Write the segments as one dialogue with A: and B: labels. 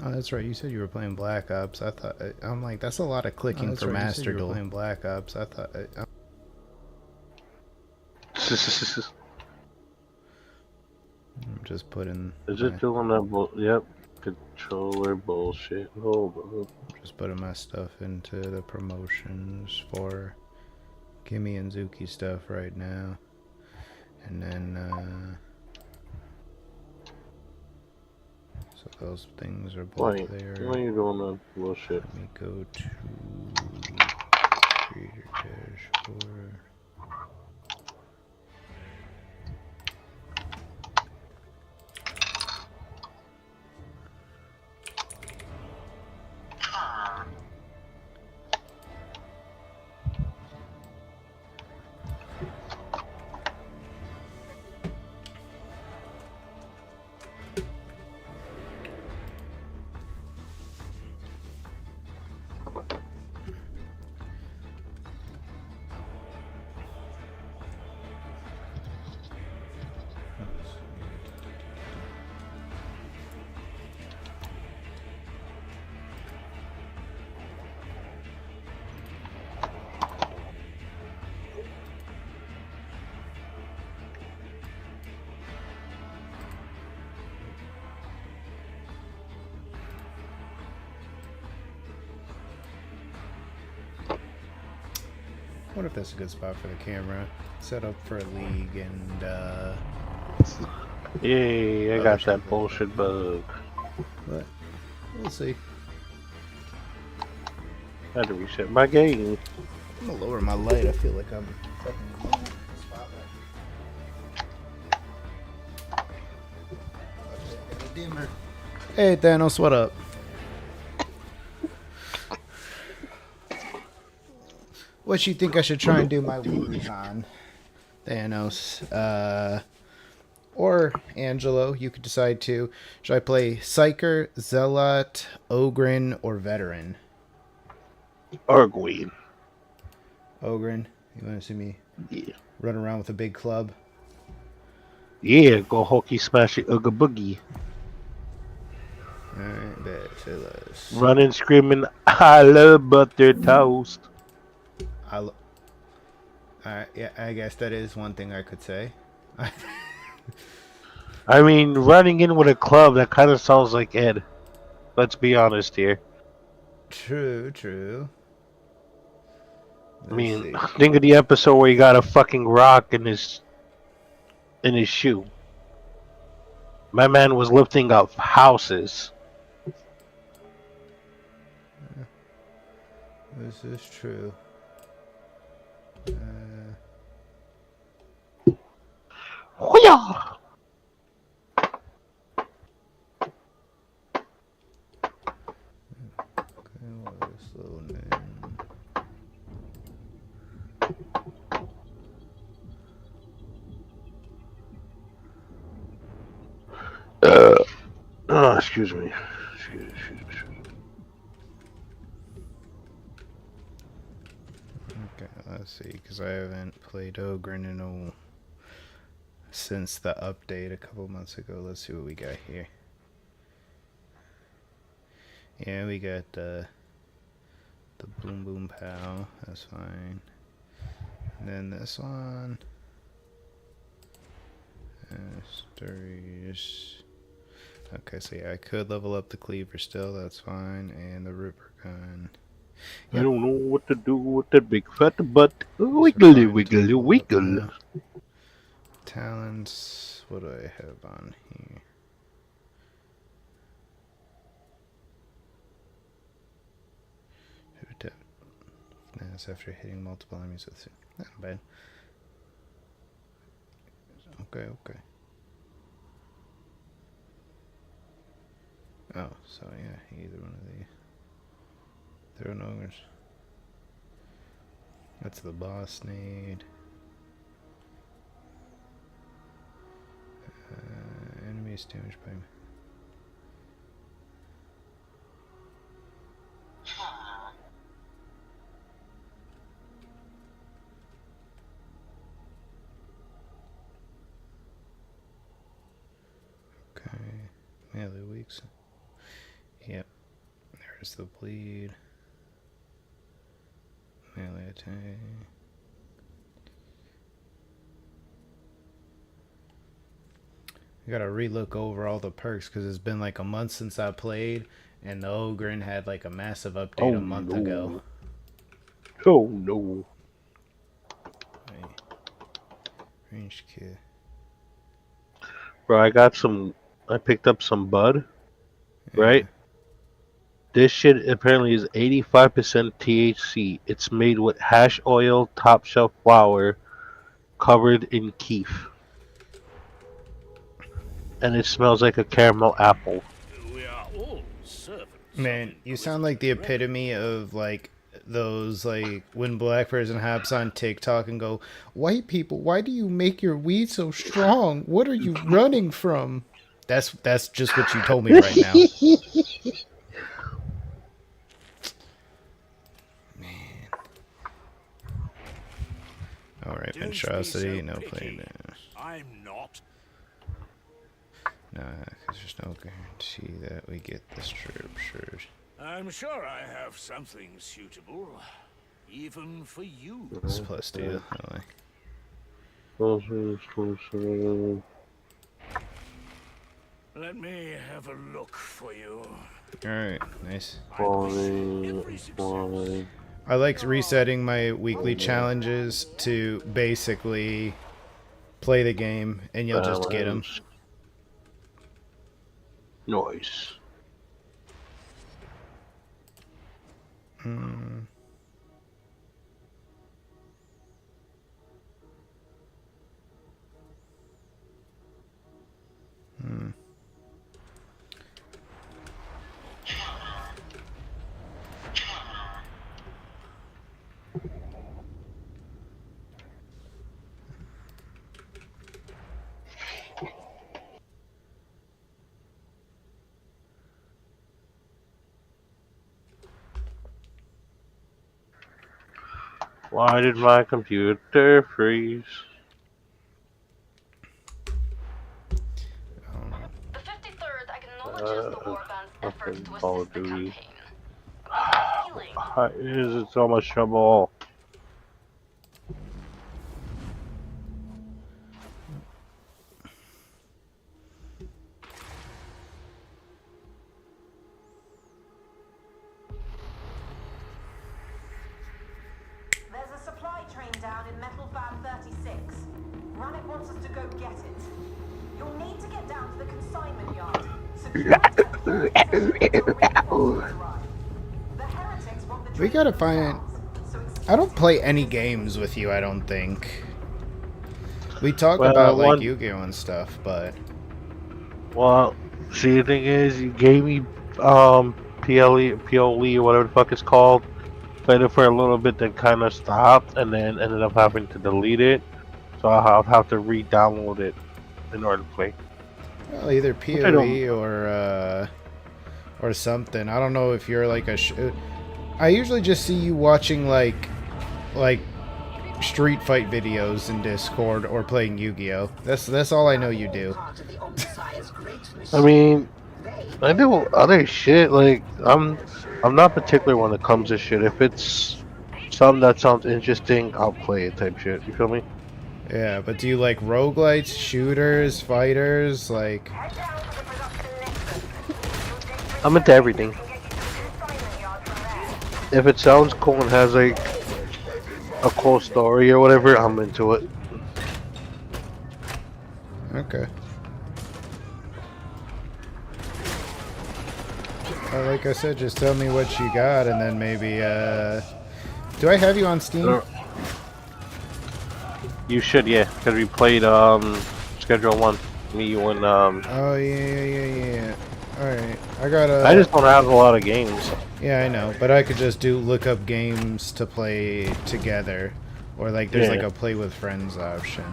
A: Oh, that's right. You said you were playing Black Ops. I thought I'm like that's a lot of clicking for Master Duel. Playing Black Ops. I thought. I'm just putting.
B: Is it doing that? Yep. Controller bullshit. Hold on.
A: Just putting my stuff into the promotions for Kimmy and Zuki stuff right now, and then. So those things are both there.
B: Why are you doing that bullshit?
A: Let me go to creator dashboard. What if that's a good spot for the camera? Set up for a league and
B: Yay, I got that bullshit bug.
A: But we'll see.
B: I had to reset my game.
A: I'm gonna lower my light. I feel like I'm fucking low in the spotlight. Dimmer. Hey Thanos, what up? What you think I should try and do my weeklies on? Thanos. Or Angelo, you could decide to. Should I play Psyker, Zealot, Ogren, or Veteran?
B: Arguin.
A: Ogren, you want to see me run around with a big club?
B: Yeah, go hokey smash it, Ooga Boogie.
A: Alright, bet. So let's...
B: Running, screaming, I love butter toast.
A: Alright, yeah, I guess that is one thing I could say.
B: I mean, running in with a club, that kind of sounds like Ed. Let's be honest here.
A: True.
B: I mean, think of the episode where he got a fucking rock in his shoe. My man was lifting up houses.
A: This is true.
B: Hoo-yah! Excuse me.
A: Okay, let's see, because I haven't played Ogren in since the update a couple months ago. Let's see what we got here. Yeah, we got the Boom Boom Pow. That's fine. And then this one. Stories. Okay, so yeah, I could level up the cleaver still. That's fine, and the Ripper gun.
B: Yep. I don't know what to do with that big fat butt. Wiggly, wiggly, wiggle.
A: Talents. What do I have on here? That's after hitting multiple enemies with it. Not bad. Okay. Oh, so yeah, either one of these. Throw an ogres. That's the boss need. Enemies damaged by me. Okay, melee weeks. Yeah, Where's the bleed? Melee attack. I gotta relook over all the perks because it's been like a month since I played, and the Ogren had like a massive update a month ago.
B: Oh no.
A: Wait. Ranged kid.
B: Bro, I picked up some bud,
A: Yeah.
B: right? This shit apparently is 85% THC. It's made with hash oil, top shelf flower, covered in keef. And it smells like a caramel apple.
C: We are all servants.
A: Man, you sound like the epitome of like those like when black person hops on TikTok and go, "White people, why do you make your weed so strong? What are you running from?" That's just what you told me right now. Man. Alright, monstrosity, no play now.
C: I'm not.
A: Nah, because there's no guarantee that we get the scriptures.
C: I'm sure I have something suitable, even for you.
A: It's plus 2,
B: Oh,
C: Let me have a look for you.
A: Alright, nice.
B: Fine.
A: I like resetting my weekly challenges to basically play the game and you'll just get them.
B: Nice.
A: Hmm.
B: Why did my computer freeze?
D: The 53rd acknowledges the Warband's efforts to
B: Call
D: assist
B: of
D: the
B: Duty.
D: campaign. Healing.
B: Why is it so much trouble?
E: There's a supply train down in Metal Fab 36. Rannick wants us to go get it. You'll need to get down to the consignment yard.
A: We gotta find... I don't play any games with you, I don't think. We talk about like Yu-Gi-Oh! And stuff, but...
B: Well, see, the thing is, you gave me PLE or whatever the fuck it's called. Played it for a little bit, then kind of stopped, and then ended up having to delete it. So I'll have to re-download it in order to play.
A: Well, either PLE or something. I don't know if you're like a... I usually just see you watching like street fight videos in Discord or playing Yu-Gi-Oh! That's all I know you do.
B: I mean, I do other shit. Like I'm not particular when it comes to shit. If it's something that sounds interesting, I'll play it. Type shit. You feel me?
A: Yeah, but do you like roguelites, shooters, fighters? Like,
B: I'm into everything. If it sounds cool and has like a cool story or whatever, I'm into it.
A: okay. Like I said, just tell me what you got, and then maybe. Do I have you on Steam?
B: You should, yeah, because we played Schedule 1. Me, you, and
A: Oh yeah. All right, I gotta.
B: I just don't have a lot of games.
A: Yeah, I know, but I could just look up games to play together, or like there's like a play with friends option.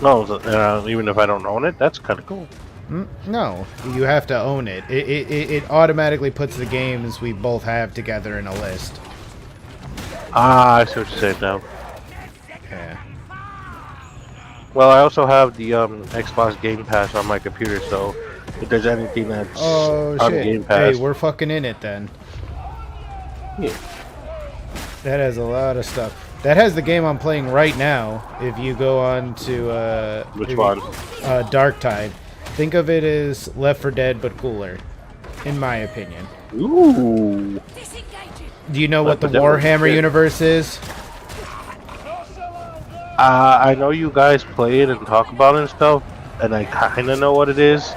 B: No, even if I don't own it, that's kind of cool.
A: No, you have to own it. It automatically puts the games we both have together in a list.
B: Ah, I see what you're saying now.
A: Yeah.
B: Well, I also have the Xbox Game Pass on my computer, so If there's anything that's
A: Oh
B: on
A: shit!
B: Game
A: Hey,
B: Pass.
A: we're fucking in it then.
B: Yeah.
A: That has a lot of stuff. That has the game I'm playing right now. If you go on to
B: Which one?
A: Dark Tide, think of it as Left 4 Dead but cooler, in my opinion.
B: Ooh.
A: Do you know what the
B: Left 4 Dead was
A: Warhammer
B: good.
A: universe is?
B: I know you guys play it and talk about it and stuff, and I kind of know what it is,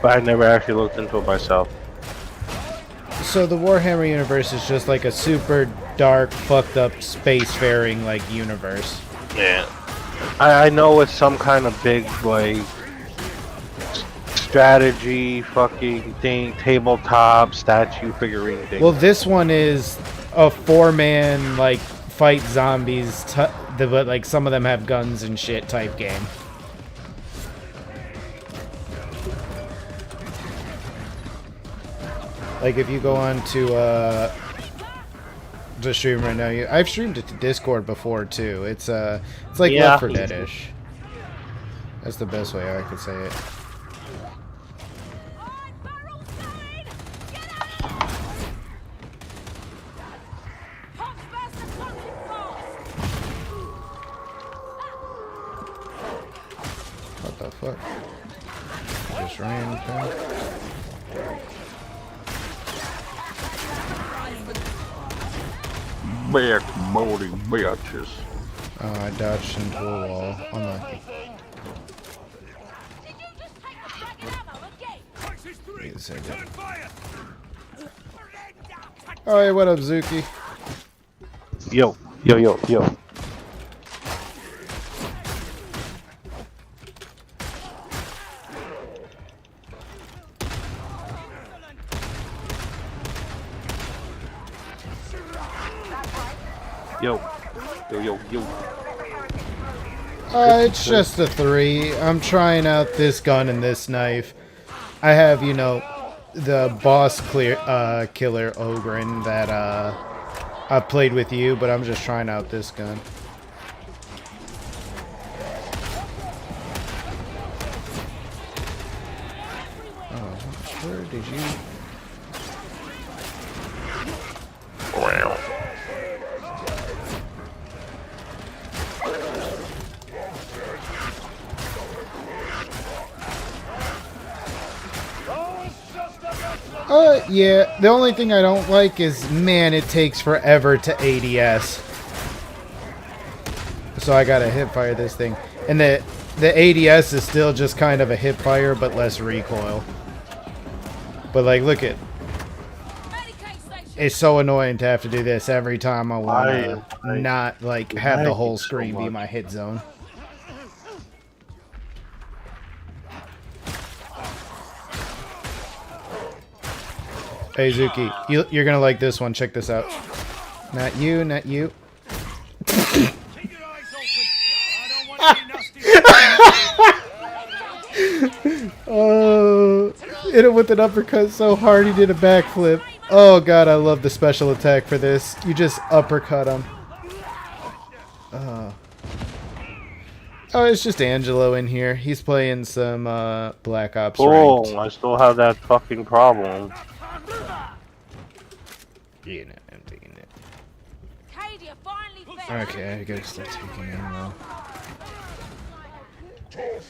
B: but I never actually looked into it myself.
A: So the Warhammer universe is just like a super dark, fucked up spacefaring like universe.
B: Yeah. I know it's some kind of big like strategy fucking thing, tabletop statue figurine thing.
A: Well, this one is a 4-man like fight zombies, but like some of them have guns and shit type game. Like if you go on to the stream right now, I've streamed it to Discord before too. It's like
B: Yeah.
A: Left 4 Dead-ish. That's the best way I could say it. What the fuck? Just ran past.
B: Big moldy bitches.
A: Oh, I dodged into a wall. Unlucky. Wait a second. Alright, what up, Zuki?
B: Yo. Yo.
A: It's just a 3. I'm trying out this gun and this knife. I have, you know, the boss killer Ogren that I played with you, but I'm just trying out this gun. Oh, where did you? Yeah, the only thing I don't like is, man, it takes forever to ADS. So I gotta hip fire this thing. And the ADS is still just kind of a hip fire, but less recoil. But like, look at... It's so annoying to have to do this every time I want to not, like, have the whole screen be my hit zone. Hey Zuki, you're gonna like this one. Check this out. Not you, not you. Oh, hit him with an uppercut so hard he did a backflip. Oh god, I love the special attack for this. You just uppercut him. Oh, it's just Angelo in here. He's playing some Black Ops Ranked.
B: Oh, I still have that fucking problem.
A: You know, I'm taking it. Okay, I gotta start taking ammo. There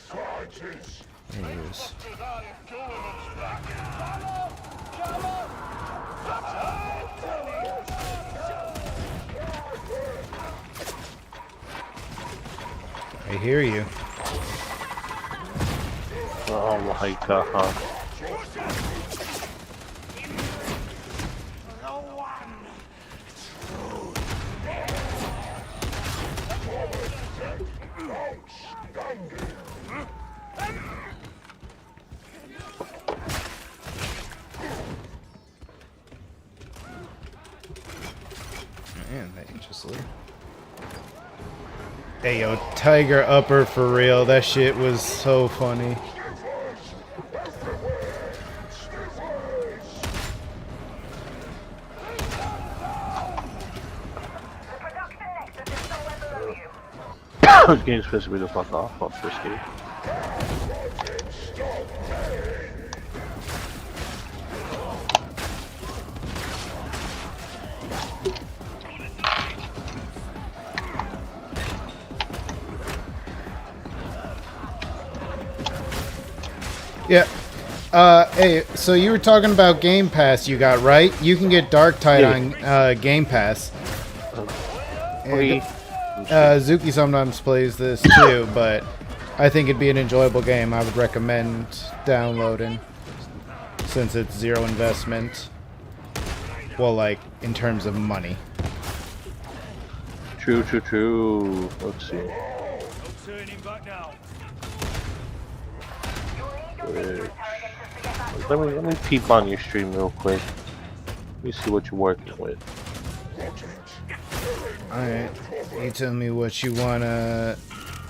A: he is. I hear you.
B: Oh my god.
A: Man, they just leave. Hey yo, Tiger upper for real. That shit was so funny.
B: This game's pissing me the fuck off. Fuck this game.
A: Yeah. Hey, so you were talking about Game Pass you got, right? You can get Dark Tide on Game Pass.
B: Free.
A: Zuki sometimes plays this too, but I think it'd be an enjoyable game. I would recommend downloading since it's zero investment. Well, like, in terms of money.
B: True, true, true. Let's see. Which, let me peep on your stream real quick. Let me see what you're working with.
A: Alright. You tell me what you wanna...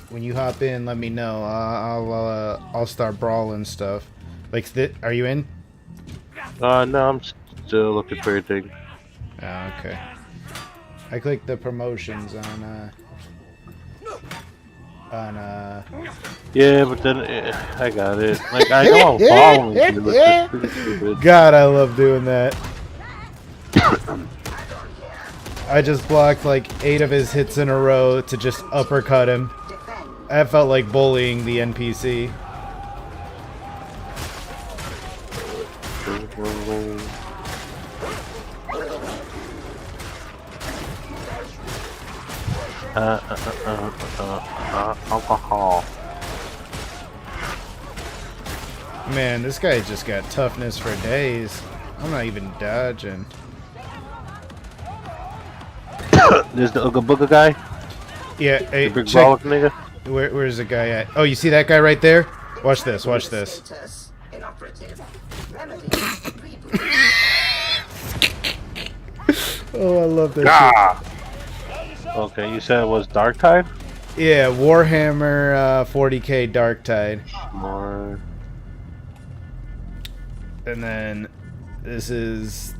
A: When you hop in, let me know. I'll start brawling stuff. Like, are you in?
B: No, I'm still looking for your thing.
A: Oh, okay. I clicked the promotions on
B: Yeah, but then I got it. Like I know I'm following you, but it's pretty stupid.
A: God, I love doing that. I just blocked like 8 of his hits in a row to just uppercut him. That felt like bullying the NPC.
B: Alcohol.
A: Man, this guy just got toughness for days. I'm not even dodging.
B: There's the Ooga Booga guy.
A: Yeah, hey,
B: The big
A: check.
B: brolic nigga.
A: Where's the guy at? Oh, you see that guy right there? Watch this, watch this. Oh, I love that
B: Ah. Okay, you said it was Dark Tide?
A: shit. Yeah, Warhammer 40k Dark Tide.
B: More.
A: And then this is...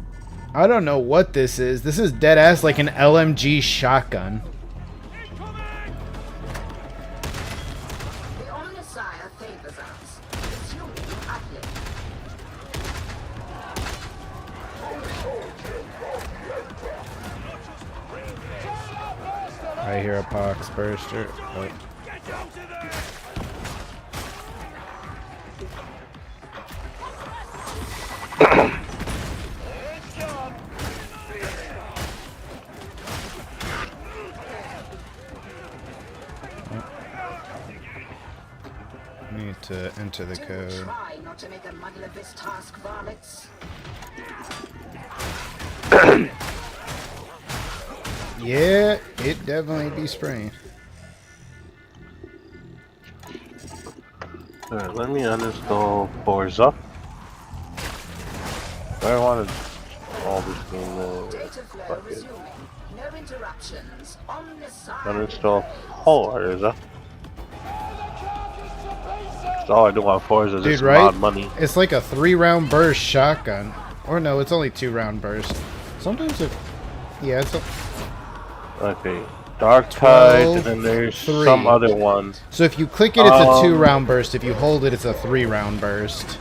A: I don't know what this is. This is dead ass like an LMG shotgun. I hear a pox burster. Oh. Need to enter the code.
E: Try not to make a muddle of this task, varlets.
A: Yeah, it definitely be spraying.
B: Alright, let me uninstall Forza. I wanted all this game
E: Data flow resuming. No interruptions. On the side.
B: uninstall Forza. That's all I do on Forza is
A: Dude,
B: just
A: right?
B: mod money.
A: It's like a 3-round burst shotgun. Or no, it's only 2-round burst. Sometimes it... Yeah, it's a...
B: Okay, Dark Tide,
A: 12,
B: and then there's
A: 3.
B: some other one.
A: So if you click it, it's a 2-round burst. If you hold it, it's a 3-round burst.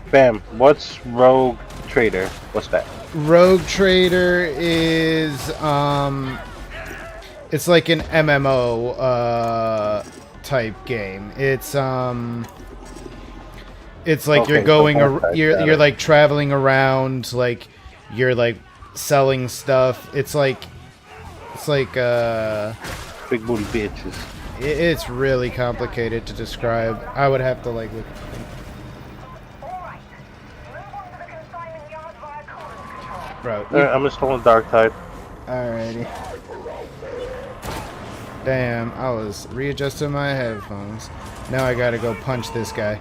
B: Bam, what's Rogue Trader? What's that?
A: Rogue Trader is, it's like an MMO, type game. It's like
B: Okay,
A: you're going,
B: so
A: you're like traveling around, like, you're like selling stuff. It's like,
B: Big booty bitches.
A: it's really complicated to describe. I would have to like look at it. Bro,
B: Alright, I'm installing Dark Tide.
A: alrighty. Damn, I was readjusting my headphones. Now I gotta go punch this guy.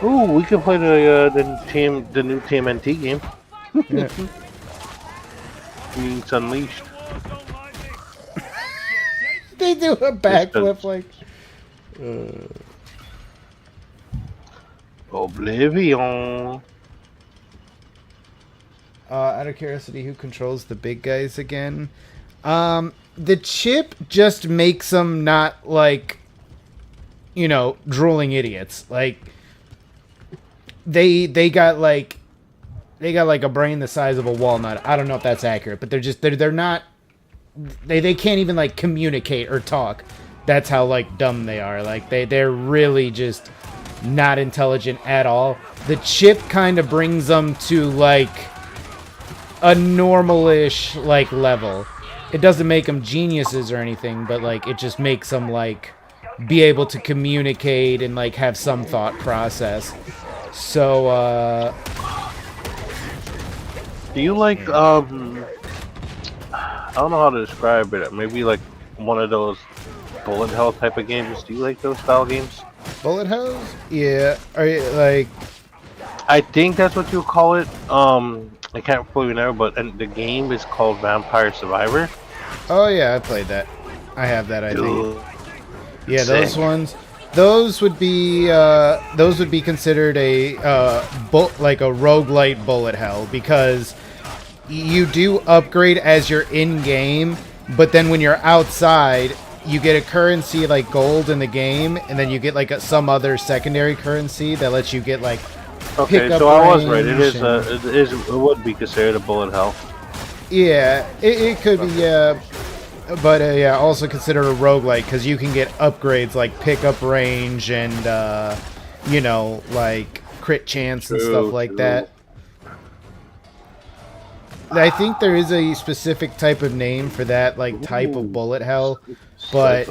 B: Ooh, we can play the new TMNT game.
A: Yeah.
B: It's Unleashed.
A: They do a backflip like...
B: Oblivion.
A: Out of curiosity, who controls the big guys again? The chip just makes them not, like, you know, drooling idiots. Like, they got, like, they got like a brain the size of a walnut. I don't know if that's accurate, but they're not. They can't even like communicate or talk. That's how like dumb they are. Like they're really just not intelligent at all. The chip kind of brings them to like a normal-ish like level. It doesn't make them geniuses or anything, but like it just makes them like be able to communicate and like have some thought process. So
B: do you like I don't know how to describe it. Maybe like one of those bullet hell type of games. Do you like those style games?
A: bullet hells? Yeah. Are you like?
B: I think that's what you call it. I can't fully remember, but and the game is called Vampire Survivor.
A: Oh yeah, I played that. I have that. I think.
B: Dude,
A: Yeah,
B: sick.
A: those ones. Those would be considered a like a roguelite bullet hell because you do upgrade as you're in game, but then when you're outside, you get a currency like gold in the game, and then you get like some other secondary currency that lets you get like
B: Okay,
A: pickup
B: so I was right. It
A: range
B: is. It would be considered a bullet hell.
A: Yeah, it could be, but yeah, also consider a roguelike because you can get upgrades like pickup range and, you know, like crit chance and stuff like that. I think there is a specific type of name for that, like type of bullet hell, but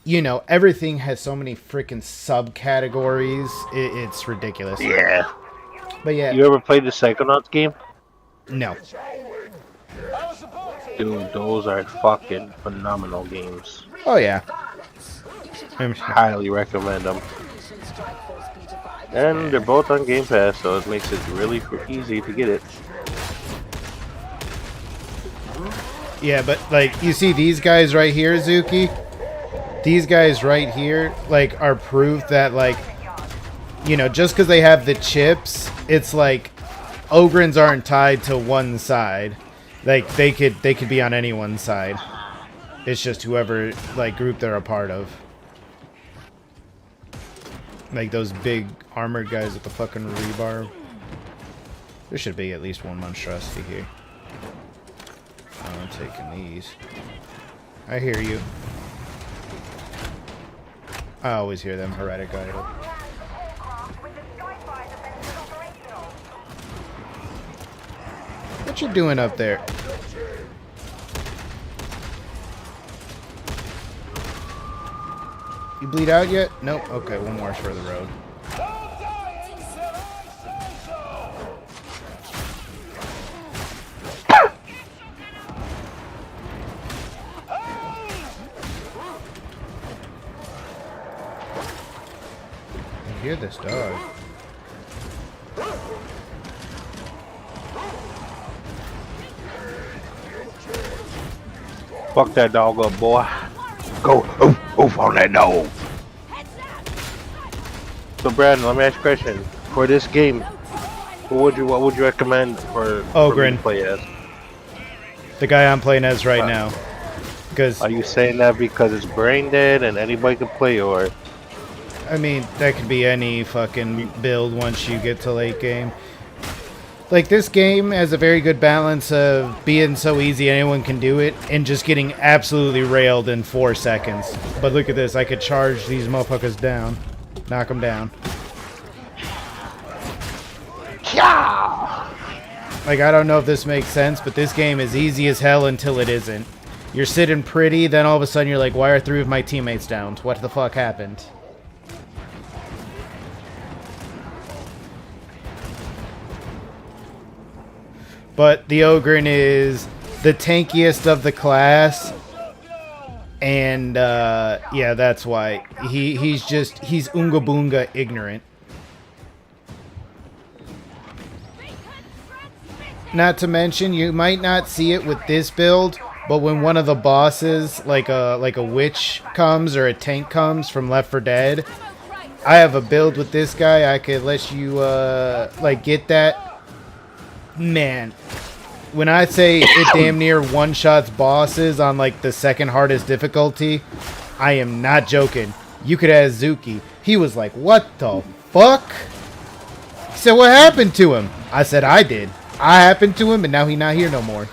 A: you know, everything has so many freaking subcategories. It's ridiculous.
B: Yeah.
A: But yeah,
B: You ever played the Psychonauts game?
A: no.
B: Dude, those are fucking phenomenal games.
A: Oh yeah.
B: Highly recommend them. And they're both on Game Pass, so it makes it really easy to get it.
A: Yeah, but like you see these guys right here, Zuki. These guys right here, like, are proof that like, you know, just because they have the chips, it's like Ogrins aren't tied to one side. Like they could be on anyone's side. It's just whoever like group they're a part of. Like those big armored guys with the fucking rebar. There should be at least one monstrosity here. Oh, I'm taking these. I hear you. I always hear them, heretic idol. What you doing up there? You bleed out yet? Nope. Okay, one more for the road. I hear this dog.
B: Fuck that dog up, boy. Go oof on that dog. So Brandon, let me ask you a question. For this game, what would you recommend for me
A: Ogren.
B: to play as?
A: The guy I'm playing as right now. Because,
B: Are you saying that because it's brain dead and anybody can play, or
A: I mean, that could be any fucking build once you get to late game. Like, this game has a very good balance of being so easy anyone can do it and just getting absolutely railed in 4 seconds. But look at this. I could charge these motherfuckers down. Knock them down. Like, I don't know if this makes sense, but this game is easy as hell until it isn't. You're sitting pretty, then all of a sudden you're like, why are 3 of my teammates down? What the fuck happened? But the Ogren is the tankiest of the class. And, yeah, that's why. He's Oonga Boonga ignorant. Not to mention, you might not see it with this build, but when one of the bosses, like a witch comes or a tank comes from Left 4 Dead, I have a build with this guy. I could let you, like, get that. Man, when I say it damn near one-shots bosses on, like, the second hardest difficulty, I am not joking. You could ask Zuki. He was like, what the fuck? He said, what happened to him? I said, I did. I happened to him, and now he not here no more.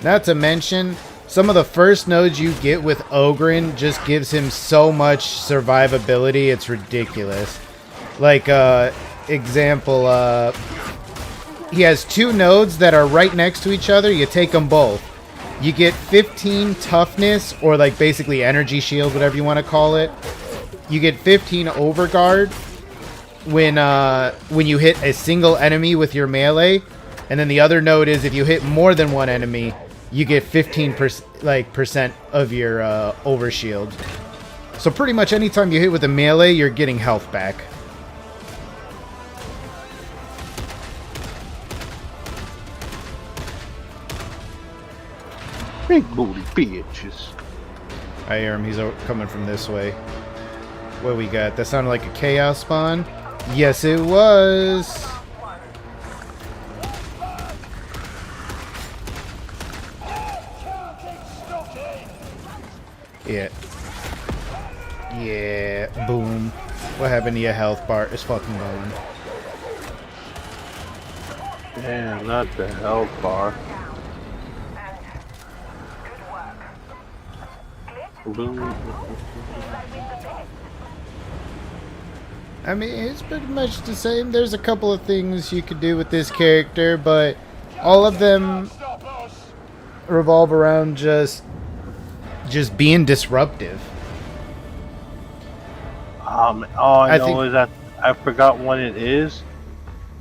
A: Not to mention, some of the first nodes you get with Ogren just gives him so much survivability, it's ridiculous. Like, example, he has 2 nodes that are right next to each other. You take them both. You get 15 toughness, or like basically energy shield, whatever you want to call it. You get 15 overguard when you hit a single enemy with your melee. And then the other node is if you hit more than one enemy, you get 15% of your overshield. So pretty much anytime you hit with a melee, you're getting health back.
B: Big booty bitches.
A: I hear him. He's coming from this way. What we got? That sounded like a chaos spawn. Yes, it was. Yeah. Yeah. Boom. What happened to your health bar? It's fucking gone.
B: Damn, not the health bar. Boom.
A: I mean, it's pretty much the same. There's a couple of things you could do with this character, but all of them revolve around just being disruptive.
B: All I know is that I forgot when it is,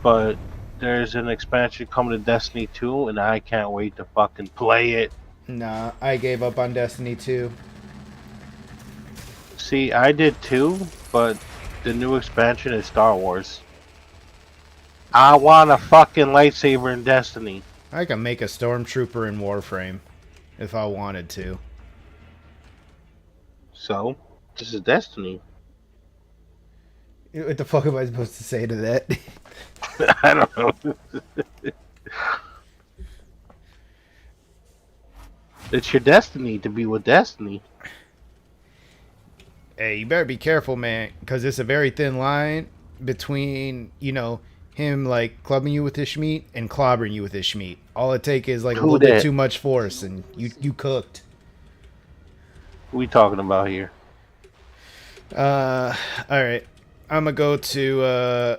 B: but there's an expansion coming to Destiny 2, and I can't wait to fucking play it.
A: Nah, I gave up on Destiny 2.
B: See, I did too, but the new expansion is Star Wars. I want a fucking lightsaber in Destiny.
A: I can make a stormtrooper in Warframe if I wanted to.
B: So, this is Destiny.
A: What the fuck am I supposed to say to that?
B: I don't know. It's your destiny to be with Destiny.
A: Hey, you better be careful, man, because it's a very thin line between, you know, him, like, clubbing you with his schmeat and clobbering you with his schmeat. All it takes is, like, a little bit too much force, and you cooked.
B: What we talking about here?
A: Alright. I'm gonna go to,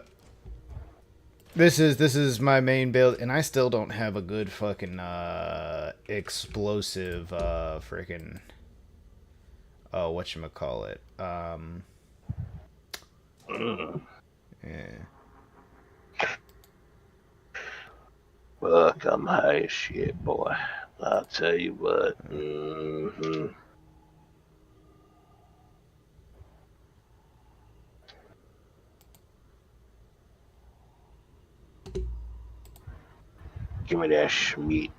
A: This is my main build, and I still don't have a good fucking, explosive, freaking... Oh, whatchamacallit. Yeah.
B: Fuck, I'm high as shit, boy. I'll tell you what. Give me that schmeat.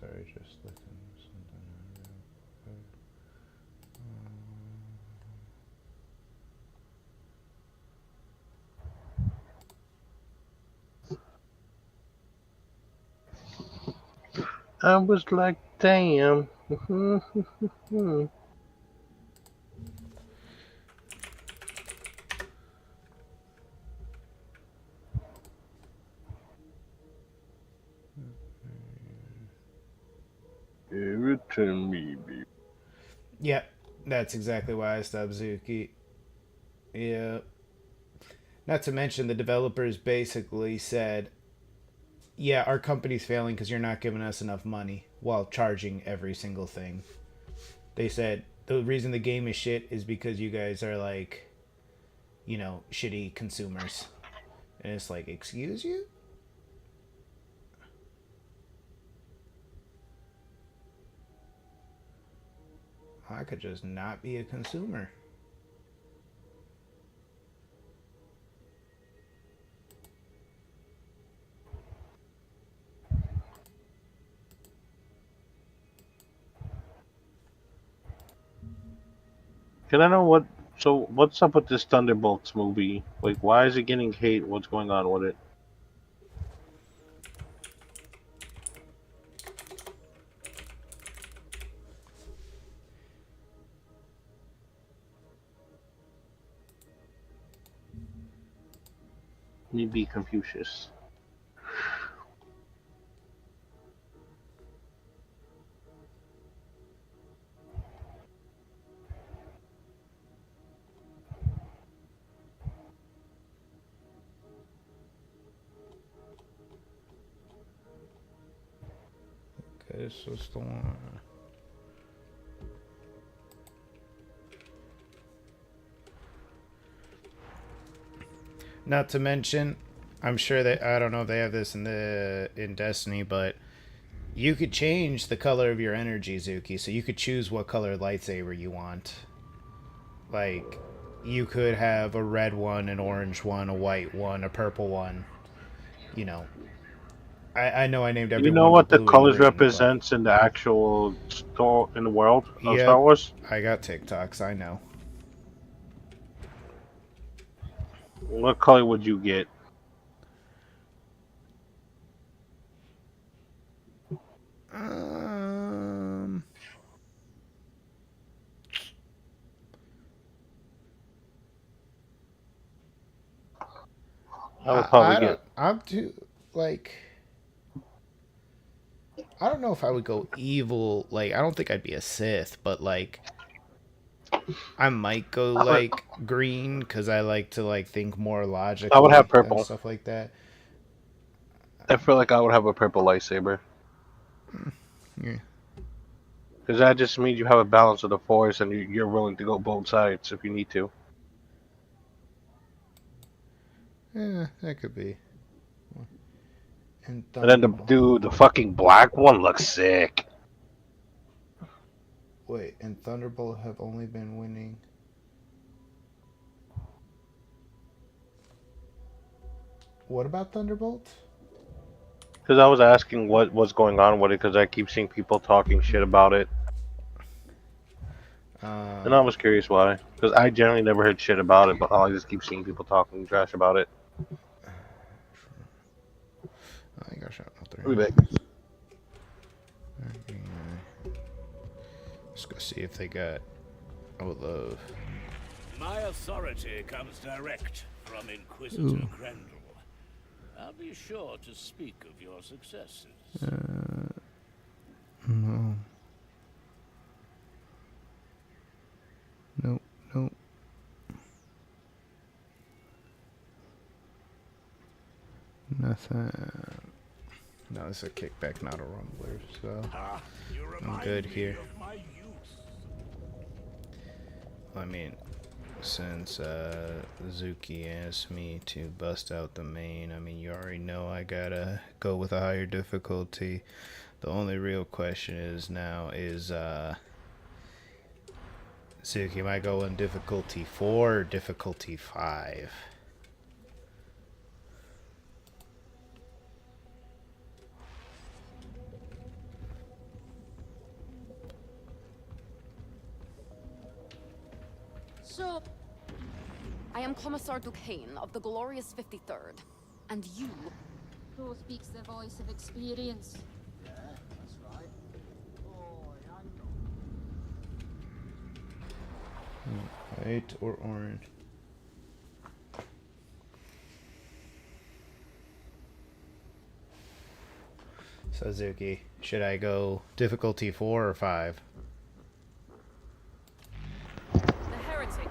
A: Sorry, just looking something.
B: I was like, damn. Return me, baby.
A: Yeah, that's exactly why I stopped Zuki. Yeah. Not to mention the developers basically said, yeah, our company's failing because you're not giving us enough money while charging every single thing. They said the reason the game is shit is because you guys are like shitty consumers. And it's like, excuse you? I could just not be a consumer.
B: Can I know what? So what's up with this Thunderbolts movie? Like, why is it getting hate? What's going on with it? Me be Confucius.
A: Okay, this was the one. Not to mention, I'm sure that I don't know if they have this in Destiny, but you could change the color of your energy, Zuki. So you could choose what color lightsaber you want. Like, you could have a red one, an orange one, a white one, a purple one. You know, I know I named every
B: You know
A: one
B: what the
A: blue and
B: colors
A: green, but
B: represents in the actual store in the world of Star
A: yep,
B: Wars?
A: I got TikToks. I know.
B: What color would you get?
A: Um,
B: I would probably
A: I don't.
B: get.
A: I'm too like. I don't know if I would go evil. Like, I don't think I'd be a Sith, but like, I might go like green because I like to like think more
B: I would have
A: logically and
B: purple.
A: stuff like that.
B: I feel like I would have a purple lightsaber.
A: Yeah.
B: Because that just means you have a balance of the force and you're willing to go both sides if you need to.
A: Yeah, that could be. And
B: And then the fucking black one looks sick.
A: Wait, and Thunderbolt have only been winning. What about Thunderbolt?
B: Because I was asking what's going on with it because I keep seeing people talking shit about it. And I was curious why. Because I generally never heard shit about it, but I just keep seeing people talking trash about it.
A: I got shot out there.
B: I'll be back.
A: Let's go see if they got. I would love.
C: My authority comes direct from Inquisitor Grendel. I'll be sure to speak of your successes.
A: No. Nope. Nope. Nothing. No, this is a kickback, not a rumbler, so I'm good here. I mean, since Zuki asked me to bust out the main, I mean, you already know I gotta go with a higher difficulty. The only real question is now is Zuki, am I going difficulty 4 or difficulty 5?
F: So, I am Commissar Duquesne of the glorious 53rd, and you...
G: Who speaks the voice of experience? Yeah, that's right. Oh, I know.
A: White or orange? So Zuki, should I go difficulty 4 or 5?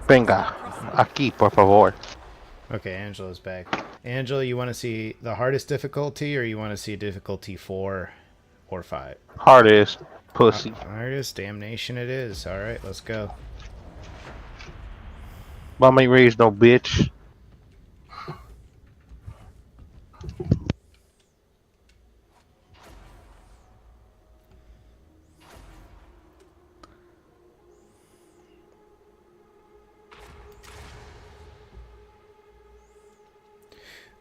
B: Venga, aquí, por favor.
A: Okay, Angela's back. Angela, you want to see the hardest difficulty, or you want to see difficulty 4 or 5?
B: Hardest pussy.
A: Hardest damnation it is. All right, let's go.
B: Mom ain't raised no bitch.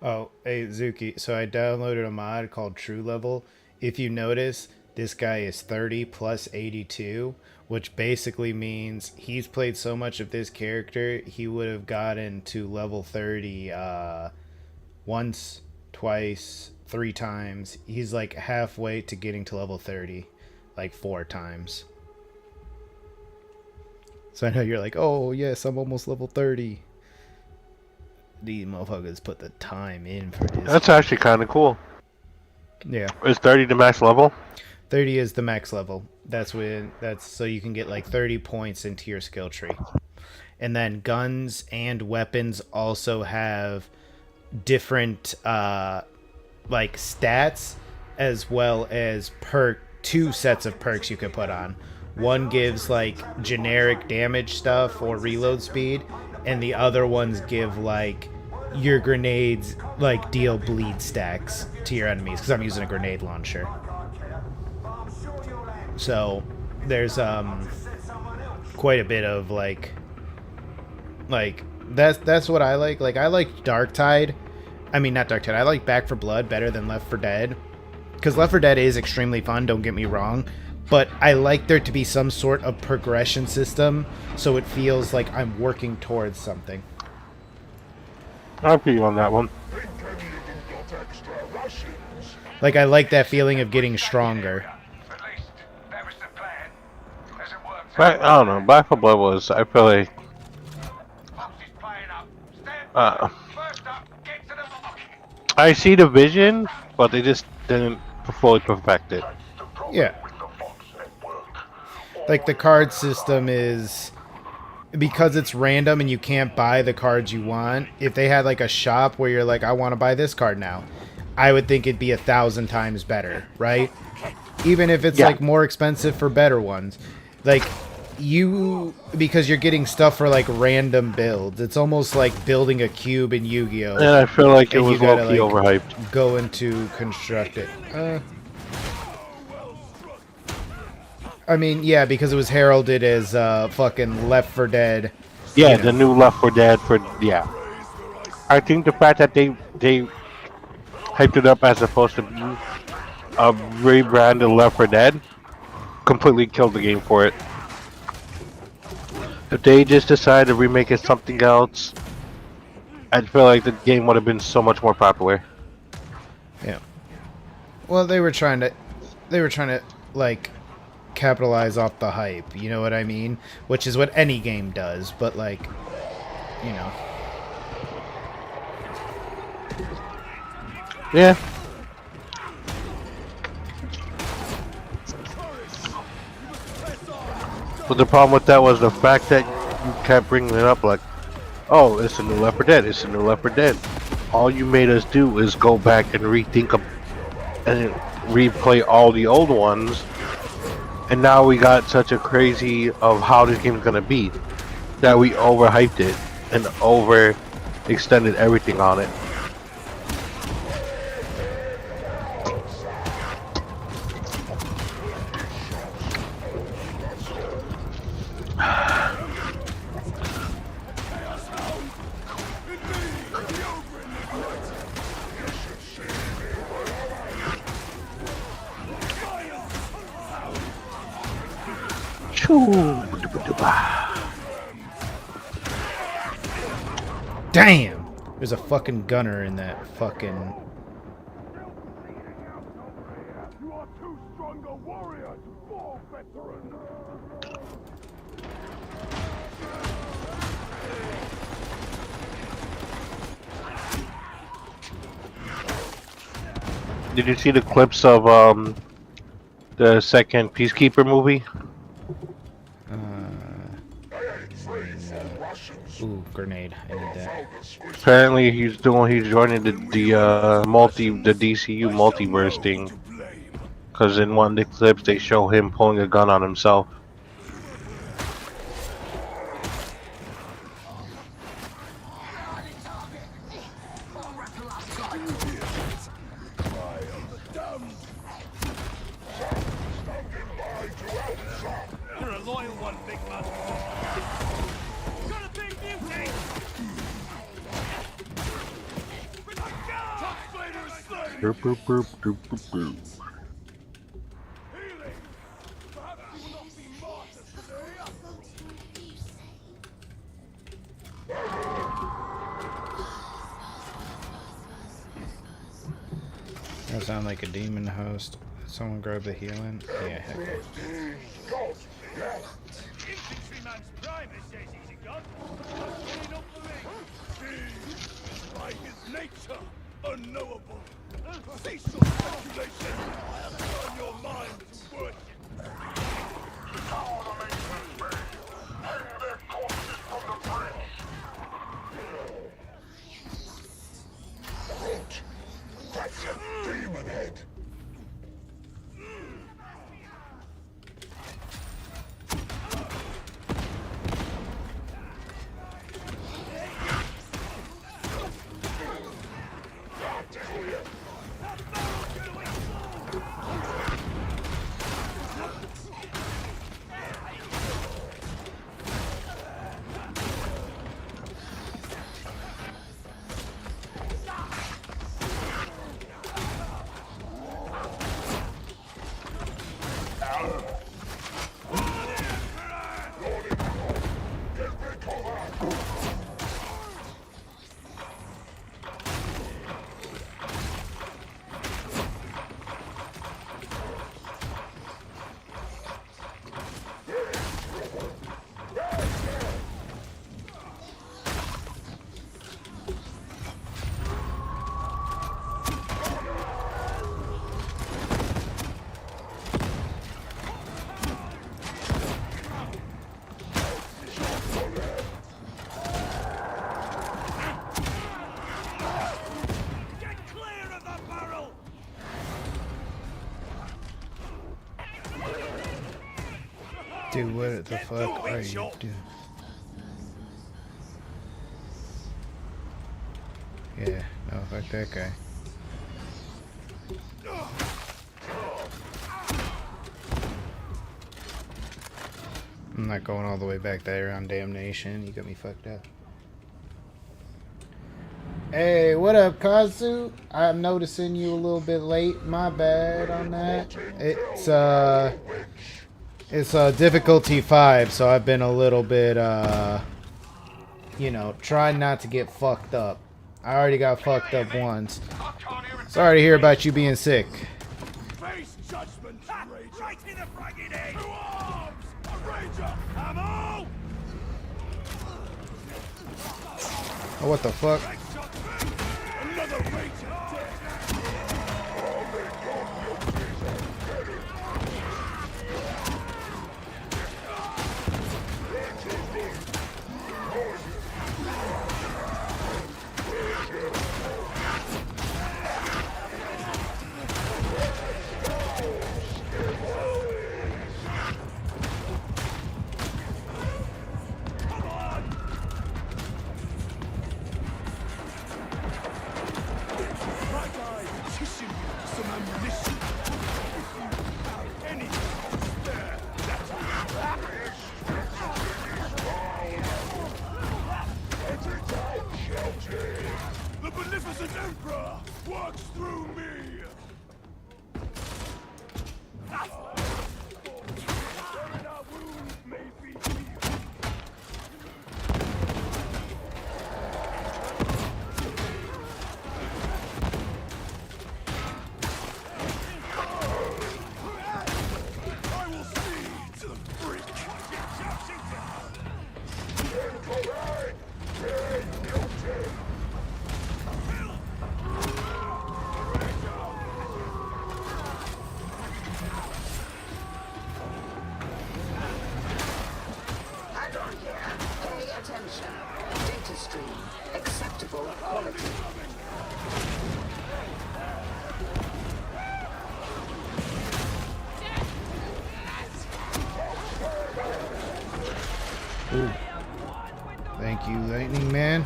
A: Oh, hey Zuki. So I downloaded a mod called True Level. If you notice, this guy is 30 plus 82, which basically means he's played so much of this character, he would have gotten to level 30 once, twice, 3 times. He's like halfway to getting to level 30, like 4 times. So I know you're like, oh yes, I'm almost level 30. These motherfuckers put the time in for this.
B: That's actually kind of cool.
A: Yeah.
B: Is 30 the max level?
A: 30 is the max level. That's so you can get like 30 points into your skill tree. And then guns and weapons also have different like stats as well as 2 sets of perks you can put on. One gives like generic damage stuff or reload speed, and the other ones give like your grenades like deal bleed stacks to your enemies, because I'm using a grenade launcher. So there's quite a bit of like that's what I like. Like I like Darktide. I mean not Darktide. I like Back 4 Blood better than Left 4 Dead, because Left 4 Dead is extremely fun, don't get me wrong, but I like there to be some sort of progression system so it feels like I'm working towards something.
B: I'll put you on that one.
A: Like I like that feeling of getting stronger.
B: But, I don't know. Back 4 Blood was, I feel like, I see the vision, but they just didn't fully perfect it.
A: Yeah. Like the card system is, because it's random and you can't buy the cards you want. If they had like a shop where you're like, I want to buy this card now, I would think it'd be 1,000 times better, right? Even if it's like more expensive for better ones. Like because you're getting stuff for like random builds. It's almost like building a cube in Yu-Gi-Oh!
B: And I feel like it was
A: low-key
B: overhyped.
A: Go into construct it. I mean, yeah, because it was heralded as fucking Left 4 Dead.
B: Yeah, the new Left 4 Dead yeah. I think the fact that they hyped it up as opposed to being a rebranded Left 4 Dead completely killed the game for it. If they just decided to remake it something else, I feel like the game would have been so much more popular.
A: Yeah. Well, they were trying to like capitalize off the hype, you know what I mean? Which is what any game does, but like, you know.
B: Yeah. But the problem with that was the fact that you kept bringing it up like, oh, it's a new Left 4 Dead, it's a new Left 4 Dead. All you made us do is go back and rethink them and replay all the old ones. And now we got such a crazy of how this game's gonna be that we overhyped it and overextended everything on it.
A: Damn! There's a fucking gunner in that fucking...
H: You are too strong a warrior to fall, veteran.
B: Did you see the clips of the second Peacekeeper movie?
A: Ooh, grenade. I need that.
B: Apparently he's joining the DCU multiverse thing. Because in one of the clips they show him pulling a gun on himself. Boop, boop, boop, boop, boop, boop.
H: Healing! Perhaps you will not be martyred today after all.
A: That sound like a demon host. Someone grab the healing. Yeah, heck.
H: Infantryman's private says he's a god. Clean up the ring. By his nature, unknowable. Cease your speculation. Turn your mind to worship.
I: That's a demon head.
A: Dude, what the fuck are you doing? Yeah, no, fuck that guy. I'm not going all the way back there on Damnation. You got me fucked up. Hey, what up, Kazu? I'm noticing you a little bit late. My bad on that. It's difficulty 5, so I've been a little bit, you know, trying not to get fucked up. I already got fucked up once. Sorry to hear about you being sick.
H: Face judgment, Ranger. Right in the fragging head. To arms! Ranger! Ammo!
A: Oh, what the fuck?
H: Another Ranger dead. The beneficent Emperor works through me! Wherein our wounds may be healed. I will see to the freak!
J: Pay attention. Data stream. Acceptable quality.
A: Ooh. Thank you, Lightning Man.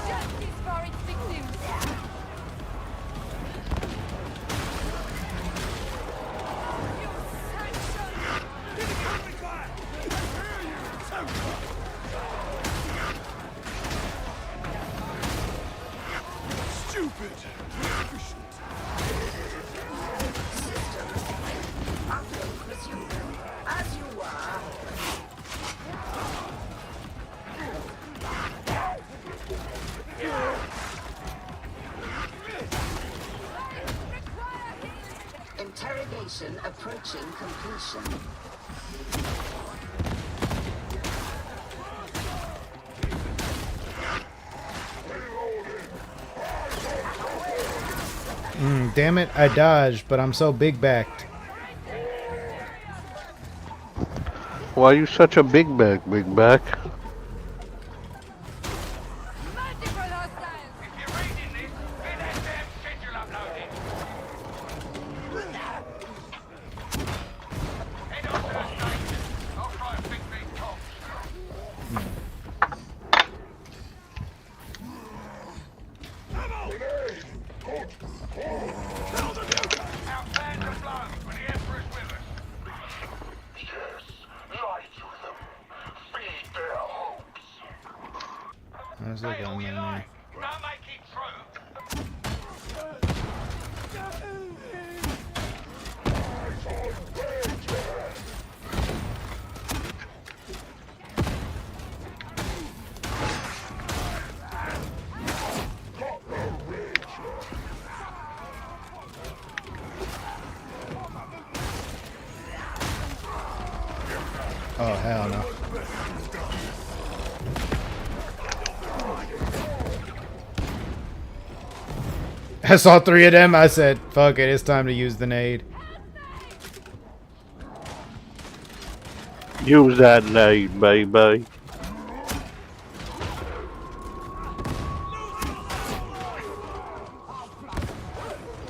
F: Justice for its victims.
H: Stupid. Efficient.
J: Upload resumed. As you were. Interrogation approaching completion.
A: Damn it, I dodged, but I'm so big backed.
B: Why are you such a big back, big back?
F: Multiple hostiles.
H: If you're reading this, get that damn schedule uploaded. Head on to the station. I'll try and fix these cops. Our plans are blown when the Emperor's with us.
I: Yes, lie to them. Feed their hopes.
A: How's
H: Stay
A: that
H: all
A: going
H: you
A: on
H: like. Don't make it true.
A: Oh, hell no. I saw 3 of them. I said, fuck it, it's time to use the nade.
B: Use that nade, baby.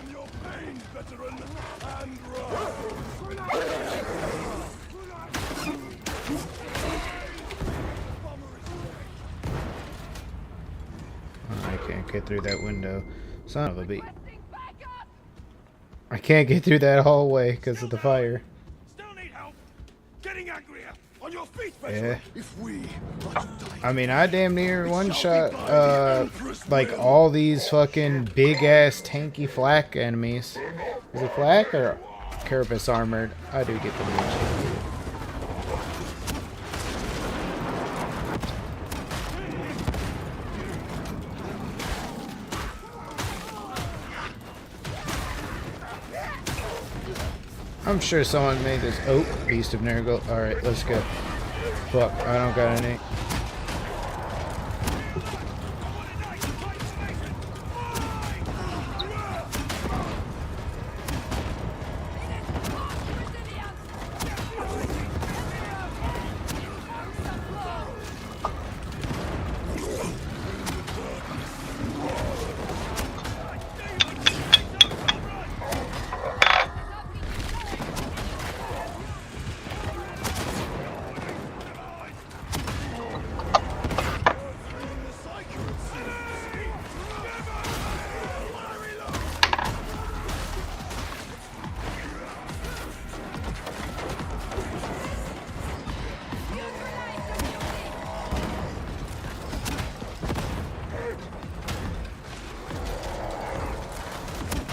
H: Your pain, veteran, and run.
A: I can't get through that window. Son of a beat. I can't get through that hallway because of the fire.
H: Still need help. Getting angrier. On your feet,
A: Yeah.
H: veteran. If we are to die,
A: I mean, I damn near one-shot, like, all these fucking big-ass tanky flak enemies. Is it flak or carapace armored? I do get the mix. I'm sure someone made this. Oh, Beast of Nurgle. Alright, let's go. Fuck, I don't got any.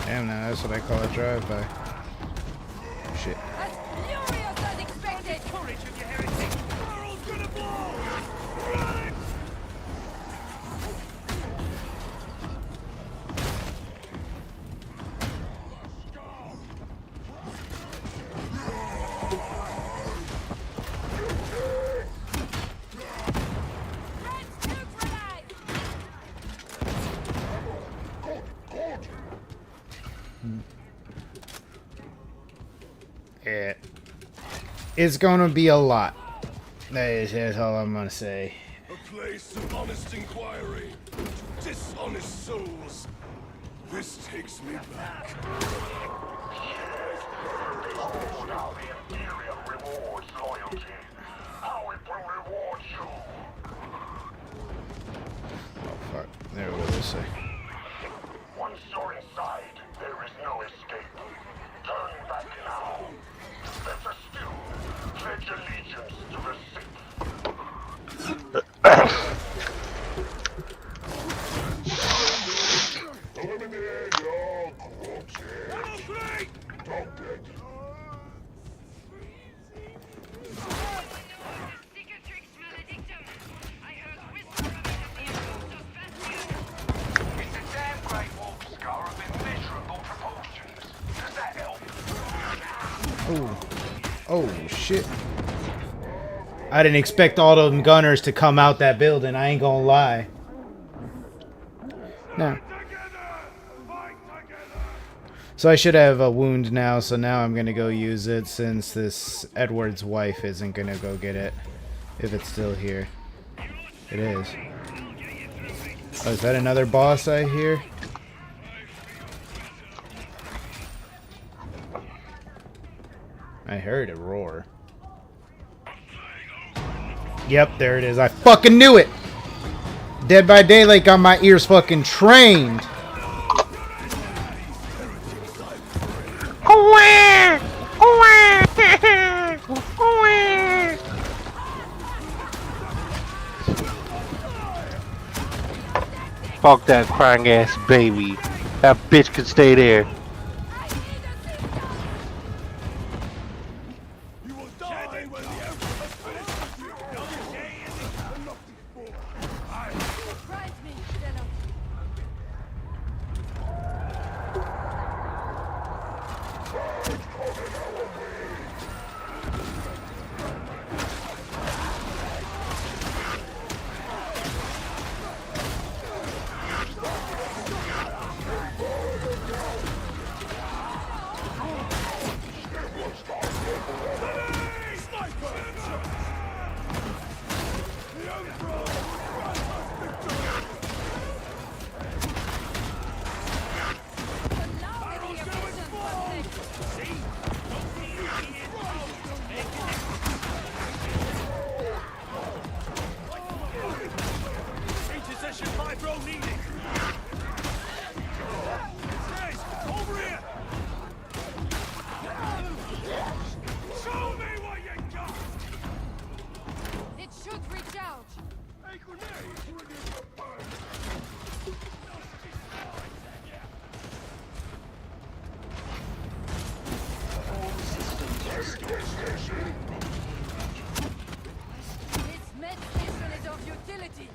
A: Damn, now that's what I call a drive-by. Shit.
F: As furious as expected.
H: courage of you heretic. Barrel's gonna blow. Run!
A: Yeah. It's gonna be a lot. That's all I'm gonna say.
H: A place of honest inquiry to dishonest souls. This takes me back.
I: Behold how the Imperium rewards loyalty. How it will reward you.
A: Oh fuck. There, what did I say?
I: Once you're inside, there is no escape. Turn back now. Better still, pledge allegiance to the Sith. Eliminate all corpses. Don't get. It's a damn great wolf scar of immeasurable proportions. Does that help?
A: Oh shit. I didn't expect all them gunners to come out that building, I ain't gonna lie. No. So I should have a wound now, so now I'm gonna go use it since this Edward's wife isn't gonna go get it. If it's still here. It is. Oh, is that another boss I hear? I heard a roar. Yep, there it is. I fucking knew it! Dead by Daylight got my ears fucking trained.
B: Fuck that crying ass baby. That bitch can stay there.
H: You will die when the Emperor has finished with you. No day is it and not before.
G: Surprise me, Zeno.
H: Intercession vibro needed. Guys, over here. Show me what you got.
G: It should reach out.
H: A grenade.
G: This med station is of utility.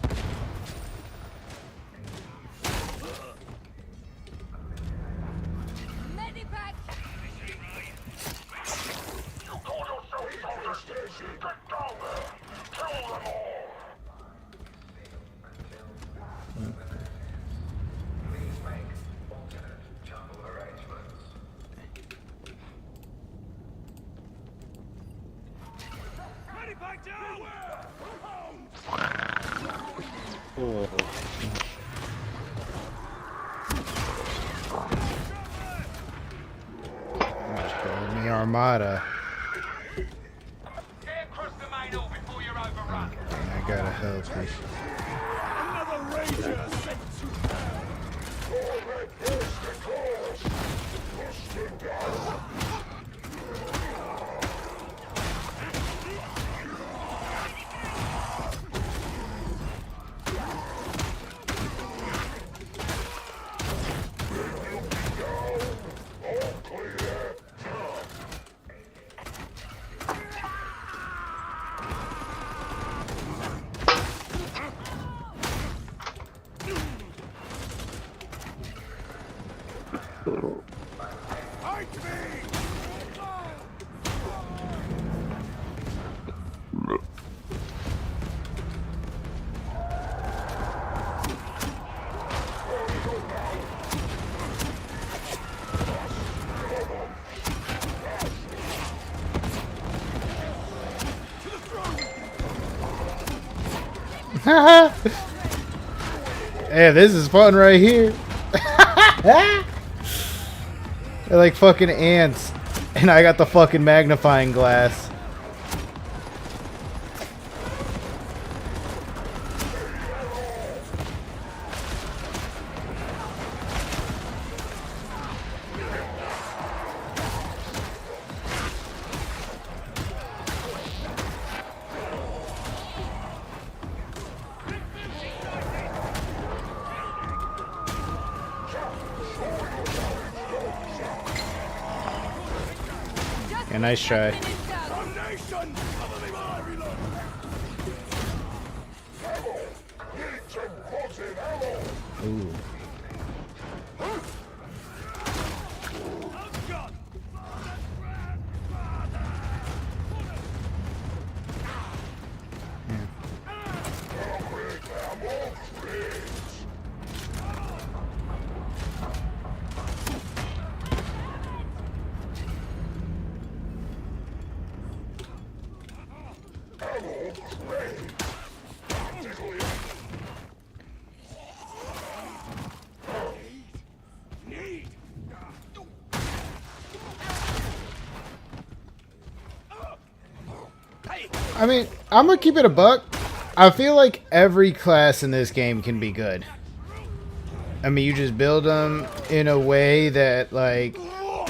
G: Medipack!
I: You call yourself soldiers? Get down there. Kill them all.
H: Medipack down.
A: Call me Armada.
I: Get across the main hall before you're overrun.
A: I gotta help you.
H: Another ranger sent to hell. Fight me!
A: Hey, this is fun right here. Ah! They're like fucking ants. And I got the fucking magnifying glass. Yeah, nice try.
H: Damnation! Cover me while I reload.
A: Ooh. I mean, I'm gonna keep it a buck. I feel like every class in this game can be good. I mean, you just build them in a way that, like,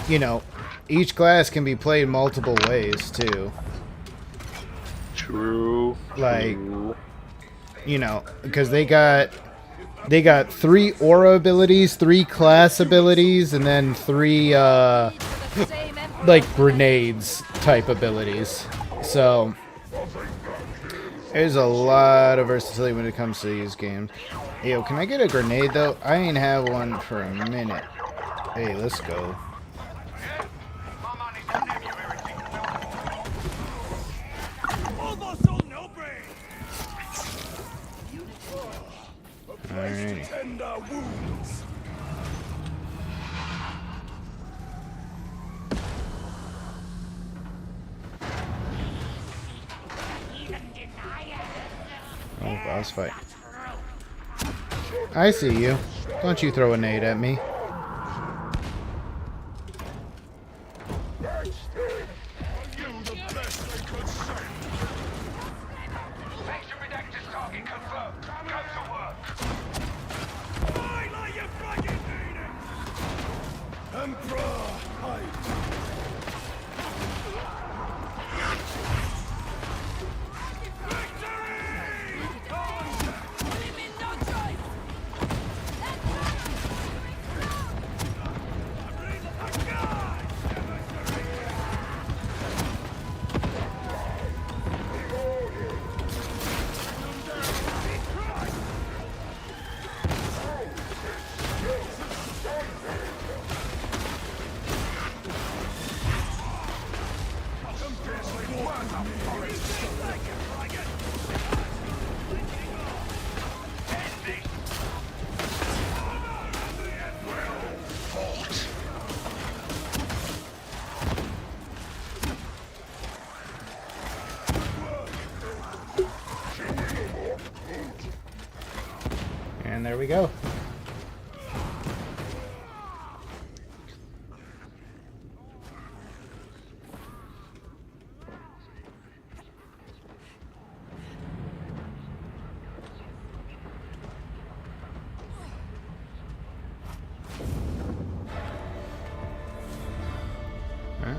A: you know, each class can be played multiple ways, too.
B: True.
A: Like, you know, because they got 3 aura abilities, 3 class abilities, and then 3, like, grenades type abilities. So there's a lot of versatility when it comes to these games. Yo, can I get a grenade, though? I ain't have one for a minute. Hey, let's go. Alrighty.
H: Tender wounds.
A: Oh, boss fight. I see you. Don't you throw a nade at me. And there we go. Huh?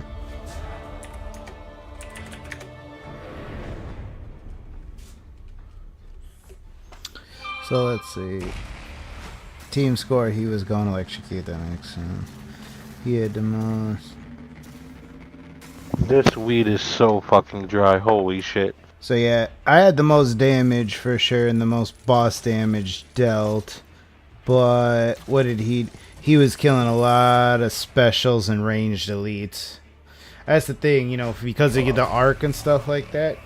A: So let's see. Team score, he was going to electrocute that makes sense. He had the most.
B: This weed is so fucking dry. Holy shit.
A: So yeah, I had the most damage for sure and the most boss damage dealt. But what did he was killing a lot of specials and ranged elites. That's the thing, you know, because they get the arc and stuff like that.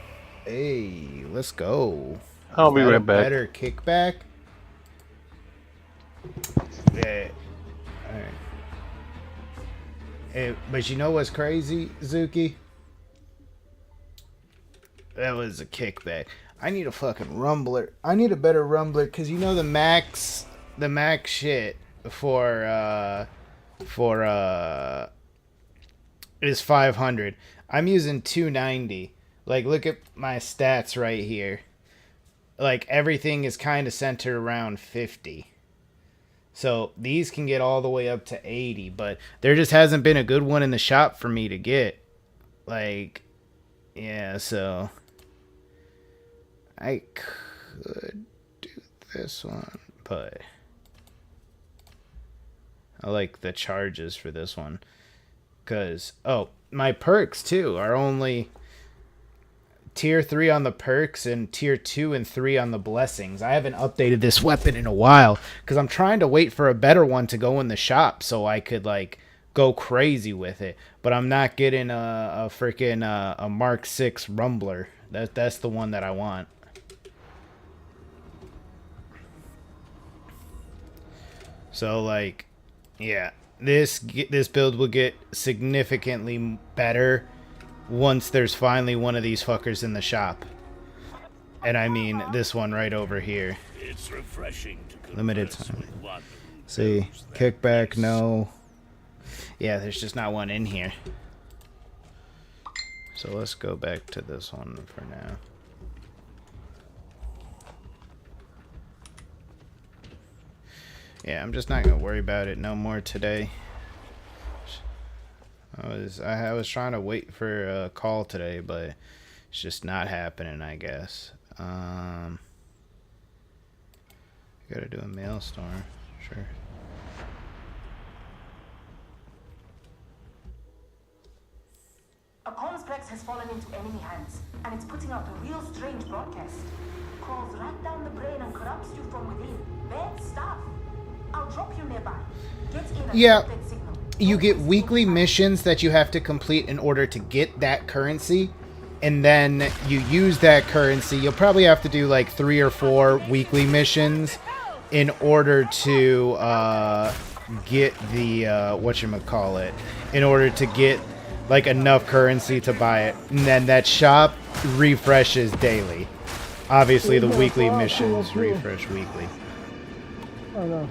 A: Hey, let's go.
B: I'll be
A: Is that
B: right
A: a
B: back.
A: better kickback? Yeah. Alright. Hey, but you know what's crazy, Zuki? That was a kickback. I need a fucking rumbler. I need a better rumbler because you know the max shit is 500. I'm using 290. Like, look at my stats right here. Like, everything is kind of centered around 50. So these can get all the way up to 80, but there just hasn't been a good one in the shop for me to get. Like, yeah, so I could do this one, but I like the charges for this one. Because, oh, my perks too are only tier 3 on the perks and tier 2 and 3 on the blessings. I haven't updated this weapon in a while because I'm trying to wait for a better one to go in the shop so I could like go crazy with it. But I'm not getting a freaking a Mark 6 Rumbler. That's the one that I want. So like, yeah, this build will get significantly better once there's finally one of these fuckers in the shop. And I mean this one right over here.
C: It's refreshing to
A: limited time. See, kickback, no. Yeah, there's just not one in here. So let's go back to this one for now. Yeah, I'm just not gonna worry about it no more today. I was trying to wait for a call today, but it's just not happening, I guess. Gotta do a mailstorm, sure.
E: A complex has fallen into enemy hands, and it's putting out a real strange broadcast. Crawls right down the brain and corrupts you from within. Bad stuff. I'll drop you nearby. Get in and
A: yeah.
E: get that signal.
A: You get weekly missions that you have to complete in order to get that currency, and then you use that currency. You'll probably have to do like 3 or 4 weekly missions in order to get the whatchamacallit, in order to get like enough currency to buy it. And then that shop refreshes daily. Obviously the weekly missions refresh weekly.
B: Oh no.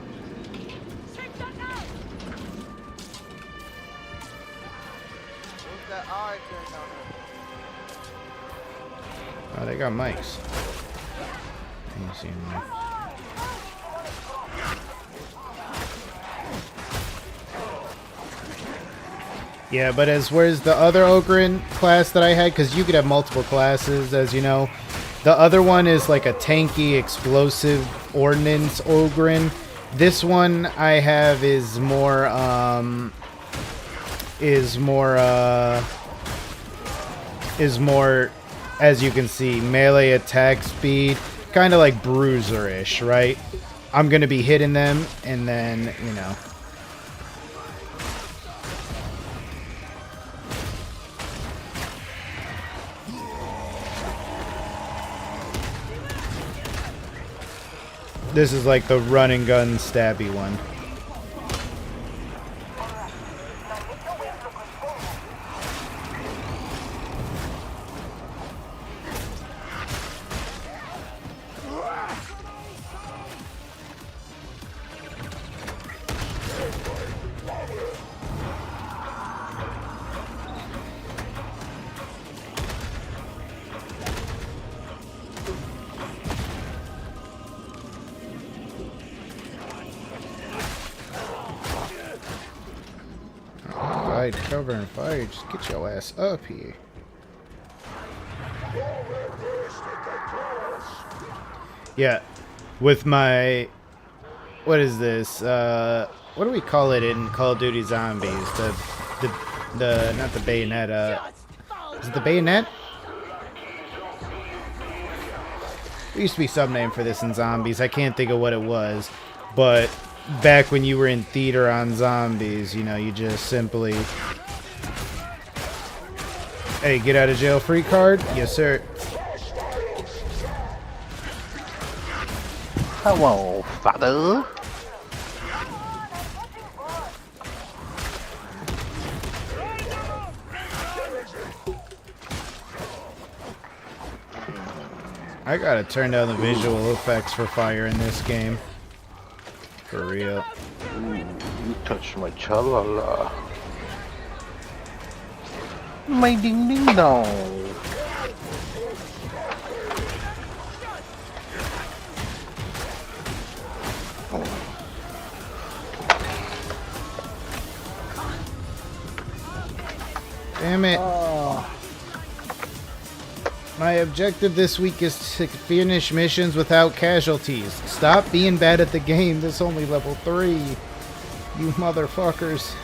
A: Oh, they got mics. Let me see them. Yeah, but where's the other Ogren class that I had? Because you could have multiple classes, as you know. The other one is like a tanky, explosive ordnance Ogren. This one I have is more, as you can see, melee attack speed, kind of like bruiser-ish, right? I'm going to be hitting them, and then, you know. This is like the run and gun stabby one. Cover and fire, just get your ass up here. Yeah, with my, what is this? What do we call it in Call of Duty Zombies? The not the bayonet. Is it the bayonet? There used to be some name for this in Zombies. I can't think of what it was, but back when you were in theater on Zombies, you know, you just simply, hey, get out of jail free card? Yes, sir.
B: Hello, father.
A: I gotta turn down the visual effects for fire in this game. For real.
B: Touch my chalala. My ding ding dong.
A: Damn it. My objective this week is to finish missions without casualties. Stop being bad at the game. This is only level 3. You motherfuckers.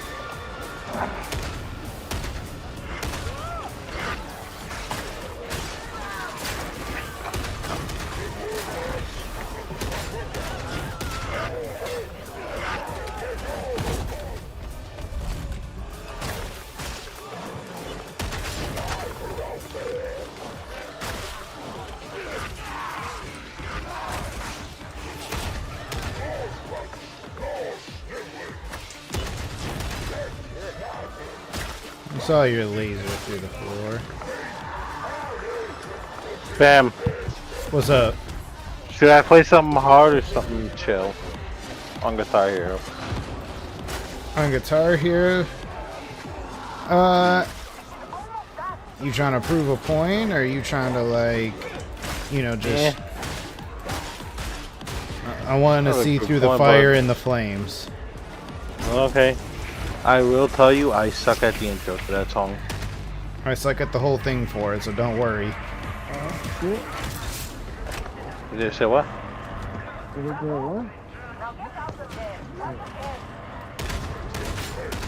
A: I saw your laser through the floor.
B: Bam.
A: What's up?
B: Should I play something hard or something chill? On Guitar Hero.
A: On Guitar Hero? You trying to prove a point, or are you trying to, like, you know, just...
B: Yeah.
A: I want to
B: Probably
A: see
B: prove
A: through the
B: point,
A: fire
B: but-
A: and the flames.
B: Okay. I will tell you, I suck at the intro to that song.
A: I suck at the whole thing for it, so don't worry.
B: You just say what?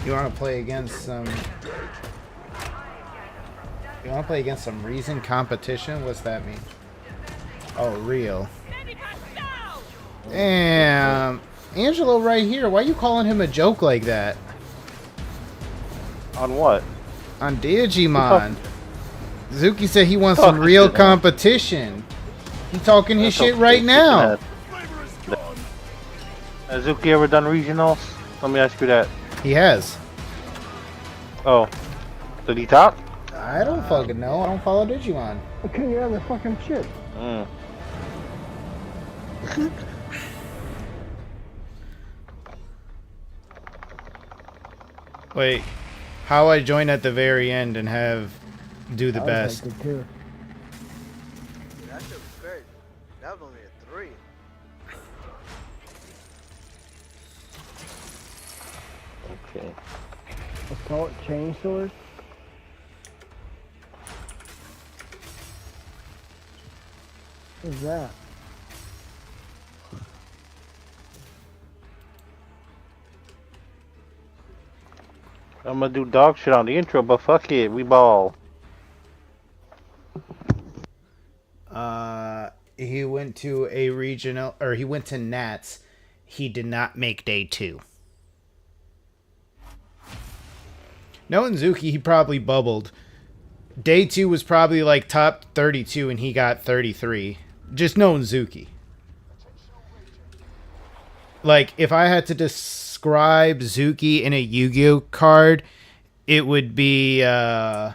A: You want to play against some... You want to play against some Reason competition? What's that mean? Oh, real. Damn. Angelo right here. Why you calling him a joke like that?
B: On what?
A: On Digimon. Zuki said he wants
B: Oh,
A: some real
B: shit, man.
A: competition. He talking his
B: That's
A: shit
B: okay,
A: right now.
B: Has Zuki ever done regionals? Let me ask you that.
A: He has.
B: Oh. Did he talk?
A: I don't fucking know. I don't follow Digimon.
K: Okay, yeah, the fucking shit.
B: Mm.
A: Wait. How I join at the very end and have do the best.
K: That shit
L: was great. That was only a 3.
B: Okay.
K: Assault chainsword. What's that?
B: I'm gonna do dog shit on the intro, but fuck it, we ball.
A: He went to a regional, or he went to Nats. He did not make day 2. Knowing Zuki, he probably bubbled. Day 2 was probably like top 32 and he got 33. Just knowing Zuki. Like, if I had to describe Zuki in a Yu-Gi-Oh card, it would be, I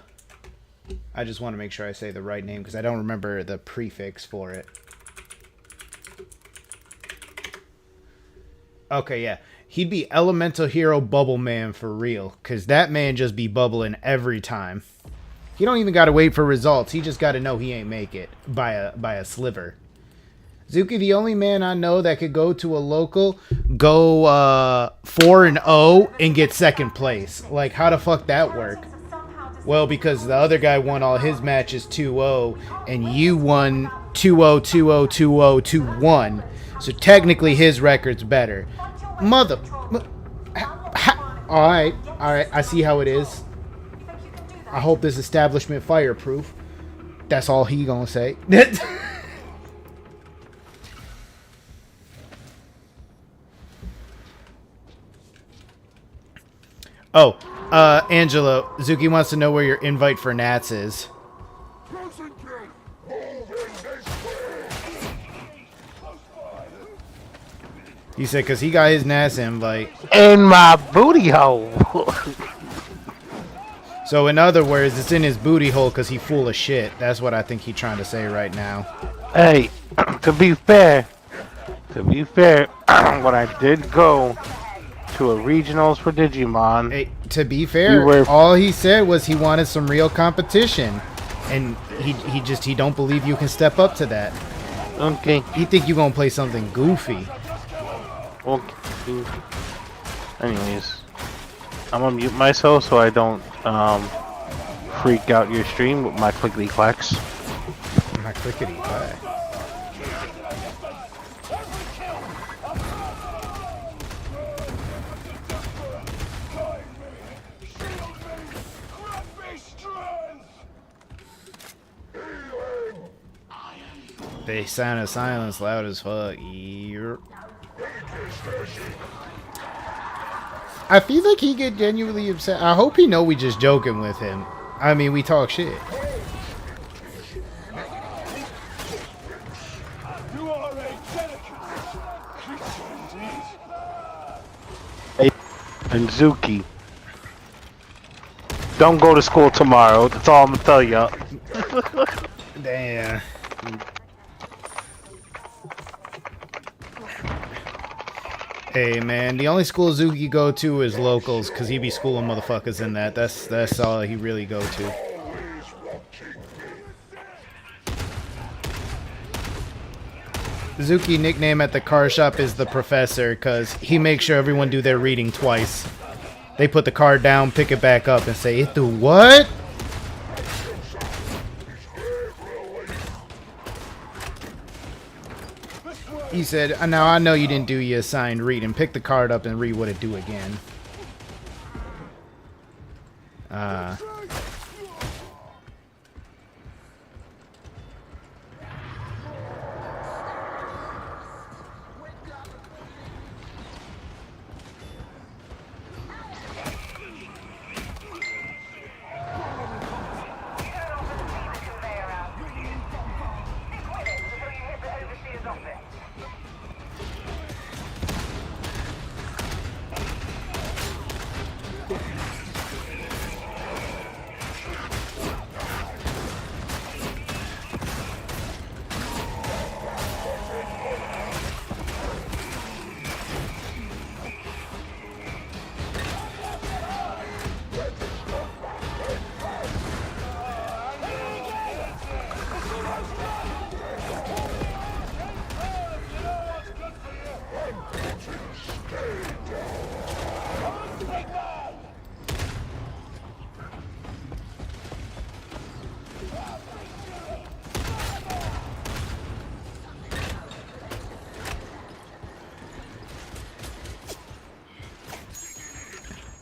A: just want to make sure I say the right name because I don't remember the prefix for it. Okay, yeah. He'd be Elemental Hero Bubble Man for real, because that man just be bubbling every time. He don't even got to wait for results. He just got to know he ain't make it by a sliver. Zuki, the only man I know that could go to a local, go 4-0 and get second place. Like, how the fuck that work? Well, because the other guy won all his matches 2-0, and you won 2-0, 2-0, 2-0, 2-1. So technically his record's better. Mother... Alright, I see how it is. I hope this establishment fireproof. That's all he gonna say. Oh, Angelo, Zuki wants to know where your invite for Nats is. He said, because he got his Nats invite.
B: In my booty hole!
A: So, in other words, it's in his booty hole because he full of shit. That's what I think he's trying to say right now.
B: Hey, to be fair, when I did go to to a regionals for Digimon.
A: Hey, to be fair, all he said was he wanted some real competition, and he don't believe you can step up to that.
B: Okay.
A: He think you gonna play something goofy.
B: Okay. Anyways, I'm gonna mute myself so I don't freak out your stream with my clickety clacks.
A: My clickety clack. They sound of silence loud as fuck. Yep. I feel like he get genuinely upset. I hope he know we just joking with him. I mean, we talk shit.
H: You are a delicate creature indeed.
B: Hey, and Zuki, don't go to school tomorrow. That's all I'm gonna tell ya.
A: Damn. Hey man, the only school Zuki go to is locals, cause he be schooling motherfuckers in that. That's all he really go to. Zuki nickname at the car shop is the professor, cause he makes sure everyone do their reading twice. They put the car down, pick it back up, and say, "It do what?" He said, "Now I know you didn't do your assigned reading. Pick the card up and read what it do again."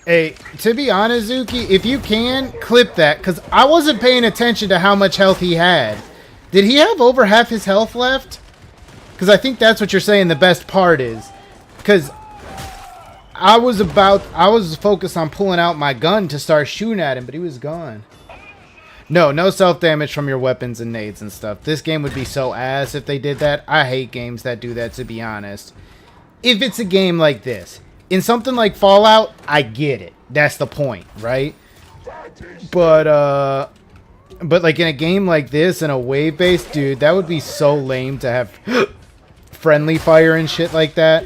A: Hey, to be honest, Zuki, if you can, clip that, because I wasn't paying attention to how much health he had. Did he have over half his health left? Because I think that's what you're saying the best part is. Because I was focused on pulling out my gun to start shooting at him, but he was gone. No self-damage from your weapons and nades and stuff. This game would be so ass if they did that. I hate games that do that, to be honest. If it's a game like this. In something like Fallout, I get it. That's the point, right? But like in a game like this, in a wave-based, dude, that would be so lame to have friendly fire and shit like that.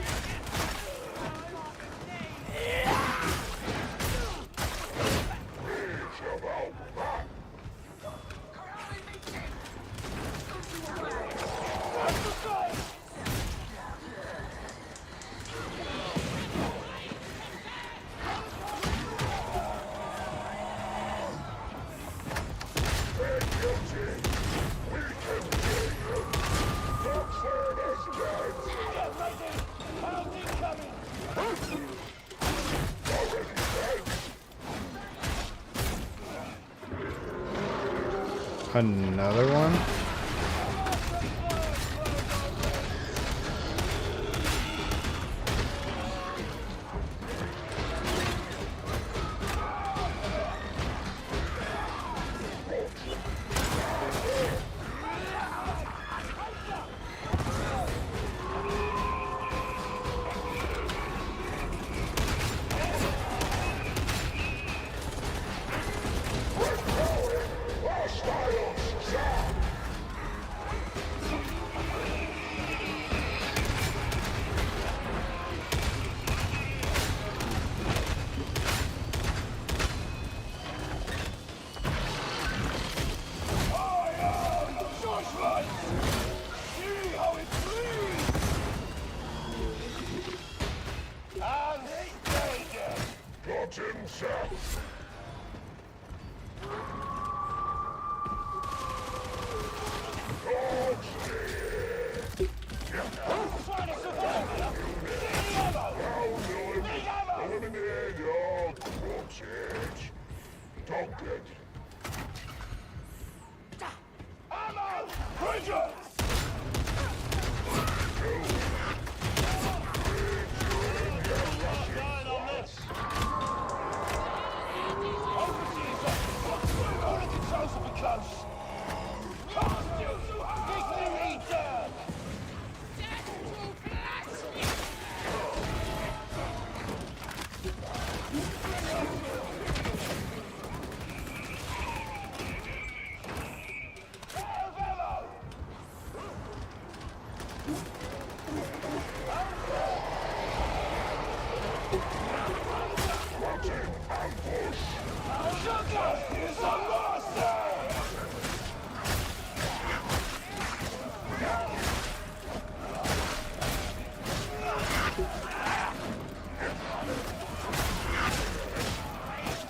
A: Another one?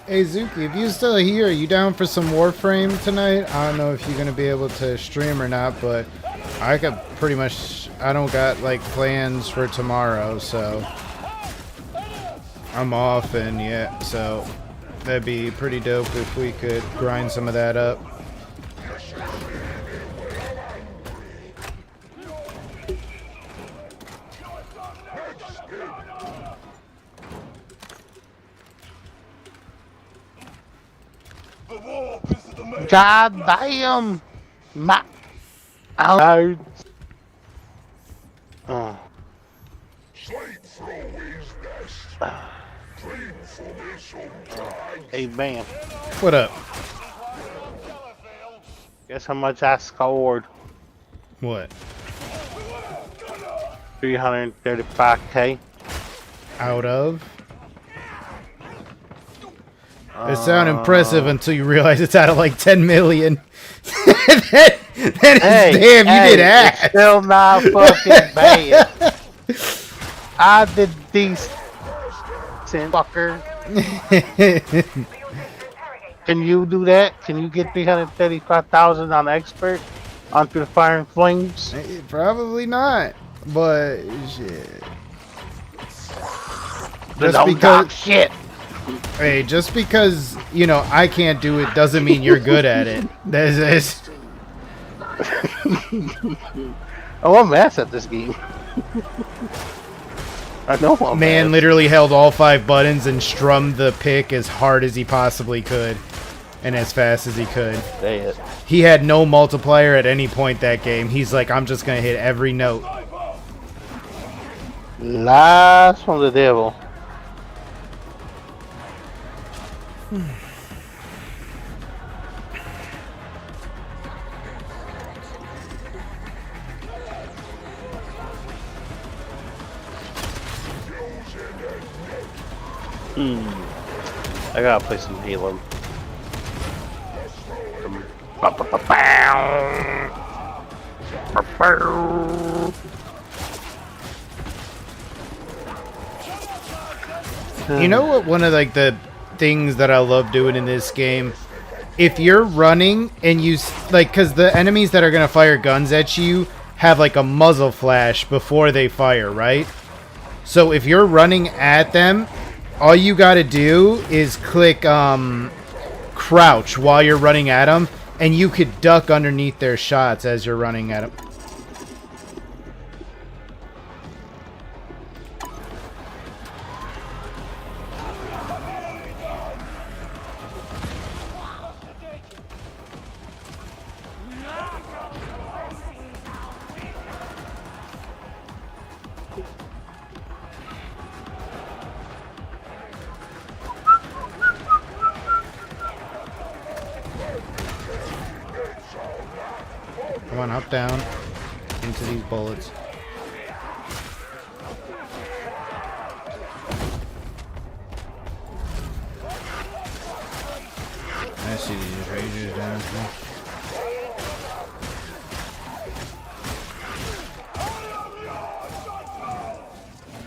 A: Hey Zuki, if you're still here, are you down for some Warframe tonight? I don't know if you're gonna be able to stream or not, but I could pretty much. I don't got like plans for tomorrow, so I'm off, and yeah, so that'd be pretty dope if we could grind some of that up.
B: God damn! My out. Hey man.
A: What up?
B: Guess how much I scored?
A: What?
B: 335K.
A: Out of? It sounds impressive until you realize it's out of like 10 million. That is damn, you did ass.
B: It's still not fucking bad. I did decent, fucker. Can you do that? Can you get 335,000 on expert onto the Fire and Flames?
A: Probably not, but shit.
B: Just because shit.
A: Hey, just because, you know, I can't do it doesn't mean you're good at it. That's
B: Oh, I'm ass at this game. I know I'm
A: Man
B: ass.
A: literally held all 5 buttons and strummed the pick as hard as he possibly could. And as fast as he could.
B: Say it.
A: He had no multiplier at any point that game. He's like, I'm just going to hit every note.
B: Lies from the devil. I gotta play some Halo.
A: You know what? One of like the things that I love doing in this game, if you're running and you like, because the enemies that are gonna fire guns at you have like a muzzle flash before they fire, right? So if you're running at them, all you gotta do is click crouch while you're running at them, and you could duck underneath their shots as you're running at them. Come on, up, down, into these bullets. I see these rages down here.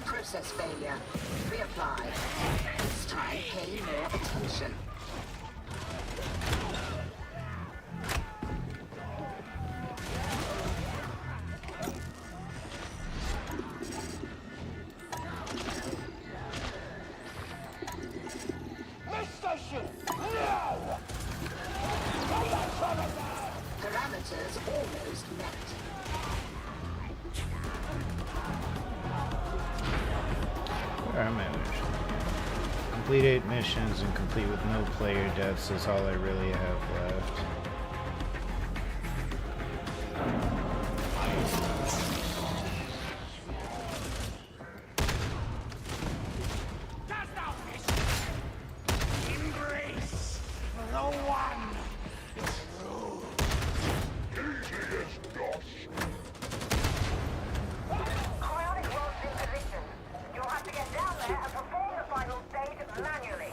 J: Process failure. Reapply. This time, pay more attention. Parameters almost met.
A: Where are my missions? Complete 8 missions and complete with no player deaths is all I really have left.
H: Embrace the one.
E: Cryonic rods in position. You'll have to get down there and perform the final stage manually.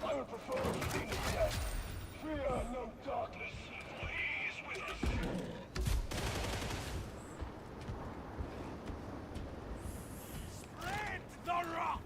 H: I would prefer a thing of death. Fear no darkness. Please with us. Spread the rock!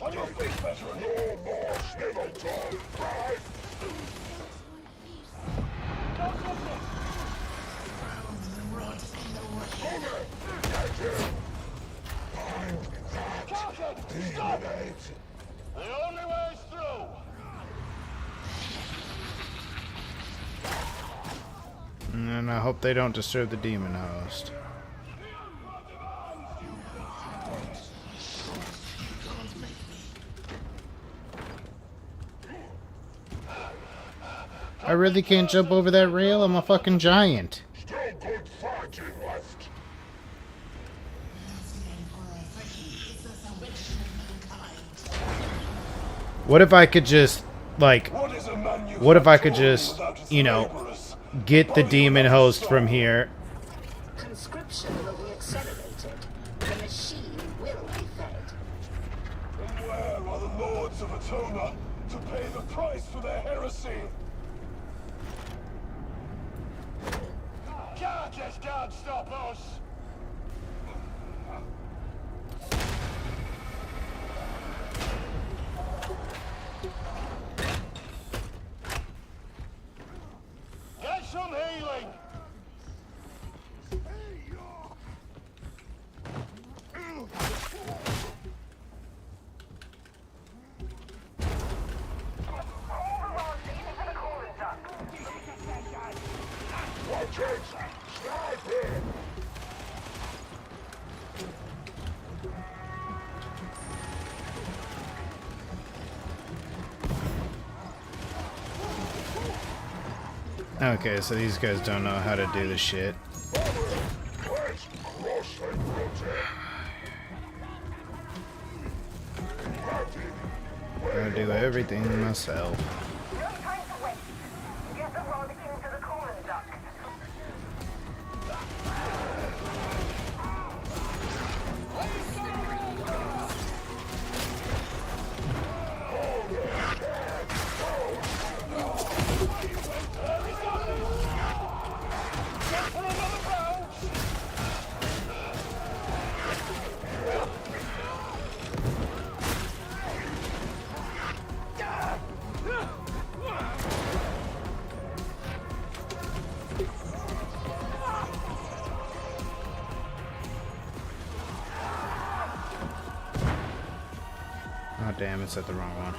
H: On your feet, veteran! No more snivel talk, right? Stop it! The only way is through!
A: And I hope they don't disturb the demon host. I really can't jump over that rail. I'm a fucking giant.
I: Still good fighting left.
A: What if I could just, like, what if I could just, you know, get the demon host from here?
J: Conscription will be accelerated. The machine will be fed.
H: And where are the lords of Atona to pay the price for their heresy? Charges can't stop us! Get some healing!
I: Watch it! Sniper!
A: Okay, so these guys don't know how to do the shit. Gotta do everything myself.
E: No time to wait. Get the rod into the coolant duct.
A: Oh damn, it's at the wrong one.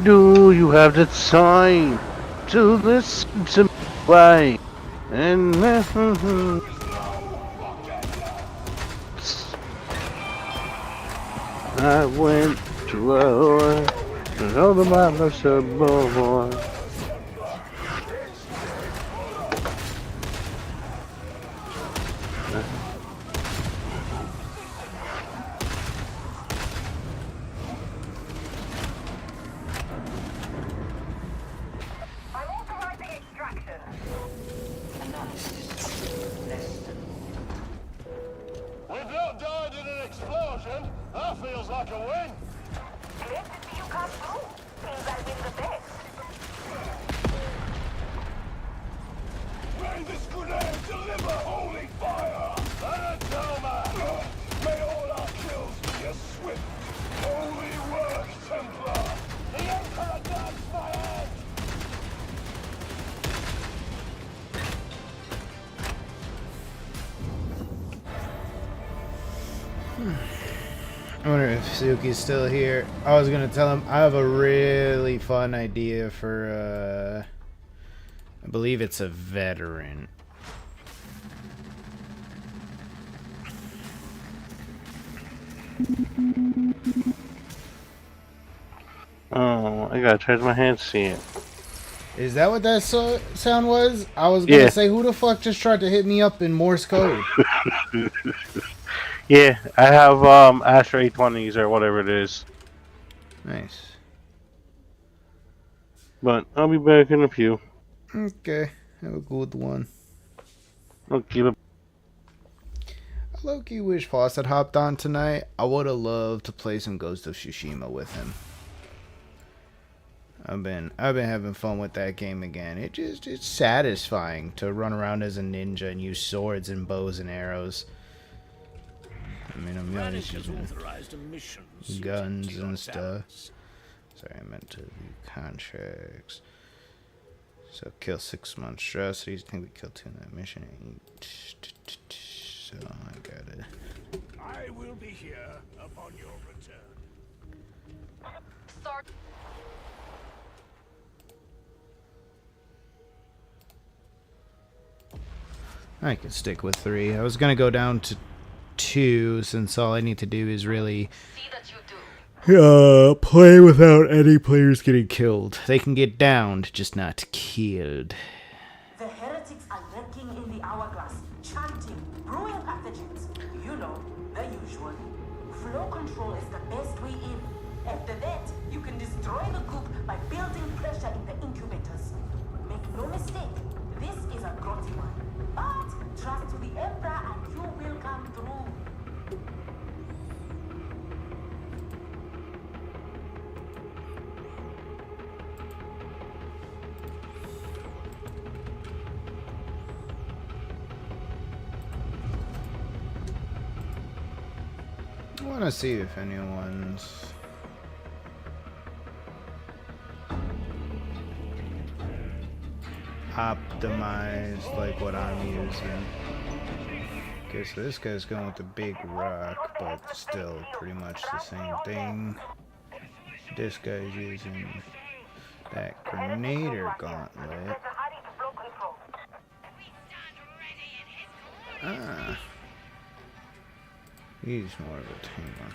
B: Do you have the time to listen to me? Why? And I went to a whore and all the mamas are born.
H: We've not died in an explosion. That feels like a win.
E: Glad to see you come through. Means I win the bet.
H: May this grenade deliver holy fire! Anatoma! May all our kills be a swift, holy work, Templar! The Emperor guards my hand!
A: I wonder if Suki's still here. I was gonna tell him I have a really fun idea for I believe it's a veteran.
B: Oh, I gotta charge my hand to see it.
A: Is that what that sound was? I was gonna say, who the fuck just tried to hit me up in Morse code?
B: Yeah, I have Astra 820s or whatever it is.
A: Nice.
B: But I'll be back in a few.
A: Okay, have a good one.
B: Okay.
A: I low-key wish Foss had hopped on tonight. I would have loved to play some Ghost of Tsushima with him. I've been having fun with that game again. It's satisfying to run around as a ninja and use swords and bows and arrows. I mean, I'm always using guns and stuff. Sorry, I meant to do contracts. So kill 6 monstrosities. I think we killed 2 in that mission. So I got it.
H: I will be here upon your return.
D: Start.
A: I can stick with 3. I was gonna go down to 2 since all I need to do is really play without any players getting killed. They can get downed, just not killed.
E: The heretics are lurking in the hourglass, chanting, brewing pathogens. You know, the usual. Flow control is the best way in. After that, you can destroy the goop by building pressure in the incubators. Make no mistake, this is a grotty one. But trust to the Emperor and you will come through.
A: I want to see if anyone's optimized like what I'm using. Okay, so this guy's going with the big rock, but still pretty much the same thing. This guy's using that Grenader gauntlet. Ah. He's more of a tamer.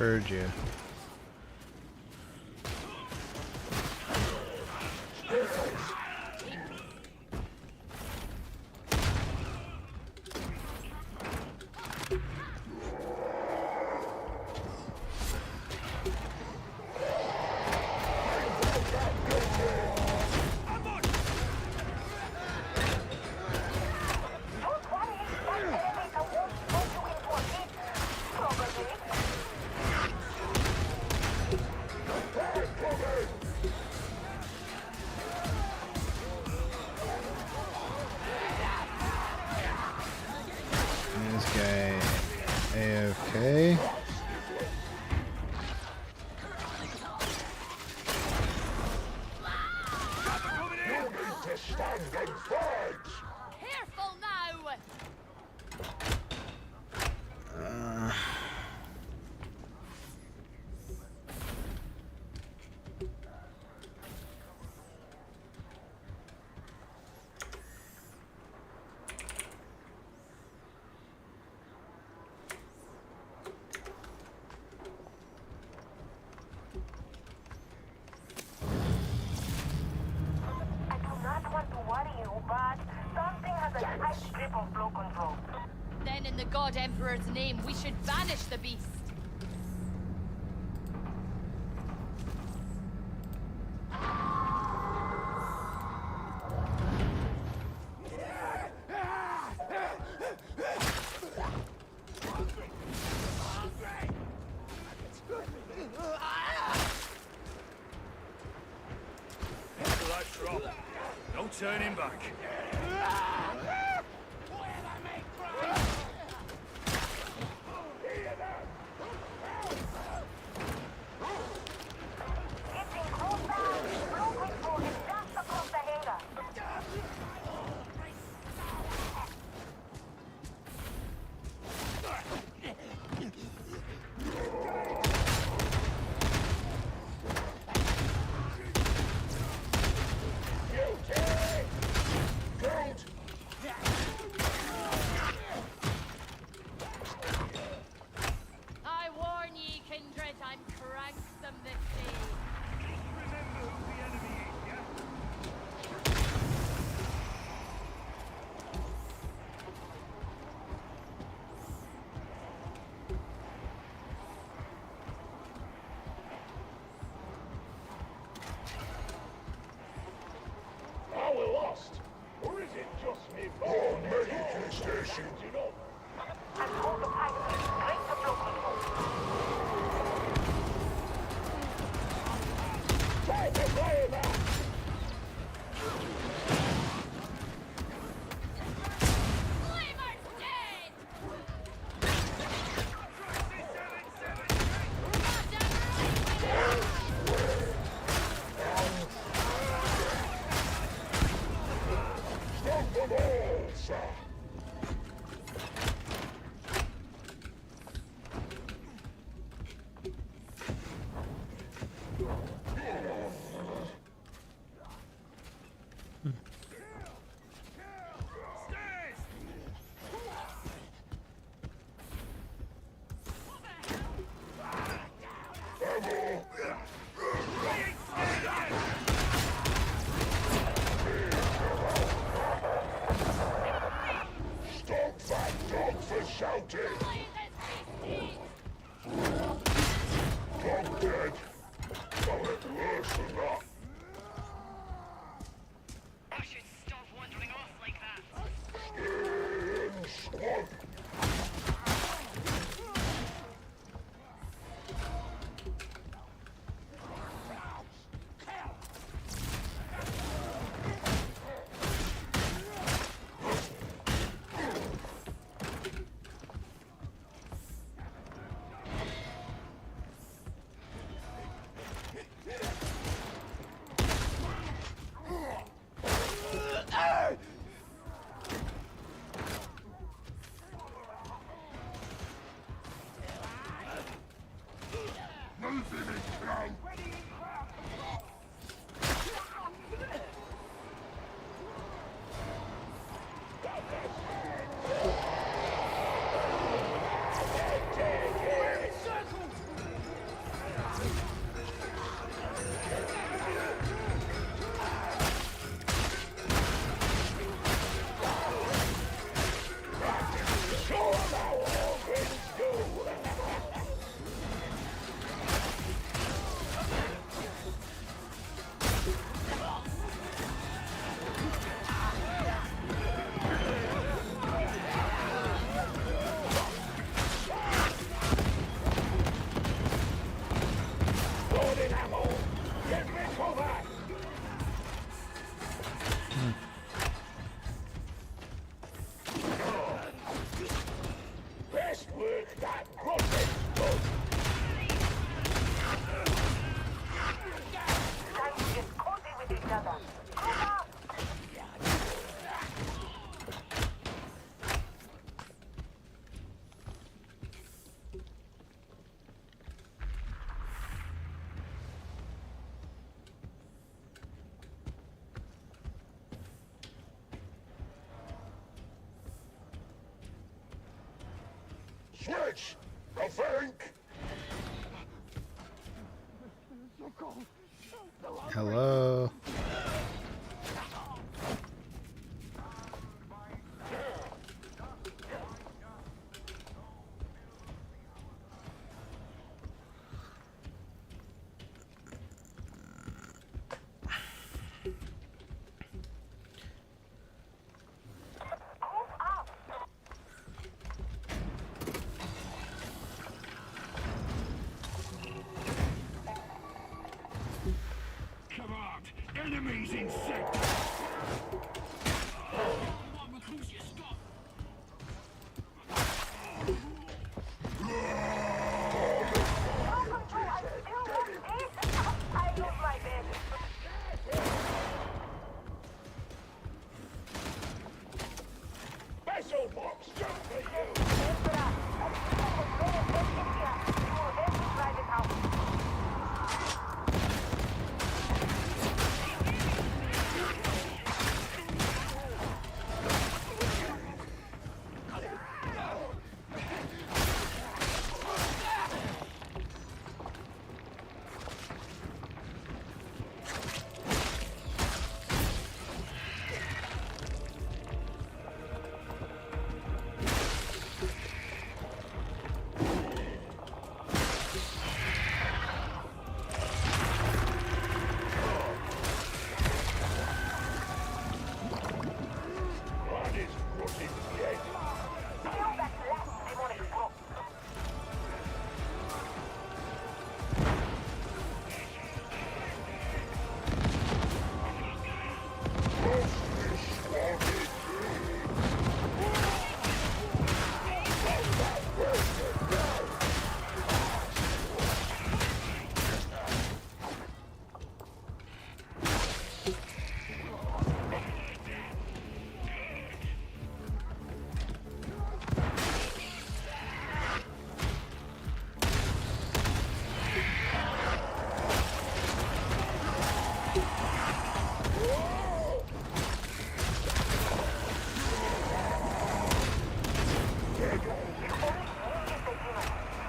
A: Heard you. This guy AFK.
G: Careful now!
D: I do not want to worry you, but something has a tight grip on flow control.
G: Then in the God Emperor's name, we should banish the beast.
H: After that drop, no turning back.
D: Getting closer. Flow control is just across the hangar.
G: I warn ye, kindred, I'm cranksome this day.
H: Remember who the enemy is, yeah?
I: Are we lost? Or is it just me? Oh, medical station. You know.
D: And hold the pipe. Break the flow control.
I: Try to fire that!
G: Flamer's dead!
I: Stop them all, sir! Stop that dog for shouting! Dog dead! Well, it's worse than that.
D: You should stop wandering off like that.
I: In squad!
H: Switch! I think!
A: Hello.
H: Come on! Enemies in sight!
D: I love my bed.
H: Special box just for you! What is rotting yet?
D: Kill that last demonic book.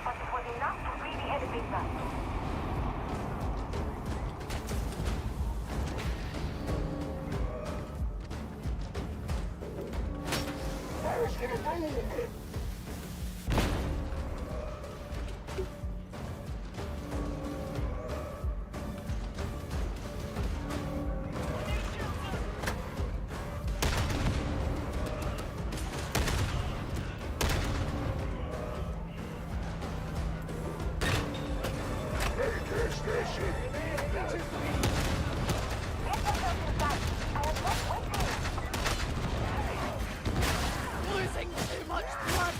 D: But it was enough to really elevate us.
H: I was gonna roll it! Medical station!
F: Losing too much blood.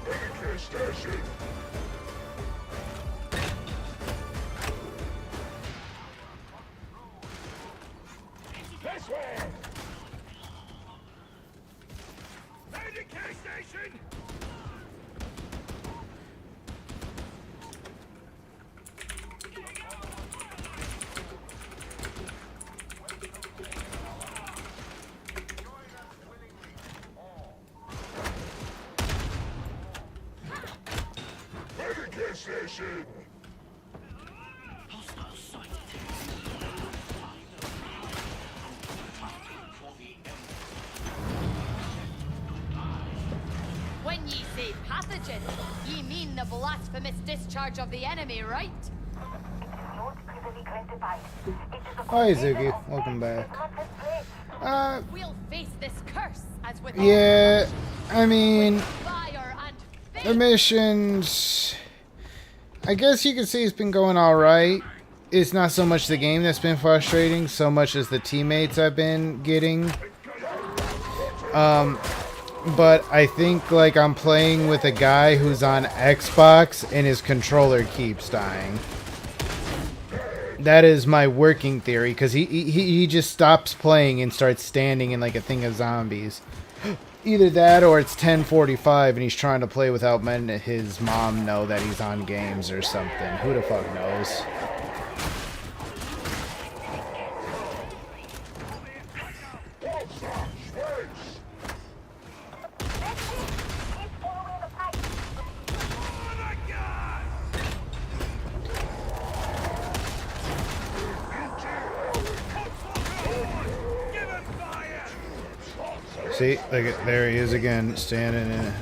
H: Medical station! This way! Medical station! Medical station!
F: When ye say pathogen, ye mean the blasphemous discharge of the enemy, right?
D: Not clearly classified. It is a
A: Hi, Ziggy. Welcome back.
F: We'll face this curse as with
A: Yeah, I mean,
F: fire and
A: the missions, I guess you could say it's been going alright. It's not so much the game that's been frustrating, so much as the teammates I've been getting. But I think, like, I'm playing with a guy who's on Xbox and his controller keeps dying. That is my working theory, because he just stops playing and starts standing in like a thing of zombies. Either that or it's 10:45 and he's trying to play without letting his mom know that he's on games or something. Who the fuck knows? See, like there he is again, standing in it.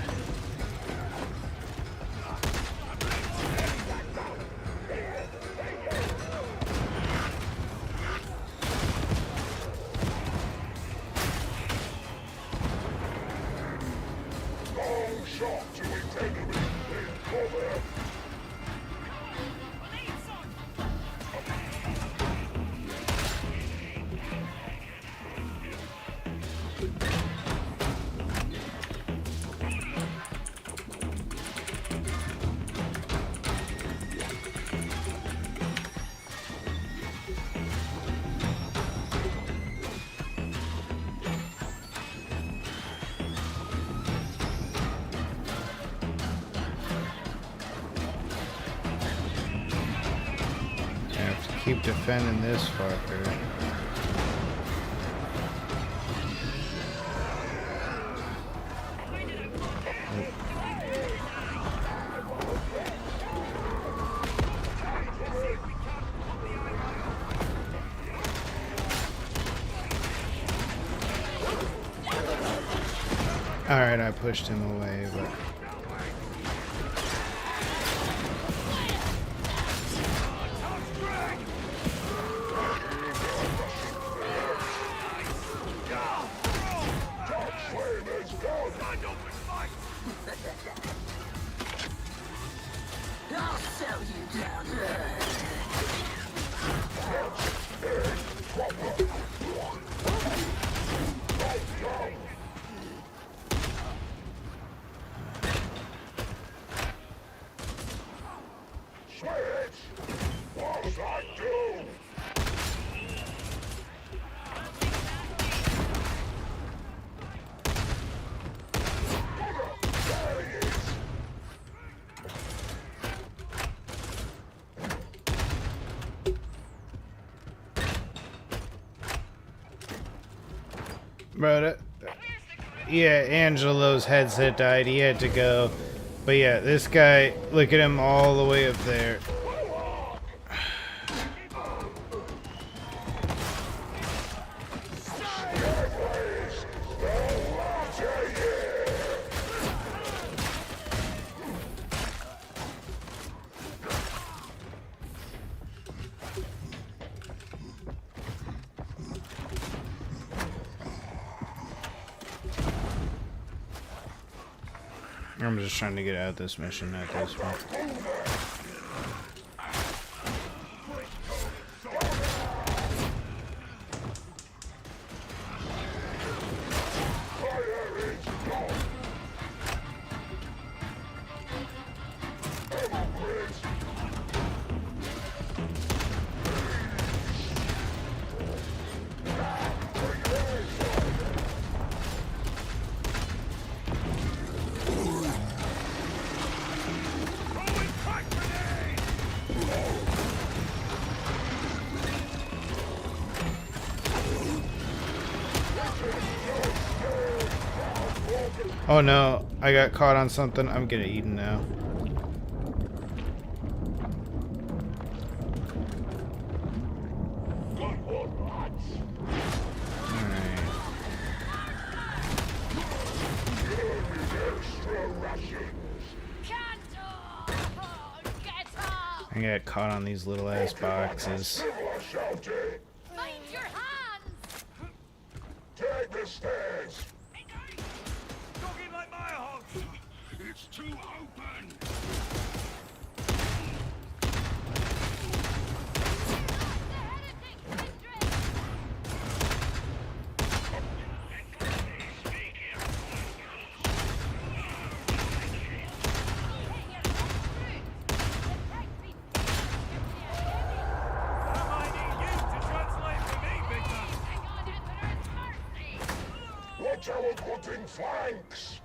A: Keep defending this fucker. Alright, I pushed him away, but...
J: I'll sell you down.
A: Bro, yeah, Angelo's headset died. He had to go. But yeah, this guy, look at him all the way up there. I'm just trying to get out of this mission at this point. Oh no, I got caught on something. I'm getting eaten now. I got caught on these little ass boxes.
H: Mind your hands! Take the stairs! Talking like my house! It's too open! Watch our cutting flanks!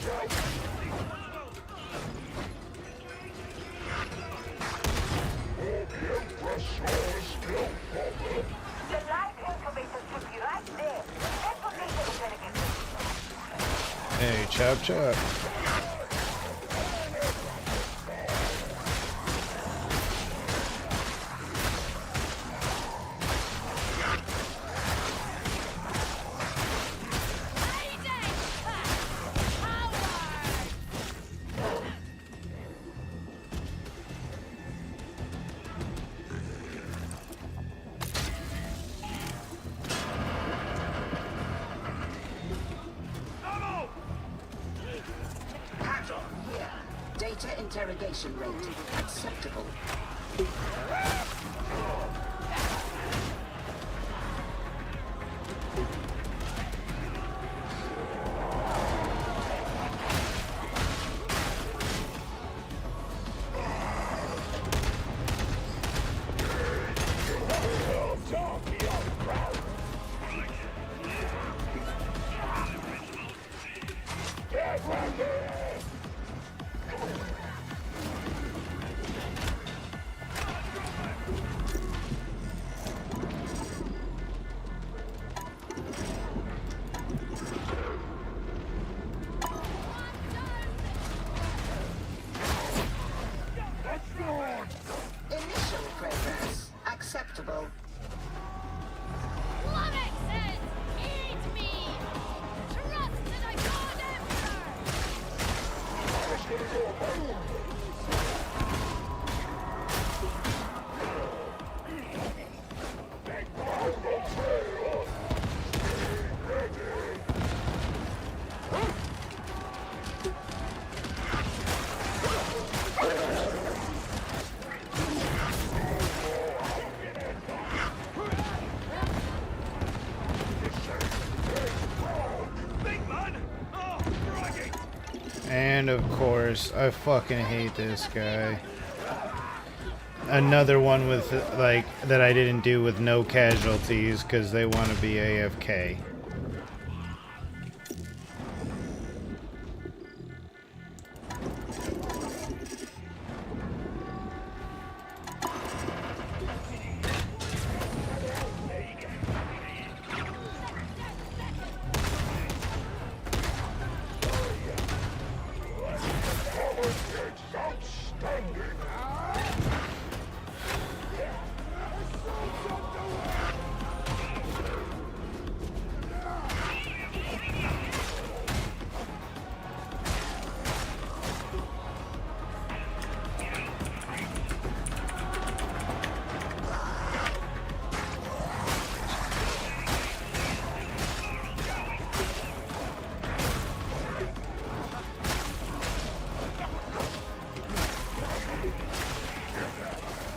D: The live incubator should be right there. That's what they should have
A: Hey, chop chop.
J: Pattern here. Data interrogation rate acceptable. Initial progress acceptable.
G: Eat me! Trust that I can't
A: And of course, I fucking hate this guy. Another one with, like, that I didn't do with no casualties because they want to be AFK.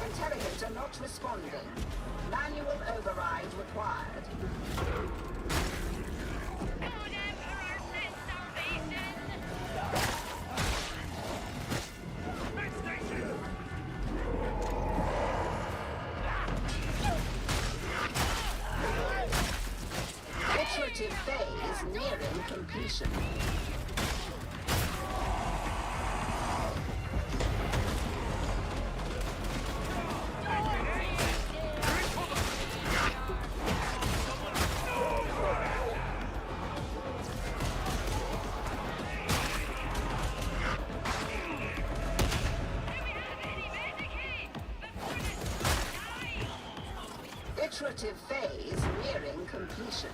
J: Interrogator not responding. Manual override required. Iterative phase nearing completion. Iterative phase nearing completion.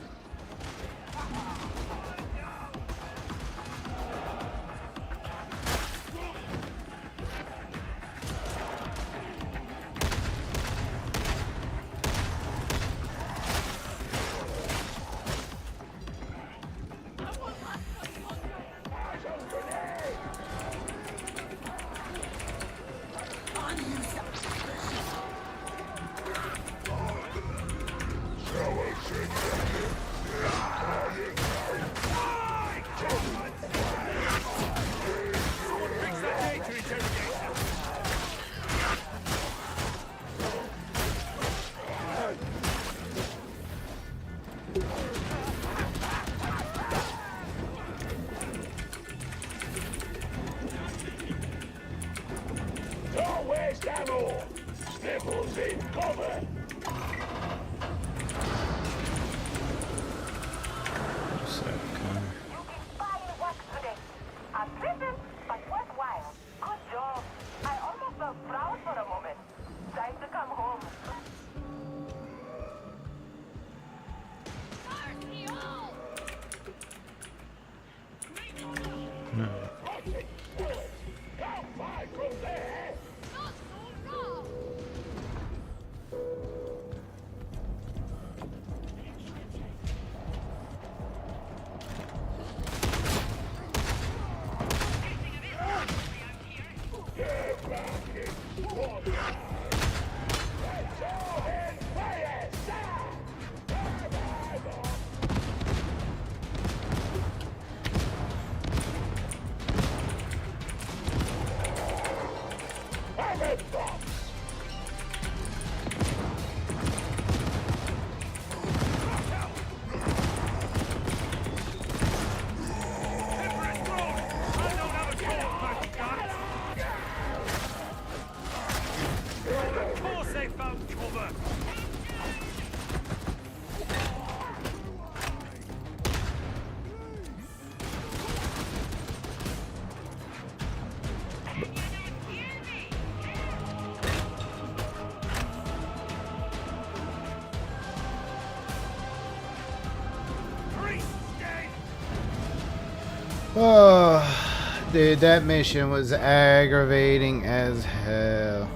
H: Rebels in cover!
D: You did fine work today. Unpleasant, but worthwhile. Good job. I almost felt proud for a moment. Time to come home.
A: Oh, dude, that mission was aggravating as hell.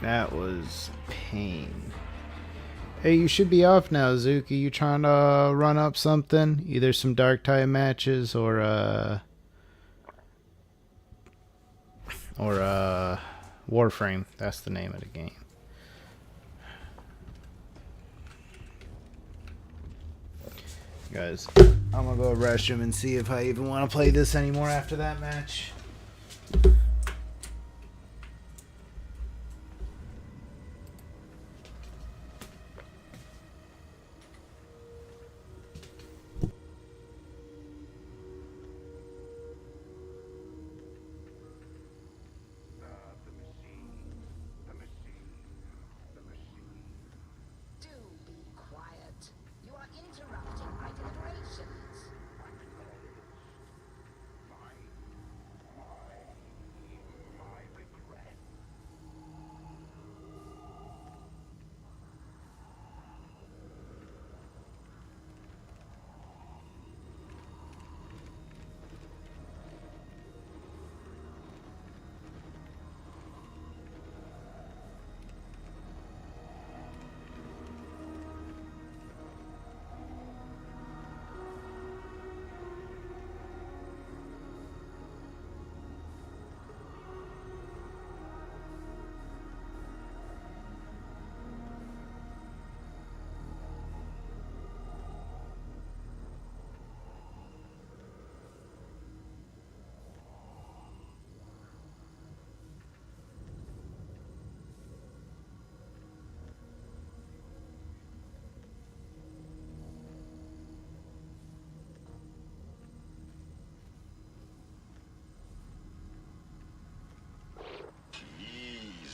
A: That was pain. Hey, you should be off now, Zuki. You trying to run up something? Either some Dark Tide matches or Warframe. That's the name of the game. Guys, I'm gonna go to the restroom and see if I even want to play this anymore after that match.
J: Do be quiet. You are interrupting my deliberations.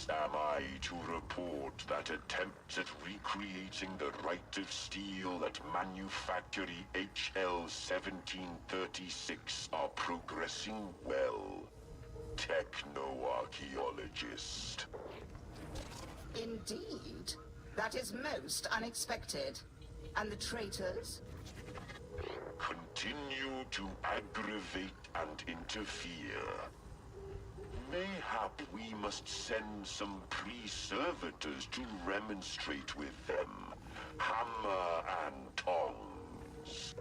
I: Am I to report that attempts at recreating the Rite of Steel at Manufactory HL 1736 are progressing well? Techno-archaeologist.
J: Indeed. That is most unexpected. And the traitors?
I: Continue to aggravate and interfere. Mayhap we must send some pre-servitors to remonstrate with them. Hammer and tongs.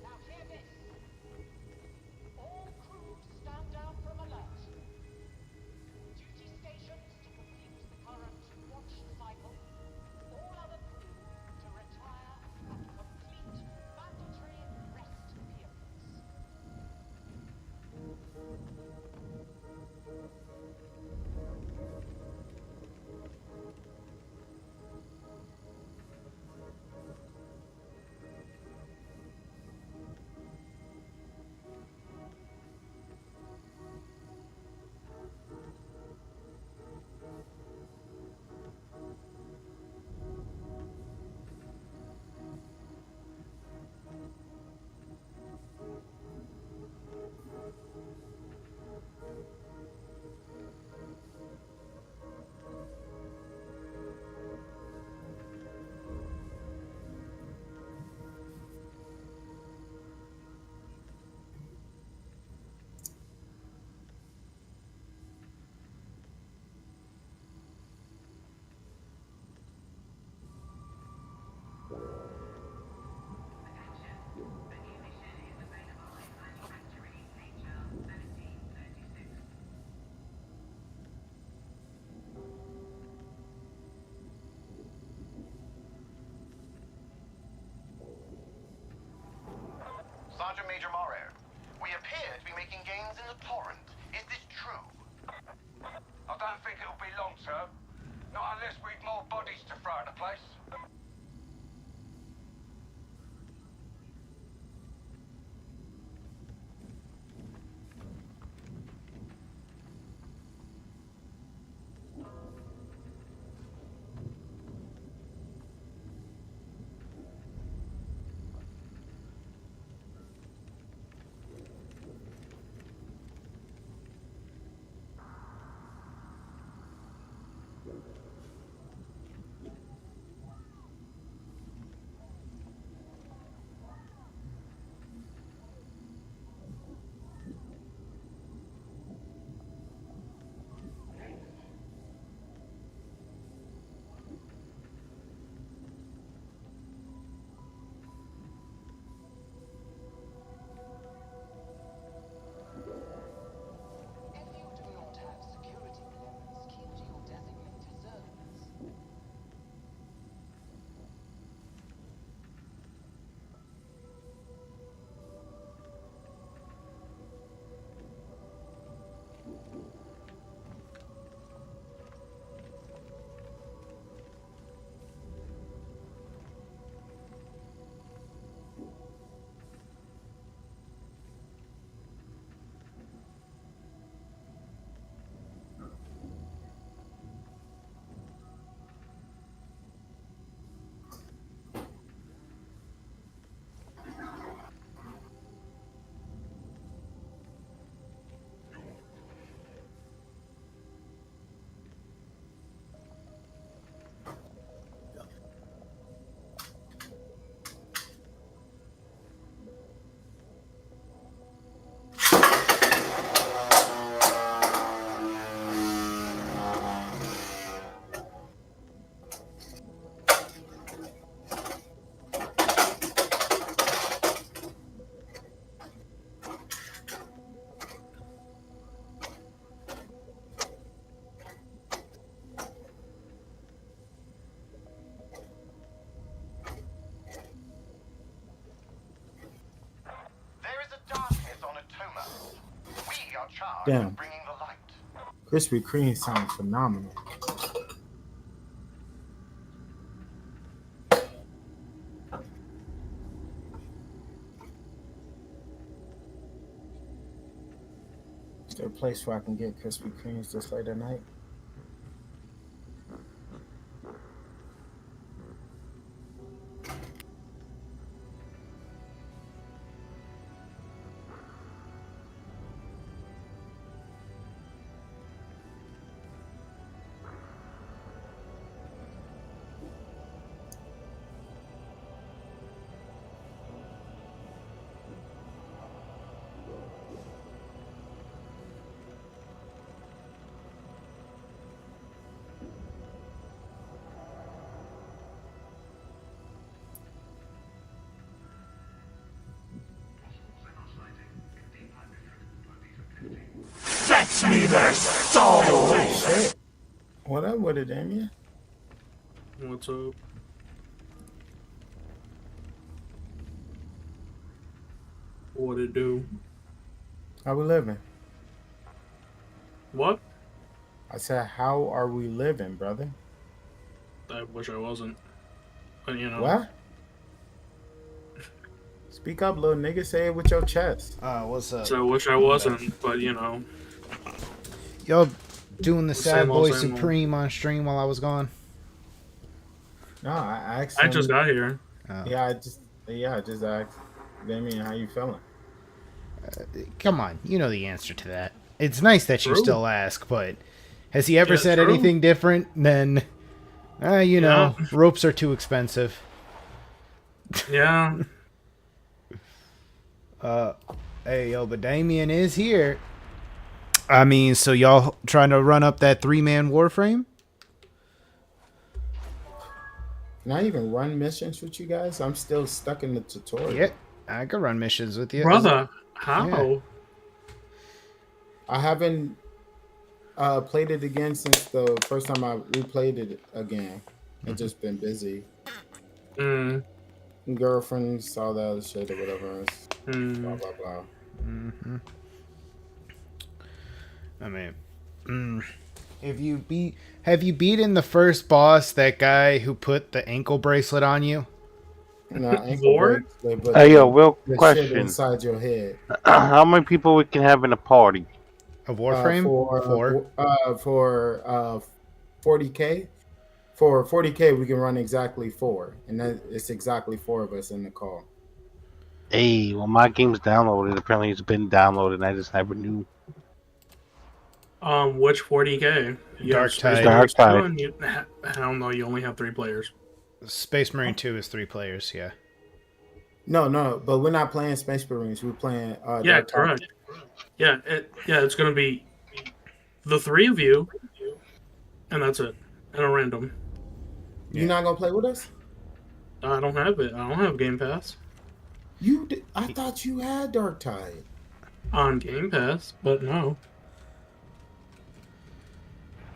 J: Now hear this. All crew stand down from alert. Duty stations to complete the current watch cycle. All other crew to retire and complete mandatory rest periods.
M: Sergeant Major Morrow, we appear to be making gains in the torrent. Is this true?
H: I don't think it'll be long, sir. Not unless we've more bodies to throw at the place.
J: If you do not have security clearance key to your designated zones,
M: There is a darkness on Atoma. We are charged
N: Damn.
M: with bringing the light.
N: Krispy Kreme sounds phenomenal. Is there a place where I can get Krispy Kremes this late at night?
I: me their soul!
N: Shit. What up with it, Damien?
O: What's up? What it do?
N: How we living?
O: What?
N: I said, how are we living, brother?
O: I wish I wasn't. But you know.
N: What? Speak up, little nigga. Say it with your chest.
A: What's up?
O: So I wish I wasn't, but you know.
A: Y'all doing the Sad
O: Same old,
A: Boy
O: same old.
A: Supreme on stream while I was gone?
N: No, I asked
O: I
N: him-
O: just got here.
A: Oh.
N: Yeah, I just asked Damien, how you feeling?
A: Come on, you know the answer to that. It's nice that you
O: True.
A: still ask, but has he ever
O: Yeah,
A: said
O: true.
A: anything different than, you know, ropes are too expensive?
O: Yeah.
A: Hey, yo, but Damien is here. I mean, so y'all trying to run up that 3-man Warframe?
N: Can I even run missions with you guys? I'm still stuck in the tutorial.
A: Yeah, I could run missions with you.
O: Brother, how?
A: Yeah.
N: I haven't played it again since the first time I replayed it again. I've just been busy. Girlfriends, all that other shit or whatever. Blah, blah, blah.
A: Mm-hmm. I mean, have you beaten the first boss, that guy who put the ankle bracelet on you?
N: No, ankle bracelet, but
B: Hey, yo, real
N: the shit
B: question.
N: inside your head.
B: How many people we can have in a party?
A: A Warframe?
N: For 40K. For 40K, we can run exactly 4, and that it's exactly 4 of us in the call.
B: Hey, well, my game's downloaded. Apparently, it's been downloaded, and I just never knew.
O: Which 40K?
A: Dark Tide.
B: Dark Tide.
O: I don't know. You only have 3 players.
A: Space Marine 2 is 3 players. Yeah.
N: No, but we're not playing Space Marines. We're playing.
O: Yeah,
N: Dark Tide.
O: correct. Yeah, it's gonna be the 3 of you, and that's it, and a random.
N: You're not gonna play with us?
O: I don't have it. I don't have Game Pass
N: You? I thought you had Dark Tide
O: on Game Pass, but no.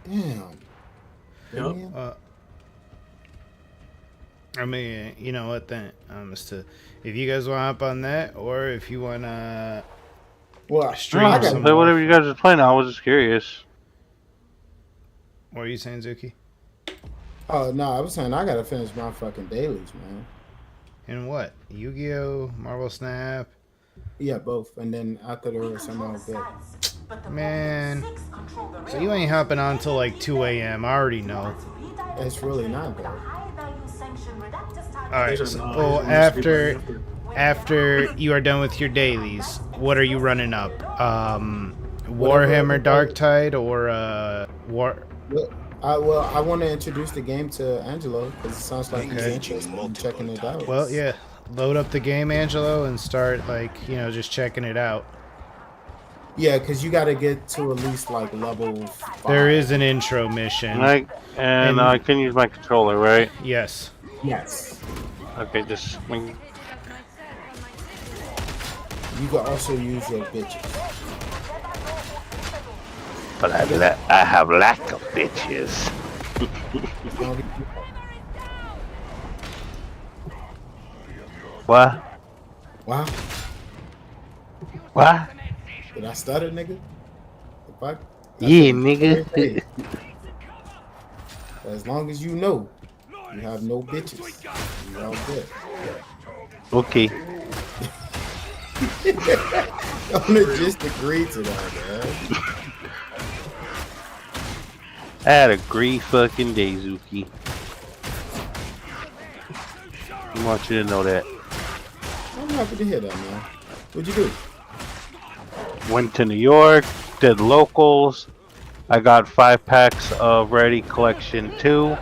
N: Damn.
O: Yep.
A: I mean, you know what then? If you guys want to hop on that, or if you want to stream some
B: Play
A: more.
B: whatever you guys are playing. I was just curious.
A: What are you saying, Zuki?
N: Oh no, I was saying I gotta finish my fucking dailies, man.
A: And what? Yu-Gi-Oh, Marvel Snap.
N: Yeah, both. And then after the rest, I'm all good.
A: Man, so you ain't hopping on till like 2 a.m. I already know.
N: It's really not though.
A: All right. So, well, after you are done with your dailies, what are you running up? Warhammer Dark Tide or War?
N: I want to introduce the game to Angelo because it sounds like he's interested in checking it out.
A: Well, yeah. Load up the game, Angelo, and start just checking it out.
N: Yeah, because you got to get to at least like level 5.
A: There is an intro mission.
B: And I can use my controller, right?
A: Yes.
N: Yes.
B: Okay, just swing.
N: You can also use your bitches.
B: But I have lack of bitches. What?
N: Wow.
B: What?
N: Did I stutter, nigga? The fuck?
B: Yeah, nigga.
N: As long as you know, you have no bitches. You all good.
B: Okay.
N: I'm gonna just agree to that, man.
B: I had a great fucking day, Zuki. I want you to know that.
N: I'm happy to hear that, man. What'd you do?
B: Went to New York, did locals. I got 5 packs of Ready Collection 2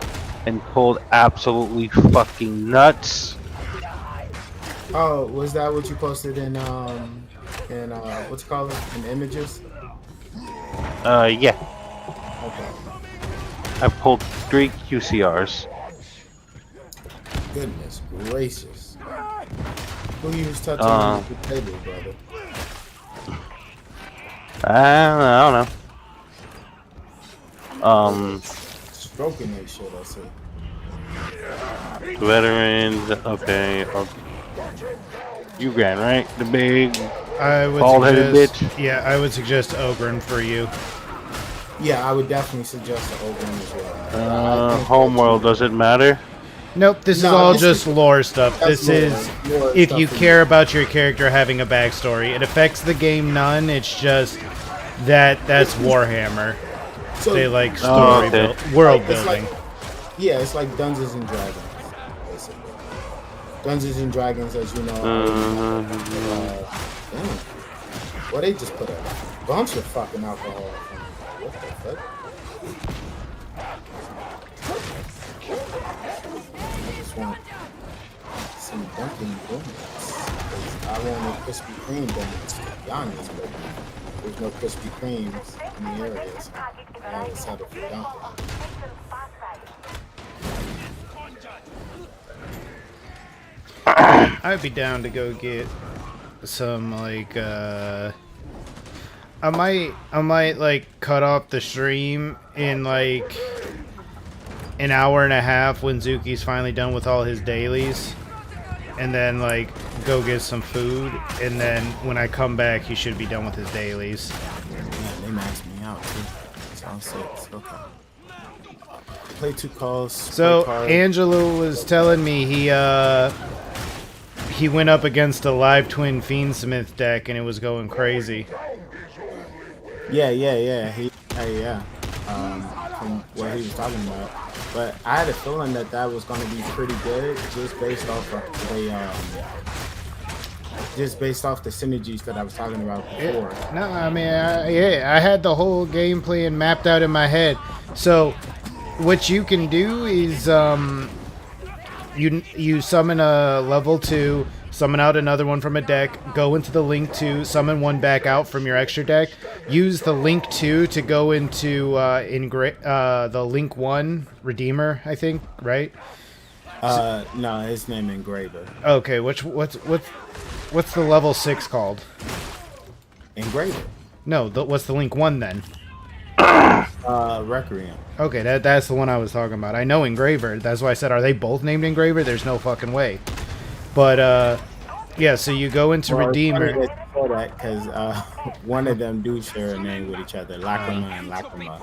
B: and pulled absolutely fucking nuts.
N: Oh, was that what you posted in what's it called? In images?
B: Yeah.
N: Okay.
B: I pulled 3 QCRs.
N: Goodness gracious. Who you was touching on the table, brother?
B: I don't know.
N: Stroking that shit, I see.
B: Veterans, okay. You ran, right? The big
A: I would
B: bald-headed
A: suggest,
B: bitch?
A: yeah, I would suggest Ogren for you.
N: Yeah, I would definitely suggest the Ogre as well.
B: Homeworld, does it matter?
A: Nope, this is
N: No,
A: all
N: this
A: just
N: is-
A: lore stuff.
N: that's
A: This
N: lore.
A: is
N: Lore
A: if
N: stuff
A: you
N: for
A: care
N: you.
A: about your character having a backstory. It affects the game none. It's just that's Warhammer.
N: So-
A: They like
B: Oh,
A: story
B: okay.
A: world
N: It's
A: building.
N: like, yeah, it's like Dungeons and Dragons, basically. Dungeons and Dragons, as you know. Damn. Well, they just put a bunch of fucking alcohol. What the fuck? I just want some Dunkin' Donuts. 'Cause I want a Krispy Kreme donuts, to be honest, but there's no Krispy Kremes in the area, so I had to settle for Dunkin'.
A: I'd be down to go get some like I might like cut off the stream in like an hour and a half when Zuki's finally done with all his dailies, and then like go get some food, and then when I come back he should be done with his dailies.
N: Yeah, they maxed me out too. Sounds sick. Okay. Play 2 calls.
A: So
N: play card.
A: Angelo was telling me he went up against a live twin Fiendsmith deck and it was going crazy.
N: Yeah. From what he was talking about, but I had a feeling that was going to be pretty good, just based off of the synergies that I was talking about before.
A: No, I mean, I had the whole game plan mapped out in my head. So what you can do is you summon a level 2, summon out another one from a deck, go into the link 2, summon one back out from your extra deck, use the link 2 to go into the link 1 Redeemer, I think, right?
N: No, his name Engraver.
A: Okay, what's the level 6 called?
N: Engraver.
A: No, what's the link 1 then?
N: Requiem.
A: Okay, that's the one I was talking about. I know Engraver. That's why I said, are they both named Engraver? There's no fucking way. But, yeah, so you go into Redeemer.
N: Because one of them do share a name with each other. Lacrima and Lacrima.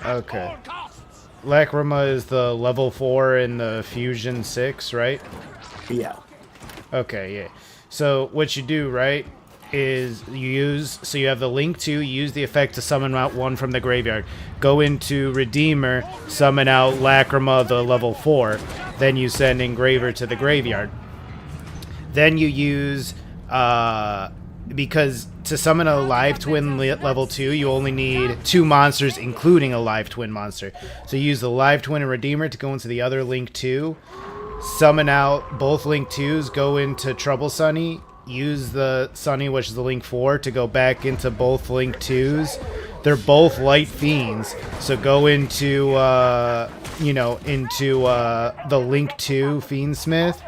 A: Okay. Lacrima is the level 4 in the Fusion 6, right?
N: Yeah.
A: Okay, yeah. So what you do, right, is you have the link 2, you use the effect to summon out one from the graveyard. Go into Redeemer, summon out Lacrima, the level 4. Then you send Engraver to the graveyard. Then you use, because to summon a live twin level 2, you only need 2 monsters, including a live twin monster. So you use the live twin and Redeemer to go into the other link 2. Summon out both link 2s, go into Trouble Sunny, use the Sunny, which is the link 4, to go back into both link 2s. They're both light fiends, so go into the link 2 Fiendsmith.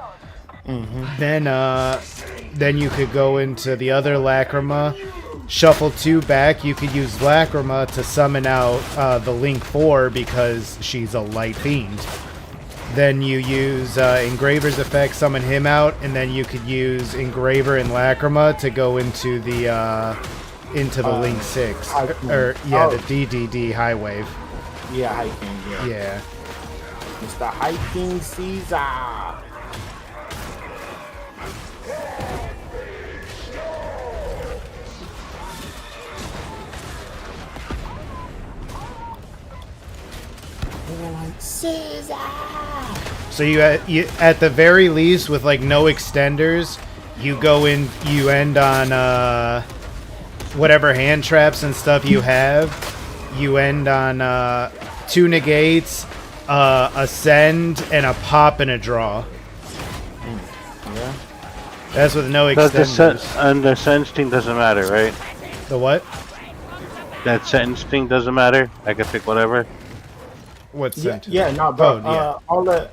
A: Then you could go into the other Lacrima, shuffle 2 back. You could use Lacrima to summon out the link 4 because she's a light fiend. Then you use Engraver's effect, summon him out, and then you could use Engraver and Lacrima to go into the link 6, the DDD High Wave.
N: Yeah, hiking.
A: Yeah.
N: It's the hiking Caesar. Caesar.
A: So you at the very least, with like no extenders, you end on whatever hand traps and stuff you have. You end on 2 negates, ascend, and a pop and a draw.
N: Yeah.
A: That's with no extenders.
B: And the sentencing doesn't matter, right?
A: The what?
B: That sentencing doesn't matter. I can pick whatever.
A: What's that?
N: Yeah, no, but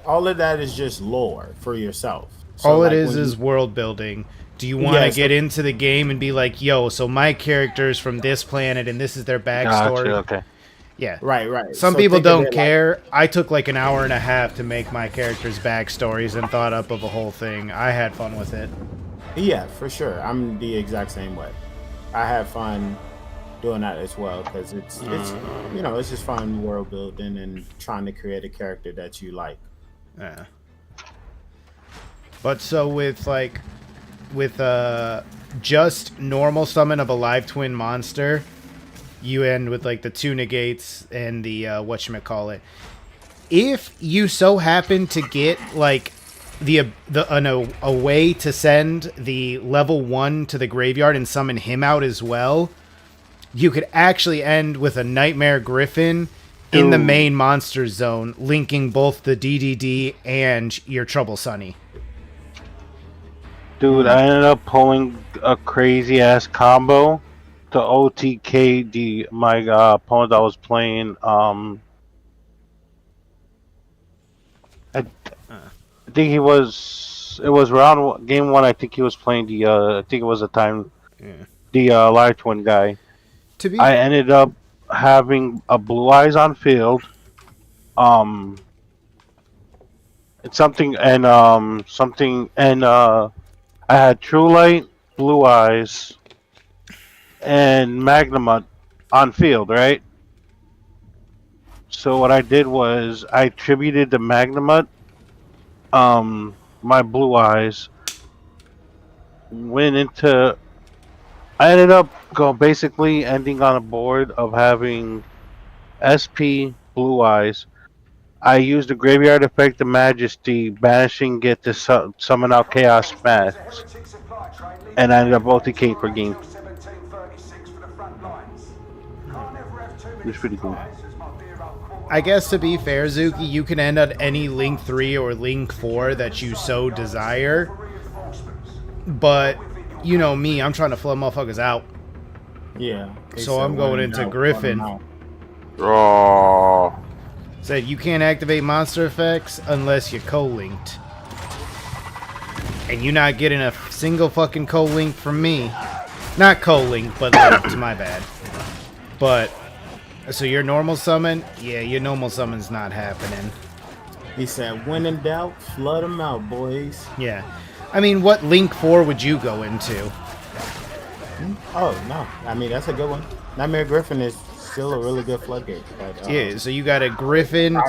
N: all of that is just lore for yourself. So
A: all
N: like
A: it is world building. Do you want to get into the game and be like, yo, so my character's from this planet and this is their backstory?
B: Gotcha, okay.
A: Yeah.
N: Right.
A: Some
N: So
A: people
N: think of
A: don't
N: it like-
A: care. I took like an hour and a half to make my character's backstories and thought up of a whole thing. I had fun with it.
N: Yeah, for sure. I'm the exact same way. I have fun doing that as well because it's it's just fun world building and trying to create a character that you like.
A: Yeah. But so with just normal summon of a live twin monster, you end with like the 2 negates and the whatchamacallit. If you so happen to get like a way to send the level 1 to the graveyard and summon him out as well, you could actually end with a Nightmare Griffin in the main monster zone, linking both the DDD and your Trouble Sunny.
B: Dude, I ended up pulling a crazy ass combo to OTK my opponent I was playing. I think it was round game 1. I think he was playing I think it was the live twin guy. I ended up having a Blue Eyes on field. I had True Light, Blue Eyes, and Magnamut on field, right? So what I did was I attributed the Magnamut, my Blue Eyes, I ended up basically ending on a board of having SP, Blue Eyes. I used the Graveyard Effect of Majesty, banishing it to summon out Chaos Max, and I ended up OTK for game. It was pretty cool.
A: I guess to be fair, Zuki, you can end at any Link 3 or Link 4 that you so desire. But, you know me, I'm trying to flood motherfuckers out.
N: Yeah.
A: So I'm going into Griffin.
B: Oh.
A: Said you can't activate monster effects unless you're co-linked. And you're not getting a single fucking co-link from me. Not co-linked, but linked, my bad. But, so your normal summon? Yeah, your normal summon's not happening.
N: He said, when in doubt, flood them out, boys.
A: Yeah. I mean, what Link 4 would you go into?
N: Oh, no. I mean, that's a good one. Nightmare Griffin is still a really good floodgate. But,
A: yeah, so you got a Griffin,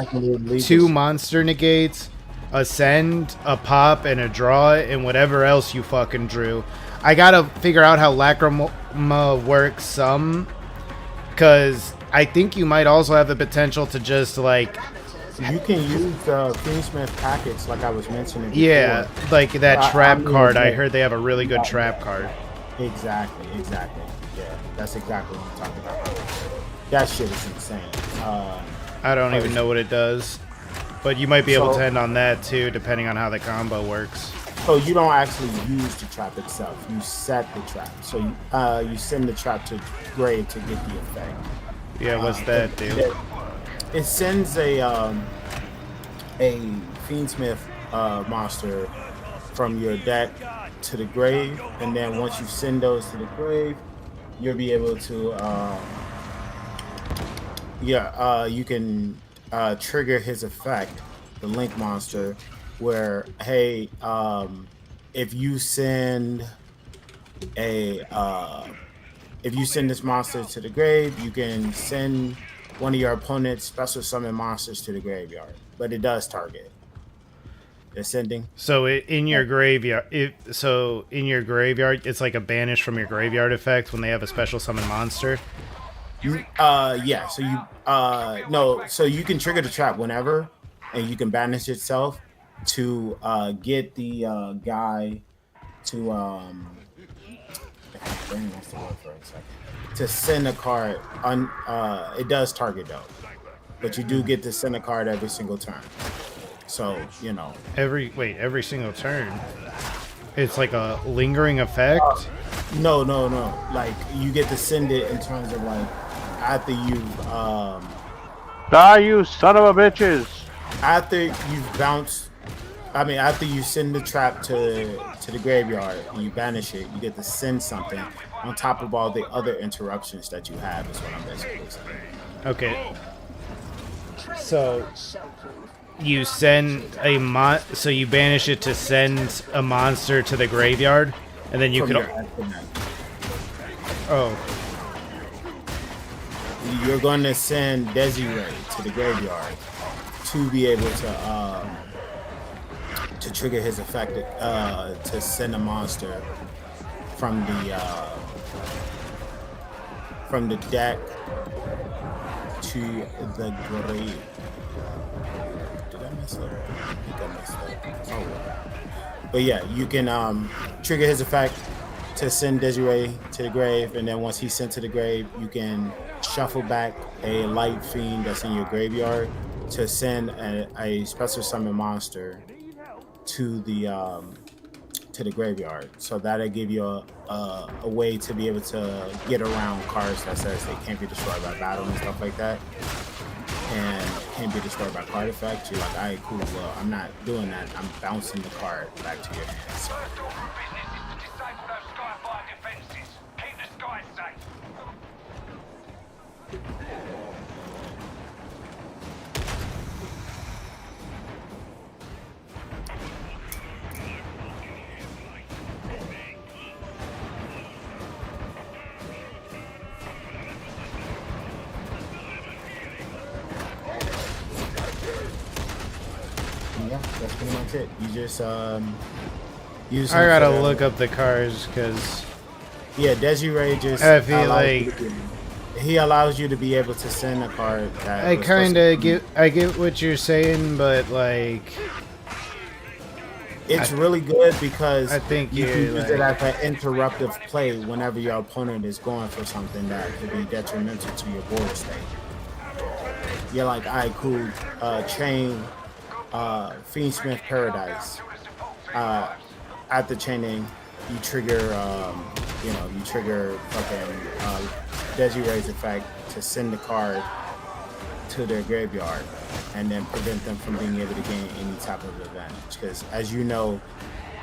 A: 2 monster negates, a send, a pop, and a draw, and whatever else you fucking drew. I gotta figure out how Lacrima works some, because I think you might also have the potential to just, like...
N: You can use Fiendsmith packets, like I was mentioning before.
A: Yeah, like that trap card. I heard they have a really good trap card.
N: Exactly. Yeah, that's exactly what I'm talking about. That shit is insane.
A: I don't even know what it does. But you might be able to end on that too, depending on how the combo works.
N: So you don't actually use the trap itself. You set the trap. So you send the trap to grave to get the effect.
A: Yeah, what's that do?
N: It sends a Fiendsmith monster from your deck to the grave, and then once you send those to the grave, you'll be able to you can trigger his effect, the Link monster, where hey, if you send this monster to the grave, you can send one of your opponent's special summon monsters to the graveyard, but it does target ascending.
A: So in your graveyard, it's like a banish from your graveyard effect when they have a special summon monster.
N: Yeah. So so you can trigger the trap whenever, and you can banish itself to get the guy to what's the word for a second? To send a card. It does target though, but you do get to send a card every single turn. So you know.
A: Every single turn. It's like a lingering effect.
N: No. Like you get to send it in terms of like after you
B: Die, you son of a bitches!
N: After you've bounced, after you send the trap to the graveyard and you banish it, you get to send something on top of all the other interruptions that you have. Is what I'm basically saying.
A: Okay. So you send a so you banish it to send a monster to the graveyard, and then you
N: From
A: can.
N: your accident.
A: Oh.
N: You're going to send Desiree to the graveyard to be able to trigger his effect to send a monster from the deck to the grave. Did I mess up? I think I messed up. Oh well. But yeah, you can trigger his effect to send Desiree to the grave, and then once he's sent to the grave, you can shuffle back a light fiend that's in your graveyard to send a special summon monster to the graveyard. So that'll give you a way to be able to get around cards that says they can't be destroyed by battle and stuff like that, and can't be destroyed by card effects. You're like, all right, cool. Well, I'm not doing that. I'm bouncing the card back to your hand. So. Yeah, that's pretty much it. You just use.
A: I gotta look up the cards because.
N: Yeah, Desiree just.
A: I feel like
N: he allows you to be able to send a card. That
A: I kind of get what you're saying, but like.
N: It's really good because
A: I think
N: you can use
A: like,
N: it as an interruptive play whenever your opponent is going for something that could be detrimental to your board state. You're like, all right, cool. Chain Fiendsmith Paradise. At the chaining, you trigger, you trigger fucking Desiree's effect to send the card to their graveyard and then prevent them from being able to gain any type of advantage. Because as you know,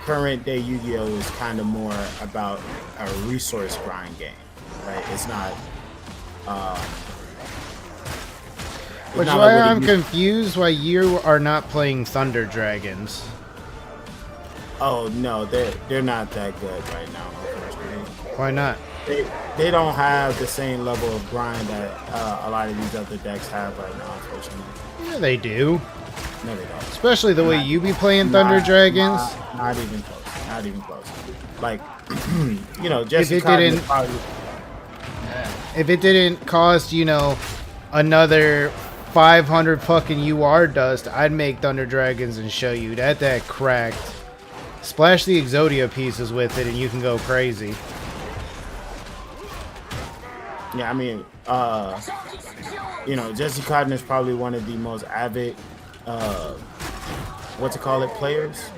N: current day Yu-Gi-Oh! Is kind of more about a resource grind game, right? It's not.
A: Which is why I'm confused why you are not playing Thunder Dragons.
N: Oh no, they're not that good right now, unfortunately.
A: Why not?
N: They don't have the same level of grind that a lot of these other decks have right now, unfortunately.
A: Yeah, they do.
N: No, they don't.
A: Especially the way you be playing Thunder Dragons.
N: Not even close. Not even close. Like, you know, just
A: if it didn't cost, another 500 fucking UR dust, I'd make Thunder Dragons and show you that cracked. Splash the Exodia pieces with it and you can go crazy.
N: Yeah, I mean, Jesse Cotton is probably one of the most avid, players.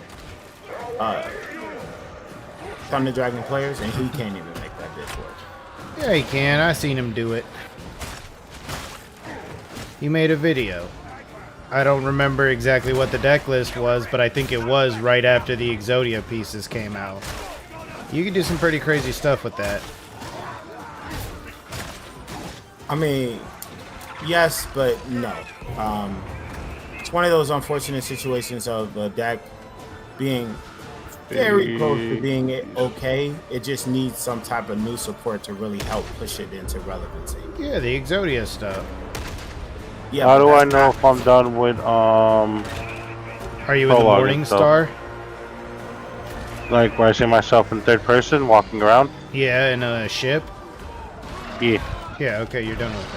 N: Thunder Dragon players, and he can't even make that bitch work.
A: Yeah, he can. I seen him do it. He made a video. I don't remember exactly what the deck list was, but I think it was right after the Exodia pieces came out. You can do some pretty crazy stuff with that.
N: I mean, yes, but no. It's one of those unfortunate situations of the deck being very close to being okay. It just needs some type of new support to really help push it into relevancy.
A: Yeah, the Exodia stuff.
N: Yeah.
B: How do I know if I'm done with
A: Are you in the Morning Star?
B: Like where I see myself in third person walking around?
A: Yeah, in a ship?
B: Yeah.
A: Yeah, okay, you're done with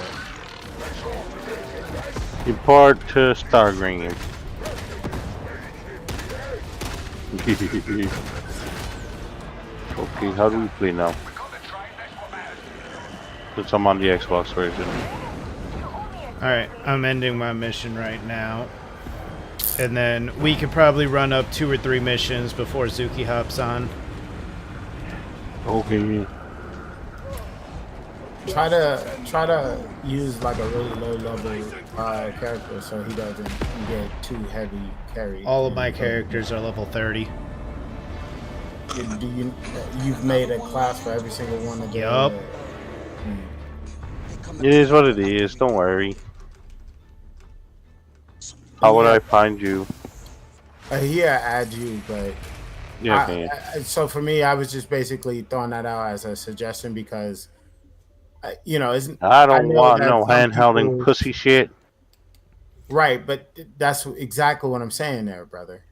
A: it.
B: Report to Stargreen. Okay, how do we play now? Since I'm on the Xbox version.
A: Alright, I'm ending my mission right now. And then we could probably run up 2 or 3 missions before Zuki hops on.
B: Okay.
N: Try to use like a really low level character so he doesn't get too heavy carry.
A: All of my characters are level 30.
N: You've made a class for every single one of them?
A: Yup.
B: It is what it is. Don't worry. How would I find you?
N: Yeah, add you, but
B: Yeah, okay.
N: so for me, I was just basically throwing that out as a suggestion because, you know,
B: I
N: I
B: don't
N: know
B: want
N: that
B: no
N: some
B: handhelding
N: people,
B: pussy shit.
N: right? But that's exactly what I'm saying there, brother.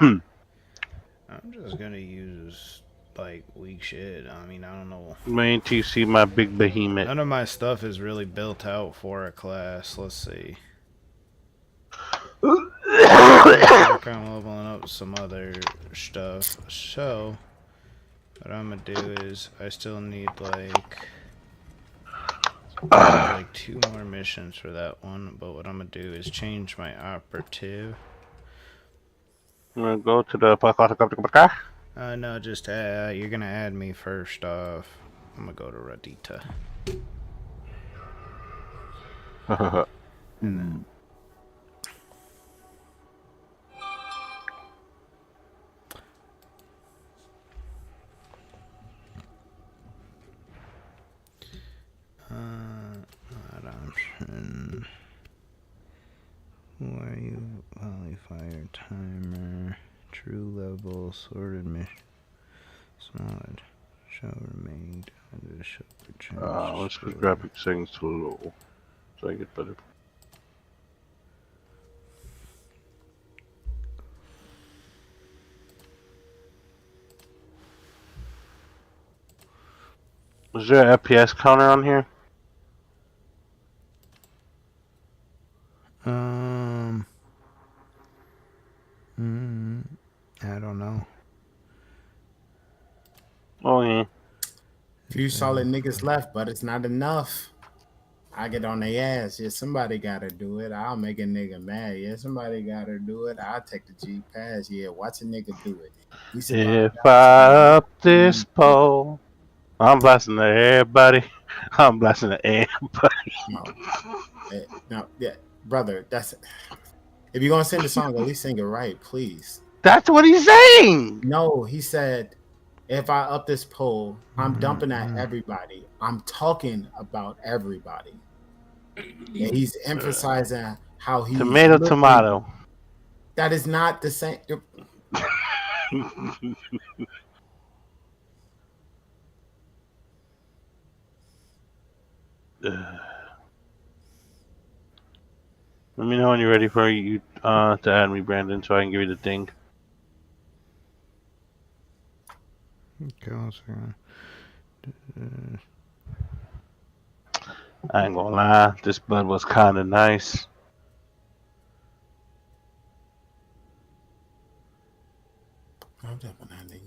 A: I'm just gonna use like weak shit. I mean, I don't know.
B: Wait till you see my big behemoth.
A: None of my stuff is really built out for a class. Let's see. Work on leveling up some other stuff. So, what I'm gonna do is I still need like 2 more missions for that one. But what I'm gonna do is change my operative.
B: I'm gonna go to the.
A: No, just you're gonna add me first off. I'm gonna go to Radita. And then. That option. Who are you? Polyfire timer. True level. Sorted mission. Small. Show remaining. Show
B: Let's put graphic settings to low so I get better. Is there an FPS counter on here?
A: I don't know.
B: Oh yeah.
N: Few solid niggas left, but it's not enough. I get on their ass. Yeah, somebody gotta do it. I'll make a nigga mad. Yeah, somebody gotta do it. I'll take the G pass. Yeah, watch a nigga do it.
B: If I up this pole, I'm blasting to everybody. I'm blasting to everybody.
N: No, yeah, brother. That's if you're gonna sing the song, at least sing it right, please.
B: That's what he's saying.
N: No, he said, if I up this pole, I'm dumping at everybody. I'm talking about everybody. And he's emphasizing how he's
B: tomato.
N: That is not the same.
B: Let me know when you're ready for you to add me, Brandon, so I can give you the thing.
A: Okay, one second.
B: I ain't gonna lie, this bud was kind of nice.
N: I'm talking about anybody.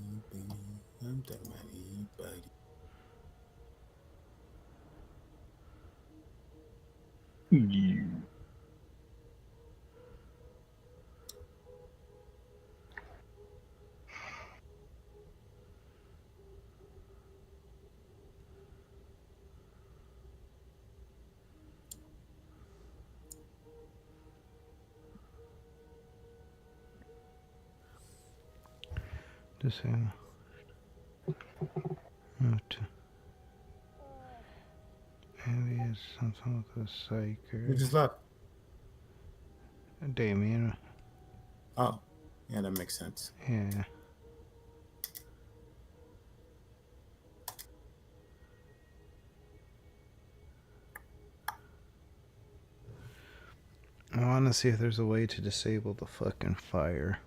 A: Disable. Move to. Maybe it's something with a psyker.
N: Who just left?
A: Damien.
N: Oh, yeah, that makes sense.
A: Yeah. I want to see if there's a way to disable the fucking fire.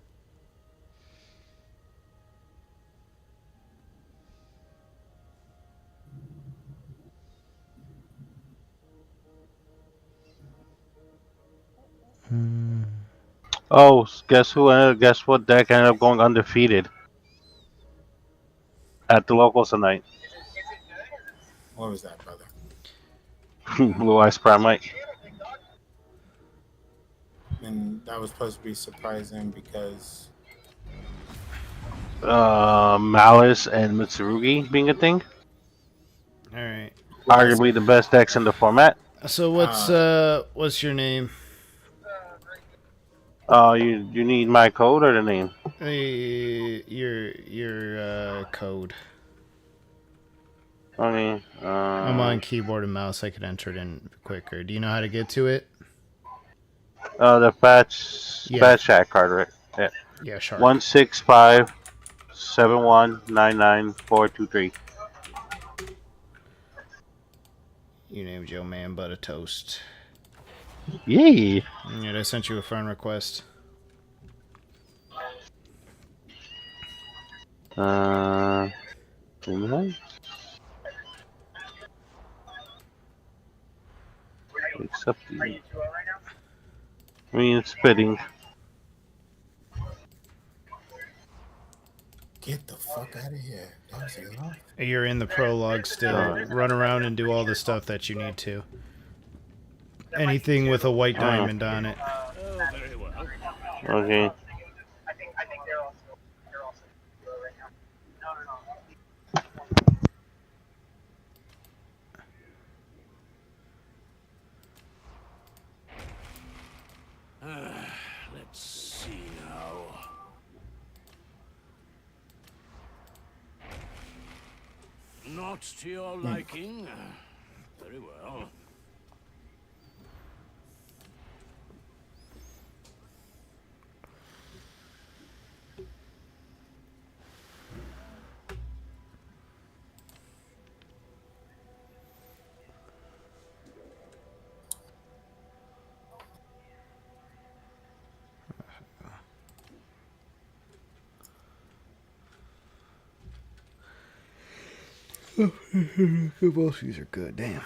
B: Oh, guess who? Guess what deck ended up going undefeated at the locals tonight?
N: What was that, brother?
B: Blue Eyes Primite.
N: And that was supposed to be surprising because
B: Malice and Mitsurugi being a thing.
A: All right.
B: Arguably the best decks in the format.
A: So what's your name?
B: You need my code or the name?
A: Your code.
B: Okay.
A: I'm on keyboard and mouse. I could enter it in quicker. Do you know how to get to it?
B: The
A: Yeah.
B: Fat Shack card, right? Yeah.
A: Yeah, shark.
B: 165-7199-423.
A: You named your man Butter Toast.
B: Yay.
A: Yeah, I sent you a friend request.
B: Accept the. I mean, it's fitting.
N: Get the fuck out of here. That was a lot.
A: You're in the prologue still. Run around and do all the stuff that you need to. Anything with a white diamond on it.
C: Oh, very well.
B: Okay.
C: Let's see now. Not to your liking. Very well.
A: Both these are good, damn.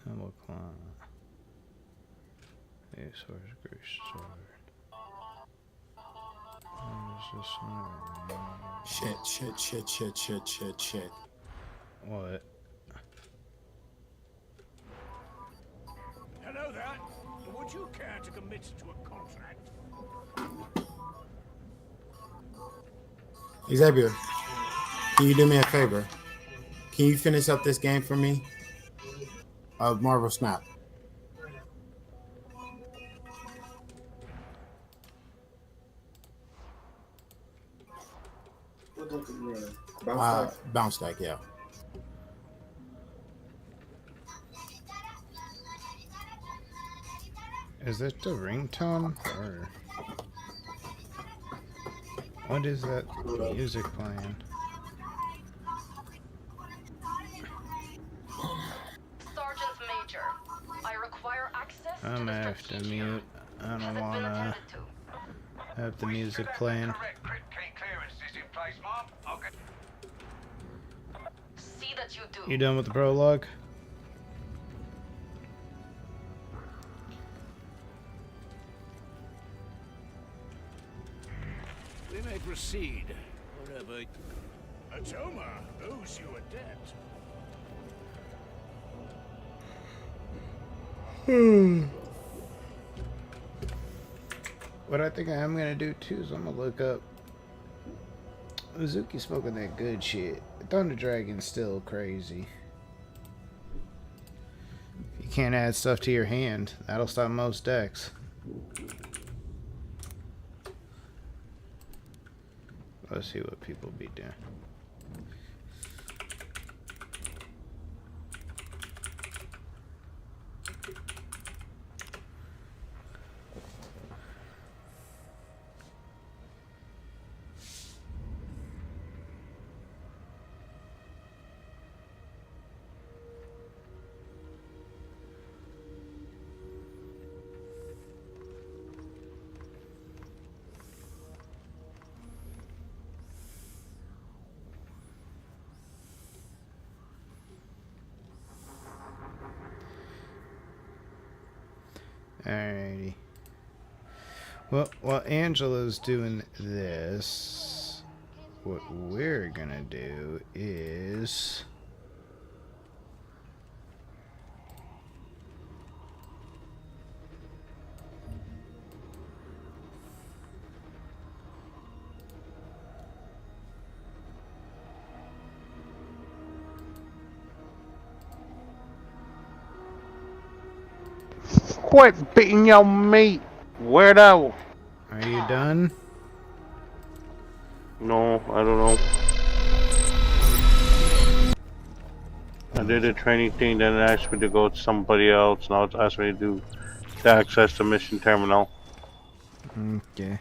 A: We'll climb. A source, grease sword.
N: Shit.
A: What?
C: Hello there. Would you care to commit to a contract?
N: Xavier, can you do me a favor? Can you finish up this game for me? Of Marvel Snap. Bounce stack, yeah.
A: Is that the ringtone? Or what is that music playing?
F: Sergeant Major, I require access
A: I'm gonna have to mute. I don't wanna have the music playing.
F: See that you do.
A: You done with the prologue?
C: We may proceed wherever. Atoma owes you a debt.
A: What I think I am gonna do too is I'm gonna look up Uzuki smoking that good shit. Thunder Dragon's still crazy. You can't add stuff to your hand. That'll stop most decks. Let's see what people be doing. Alrighty. Well, while Angela's doing this, what we're gonna do is
B: Quit beating your meat, weirdo.
A: Are you done?
B: No, I don't know. I did a training thing, then it asked me to go to somebody else. Now it's asked me to access the mission terminal.
A: Okay.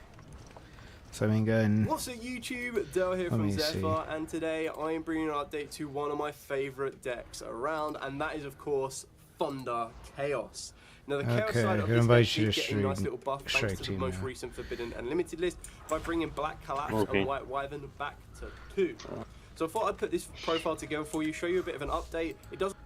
A: So I mean, go ahead and...
P: What's up YouTube, Dale here from Zephyr, and today I am bringing an update to one of my favourite decks around, and that is of course Thunder Chaos. Now the Chaos side of this deck is getting a nice little buff thanks to the most recent Forbidden and Limited list by bringing Black Collapse and White Wyvern back to 2. So I thought I'd put this profile together for you, show you a bit of an update. It doesn't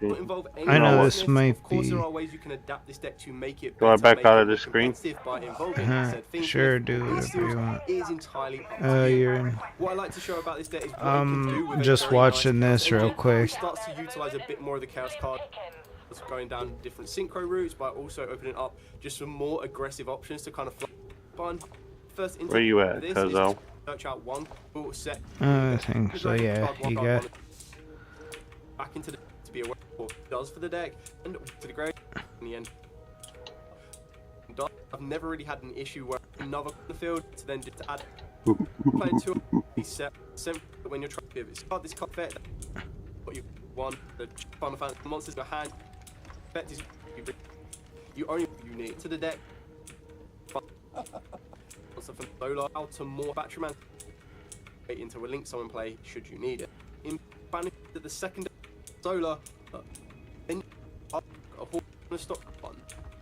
P: involve any
A: I know this might
P: Of course
A: be...
P: there are ways you can adapt this deck to make it
B: Do I back out of the screen?
P: by involving said things.
A: Sure, do whatever you want.
P: Is entirely up to you.
A: You're in.
P: What I like to show about this deck is what it can do with
A: just watching this real quick.
P: It starts to utilize a bit more of the Chaos card, going down different synchro routes, but also opening up just some more aggressive options to kind of fun. First,
B: where you at, Cuzzo?
P: Search out one full set.
A: I think so. Yeah, you got
P: back into the to be aware of what it does for the deck and to the grave in the end. I've never really had an issue where another the field to then just add playing two set when you're trying to pivot. Start this card effect. What you want the Final Fantasy monsters in your hand. Effect is you only you need to the deck. From Solar out to more battery man into a link summon play should you need it. In banish at the second Solar, then a whole stock one.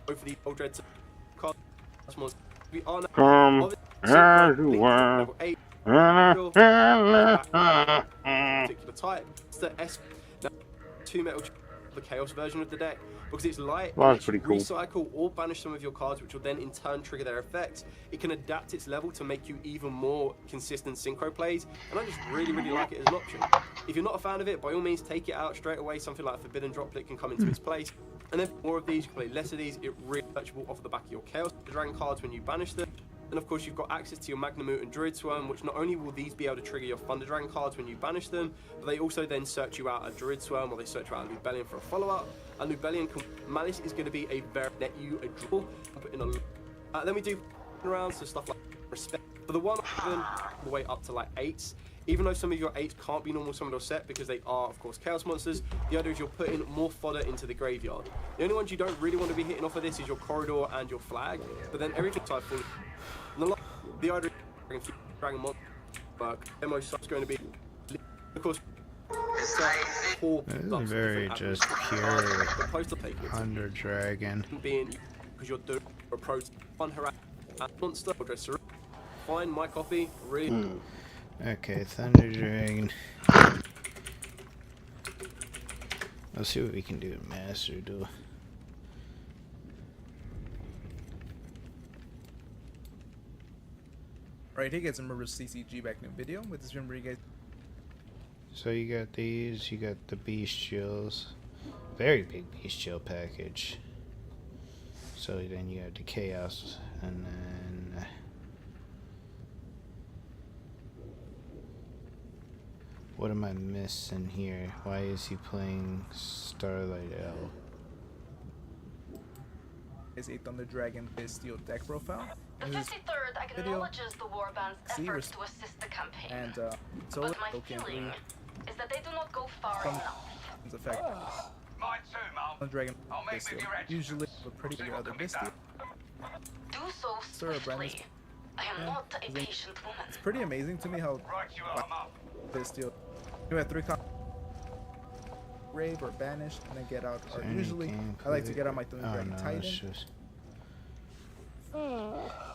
P: Both of these old dreads cards. We are now level 8 particular type. It's the S now 2 metal the chaos version of the deck. Because it's light,
B: that's pretty cool.
P: Recycle or banish some of your cards, which will then in turn trigger their effects. It can adapt its level to make you even more consistent synchro plays, and I just really like it as an option. If you're not a fan of it, by all means take it out straight away. Something like a Forbidden Droplet can come into its place. And then more of these, you can play less of these. It really searchable off the back of your Chaos Dragon cards when you banish them. And of course you've got access to your Magnemute and Druid Swarm, which not only will these be able to trigger your Thunder Dragon cards when you banish them, but they also then search you out a Druid Swarm, or they search you out a Lubellion for a follow-up. A Lubellion Malice is going to be a very net you a draw. Put in a then we do around so stuff like respect for the one all the way up to like 8s. Even though some of your 8s can't be normal summoned or set because they are of course chaos monsters, the idea is you're putting more fodder into the graveyard. The only ones you don't really want to be hitting off of this is your corridor and your flag, but then everything type full. The idea is Dragon Monster work. Demo sub's going to be of course
A: this is very just pure Thunder Dragon.
P: Being because you're doing a pro fun harass monster or dresser. Find my copy really.
A: Okay, Thunder Dragon. Let's see what we can do in Master Duel.
Q: Right, hey guys, remember CCG back in the video with this remember you guys.
A: So you got these, you got the Bestials. Very big Bestial package. So then you have the Chaos, and then what am I missing here? Why is he playing Starlight L?
Q: Is a Thunder Dragon Bestial deck profile.
F: The 53rd acknowledges the Warband's efforts to assist the campaign.
Q: And so
F: but my feeling is that they do not go far enough.
Q: Effect. Thunder Dragon Bestial. Usually a pretty big other Bestial.
F: Do so swiftly. I am not a patient woman.
Q: It's pretty amazing to me how Bestial. You have 3 grave or banished and then get out. Or usually I like to get out my Thunder Dragon Titan.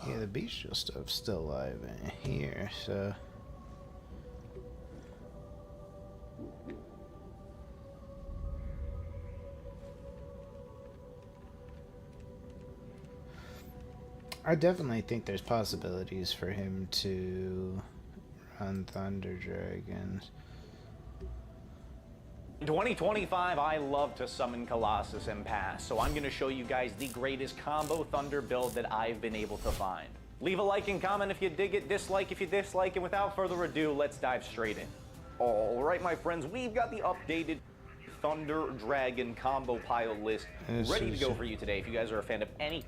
A: Yeah, the bestial stuff's still alive in here, so I definitely think there's possibilities for him to run Thunder Dragons.
R: In 2025, I love to summon Colossus and pass, so I'm going to show you guys the greatest combo Thunder build that I've been able to find. Leave a like and comment if you dig it, dislike if you dislike, and without further ado, let's dive straight in. Alright my friends, we've got the updated Thunder Dragon combo pile list ready to go for you today. If you guys are a fan of any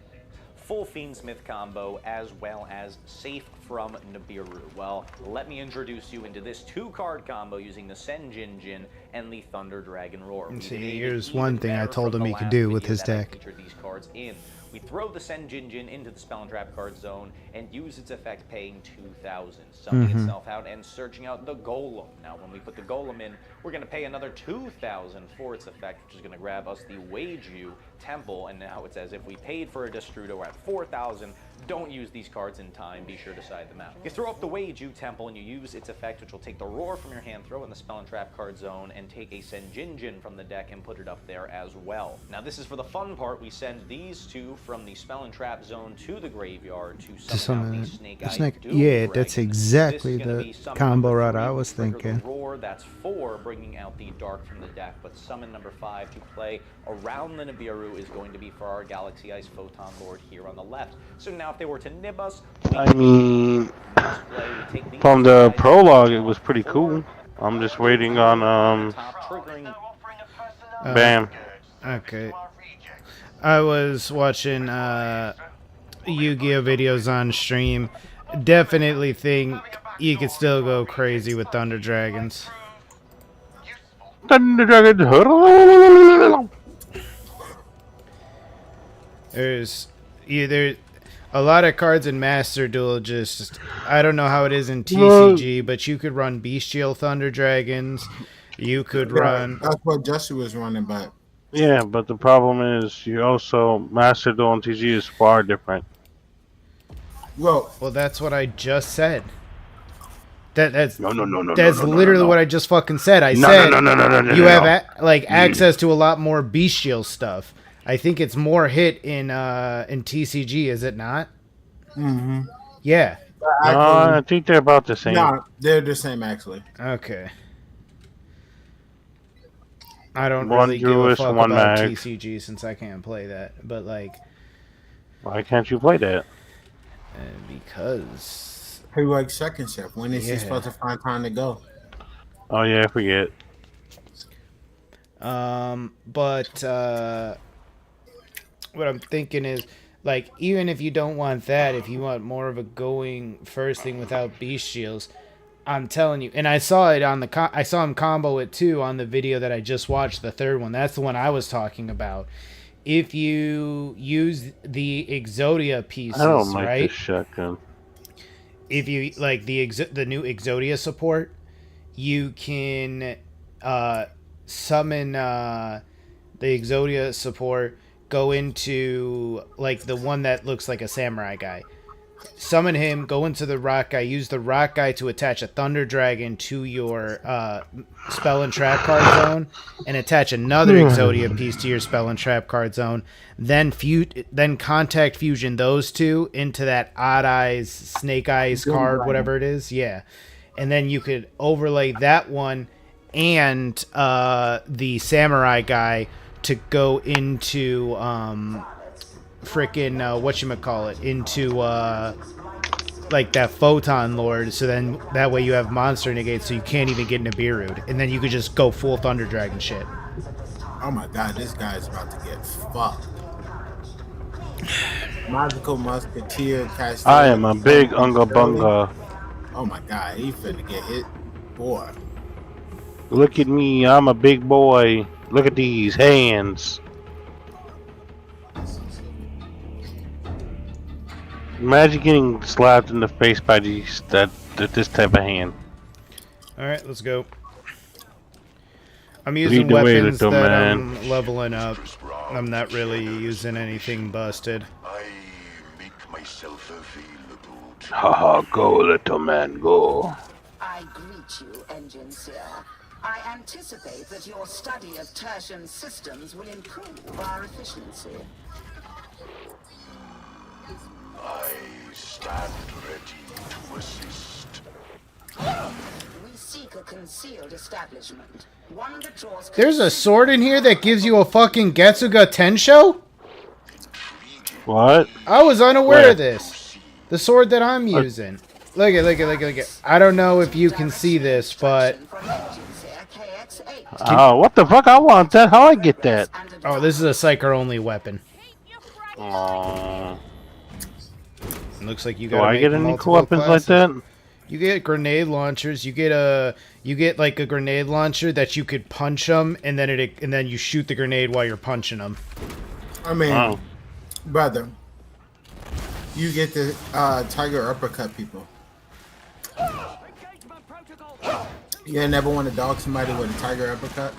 R: full Fiendsmith combo as well as Safe from Nibiru. Well, let me introduce you into this 2-card combo using the Senjinjin and the Thunder Dragon Roar.
A: See, here's one thing I told him he could do with his deck.
R: These cards in. We throw the Senjinjin into the Spell and Trap card zone and use its effect, paying 2,000, summoning itself out and searching out the Golem. Now, when we put the Golem in, we're going to pay another 2,000 for its effect, which is going to grab us the Weiju Temple. And now it's as if we paid for a Destrudo. We're at 4,000. Don't use these cards in time. Be sure to side them out. You throw up the Weiju Temple and you use its effect, which will take the Roar from your hand, throw in the Spell and Trap card zone, and take a Senjinjin from the deck and put it up there as well. Now, this is for the fun part. We send these two from the Spell and Trap zone to the graveyard to summon out the Snake-Eye Doom
A: yeah,
R: Dragon.
A: that's exactly the combo route I was thinking.
R: Roar, that's 4, bringing out the Dark from the deck, but summon number 5 to play around the Nibiru is going to be for our Galaxy Ice Photon Lord here on the left. So now if they were to nib us,
B: I mean, from the prologue, it was pretty cool. I'm just waiting on, Bam.
A: Okay. I was watching Yu-Gi-Oh videos on stream. Definitely think you could still go crazy with Thunder Dragons.
B: Thunder Dragon.
A: There's either a lot of cards in Master Duel. Just I don't know how it is in TCG, but you could run Bestial Thunder Dragons. You could run.
N: That's what Jesse was running back.
B: Yeah, but the problem is you also Master Duel and TG is far different.
N: Well,
A: that's what I just said. That's
B: no.
A: That's literally what I just fucking said. I said you have access to a lot more bestial stuff. I think it's more hit in TCG, is it not?
N: Mm-hmm.
A: Yeah.
B: I think they're about the same.
N: No, they're the same actually.
A: Okay. I don't really give a fuck about TCG since I can't play that. But like,
B: why can't you play that?
A: Because
N: he likes second shift. When is he supposed to find time to go?
B: Oh yeah, I forget.
A: But what I'm thinking is, like, even if you don't want that, if you want more of a going first thing without bestials, I'm telling you, and I saw it on the I saw him combo it too on the video that I just watched, the third one. That's the one I was talking about. If you use the Exodia pieces,
B: I don't like
A: right?
B: this shotgun.
A: If you like the new Exodia support, you can summon the Exodia support, go into like the one that looks like a samurai guy. Summon him, go into the rock guy, use the rock guy to attach a Thunder Dragon to your Spell and Trap card zone, and attach another Exodia piece to your Spell and Trap card zone. Then contact fusion those two into that Odd Eyes, Snake Eyes card, whatever it is. Yeah. And then you could overlay that one and the Samurai guy to go into freaking whatchamacallit, into like that Photon Lord, so then that way you have monster negates, so you can't even get Nibiru'd, and then you could just go full Thunder Dragon shit.
N: Oh my god, this guy's about to get fucked. Magical Musketeer Castillo.
B: I am a big Unga Bunga.
N: Oh my god, he finna get hit. Boy.
B: Look at me, I'm a big boy. Look at these hands. Imagine getting slapped in the face by this type of hand.
A: Alright, let's go. I'm using weapons that I'm leveling up. I'm not really using anything busted.
I: I make myself available to
B: Haha, go little man, go.
E: I greet you, Engine Seer. I anticipate that your study of tertian systems will improve our efficiency.
I: I stand ready to assist.
E: We seek a concealed establishment. One that draws.
A: There's a sword in here that gives you a fucking Getsuga Tensho?
B: What?
A: I was unaware of this. The sword that I'm using. Look at. I don't know if you can see this, but
B: Oh, what the fuck? I want that. How I get that?
A: Oh, this is a psyker only weapon.
B: Oh.
A: Looks like you
B: Do
A: gotta
B: I
A: make
B: get any
A: multiple
B: cool weapons
A: classes.
B: like that?
A: You get grenade launchers. You get like a grenade launcher that you could punch them, and then you shoot the grenade while you're punching them.
N: I mean, brother, you get the tiger uppercut people. You never want to dog somebody with a tiger uppercut?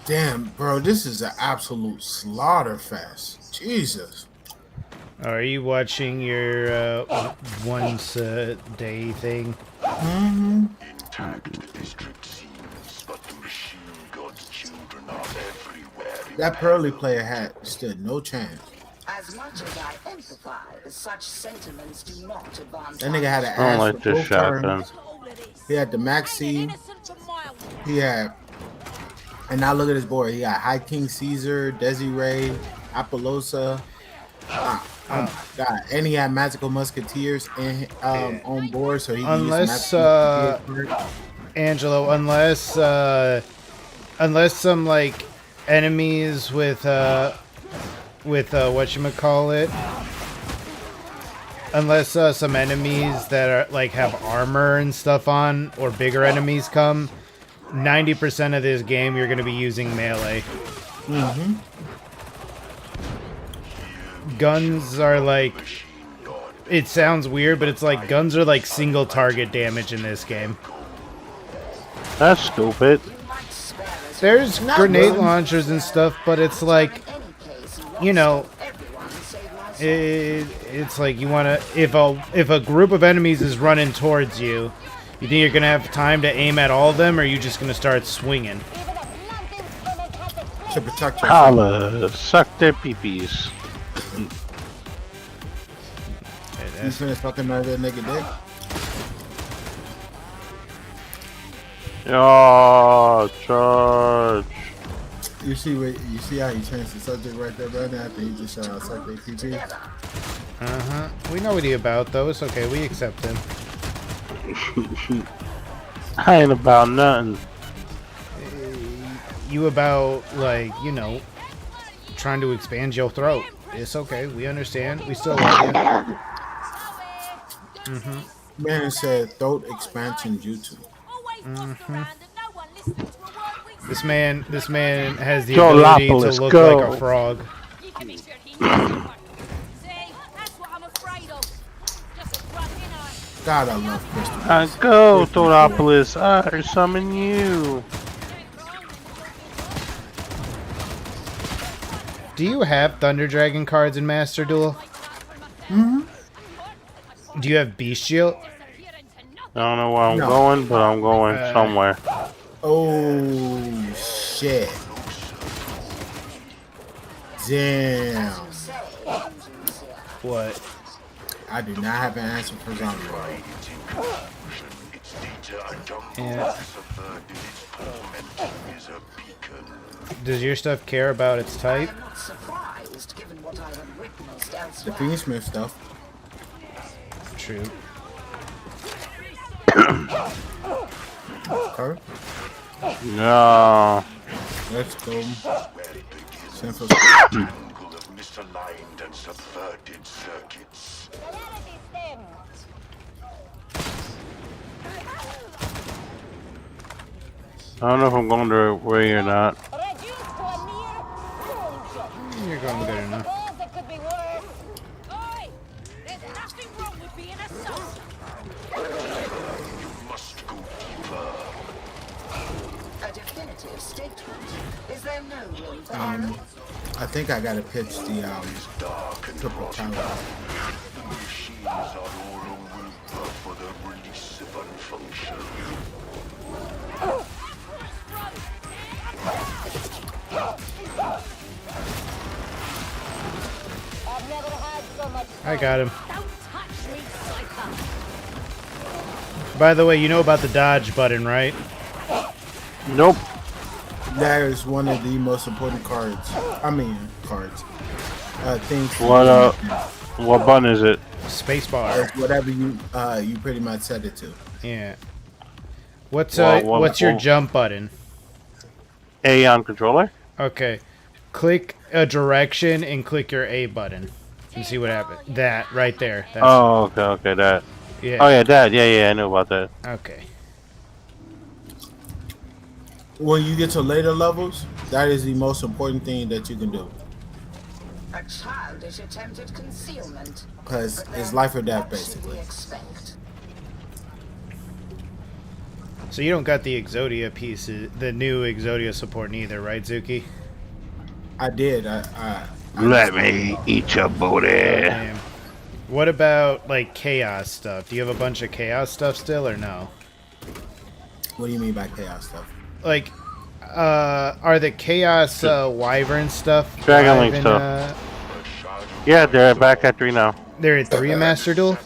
N: Damn, bro, this is an absolute slaughter fest. Jesus.
A: Are you watching your once a day thing?
N: Mm-hmm. That Pearly player hat stood no chance.
E: As much as I empathize, such sentiments do not advance.
N: That nigga had an
B: I
N: ass
B: don't like
N: with
B: this
N: both
B: shotgun.
N: turns. He had the Maxi. He had, and now look at his board. He got High King Caesar, Desiree, Apollosa. Oh my god! And he had Magical Musketeers on board, so he can
A: Unless
N: use
A: Angelo, unless some like enemies with whatchamacallit, unless some enemies that are like have armor and stuff on, or bigger enemies come, 90% of this game you're gonna be using melee.
N: Mm-hmm.
A: Guns are like, it sounds weird, but it's like guns are like single target damage in this game.
B: That's stupid.
A: There's grenade launchers and stuff, but it's like, you know, it's like you want to, if a group of enemies is running towards you, you think you're gonna have time to aim at all of them, or are you just gonna start swinging?
N: To protect yourself.
B: Holla, suck their peepees.
N: You finna fucking murder a nigga dick?
B: Oh, charge.
N: You see how he changed the subject right there, brother? After he just sucked their PP?
A: Uh-huh. We know what he about, though. It's okay. We accept him.
B: I ain't about nothing.
A: You about, like, you know, trying to expand your throat. It's okay. We understand. We still love you. Mm-hmm.
N: Man said throat expansion jutsu.
A: Mm-hmm. This man has the ability to look like a frog.
N: God, I love Crystal.
B: Go, Thodopolis. I summon you.
A: Do you have Thunder Dragon cards in Master Duel?
N: Mm-hmm.
A: Do you have Beast Shield?
B: I don't know where I'm going, but I'm going somewhere.
N: Oh, shit. Damn.
A: What?
N: I do not have an answer for Zombie World.
A: Yeah. Does your stuff care about its type?
N: The Fiendsmith stuff.
A: True.
N: Her?
B: No.
N: Let's go. Simple.
I: Misaligned and subverted circuits.
B: I don't know if I'm going the right way or not.
A: You're going good enough.
E: A definitive statement. Is there no room for error?
N: I think I gotta pitch the triple tower.
I: Machines are all over for the release of unfunction.
A: I got him. By the way, you know about the dodge button, right?
B: Nope.
N: That is one of the most important cards. I mean, cards. Things.
B: What button is it?
A: Spacebar.
N: It's whatever you pretty much set it to.
A: Yeah. What's your jump button?
B: A on controller.
A: Okay. Click a direction and click your A button and see what happens. That right there. That's
B: Okay, that.
A: Yeah.
B: Oh yeah, that. Yeah, I know about that.
A: Okay.
N: When you get to later levels, that is the most important thing that you can do.
J: A childish attempt at concealment.
N: Because it's life or death, basically.
A: So you don't got the Exodia pieces, the new Exodia support neither, right, Zuki?
N: I did.
B: Let me eat your booty.
A: Damn. What about like chaos stuff? Do you have a bunch of chaos stuff still, or no?
N: What do you mean by chaos stuff?
A: Like, are the chaos wyvern stuff?
B: Dragon Link stuff. Yeah, they're back at 3 now.
A: They're at 3 in Master Duel?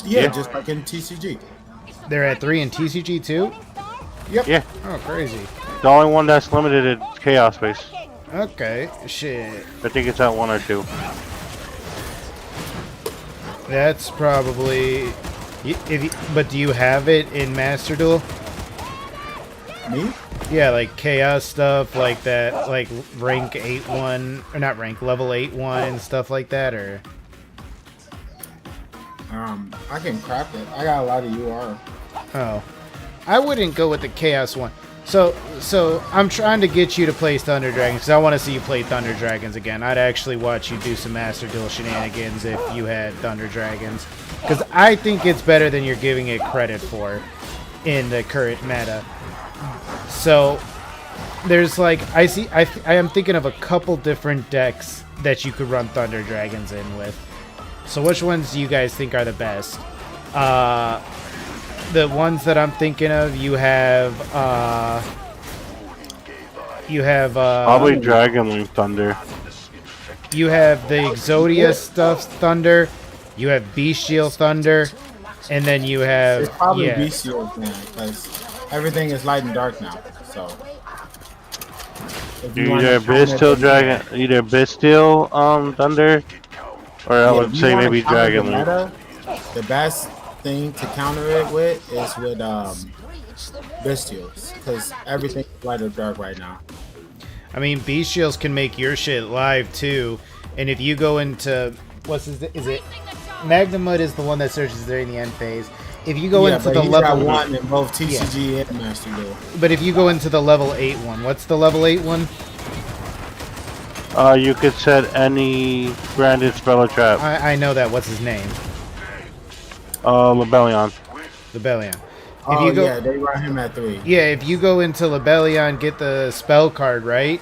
N: Yeah, just like in TCG.
A: They're at 3 in TCG too?
N: Yep.
B: Yeah.
A: Oh, crazy.
B: The only one that's limited is Chaos Space.
A: Okay, shit.
B: I think it's at 1 or 2.
A: That's probably... but do you have it in Master Duel?
N: Me?
A: Yeah, like chaos stuff like that, like rank 8-1, or not rank, level 8-1 and stuff like that, or...
N: I can craft it. I got a lot of UR.
A: Oh. I wouldn't go with the chaos one. So I'm trying to get you to play Thunder Dragons, because I want to see you play Thunder Dragons again. I'd actually watch you do some Master Duel shenanigans if you had Thunder Dragons. Because I think it's better than you're giving it credit for in the current meta. So there's like I am thinking of a couple different decks that you could run Thunder Dragons in with. So which ones do you guys think are the best? The ones that I'm thinking of, you have
B: probably Dragon Link Thunder.
A: You have the Exodia stuff Thunder, you have Bestial Thunder, and then you have
N: it's probably Bestial because everything is light and dark now. So
B: either Bestial Thunder, or I would say maybe Dragon Link.
N: The best thing to counter it with is with Bestials, because everything is light or dark right now.
A: I mean, Bestials can make your shit live too, and if you go into is it Magnamud is the one that searches during the end phase. If you go into the level
N: 1 in both TCG and Master Duel.
A: But if you go into the level 8 one, what's the level 8 one?
B: You could set any branded spell or trap.
A: I know that. What's his name?
B: Lebellion.
A: Lebellion.
N: Yeah, they run him at 3.
A: Yeah, if you go into Lebellion, get the spell card, right?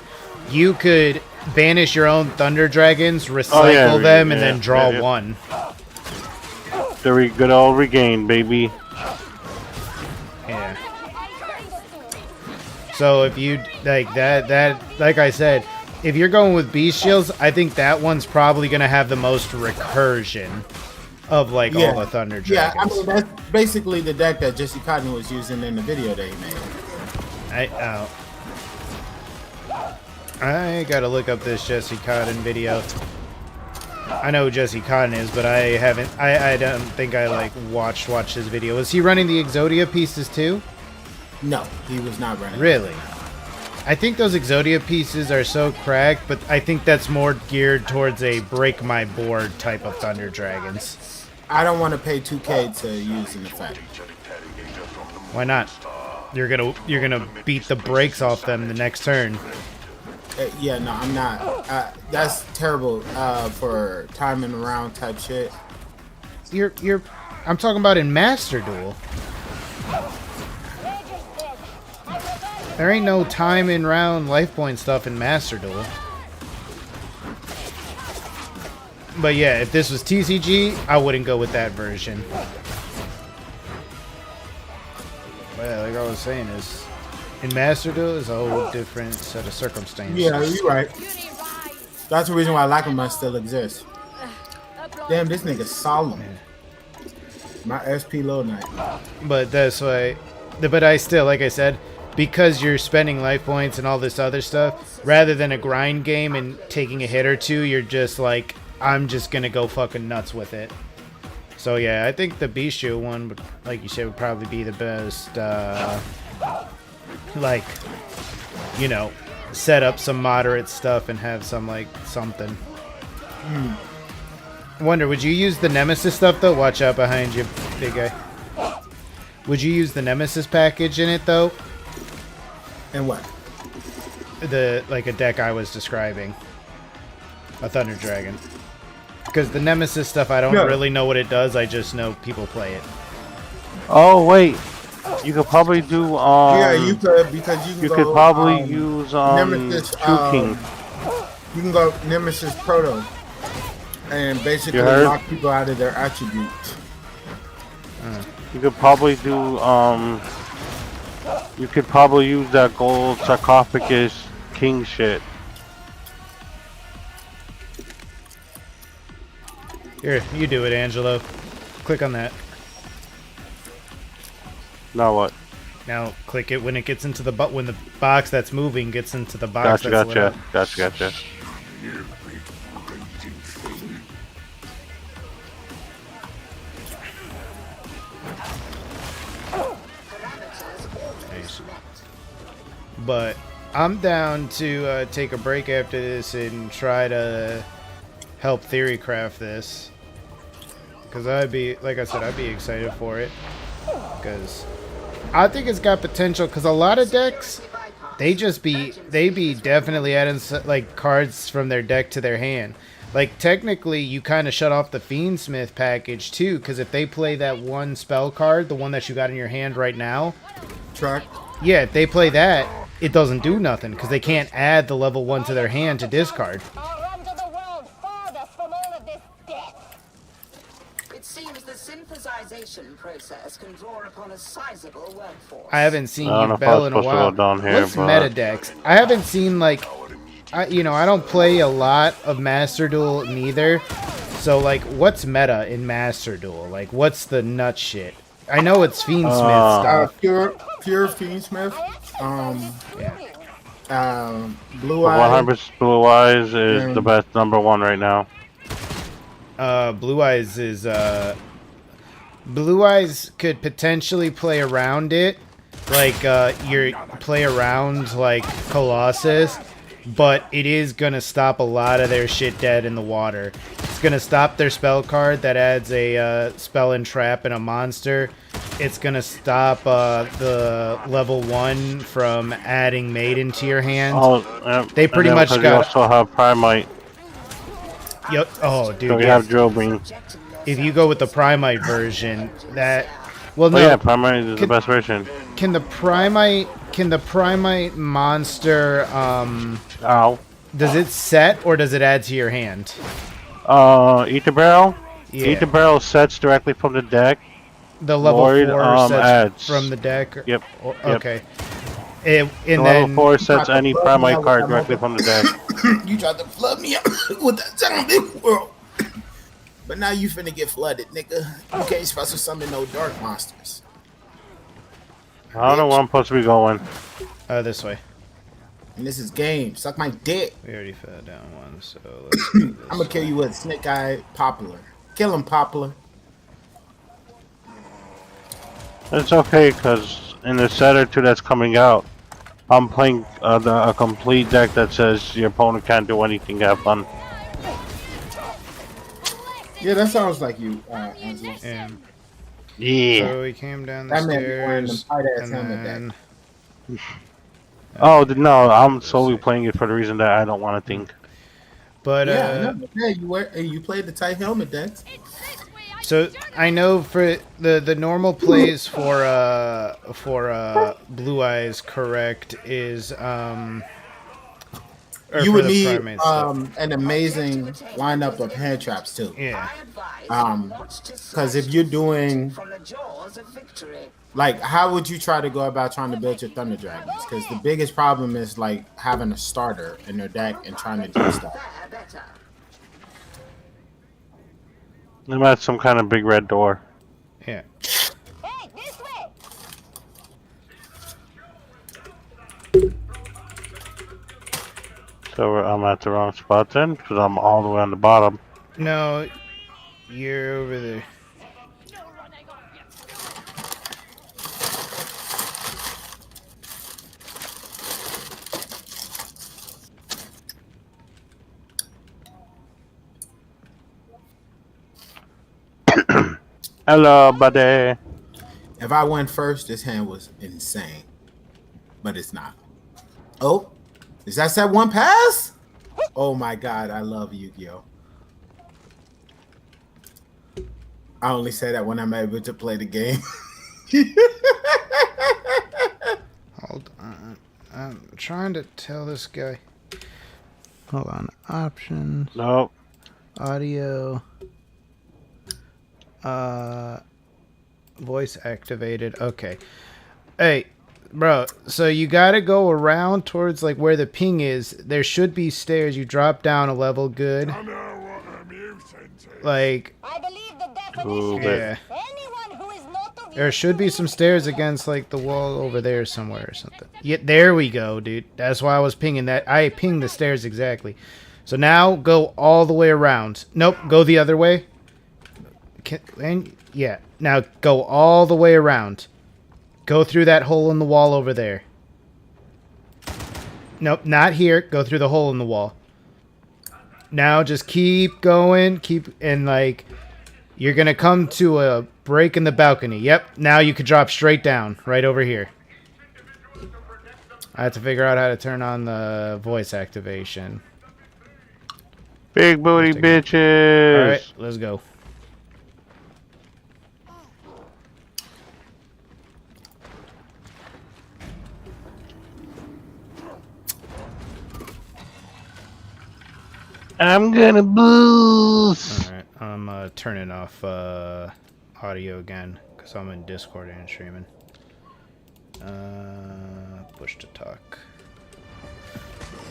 A: You could banish your own Thunder Dragons, recycle them, and then draw one.
B: The good old regain, baby.
A: Yeah. So if you like that, like I said, if you're going with Bestials, I think that one's probably gonna have the most recursion of like all the Thunder Dragons.
N: Yeah, I mean that's basically the deck that Jesse Cotton was using in the video that he made.
A: I gotta look up this Jesse Cotton video. I know who Jesse Cotton is, but I haven't. I don't think I like watched his video. Was he running the Exodia pieces too?
N: No, he was not running.
A: Really? I think those Exodia pieces are so cracked, but I think that's more geared towards a break my board type of Thunder Dragons.
N: I don't want to pay 2K to use an effect.
A: Why not? You're gonna beat the brakes off them the next turn.
N: Yeah, no, I'm not. That's terrible for timing around type shit.
A: I'm talking about in Master Duel. There ain't no time in round life point stuff in Master Duel. But yeah, if this was TCG, I wouldn't go with that version. Well, like I was saying, is in Master Duel is a whole different set of circumstances.
N: Yeah, you're right. That's the reason why Lacrima still exists. Damn, this nigga's solemn. My SP low night.
A: But that's why. But I still, like I said, because you're spending life points and all this other stuff, rather than a grind game and taking a hit or two, you're just like, I'm just gonna go fucking nuts with it. So yeah, I think the Bistro one, would, like you said, would probably be the best. Like, you know, set up some moderate stuff and have some like something. Wonder, would you use the Nemesis stuff though? Watch out behind you, big guy. Would you use the Nemesis package in it though?
N: And what?
A: The like a deck I was describing, a Thunder Dragon. Because the Nemesis stuff, I don't really know what it does. I just know people play it.
B: Oh wait, you could probably do.
N: Yeah, you could because
B: you could probably use
N: Nemesis.
B: King.
N: You can go Nemesis Proto, and basically lock people out of their attributes.
B: You could probably do. You could probably use that gold sarcophagus king shit.
A: Here, you do it, Angelo. Click on that.
B: Now what?
A: Now click it when it gets into the when the box that's moving gets into the box.
B: Gotcha.
A: But I'm down to take a break after this and try to help theory craft this. Because I'd be, like I said, I'd be excited for it. Because I think it's got potential. Because a lot of decks, they be definitely adding like cards from their deck to their hand. Like technically, you kind of shut off the Fiendsmith package too. Because if they play that one spell card, the one that you got in your hand right now, yeah, if they play that, it doesn't do nothing because they can't add the level 1 to their hand to discard.
E: It seems the synthesization process can draw upon a sizable workforce.
A: I haven't seen Bell in a while. What's meta decks? I haven't seen like, I don't play a lot of Master Duel neither. So like, what's meta in Master Duel? Like, what's the nut shit? I know it's Fiendsmith stuff.
N: Pure Fiendsmith. Blue Eyes.
B: 100% Blue Eyes is the best -- 1 right now.
A: Blue Eyes is Blue Eyes could potentially play around it, like play around like Colossus, but it is gonna stop a lot of their shit dead in the water. It's gonna stop their spell card that adds a spell and trap and a monster. It's gonna stop the level 1 from adding Maiden to your hand. They pretty much got.
B: You also have Primite.
A: Yep. Oh, dude.
B: So we have Drill Beam.
A: If you go with the Primite version, that. Well, no.
B: Oh, yeah, Primite is the best version.
A: Can the Primite monster? Does it set or does it add to your hand?
B: Ether Barrel.
A: Yeah.
B: Ether Barrel sets directly from the deck.
A: The level 4 sets
B: adds
A: from the deck.
B: Yep.
A: Okay. And
B: then level 4 sets any Primite card directly from the deck.
N: You tried to flood me out with that zombie world. But now you finna get flooded, nigga. You can't special summon no dark monsters.
B: I don't know where I'm supposed to be going.
A: This way.
N: And this is game. Suck my dick.
A: We already fell down one, so let's do this.
N: I'm gonna kill you with Snake Eye Poplar. Kill him, Poplar.
B: It's okay, because in the set or two that's coming out, I'm playing a complete deck that says your opponent can't do anything. Have fun.
N: Yeah, that sounds like you, Angelo.
B: Yeah.
A: So we came down the stairs, and then...
B: Oh no, I'm solely playing it for the reason that I don't want to think.
A: But
N: you played the tight helmet decks.
A: So I know for the normal plays for Blue Eyes, correct, is
N: you would need an amazing lineup of hand traps too.
A: Yeah.
N: Because if you're doing like, how would you try to go about trying to build your Thunder Dragons? Because the biggest problem is like having a starter in their deck and trying to do stuff.
B: I'm at some kind of big red door.
A: Yeah.
D: Hey, this way!
B: So I'm at the wrong spot then, because I'm all the way on the bottom.
A: No, you're over there.
B: Hello, buddy.
N: If I went first, this hand was insane. But it's not. Oh, is that set one pass? Oh my god, I love Yu-Gi-Oh! I only say that when I'm able to play the game.
A: Hold on. I'm trying to tell this guy. Hold on. Options.
B: Nope.
A: Audio. Voice activated. Okay. Hey, bro. So you gotta go around towards like where the ping is. There should be stairs. You drop down a level. Good. Like.
D: I believe the
B: Ooh,
A: yeah.
D: anyone who is not of
A: There should be some stairs against like the wall over there somewhere or something. Yeah, there we go, dude. That's why I was pinging that. I pinged the stairs exactly. So now go all the way around. Nope, go the other way. Yeah, now go all the way around. Go through that hole in the wall over there. Nope, not here. Go through the hole in the wall. Now just keep going. And like, you're going to come to a break in the balcony. Yep, now you could drop straight down right over here. I have to figure out how to turn on the voice activation.
B: Big booty bitches.
A: Alright, let's go.
B: I'm gonna boost.
A: Alright, I'm turning off audio again because I'm in Discord and streaming. Push to talk.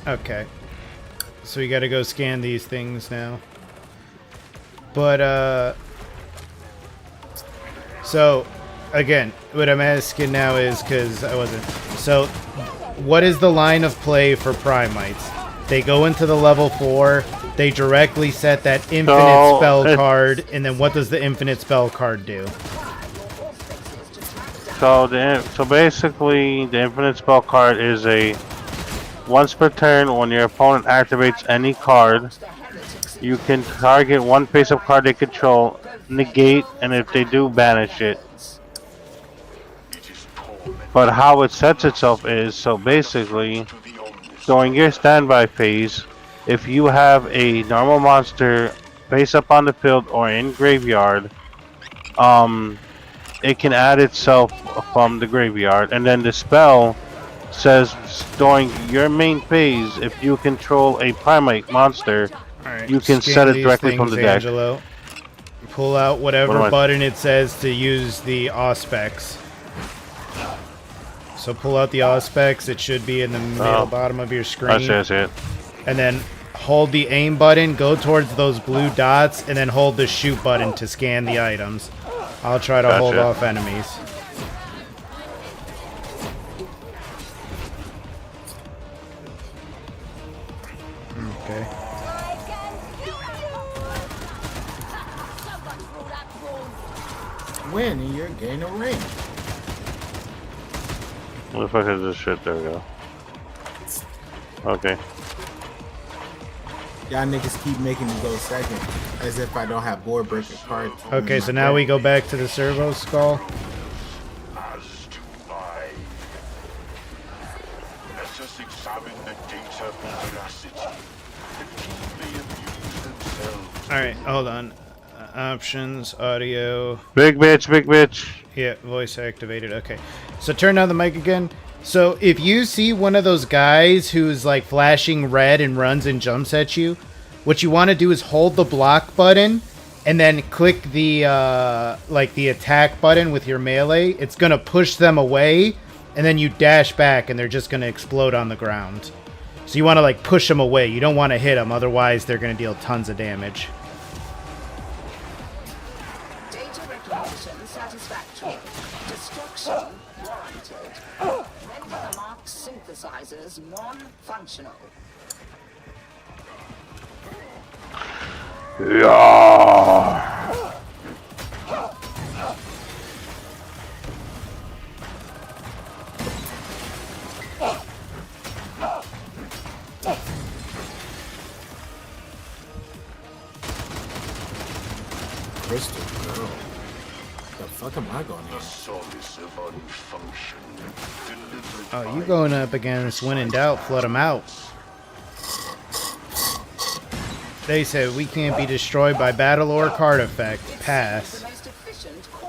A: Okay. So we gotta go scan these things now. But, so, again, what I'm asking now is, because I wasn't... So, what is the line of play for Primites? They go into the level 4, they directly set that infinite spell card, and then what does the infinite spell card do?
B: So basically, the infinite spell card is a once per turn when your opponent activates any card, you can target one face-up card they control, negate, and if they do, banish it. But how it sets itself is, so basically, during your standby phase, if you have a normal monster face up on the field or in graveyard, it can add itself from the graveyard, and then the spell says during your main phase, if you control a Primate monster,
A: Alright,
B: you can set it directly from the deck.
A: Angelo. Pull out whatever button it says to use the Auspex. So pull out the Auspex, it should be in the middle bottom of your screen.
B: I see it.
A: And then hold the aim button, go towards those blue dots, and then hold the shoot button to scan the items. I'll try to hold off enemies. Okay.
N: Win and you're getting a ring.
B: What the fuck is this shit? There we go. Okay.
N: Y'all niggas keep making me go second, as if I don't have board breaker cards.
A: Okay, so now we go back to the servo skull.
I: As to I. Let us examine the data for veracity. The team may amuse themselves.
A: Alright, hold on. Options, audio.
B: Big bitch, big bitch.
A: Yeah, voice activated. Okay. So turn on the mic again. So if you see one of those guys who's like flashing red and runs and jumps at you, what you want to do is hold the block button and then click the like the attack button with your melee. It's going to push them away and then you dash back and they're just going to explode on the ground. So you want to like push them away. You don't want to hit them, otherwise they're going to deal tons of damage.
E: Data recognition satisfied. is non-functional.
B: Yeah.
N: Crystal girl. The fuck am I going here?
A: Oh, you going up against When in Doubt, flood them out. They said we can't be destroyed by battle or card effect. Pass.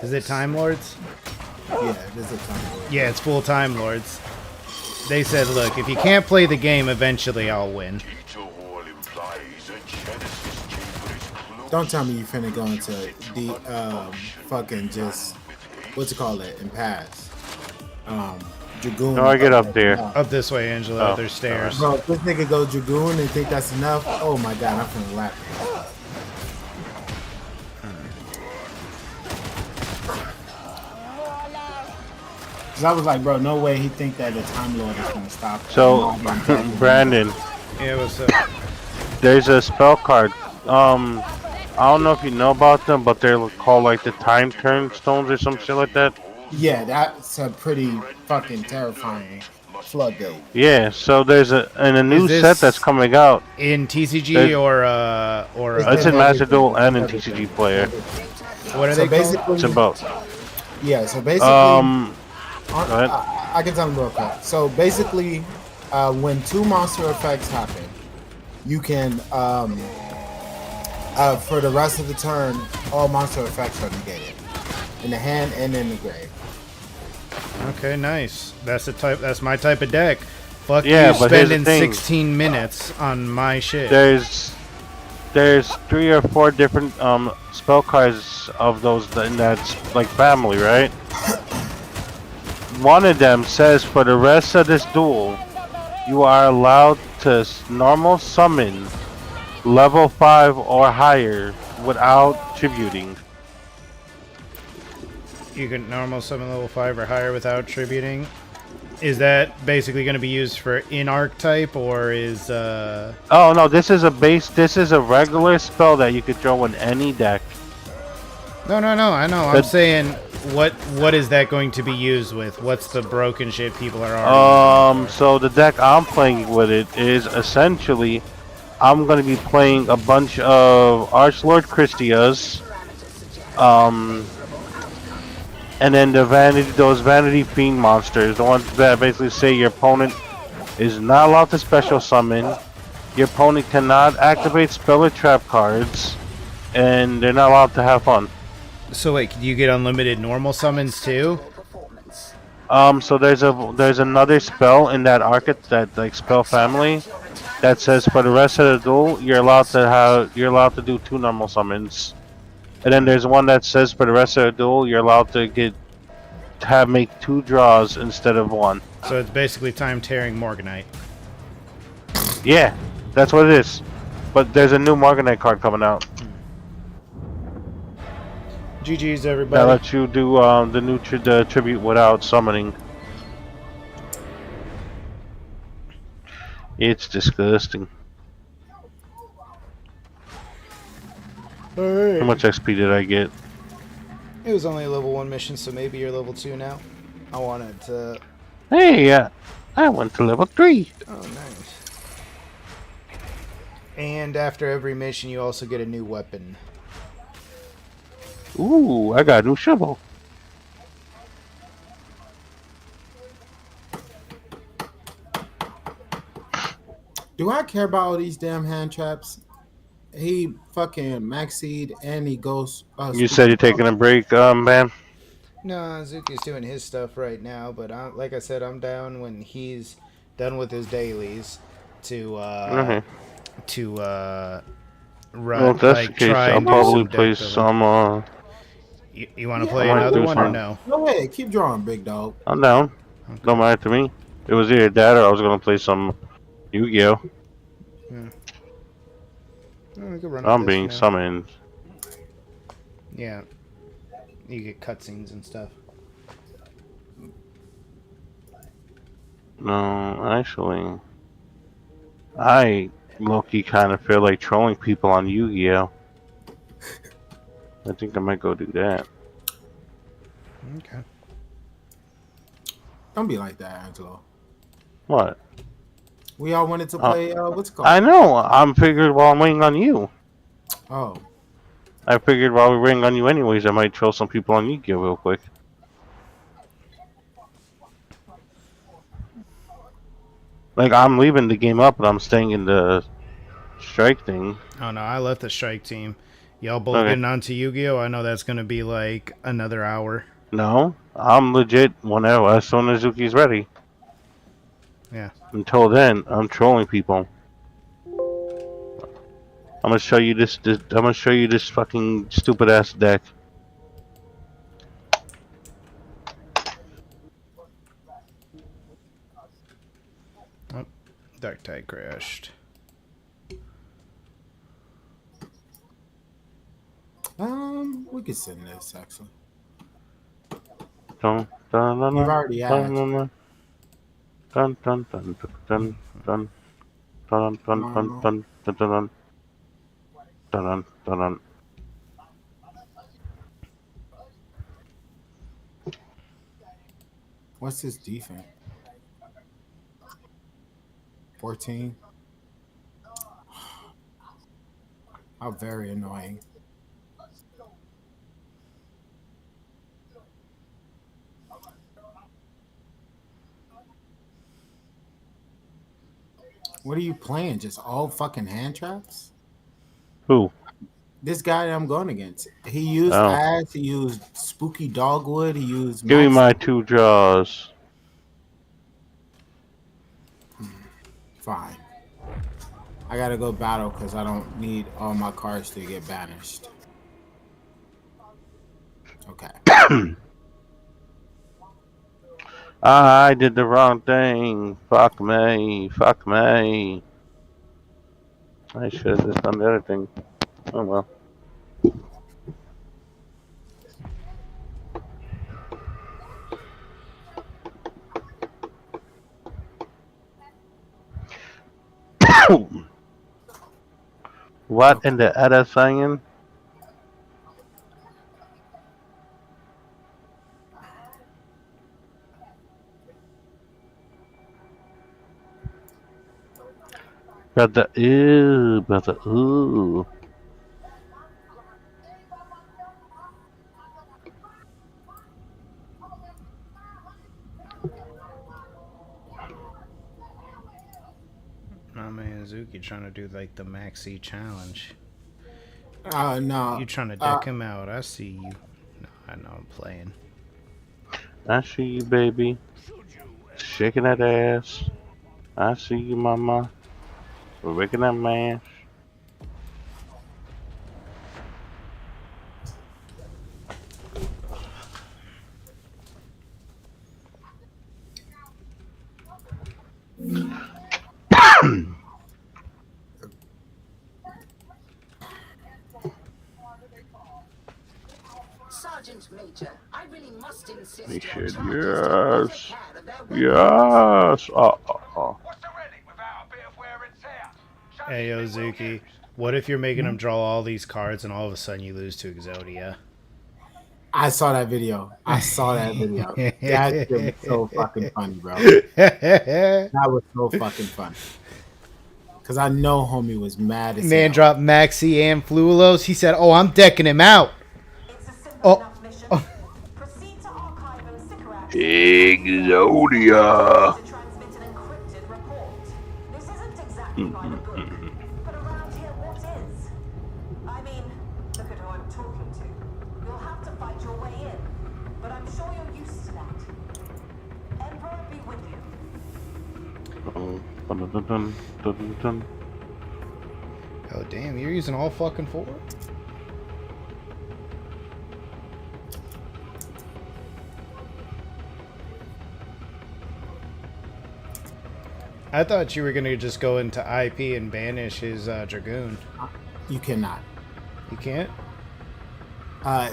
A: Is it Time Lords?
N: Yeah, it is a Time Lord.
A: Yeah, it's full Time Lords. They said, look, if you can't play the game, eventually I'll win.
N: Don't tell me you finna go into the fucking just what's it called it and pass. Dragoon.
B: No, I get up there.
A: Up this way, Angela.
B: Oh,
A: There's stairs.
N: Bro, if this nigga go Dragoon and think that's enough, oh my god, I'm finna lap him. Cause I was like, bro, no way he think that the Time Lord is gonna stop him.
B: So, Brandon.
A: Yeah, what's up?
B: There's a spell card. I don't know if you know about them, but they're called like the Time Turnstones or some shit like that.
N: Yeah, that's a pretty fucking terrifying floodgate.
B: Yeah, so there's a new set that's coming out
A: in TCG or
B: it's in Master Duel and in TCG Player.
A: What are
N: So
A: they called?
N: basically-
B: It's about
N: Yeah, so basically,
B: go ahead.
N: I can tell them real quick. So basically, when two monster effects happen, you can, for the rest of the turn, all monster effects are negated in the hand and in the grave.
A: Okay, nice. That's the type. That's my type of deck. Fuck
B: Yeah,
A: you
B: but here's the
A: spending
B: thing.
A: 16 minutes on my shit.
B: There's 3 or 4 different spell cards of those in that like family, right? One of them says for the rest of this duel, you are allowed to normal summon level 5 or higher without tributing.
A: You can normal summon level 5 or higher without tributing. Is that basically going to be used for in archetype or is
B: Oh no, this is a regular spell that you could throw in any deck.
A: No, I know. I'm
B: But-
A: saying what is that going to be used with? What's the broken shit people are already
B: So the deck I'm playing with it is essentially I'm going to be playing a bunch of Archlord Christias, and then those Vanity Fiend monsters, the ones that basically say your opponent is not allowed to special summon, your opponent cannot activate spell or trap cards, and they're not allowed to have fun.
A: So wait, can you get unlimited normal summons too?
B: So there's another spell in that that like spell family that says for the rest of the duel you're allowed to do 2 normal summons, and then there's one that says for the rest of the duel you're allowed to make 2 draws instead of 1.
A: So it's basically time tearing Morganite.
B: Yeah, that's what it is. But there's a new Morganite card coming out
A: GG's
B: that
A: everybody.
B: lets you do the tribute without summoning. It's disgusting.
A: Alright.
B: How much XP did I get?
A: It was only a level 1 mission, so maybe you're level 2 now. I wanted to...
B: Hey, I went to level 3.
A: Oh, nice. And after every mission, you also get a new weapon.
B: Ooh, I got a new shovel.
N: Do I care about all these damn hand traps? He fucking maxied and he goes.
B: You said you're taking a break, man.
A: No, Zuki's doing his stuff right now, but like I said, I'm down when he's done with his dailies to run.
B: Well, if that's
A: like,
B: the case,
A: try
B: I'll
A: and do
B: probably
A: some
B: play
A: deck building.
B: some.
A: You want to play
B: I might
A: another
B: do
A: one or
B: some.
A: no?
N: Go ahead, keep drawing, big dog.
B: I'm down. Don't matter to me. It was either that or I was gonna play some Yu-Gi-Oh.
A: Yeah. Oh, we could run
B: I'm
A: with this
B: being
A: for now.
B: summoned.
A: Yeah. You get cutscenes and stuff.
B: No, actually, I low-key kind of feel like trolling people on Yu-Gi-Oh. I think I might go do that.
A: Okay.
N: Don't be like that, Angelo.
B: What?
N: We all wanted to play. What's it called?
B: I know. I'm figured while I'm waiting on you.
N: Oh.
B: I figured while we're waiting on you anyways, I might troll some people on Yu-Gi-Oh real quick. Like, I'm leaving the game up, but I'm staying in the strike thing.
A: Oh no, I left the strike team. Y'all both
B: Okay.
A: getting onto Yu-Gi-Oh! I know that's gonna be like another hour.
B: No, I'm legit whenever, as soon as Zuki's ready.
A: Yeah.
B: Until then, I'm trolling people. I'm gonna show you this I'm gonna show you this fucking stupid ass deck.
A: Oh, deck tag crashed.
N: We could send this actually.
B: Dun, dun, dun,
N: You've
B: dun,
N: already
B: dun,
N: asked.
B: dun, dun, dun, dun, dun, dun, dun, dun, dun, dun, dun, dun, dun, dun, dun.
N: What's his defense? 14. How very annoying. What are you playing? Just all fucking hand traps?
B: Who?
N: This guy that I'm going against. He used
B: Oh.
N: ass, he used spooky dogwood, he used
B: Give me
N: max.
B: my 2 draws.
N: Fine. I gotta go battle because I don't need all my cards to get banished. Okay.
B: I did the wrong thing. Fuck me. Fuck me. I should have just done the other thing. Oh well. What in the other saying? Brother, ooh, brother, ooh.
A: My man Zuki trying to do like the maxi challenge.
N: No.
A: You trying to deck him out? I see you. No, I know I'm playing.
B: I see you, baby. Shaking that ass. I see you, mama. We're waking that mash.
E: Sergeant Major, I really must insist.
B: He said, yes. Yes.
A: Hey yo, Zuki. What if you're making him draw all these cards and all of a sudden you lose to Exodia?
N: I saw that video. That shit was so fucking funny, bro. That was so fucking funny. Because I know homie was mad as
A: Man
N: hell.
A: dropped Maxi and Fluilos. He said, oh, I'm decking him out. Oh.
B: Exodia.
E: I mean, look at who I'm talking to. You'll have to fight your way in, but I'm sure you're used to that. Emperor be with you.
A: Oh, damn, you're using all fucking 4? I thought you were going to just go into IP and banish his Dragoon.
N: You cannot.
A: You can't?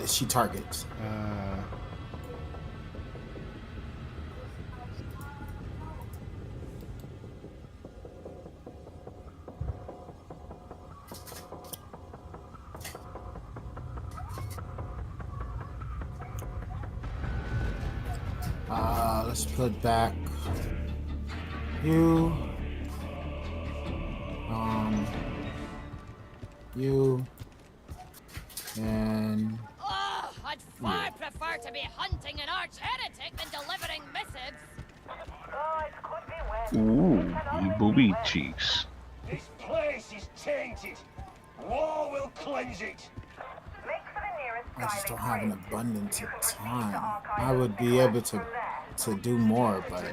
N: She targets. Let's put back you. You. And
S: Oh, I'd far prefer to be hunting an arch heretic than delivering missives.
B: Ooh, you booby cheeks.
H: This place is tainted. War will cleanse it.
N: I just don't have an abundance of time. I would be able to do more, but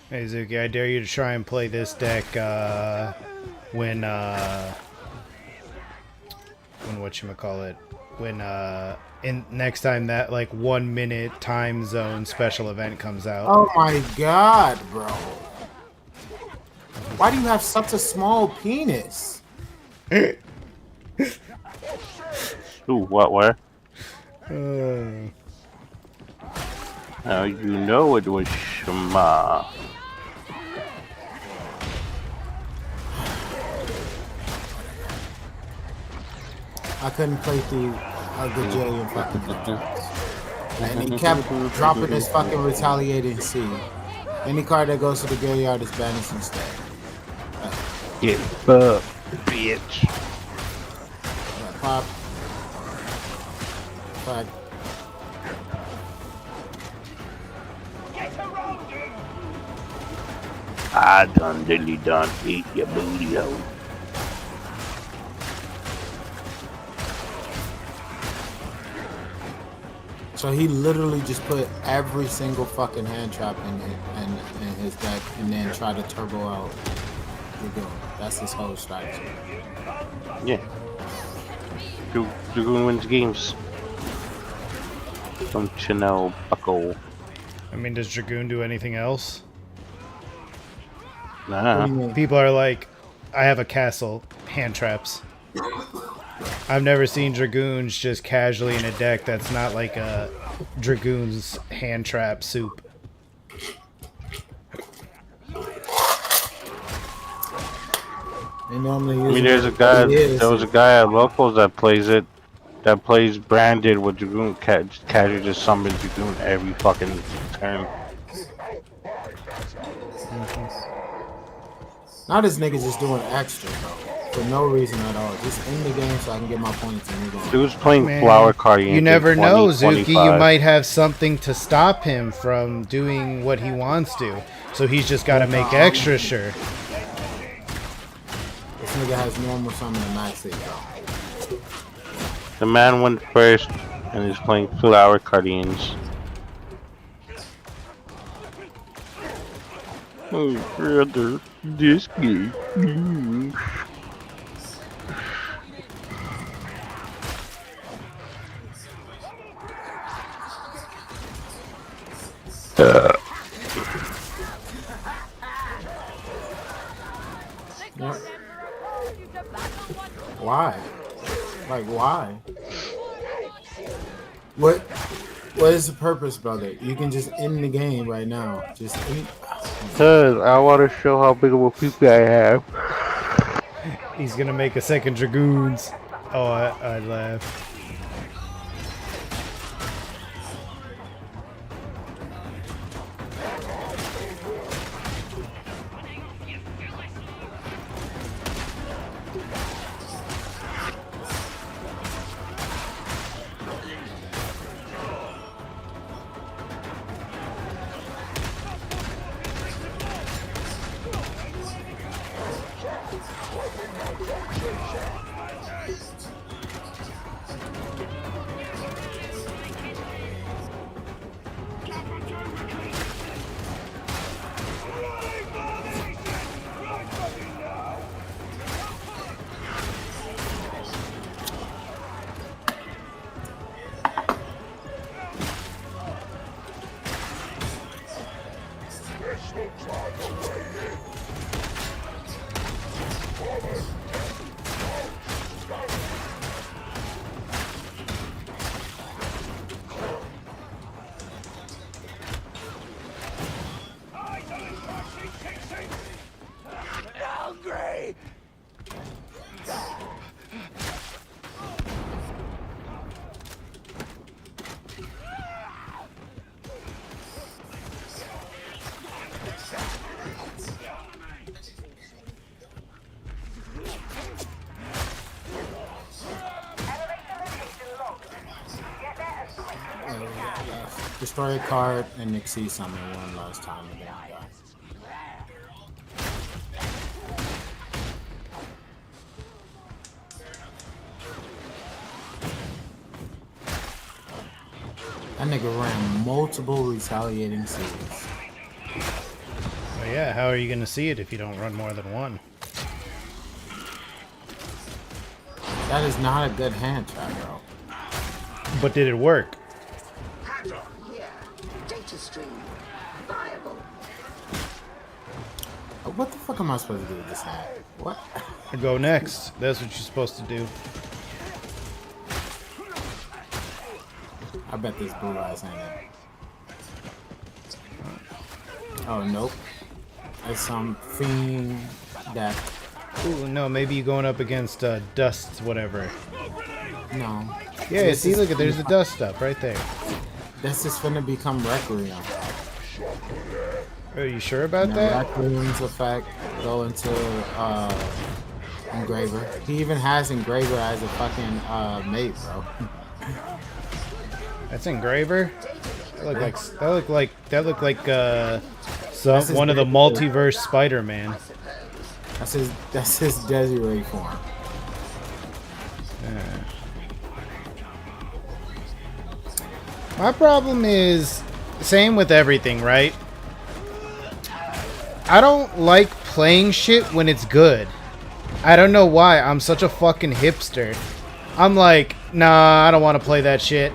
A: Hey Zuki, I dare you to try and play this deck when whatchamacallit, in next time that like 1 minute time zone special event comes out.
N: oh my god, bro. Why do you have such a small penis?
B: Ooh, what, where?
A: Uh,
B: Now you know it was Shema.
N: I couldn't play through a gajillion fucking times. And he kept dropping this fucking retaliating seed. Any card that goes to the graveyard is banished instead.
B: Get fucked, bitch.
N: Pop. Fuck.
B: I done dilly done eat your booty hole.
N: So he literally just put every single fucking hand trap in his deck and then try to turbo out Dragoon. That's his whole strategy.
B: Yeah. Dragoon wins games. From Chanel Buckle.
A: I mean, does Dragoon do anything else?
B: Nah.
A: People are like, I have a castle, hand traps. I've never seen Dragoons just casually in a deck that's not like a Dragoon's hand trap soup.
N: They normally
B: I mean, there was a guy at Locals that plays it, that plays branded with Dragoon, casually just summons Dragoon every fucking turn.
N: Now this nigga just doing extra, bro. For no reason at all. Just in the game so I can get my points and move on.
B: Dude's playing Flower Card.
A: You never know, Zuki. You might have something to stop him from doing what he wants to. So he's just got to make extra sure.
N: This nigga has normal summon and max it, bro.
B: The man went first and is playing Flower Guardians. Oh, brother, this game.
N: Why? Like, why? What is the purpose, brother? You can just end the game right now. Just end.
B: Cause I want to show how big of a poop I have.
A: He's gonna make a second Dragoons. Oh, I laughed.
N: destroy a card and exceed summon one last time and then you die. That nigga ran multiple retaliating seeds.
A: Well, yeah, how are you going to see it if you don't run more than one?
N: That is not a good hand trap, bro.
A: But did it work?
T: Padlock here. Data stream. Viable.
N: What the fuck am I supposed to do with this hand? What?
A: Go next. That's what you're supposed to do.
N: I bet this blue eyes ain't it. Oh, nope. It's some fiend deck.
A: Ooh, no, maybe you going up against dust, whatever.
N: No.
A: Yeah,
N: This
A: see,
N: is-
A: look, there's the dust stuff right there.
N: This is finna become Requiem.
A: Are you sure about
N: And
A: that?
N: Requiem's effect go into Engraver. He even has Engraver as a fucking mate, bro.
A: That's Engraver? That looked like some
N: That's his
A: one of the
N: breakthrough.
A: multiverse Spider-Man.
N: That's his Desiree form.
A: My problem is same with everything, right? I don't like playing shit when it's good. I don't know why. I'm such a fucking hipster. I'm like, nah, I don't want to play that shit.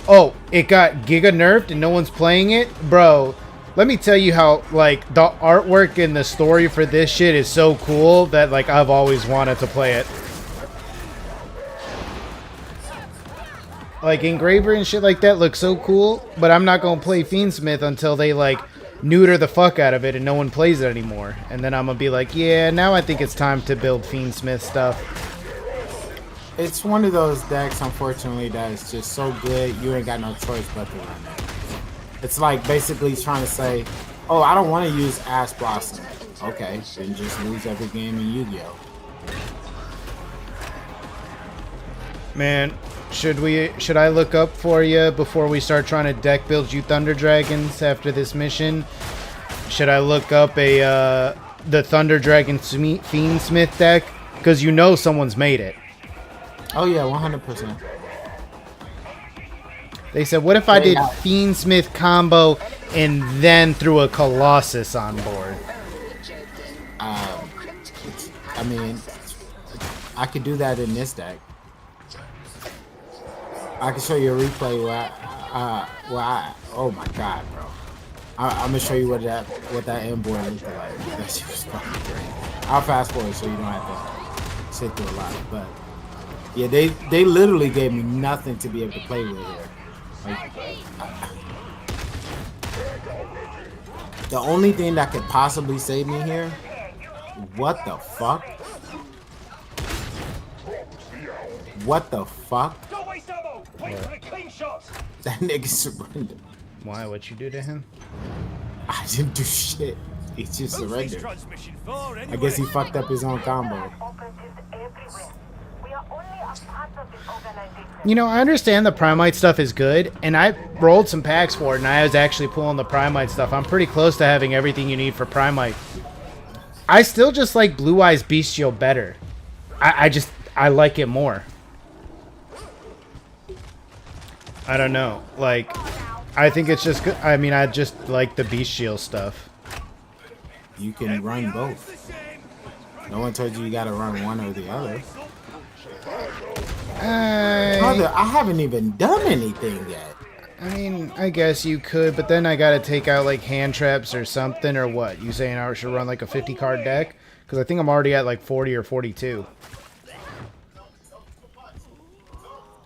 A: Oh, it got giga nerfed and no one's playing it? Bro, let me tell you how, like, the artwork and the story for this shit is so cool that, like, I've always wanted to play it. Like, Engraver and shit like that looks so cool, but I'm not gonna play Fiendsmith until they, like, neuter the fuck out of it and no one plays it anymore. And then I'm gonna be like, yeah, now I think it's time to build Fiendsmith stuff.
N: It's one of those decks, unfortunately, that is just so good, you ain't got no choice but to run it. It's like basically trying to say, oh, I don't want to use Ash Blossom. Okay, then just lose every game in Yu-Gi-Oh!
A: Man, should I look up for you before we start trying to deck build you Thunder Dragons after this mission? Should I look up the Thunder Dragon Fiendsmith deck? Because you know someone's made it.
N: Oh yeah, 100%.
A: They said, what if I did Fiendsmith combo and then threw a Colossus on board?
N: I mean, I could do that in this deck. I can show you a replay where oh my god, bro. I'm gonna show you what that end board looked like. That shit was fucking great. I'll fast forward so you don't have to sit through a lot. But yeah, they literally gave me nothing to be able to play with here. Like, the only thing that could possibly save me here. What the fuck? What the fuck? That nigga surrendered.
A: Why? What you do to him?
N: I didn't do shit. He just surrendered. I guess he fucked up his own combo.
A: You know, I understand the Primite stuff is good, and I rolled some packs for it, and I was actually pulling the Primite stuff. I'm pretty close to having everything you need for Primite. I still just like Blue Eyes Bestial better. I like it more. I don't know. Like, I think it's just good. I mean, I just like the Bestial stuff.
N: You can run both. No one told you gotta run one or the other. Brother, I haven't even done anything yet.
A: I mean, I guess you could, but then I gotta take out like hand traps or something, or what? You saying I should run like a 50 card deck? Because I think I'm already at like 40 or 42.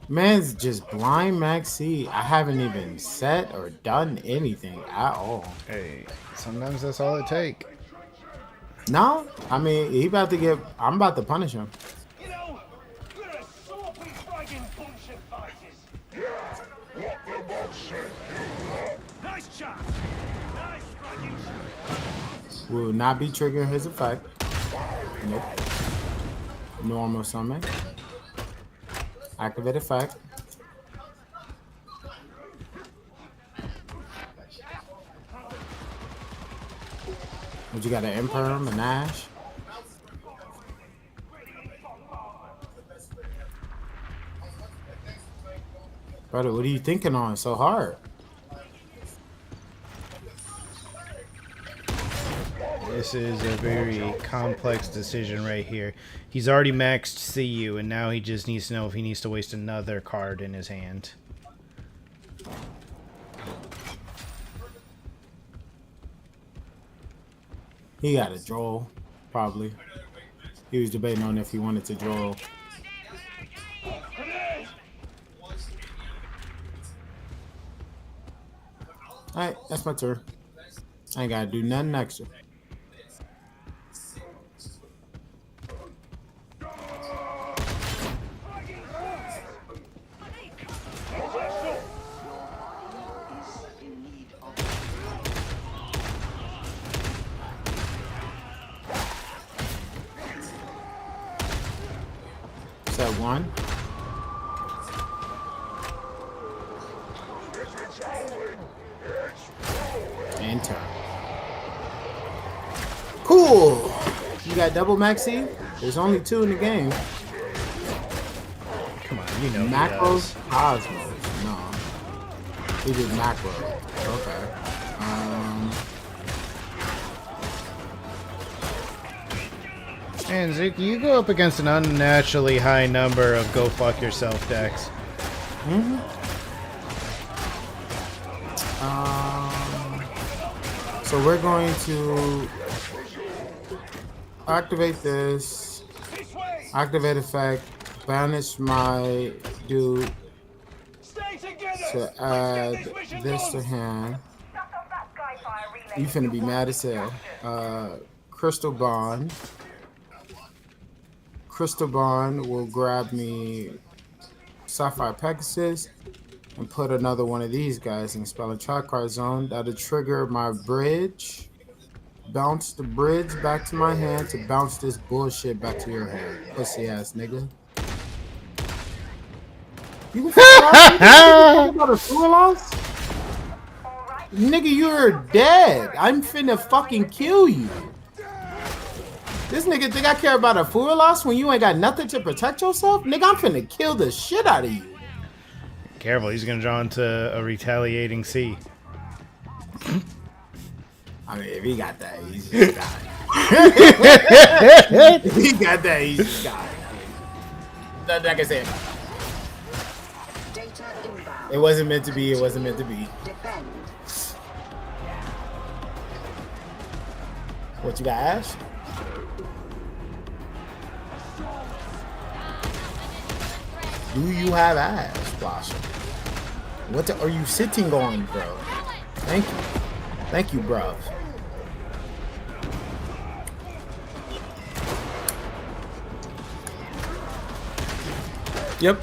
N: Man's just blind maxi. I haven't even set or done anything at all.
A: Hey, sometimes that's all it takes.
N: No, I mean he about to get. I'm about to punish him. Will not be triggering his effect. Nope. Normal summon. Activate effect. What you got, an Imperm, a Nash? Brother, what are you thinking on so hard?
A: This is a very complex decision right here. He's already maxed CU, and now he just needs to know if he needs to waste another card in his hand.
N: He got a draw, probably. He was debating on if he wanted to draw. Alright, that's my turn. I ain't gotta do nothing extra. Set one. And turn. Cool. You got double maxi? There's only 2 in the game.
A: Come on, you know.
N: Macros, Cosmos. No. He did macro. Okay.
A: Man, Zook, you go up against an unnaturally high number of go fuck yourself decks.
N: So we're going to activate this, activate effect, banish my dude to add this to hand. You finna be mad as hell. Crystal Bond. Crystal Bond will grab me Sapphire Pegasus and put another one of these guys in spell and trap card zone. That'll trigger my bridge. Bounce the bridge back to my hand to bounce this bullshit back to your hand. Pussy ass nigga. You about a full loss? Nigga, you're dead. I'm finna fucking kill you. This nigga think I care about a full loss when you ain't got nothing to protect yourself? Nigga, I'm finna kill the shit out of you.
A: Careful, he's gonna draw into a retaliating C.
N: I mean, if he got that, he's just got it. If he got that, he's just got it. Nothing I can say about it. It wasn't meant to be, it wasn't meant to be. What you got, Ash? Do you have Ash, Flasher? What are you sitting on, bro? Thank you. Thank you, bro. Yep.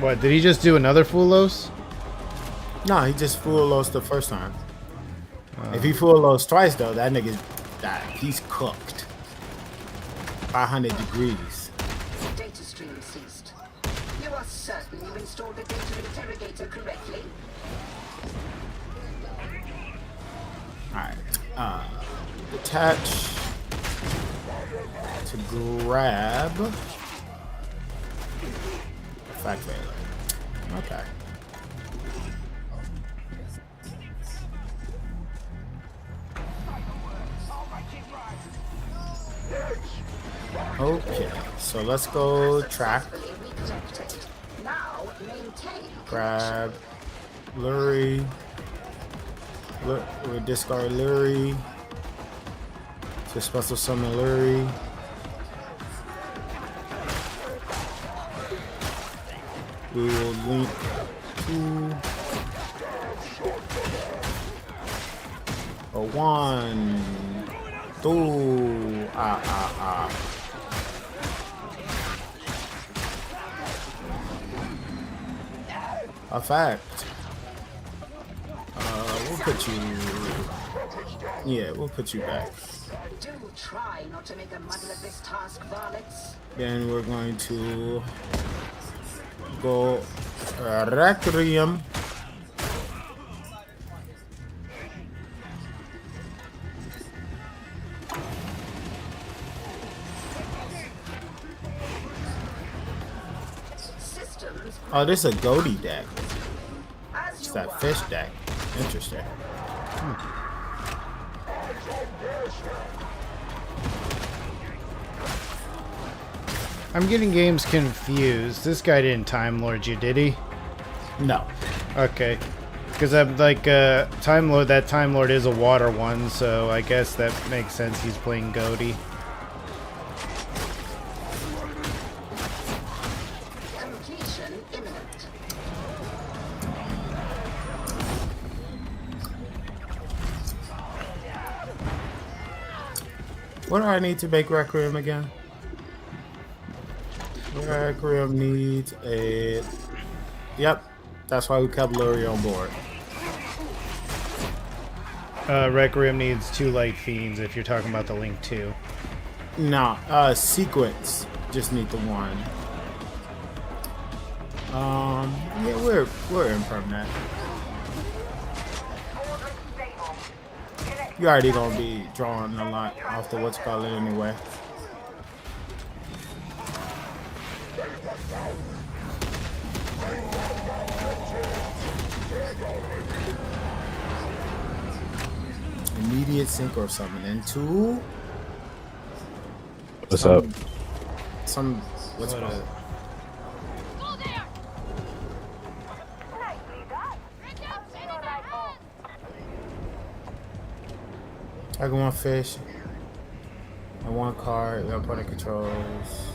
A: What, did he just do another Fulos?
N: No, he just Fulos the first time. If he Fulos twice, though, that nigga, he's cooked. 500 degrees.
T: Data stream ceased. You are certain you installed the data interrogator correctly?
N: Alright. Attach to grab fact failure. Okay. Okay, so let's go track. Grab Lurie. We'll discard Lurie. To special summon Lurie. We will link to a 1, 2, A fact. We'll put you. Yeah, we'll put you back.
T: Do try not to make a muddle of this task, varlets.
N: Then we're going to go Requiem. Oh, this is a goatee deck. It's that fish deck. Interesting.
A: I'm getting games confused. This guy didn't Time Lord you, did he?
N: No.
A: Okay. Because I'm like, Time Lord, that Time Lord is a water one, so I guess that makes sense he's playing Goaty.
T: Completion imminent.
N: What do I need to make Requiem again? Requiem needs a... Yep. That's why we kept Lurie on board.
A: Requiem needs 2 Light Fiends if you're talking about the Link 2.
N: No, Sequence just need the 1. Yeah, we're in from that. You already gonna be drawing a lot off the what's called it anyway. Immediate synchro summon into
U: what's up?
N: Some what's called it. I got 1 fish and 1 card. Your opponent controls.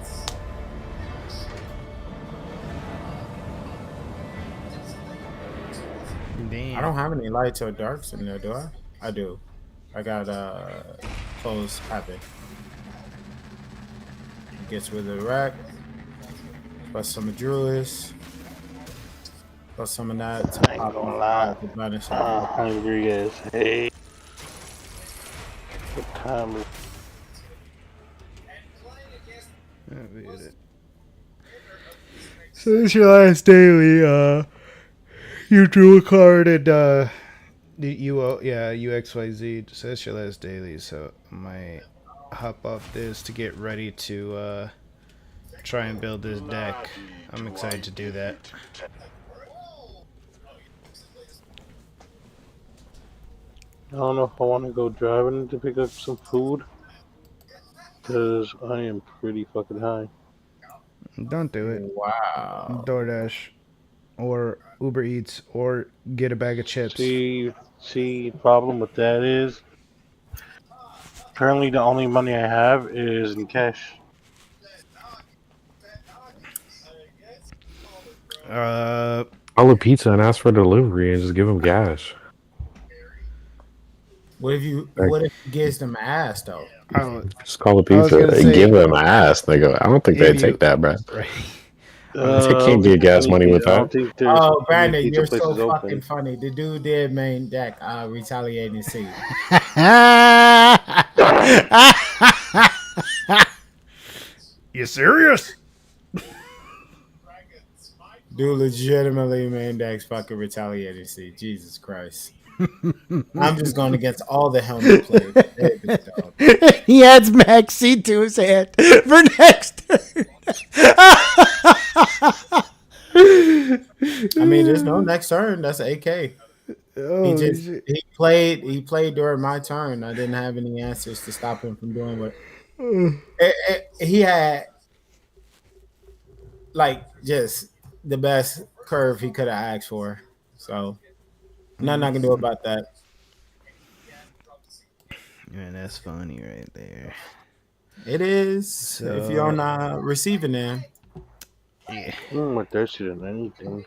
A: Damn.
N: I don't have any lights or darks in there, do I? I do. I got close happen. Gets rid of the rack. Plus some of Druids. Plus some of that.
B: I ain't gonna lie. I'm hungry as hey. What time is
A: it? So this is your last daily, you drew a card and, UXYZ, so that's your last daily, so I might hop off this to get ready to, try and build this deck. I'm excited to do that.
B: I don't know if I want to go driving to pick up some food, because I am pretty fucking high.
A: Don't do it.
N: Wow.
A: DoorDash or Uber Eats or get a bag of chips.
B: See, problem with that is currently the only money I have is in cash.
U: Call a pizza and ask for delivery and just give them gas.
N: What if he gives them ass though?
U: Just call a pizza and give them ass. They go, I don't think they'd take that, bro.
A: Right.
U: They can't get gas money with that.
N: Oh, Brandon, you're so fucking funny. The dude did main deck retaliating C.
A: You serious?
N: Dude legitimately main decks fucking retaliating C. Jesus Christ. I'm just going against all the helmet plays.
A: He adds Maxi to his hand for next turn.
N: I mean, there's no next turn. That's AK.
A: Oh,
N: he played during my turn. I didn't have any answers to stop him from doing what he had. Like just the best curve he could have asked for. So nothing I can do about that.
A: Man, that's funny right there.
N: It is.
A: So,
N: if you're on receiving end.
B: Yeah. I'm more thirsty than anything.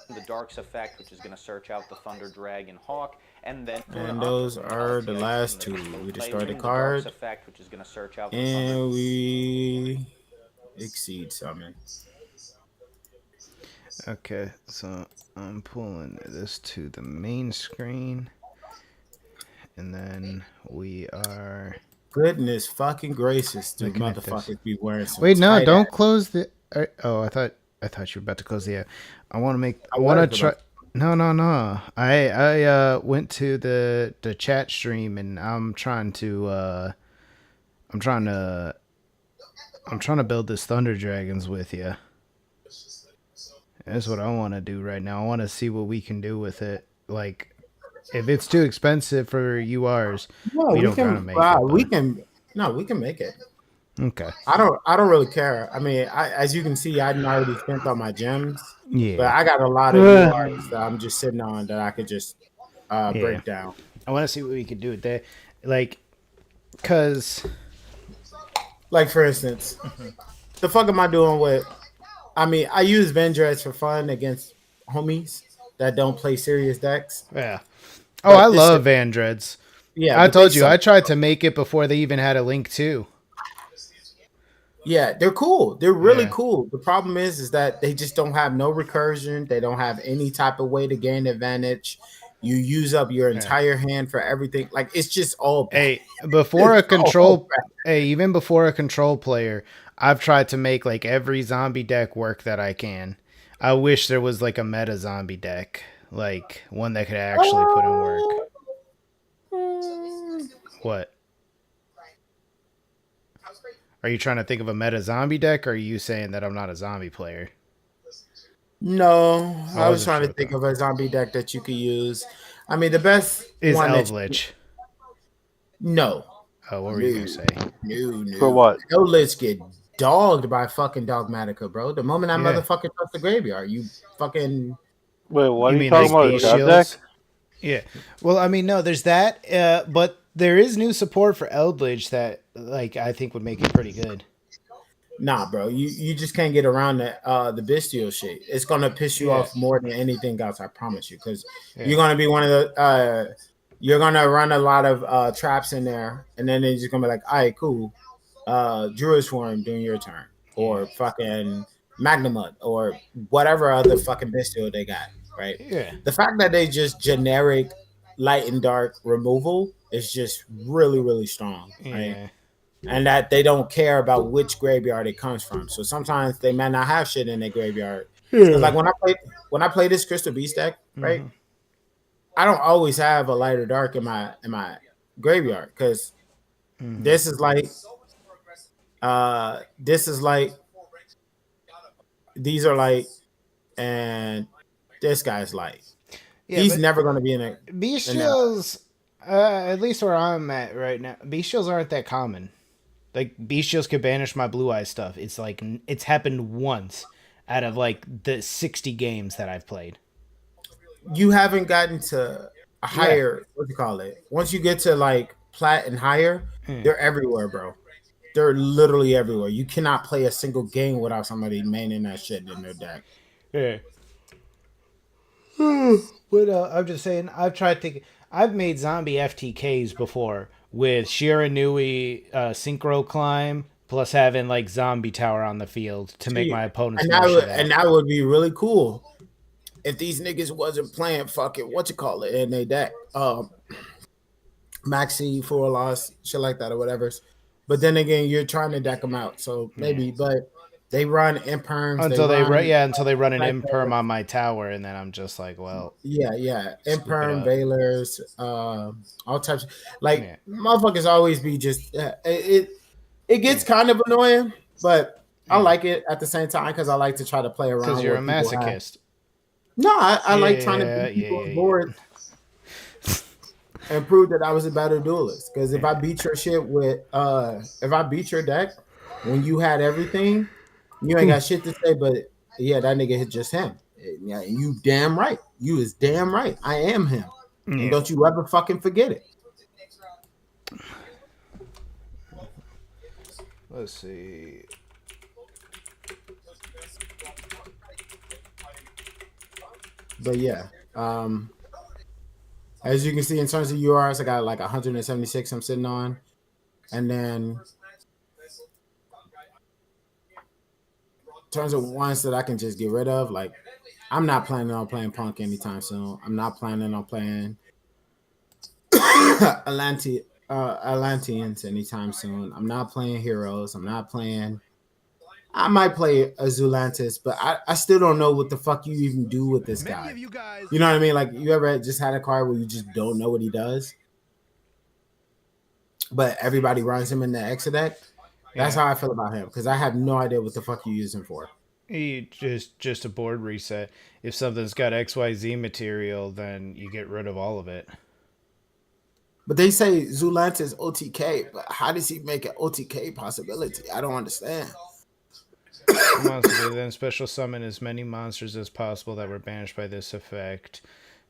R: The Dark's effect, which is going to search out the Thunder Dragon Hawk, and then
N: those are the last 2. We destroy the card,
R: effect, which is going to search out
N: and we exceed summon.
A: Okay, so I'm pulling this to the main screen, and then we are.
N: Goodness fucking gracious, dude! Motherfuckers be wearing some.
A: Wait, no, don't close the. Oh, I thought you were about to close the. I want to try. No. I went to the chat stream and I'm trying to build this Thunder Dragons with you. That's what I want to do right now. I want to see what we can do with it. Like, if it's too expensive for URs,
N: No,
A: we
N: we
A: don't gotta
N: can.
A: make it.
N: We
A: But
N: can. No, we can make it.
A: okay.
N: I don't really care. I mean, as you can see, I already spent on my gems, but
A: Yeah.
N: I got a lot of URs that I'm just sitting on that I could just
A: Yeah.
N: break down.
A: I want to see what we could do with that. Like, cause,
N: like for instance, the fuck am I doing with? I mean, I use Vendreds for fun against homies that don't play serious decks.
A: Yeah. Oh, I
N: But this
A: love
N: shit,
A: Van Dreads.
N: yeah,
A: I
N: but they
A: told you
N: suck.
A: I tried to make it before they even had a link too.
N: Yeah, they're cool. They're really
A: Yeah.
N: cool. The problem is that they just don't have no recursion. They don't have any type of way to gain advantage. You use up your entire hand for everything. Like it's just all bad.
A: Hey, before a
N: It's all
A: control,
N: bad.
A: hey, even before a control player, I've tried to make like every zombie deck work that I can. I wish there was like a meta zombie deck, like one that could actually put in work. What? Are you trying to think of a meta zombie deck, or are you saying that I'm not a zombie player?
N: No, I was
A: wasn't
N: trying to
A: sure
N: think
A: though.
N: of a zombie deck that you could use. I mean, the best
A: Is
N: one that
A: Eldritch?
N: no.
A: Oh, what were you gonna say?
N: No.
B: For what?
N: Eldritch get dogged by fucking Dogmatica, bro. The moment that
A: Yeah.
N: motherfucker touched the graveyard, you fucking.
B: Wait, what
A: You
B: are you
A: mean
B: talking
A: like
B: about?
A: beast
B: God deck?
A: shields? Yeah. Well, I mean, no, there's that, but there is new support for Eldritch that, like, I think would make it pretty good.
N: Nah, bro, you just can't get around the bestial shit. It's gonna piss you
A: Yeah.
N: off more than anything else. I promise you, because
A: Yeah.
N: you're gonna be one of the. You're gonna run a lot of traps in there, and then they're just gonna be like, "All right, cool, Druid Swarm during your turn, or fucking Magnamud, or whatever other fucking bestial they got." Right?
A: Yeah.
N: The fact that they just generic light and dark removal is just really really strong, right?
A: Yeah.
N: And that they don't care about which graveyard it comes from. So sometimes they might not have shit in their graveyard. Because like when I play this Crystal Beast deck, right?
A: Mhm.
N: I don't always have a light or dark in my graveyard because
A: Mhm.
N: this is like these are light and this guy's light.
A: Yeah,
N: He's
A: but
N: never gonna be in a
A: bestials, at least where I'm at right now, bestials aren't that common. Like, bestials could banish my blue eye stuff. It's like, it's happened once out of like the 60 games that I've played.
N: you haven't gotten to a higher what do you call it? Once you get to like plat and higher, they're everywhere, bro. They're literally everywhere. You cannot play a single game without somebody maining that shit in their deck.
A: Yeah. But I'm just saying, I've made zombie FTKs before with Shiranui Synchro Climb, plus having like Zombie Tower on the field to make my opponents
N: and
A: more
N: that would,
A: shit out.
N: and that would be really cool if these niggas wasn't playing fucking what you call it in their deck. Maxi for a loss, shit like that or whatever. But then again, you're trying to deck them out, so maybe. But they run imperms
A: Until they run an
N: like
A: imperm on my tower, and then I'm just like, well,
N: yeah,
A: scoop it
N: imperm
A: up.
N: veilers, all types. Like motherfuckers always be just it gets kind of annoying, but I like it at the same time because I like to try to play around.
A: Because you're a
N: where people have-
A: masochist.
N: No, I like trying to beat people on board and prove that I was a better duelist. Because if I beat your shit with if I beat your deck when you had everything, you ain't got shit to say, but yeah, that nigga hit just him. Yeah, you damn right. You is damn right. I am him. And
A: Yeah.
N: don't you ever fucking forget it.
A: Let's see.
N: But yeah, as you can see in terms of URs, I got like 176 I'm sitting on, and then in terms of ones that I can just get rid of, like I'm not planning on playing Punk anytime soon. I'm not planning on playing Atlanteans anytime soon. I'm not playing Heroes. I'm not playing. I might play Azulantis, but I still don't know what the fuck you even do with this guy. You know what I mean? Like, you ever just had a card where you just don't know what he does? But everybody runs him in the Exit deck? That's how I feel about him, because I have no idea what the fuck you use him for.
A: You just a board reset. If something's got XYZ material, then you get rid of all of it.
N: But they say Zulanta is OTK, but how does he make an OTK possibility? I don't understand.
A: Monster then special summon as many monsters as possible that were banished by this effect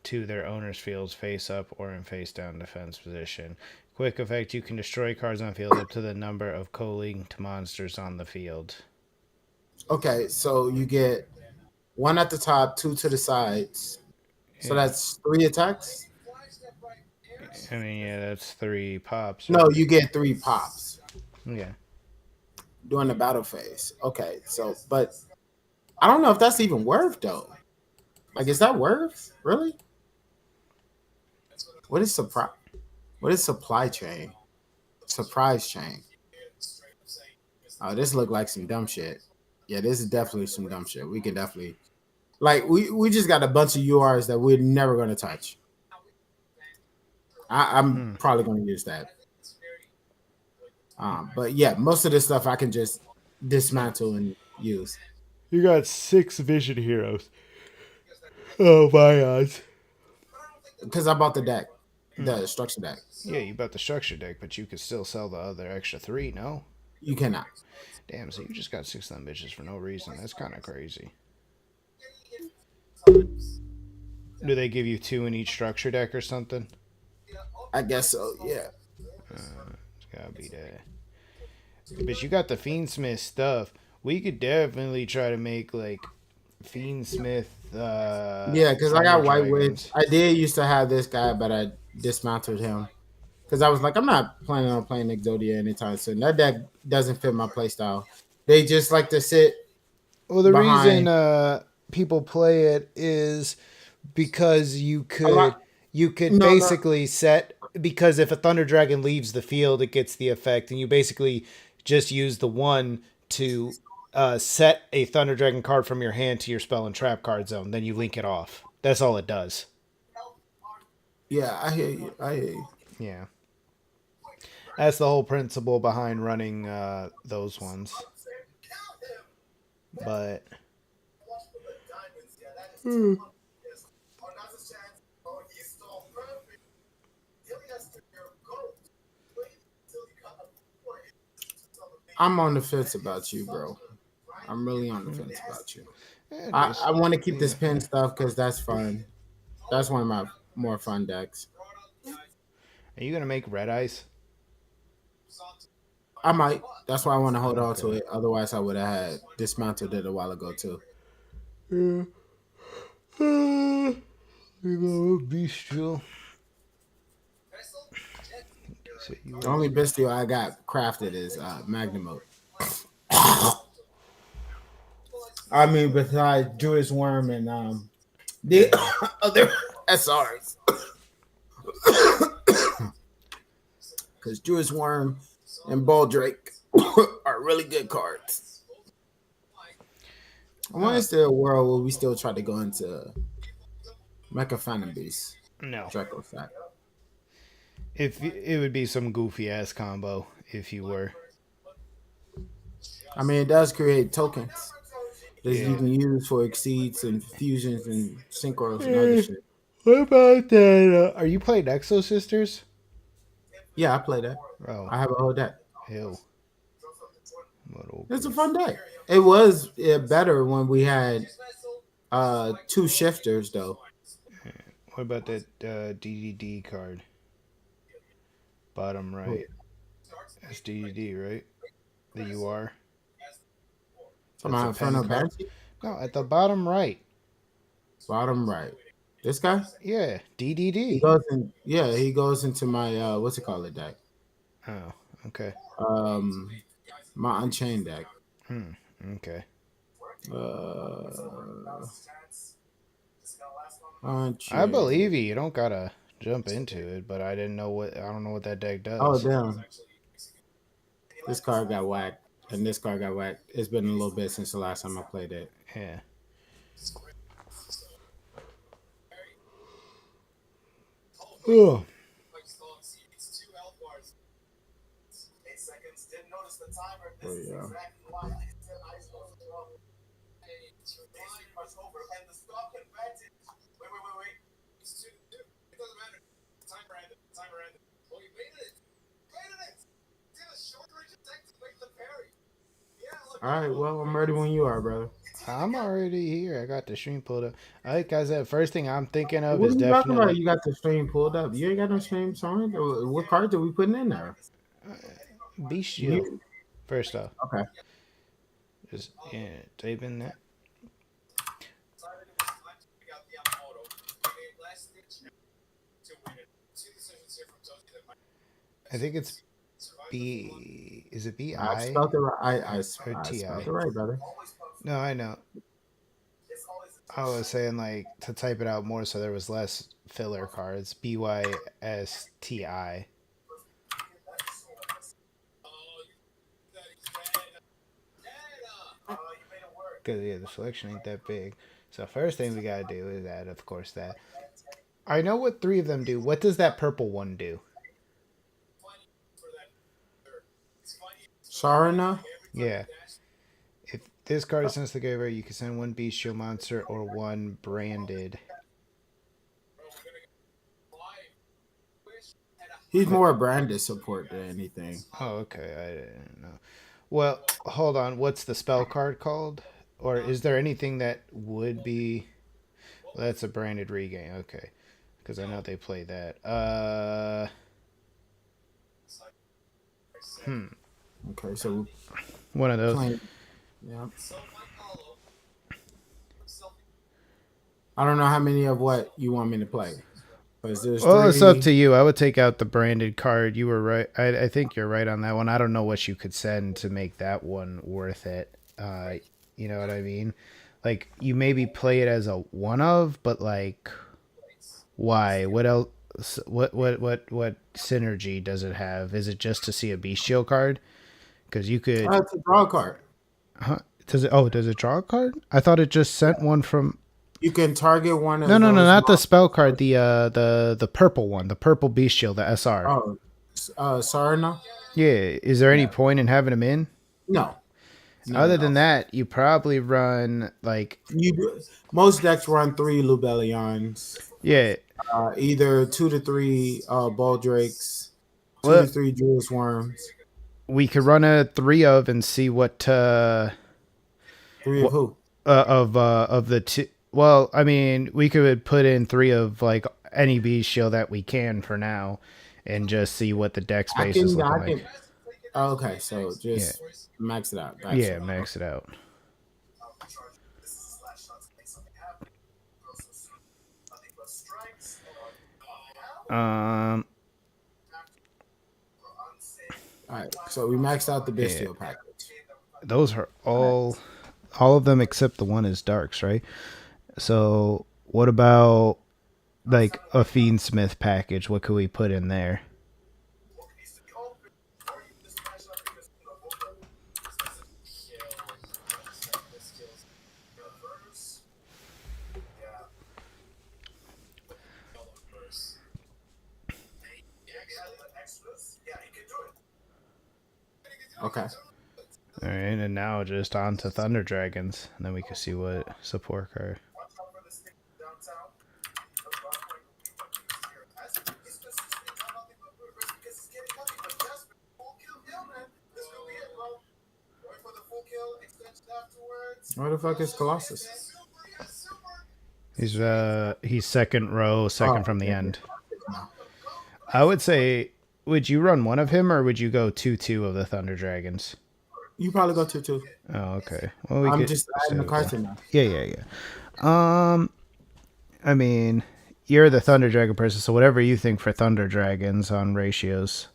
A: to their owner's fields face up or in face down defense position. Quick effect, you can destroy cards on field up to the number of co-linked monsters on the field.
N: Okay, so you get 1 at the top, 2 to the sides. So that's 3 attacks?
A: I mean, yeah, that's 3 pops.
N: No, you get 3 pops.
A: Yeah.
N: During the battle phase. Okay, so, but I don't know if that's even worth, though. Like, is that worth? Really? What is supply chain? Surprise chain. Oh, this look like some dumb shit. Yeah, this is definitely some dumb shit. We can definitely, like, we just got a bunch of URs that we're never gonna touch. I'm probably gonna use that. But yeah, most of this stuff I can just dismantle and use.
A: You got 6 vision heroes. Oh my odds.
N: Because I bought the deck. The structure deck.
A: Yeah, you bought the structure deck, but you could still sell the other extra 3, no?
N: You cannot.
A: Damn, so you just got 6 of them bitches for no reason. That's kind of crazy. Do they give you 2 in each structure deck or something?
N: I guess so, yeah.
A: It's gotta be that. But you got the Fiendsmith stuff. We could definitely try to make, like, Fiendsmith.
N: Yeah, because I got White Witch. I did used to have this guy, but I dismantled him. Because I was like, I'm not planning on playing Exodia anytime soon. That deck doesn't fit my playstyle. They just like to sit.
A: Well, the reason people play it is because you could basically set, because if a Thunder Dragon leaves the field, it gets the effect, and you basically just use the 1 to set a Thunder Dragon card from your hand to your spell and trap card zone. Then you link it off. That's all it does.
N: Yeah, I hear you.
A: Yeah. That's the whole principle behind running those ones. But
N: I'm on the fence about you, bro. I'm really on the fence about you. I want to keep this pin stuff because that's fun. That's one of my more fun decks.
A: Are you gonna make Red Ice?
N: I might. That's why I want to hold on to it. Otherwise, I would have had dismantled it a while ago too.
A: Yeah. Bestial.
N: The only bestial I got crafted is Magnum. I mean, besides Jewish Worm and the other SRs. Because Jewish Worm and Baldrake are really good cards. I want to see a world where we still try to go into Mecha Phantom Beast.
A: No.
N: Draco Sack.
A: If it would be some goofy ass combo if you were.
N: I mean, it does create tokens that you can use for exceeds and fusions and synchros and other shit.
A: What about that? Are you playing Exo Sisters?
N: Yeah, I play that.
A: Oh.
N: I have a whole deck.
A: Hell.
N: It's a fun deck. It was better when we had 2 shifters, though.
A: What about that DDD card? Bottom right. That's DDD, right? The UR.
N: No,
A: at the bottom right.
N: Bottom right. This guy?
A: Yeah, DDD.
N: He goes into my what's it called deck.
A: Oh, okay.
N: My Unchained deck.
A: Okay.
N: Unchained.
A: I believe you. You don't gotta jump into it, but I don't know what that deck does.
N: Oh damn. This card got whacked. And this card got whacked. It's been a little bit since the last time I played it.
A: Yeah. Oh.
N: All right, well, I'm ready when you are, brother.
A: I'm already here. I got the stream pulled up. Like I said, first thing I'm thinking of
N: What
A: is
N: are you talking about?
A: definitely
N: You got the stream pulled up. You ain't got no stream song. What cards are we putting in there?
A: Beast Shield.
N: You
A: First off,
N: okay?
A: just type in that. I think it's B. Is it B
N: I
A: I
N: spelled it right. I
A: or
N: spelled
A: T I?
N: it right, brother.
A: No, I know. I was saying like to type it out more so there was less filler cards. BYSTI. Because yeah, the selection ain't that big. So first thing we gotta do is add, of course, that. I know what three of them do. What does that purple one do?
N: Sarna?
A: Yeah. If this card is sent to the graveyard, you can send one beast shield monster or one branded.
N: He's more branded support than anything.
A: Oh, okay. I didn't know. Well, hold on. What's the spell card called? Or is there anything that would be... Well, that's a branded regain. Okay. Because I know they play that.
N: Okay, so
A: one of those.
N: Yeah. I don't know how many of what you want me to play.
A: Well, it's up to you. I would take out the branded card. You were right. I think you're right on that one. I don't know what you could send to make that one worth it. You know what I mean? Like, you maybe play it as a one of, but like, why? What else? What synergy does it have? Is it just to see a bestial card? Because you could.
N: It's a draw card.
A: Huh? Does it? Oh, does it draw a card? I thought it just sent one from.
N: You can target one.
A: No, not the spell card. The purple one, the purple bestial, the SR.
N: Oh, Sarna.
A: Yeah. Is there any point in having them in?
N: No.
A: Other than that, you probably run like
N: most decks run 3 Lubellions.
A: Yeah.
N: Either 2 to 3 Baldrakes, 2 to 3 Julius Worms.
A: We could run a 3 of and see what
N: 3 of who?
A: Of the two. Well, I mean, we could put in 3 of like any beast shield that we can for now, and just see what the deck space is looking like.
N: Okay, so just max it out.
A: Max it out.
N: All right, so we maxed out the bestial package.
A: Those are all of them except the one is darks, right? So what about like a Fiendsmith package? What could we put in there?
N: Okay.
A: All right, and now just on to Thunder Dragons, and then we can see what support card.
N: Where the fuck is Colossus?
A: He's second row, second from the end. I would say, would you run one of him, or would you go 2/2 of the Thunder Dragons?
N: You probably go 2/2.
A: Oh, okay. Well,
N: I'm just adding the cards in now.
A: Yeah. I mean, you're the Thunder Dragon person, so whatever you think for Thunder Dragons on ratios.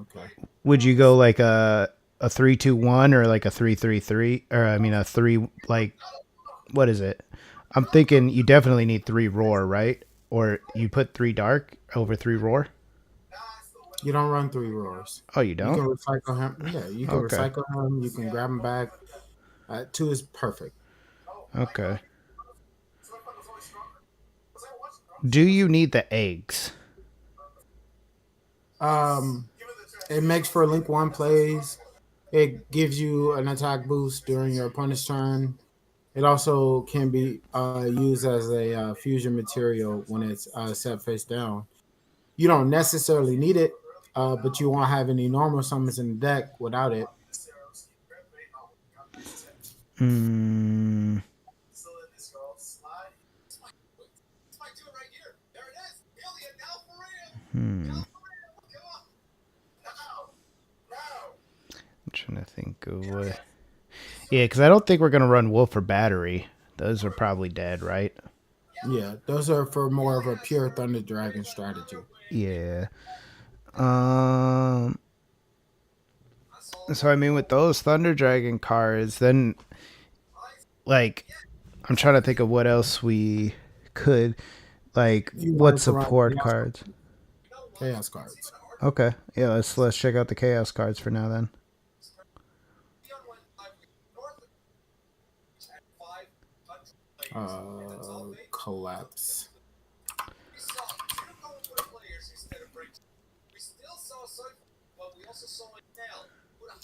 N: Okay.
A: Would you go like a 3-2-1 or like a 3-3-3, or I mean a 3 like what is it? I'm thinking you definitely need 3 roar, right? Or you put 3 dark over 3 roar?
N: You don't run 3 roars.
A: Oh, you don't?
N: You can recycle him. Yeah, you can recycle him. You can grab him back. 2 is perfect.
A: Okay. Do you need the eggs?
N: It makes for Link 1 plays. It gives you an attack boost during your opponent's turn. It also can be used as a fusion material when it's set face down. You don't necessarily need it, but you won't have any normal summons in the deck without it.
A: Hmm. Hmm. I'm trying to think of what. Yeah, because I don't think we're gonna run Wolf or Battery. Those are probably dead, right?
N: Yeah, those are for more of a pure Thunder Dragon strategy.
A: Yeah. So I mean, with those Thunder Dragon cards, then like I'm trying to think of what else we could like.
N: You
A: What
N: wanted to run
A: support cards?
N: Chaos cards.
A: Okay, yeah. Let's check out the Chaos cards for now then.
N: Collapse.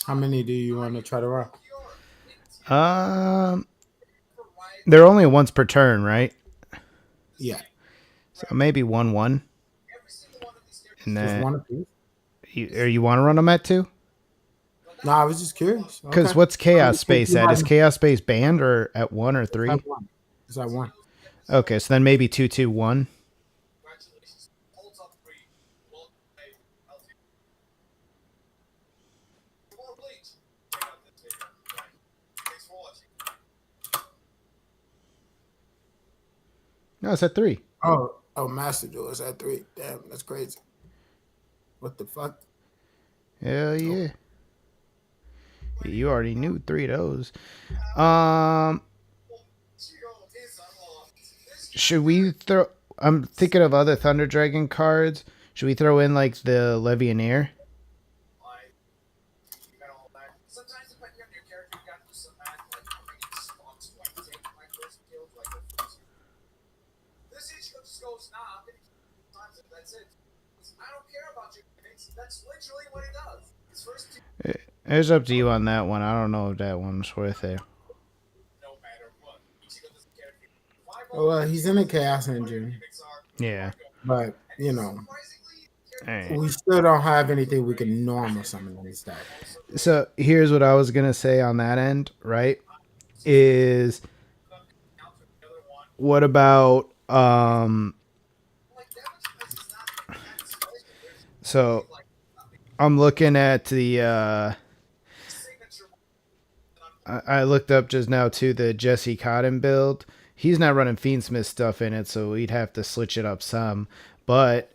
N: How many do you want to try to run?
A: They're only once per turn, right?
N: Yeah.
A: So maybe 1/1. And
N: Just
A: then
N: one apiece.
A: you want to run them at 2?
N: No, I was just curious.
A: Because
N: Okay.
A: what's Chaos Space at? Is Chaos Space banned or at 1 or 3?
N: It's at 1.
A: Okay, so then maybe 2/2/1. No, it's at 3.
N: Oh, Master Duel is at 3. Damn, that's crazy. What the fuck?
A: Hell yeah. You already knew 3 of those. Should we throw... I'm thinking of other Thunder Dragon cards. Should we throw in, like, the Levianeer? It's up to you on that one. I don't know if that one's worth it.
N: Well, he's in a Chaos Engine.
A: Yeah.
N: But, you know,
A: right.
N: We still don't have anything we can normal summon in this deck.
A: So here's what I was going to say on that end, right? Is what about... So I'm looking at the... I looked up just now too the Jesse Cotton build. He's not running Fiendsmith stuff in it, so we'd have to switch it up some. But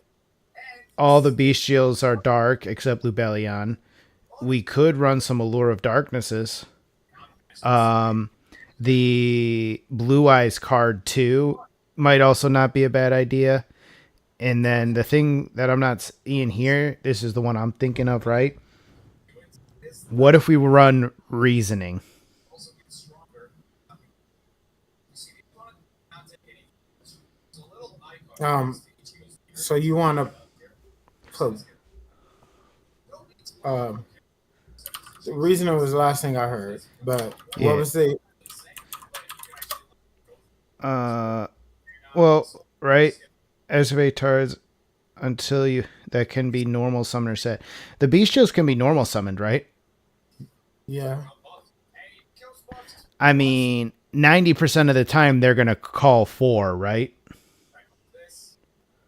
A: all the bestials are dark except Lubellion. We could run some Allure of Darknesses. The Blue Eyes card too might also not be a bad idea. And then the thing that I'm not seeing here, this is the one I'm thinking of, right? What if we run Reasoning?
N: So you want to put the Reasoning was the last thing I heard, but what was the
A: well, right? Excavate turrets until you that can be normal summoner set. The bestials can be normal summoned, right?
N: Yeah.
A: I mean, 90% of the time they're gonna call 4, right?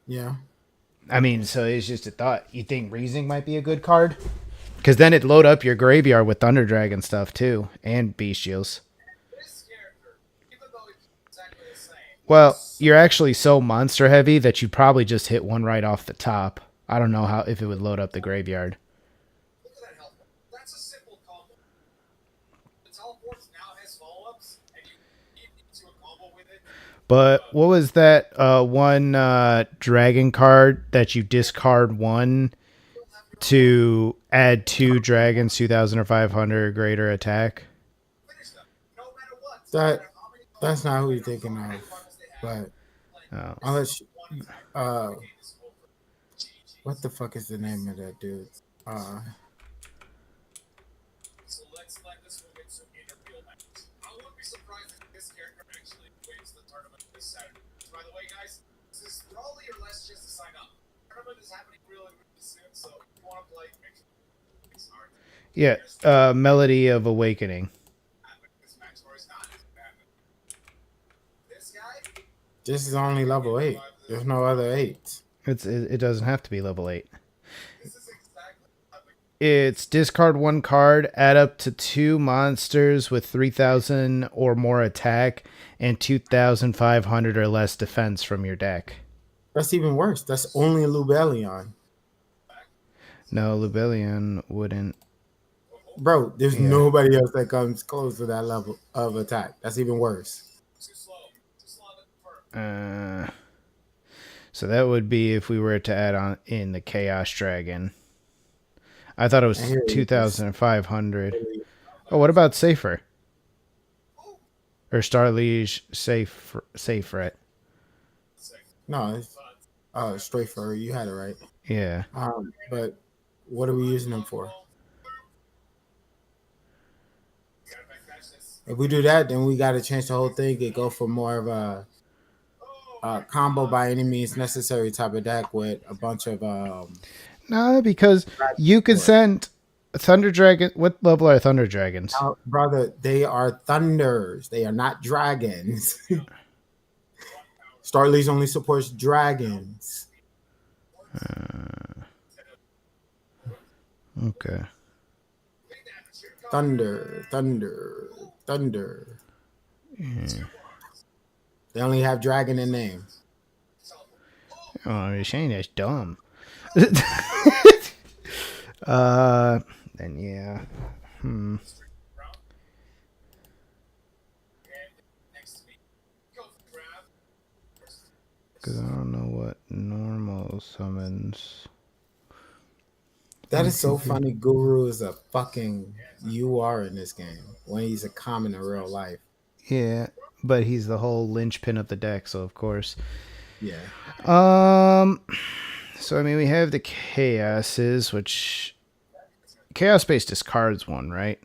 N: Yeah.
A: I mean, so it's just a thought. You think Reasoning might be a good card? Because then it'd load up your graveyard with Thunder Dragon stuff too, and bestials. Well, you're actually so monster heavy that you probably just hit one right off the top. I don't know how if it would load up the graveyard. But what was that one dragon card that you discard 1 to add 2 dragons, 2,000 or 500 greater attack?
N: That's not who you're thinking of. But unless what the fuck is the name of that dude?
A: Yeah, Melody of Awakening.
N: This is only level 8. There's no other 8s.
A: It doesn't have to be level 8. It's discard 1 card, add up to 2 monsters with 3,000 or more attack and 2,500 or less defense from your deck.
N: That's even worse. That's only a Lubellion.
A: No, Lubellion wouldn't.
N: Bro, there's nobody else that comes close to that level of attack. That's even worse.
A: So that would be if we were to add on in the Chaos Dragon. I thought it was 2,500. Oh, what about Safer? Or Starliege Safe,
N: No, it's straight for you had it right.
A: Yeah.
N: But what are we using them for? If we do that, then we got to change the whole thing and go for more of a combo by any means necessary type of deck with a bunch of
A: No, because you could send Thunder Dragon. What level are Thunder Dragons?
N: Brother, they are thunders. They are not dragons. Starliege only supports dragons.
A: Okay.
N: Thunder.
A: Yeah.
N: They only have dragon in name.
A: Oh, you're saying that's dumb. Then yeah. Because I don't know what normal summons.
N: That is so funny. Guru is a fucking UR in this game when he's a common in real life.
A: Yeah, but he's the whole linchpin of the deck, so of course.
N: Yeah.
A: So I mean, we have the Chaoses, which Chaos Base discards 1, right?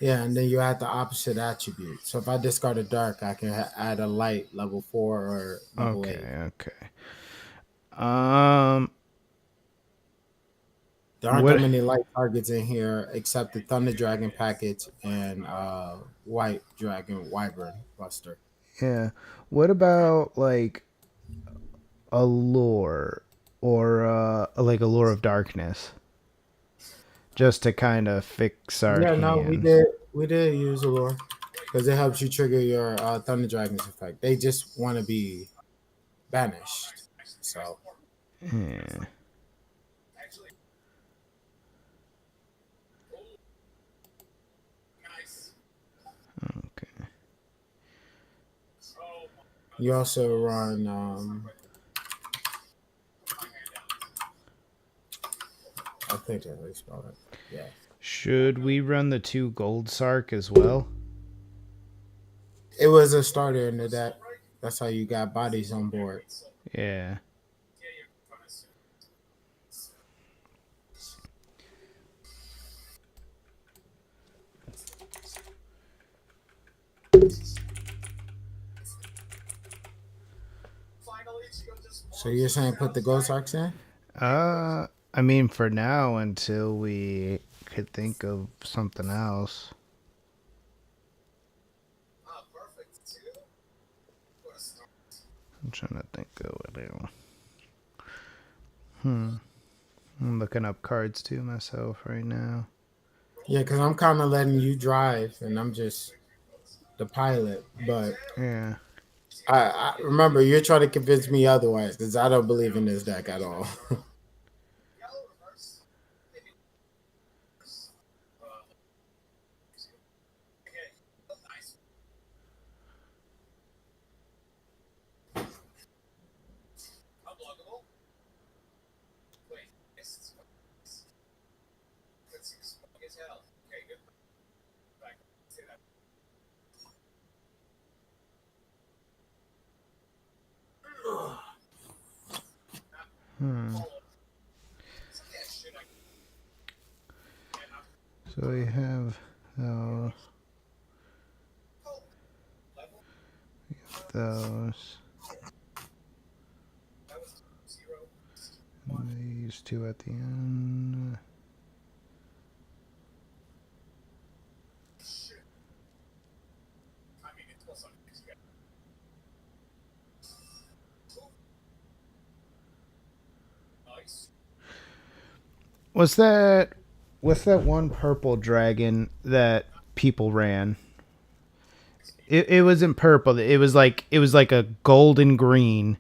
N: Yeah, and then you add the opposite attribute. So if I discard a dark, I can add a light level 4 or level 8.
A: Okay.
N: There aren't that many light targets in here except the Thunder Dragon package and White Dragon Wyvern Buster.
A: Yeah. What about like a lore or like a lore of darkness? Just to kind of fix our hand.
N: No, we did use a lore because it helps you trigger your Thunder Dragon's effect. They just want to be banished. So
A: yeah. Okay.
N: You also run I think that's how you spell it. Yeah.
A: Should we run the 2 Gold Sark as well?
N: It was a starter in the deck. That's how you got bodies on board.
A: Yeah.
N: So you're saying put the Ghost Arcs in?
A: I mean, for now, until we could think of something else. I'm trying to think of what I'm looking up cards too myself right now.
N: Yeah, because I'm kind of letting you drive, and I'm just the pilot. But
A: yeah,
N: I remember you're trying to convince me otherwise because I don't believe in this deck at all.
A: So we have those. And these two at the end. What's that one purple dragon that people ran? It wasn't purple. It was like a golden green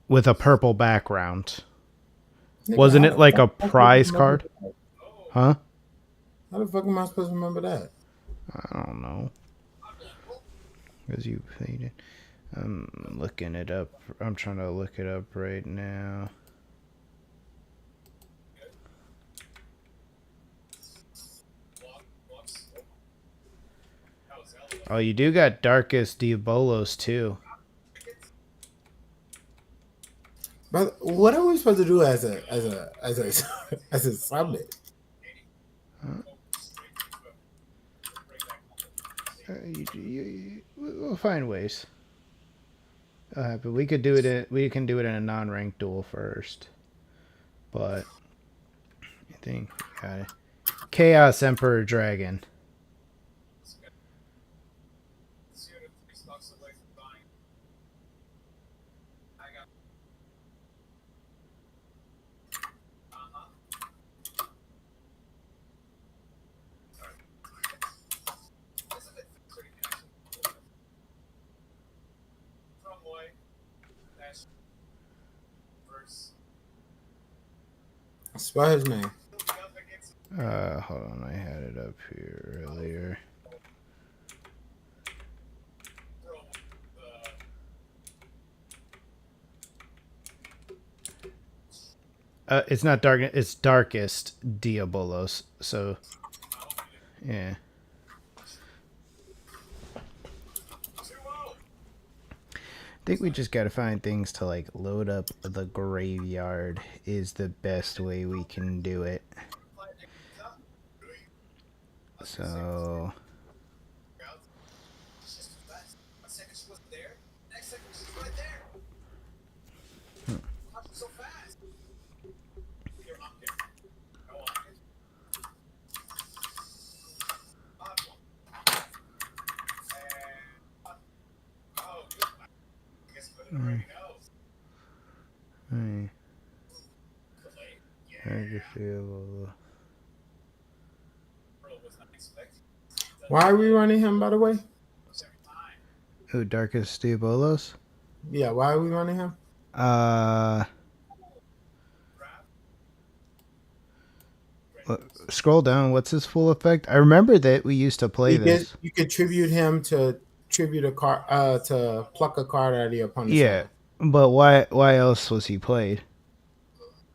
A: with a purple background. Wasn't it like a prize card? Huh?
N: How the fuck am I supposed to remember that?
A: I don't know. Because you played it. I'm looking it up. I'm trying to look it up right now. Oh, you do got Darkest Diabolos too.
N: But what are we supposed to do as a as a summit?
A: We'll find ways. But we could do it. We can do it in a non-ranked duel first. But I think we got it. Chaos Emperor Dragon.
N: Spell his name.
A: Hold on, I had it up here earlier. It's not dark. It's Darkest Diabolos. So, yeah. I think we just gotta find things to like load up the graveyard is the best way we can do it. So
N: Why are we running him, by the way?
A: Who, Darkest Diabolos?
N: Yeah, why are we running him?
A: Scroll down. What's his full effect? I remember that we used to play this.
N: You could tribute him to tribute a card to pluck a card out of your opponent's
A: hand. But why else was he played?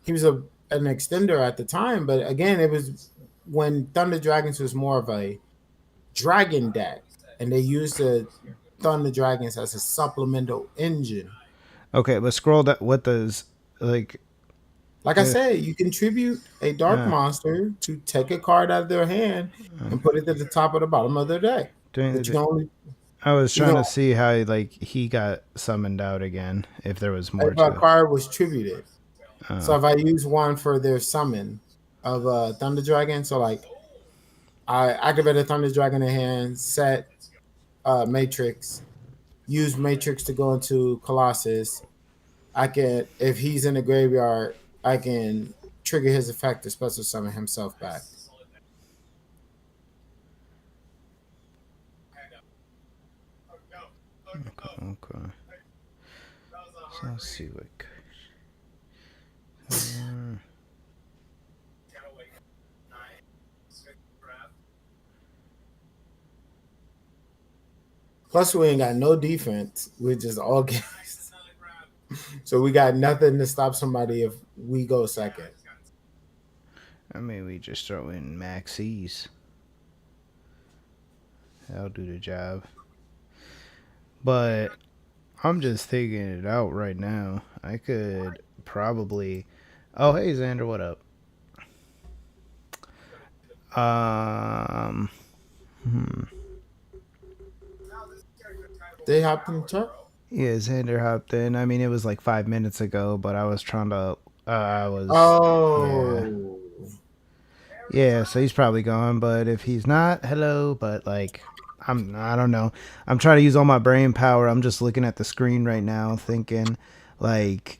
N: He was an extender at the time, but again, it was when Thunder Dragons was more of a dragon deck, and they used the Thunder Dragons as a supplemental engine.
A: Okay, but scroll down. What does
N: like I said, you contribute a dark monster to take a card out of their hand and put it at the top or the bottom of their deck.
A: I was trying to see how like he got summoned out again. If there was more.
N: If a card was tributed. So if I use one for their summon of Thunder Dragon, so like I activate a Thunder Dragon in hand, set Matrix, use Matrix to go into Colossus. I can, if he's in the graveyard, I can trigger his effect to special summon himself back.
A: Okay. So let's see what.
N: Plus, we ain't got no defense. We're just all guys. So we got nothing to stop somebody if we go second.
A: I mean, we just throw in Maxis. That'll do the job. But I'm just thinking it out right now. I could probably... Oh, hey, Xander, what up?
N: They hopped in the chat?
A: Yeah, Xander hopped in. I mean, it was like 5 minutes ago, but I was trying to. I was.
N: Oh.
A: Yeah, so he's probably gone. But if he's not, hello. But like, I don't know. I'm trying to use all my brain power. I'm just looking at the screen right now, thinking, like,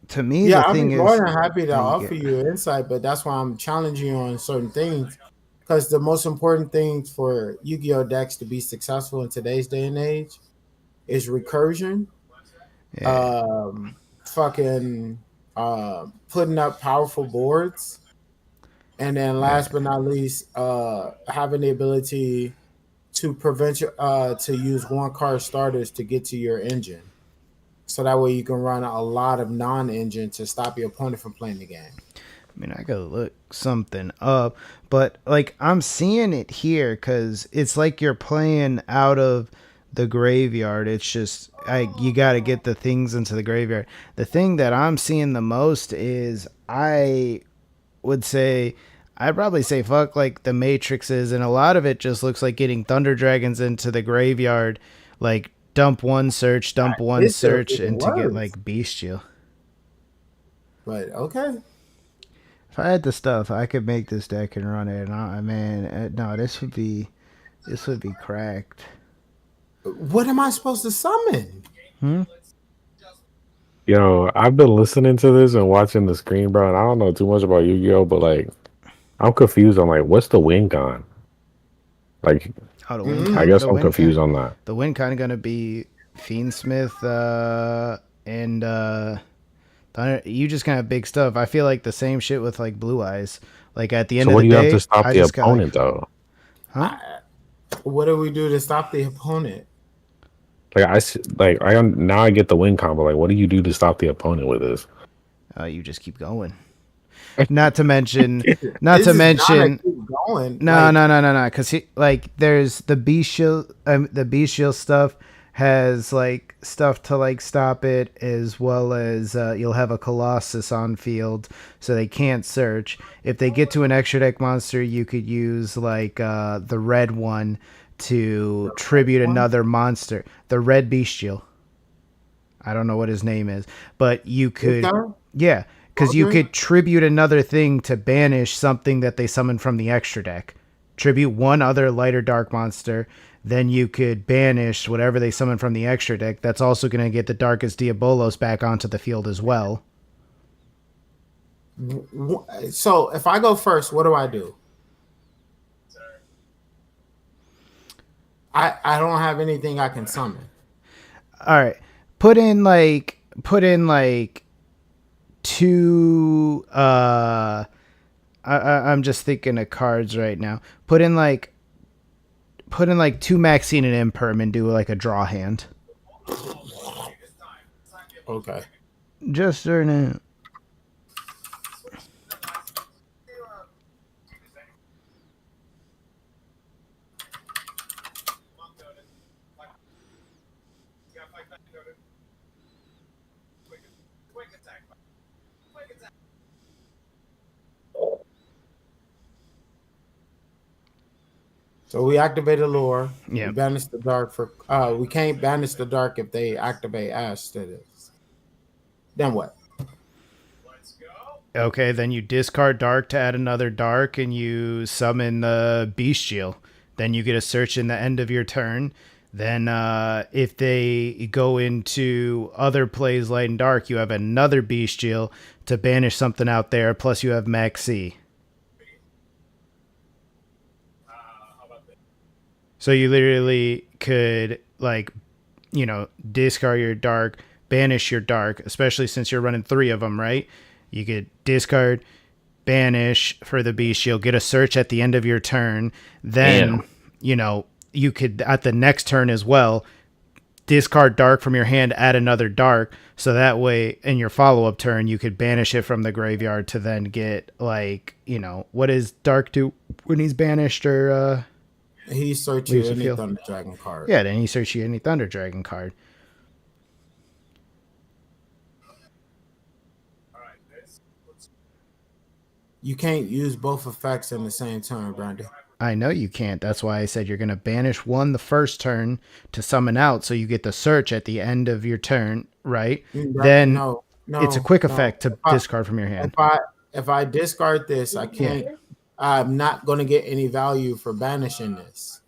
A: to me,
N: Yeah,
A: the
N: I'll be
A: thing
N: more
A: is,
N: than happy to
A: you
N: offer
A: get.
N: you insight, but that's why I'm challenging you on certain things. Because the most important thing for Yu-Gi-Oh decks to be successful in today's day and age is recursion,
A: Yeah.
N: fucking putting up powerful boards, and then last but not least, having the ability to prevent you to use one card starters to get to your engine. So that way you can run a lot of non-engine to stop your opponent from playing the game.
A: I mean, I gotta look something up, but like I'm seeing it here because it's like you're playing out of the graveyard. It's just you gotta get the things into the graveyard. The thing that I'm seeing the most is I would say I'd probably say fuck like the matrices, and a lot of it just looks like getting Thunder Dragons into the graveyard, like dump one
N: It's their
A: search,
N: freaking
A: and to get
N: words.
A: like Bestial.
N: But okay.
A: If I had the stuff, I could make this deck and run it. And no, this would be cracked.
N: What am I supposed to summon?
U: Yo, I've been listening to this and watching the screen, bro, and I don't know too much about Yu-Gi-Oh, but like, I'm confused on like, what's the win con? Like,
A: Oh, the win.
U: I guess
A: The
U: I'm
A: win.
U: confused on that.
A: The win kind of gonna be Fiendsmith and Thunder. You just kind of big stuff. I feel like the same shit with like Blue Eyes. Like at the end
U: So
A: of
U: what
A: the
U: do you have to
A: day,
U: stop
A: I
U: the
A: just got like,
U: opponent though?
A: huh?
N: What do we do to stop the opponent?
U: Like now I get the win con, but like, what do you do to stop the opponent with this?
A: You just keep going. Not to mention,
N: This is not keep going.
A: No. Because there's the bestial, the bestial stuff has like stuff to like stop it, as well as you'll have a Colossus on field, so they can't search. If they get to an extra deck monster, you could use like the red one to tribute another monster, the red bestial. I don't know what his name is, but you could, yeah, because you could tribute another thing to banish something that they summon from the extra deck. Tribute one other lighter dark monster, then you could banish whatever they summon from the extra deck. That's also going to get the Darkest Diabolos back onto the field as well.
N: So if I go first, what do I do? I don't have anything I can summon.
A: All right, put in like two. I'm just thinking of cards right now. Put in like two Maxine and Imperm and do like a draw hand.
N: Okay.
A: Just turn it.
N: So we activate a lure.
A: Yeah.
N: We banish the dark for. We can't banish the dark if they activate Ash. Then what?
A: Okay, then you discard dark to add another dark, and you summon the bestial. Then you get a search in the end of your turn. Then if they go into other plays light and dark, you have another bestial to banish something out there. Plus you have Maxi. So you literally could discard your dark, banish your dark, especially since you're running 3 of them, right? You could discard, banish for the bestial, get a search at the end of your turn. Then, you could, at the next turn as well, discard dark from your hand, add another dark. So that way, in your follow-up turn, you could banish it from the graveyard to then get, what does dark do when he's banished or...
N: He search you any Thunder Dragon card.
A: Yeah, then he search you any Thunder Dragon card.
N: You can't use both effects in the same turn, Brandon.
A: I know you can't. That's why I said you're going to banish one the first turn to summon out, so you get the search at the end of your turn, right? Then
N: No,
A: it's a
N: no,
A: quick
N: no.
A: effect to discard from your hand.
N: If I discard this, I can't. I'm not going to get any value for banishing this.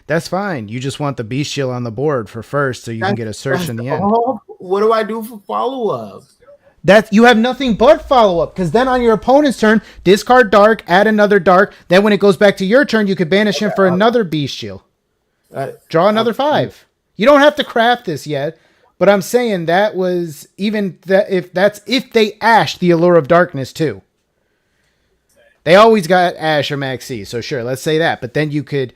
A: That's fine. You just want the bestial on the board for first, so you can get a search in the end.
N: What do I do for follow up?
A: That you have nothing but follow up, because then on your opponent's turn, discard dark, add another dark. Then when it goes back to your turn, you could banish him for another bestial. Draw another 5. You don't have to craft this yet, but I'm saying that was even that if they ash the Allure of Darkness too. They always got ash or maxi, so sure, let's say that. But then you could,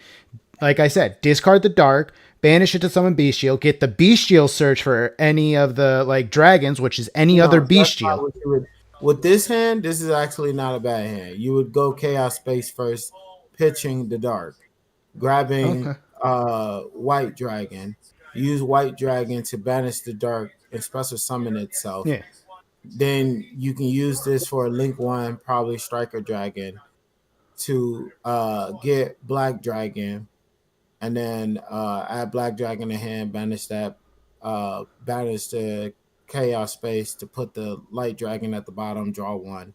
A: like I said, discard the dark, banish it to summon bestial, get the bestial search for any of the like dragons, which is any other bestial.
N: With this hand, this is actually not a bad hand. You would go Chaos Space first, pitching the dark, grabbing White Dragon. Use White Dragon to banish the dark and special summon itself.
A: Yeah.
N: Then you can use this for a Link 1, probably Striker Dragon, to get Black Dragon, and then add Black Dragon in hand, banish that, banish the Chaos Space to put the Light Dragon at the bottom, draw 1.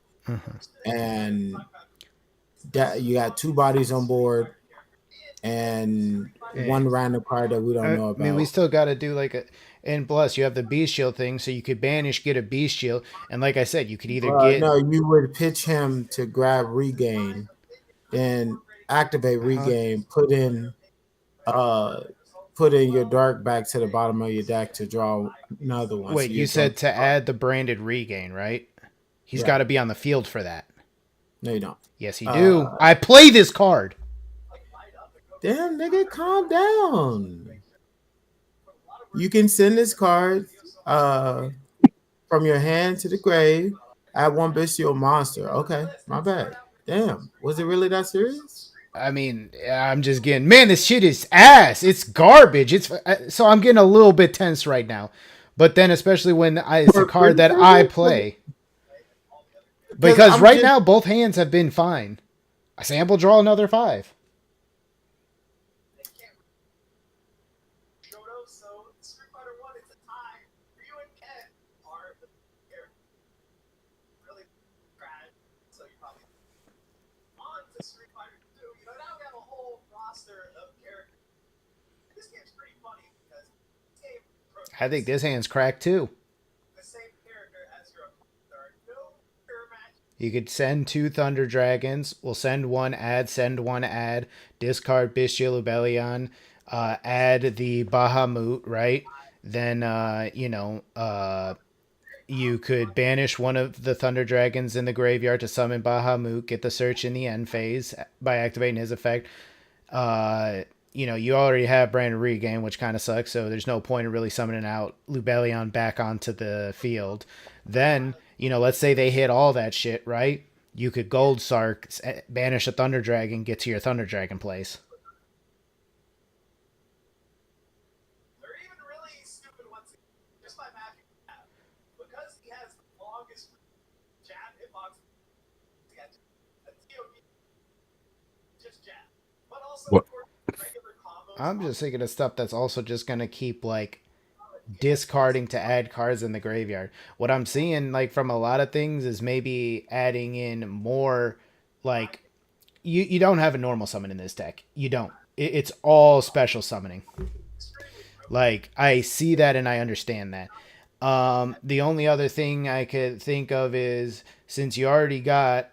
N: And that you got 2 bodies on board and 1 random card that we don't know about.
A: I mean, we still got to do like a, and plus you have the bestial thing, so you could banish, get a bestial, and like I said, you could either get.
N: No, you would pitch him to grab regain, then activate regain, put in your dark back to the bottom of your deck to draw another one.
A: Wait,
N: so
A: you said to add the branded regain, right? He's got to be on the field for that.
N: No, you don't.
A: Yes, he do. I play this card.
N: Damn, nigga, calm down. You can send this card from your hand to the grave. Add 1 bestial monster. Okay, my bad. Damn, was it really that serious?
A: I mean, I'm just getting, man, this shit is ass. It's garbage. It's so I'm getting a little bit tense right now. But then, especially when it's a card that I play. Because right now, both hands have been fine. I sample draw another 5. I think this hand's cracked too. You could send 2 Thunder Dragons. We'll send 1, send 1, discard Bestial Lubellion, add the Bahamut, right? Then, you could banish one of the Thunder Dragons in the graveyard to summon Bahamut, get the search in the end phase by activating his effect. You already have Branded Regain, which kind of sucks, so there's no point in really summoning out Lubellion back onto the field. Then, let's say they hit all that shit, right? You could Gold Sark, banish a Thunder Dragon, get to your Thunder Dragon place.
H: They're even really stupid ones just by magic. Because he has the longest jab hitbox to get a TOD. Just jab. But also,
U: What?
A: I'm just thinking of stuff that's also just going to keep, like, discarding to add cards in the graveyard. What I'm seeing, like, from a lot of things is maybe adding in more, like, you don't have a normal summon in this deck. You don't. It's all special summoning. Like, I see that and I understand that. The only other thing I could think of is, since you already got,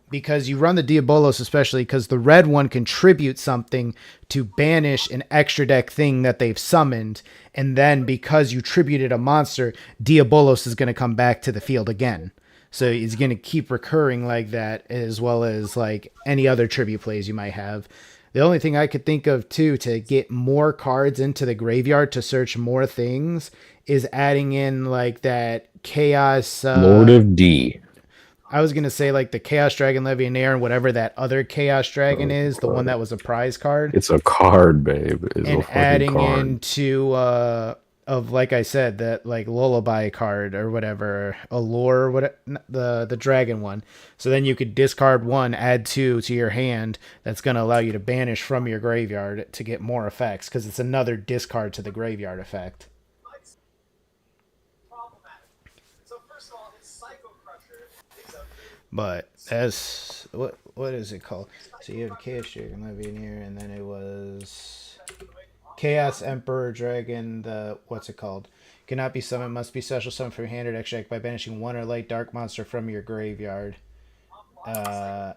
A: because you run the Diabolos, especially because the red one contributes something to banish an extra deck thing that they've summoned. And then because you tributed a monster, Diabolos is going to come back to the field again. So it's going to keep recurring like that, as well as like any other tribute plays you might have. The only thing I could think of, too, to get more cards into the graveyard to search more things is adding in, like, that Chaos...
U: Lord of D.
A: I was going to say, like, the Chaos Dragon Legionnaire and whatever that other Chaos Dragon is, the one that was a prize card.
U: It's a card, babe. It's
A: and
U: a fucking
A: adding
U: card.
A: into of like I said, that like lullaby card or whatever, allure, what the dragon one. So then you could discard one, add two to your hand. That's going to allow you to banish from your graveyard to get more effects because it's another discard to the graveyard effect. But that's what is it called? So you have Chaos Dragon Levy in here, and then it was Chaos Emperor Dragon. The what's it called? Cannot be summoned. Must be special summoned from your hand or deck check by banishing one or light dark monster from your graveyard. Yeah.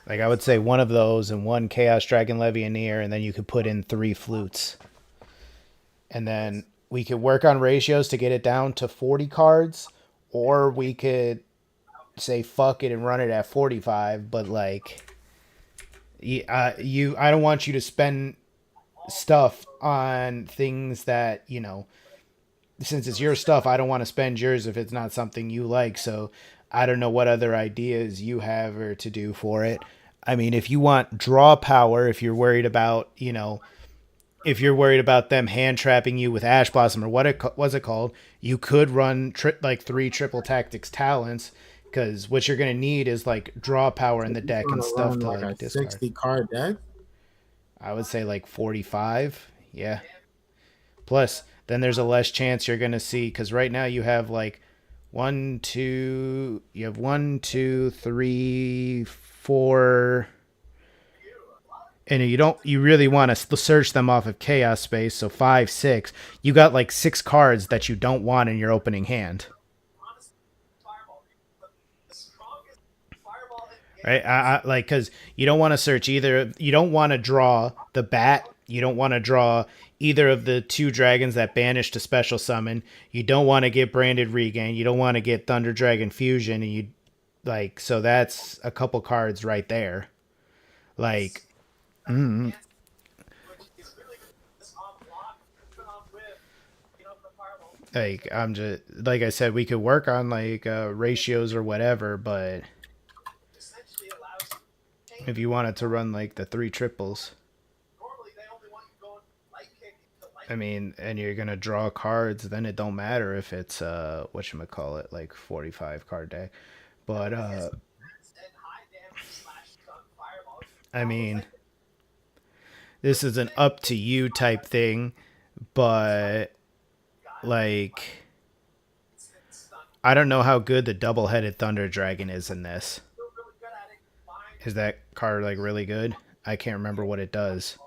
A: Like I would say one of those and one Chaos Dragon Levianeer, and then you could put in 3 flutes. And then we could work on ratios to get it down to 40 cards, or we could say fuck it and run it at 45. But like, I don't want you to spend stuff on things that since it's your stuff, I don't want to spend yours if it's not something you like. So I don't know what other ideas you have or to do for it. I mean, if you want draw power, if you're worried about, if you're worried about them hand trapping you with Ash Blossom or what was it called, you could run 3 triple tactics talents, because what you're going to need is like draw power in the deck and stuff to like discard.
N: 60 card deck?
A: I would say like 45. Yeah. Plus, then there's a less chance you're going to see, because right now you have like 1, 2, 3, 4, and you really want to search them off of chaos space, so 5, 6. You got like 6 cards that you don't want in your opening hand. Right? Like, because you don't want to search either. You don't want to draw the bat. You don't want to draw either of the 2 dragons that banish to special summon. You don't want to get Branded Regain. You don't want to get Thunder Dragon Fusion. And you like, so that's a couple cards right there. Like, like I'm just like I said, we could work on like ratios or whatever, but if you wanted to run like the 3 triples, I mean, and you're gonna draw cards, then it don't matter if it's whatchamacallit, like 45 card deck. But I mean, this is an up to you type thing, but like, I don't know how good the double-headed Thunder Dragon is in this. Is that card like really good? I can't remember what it does.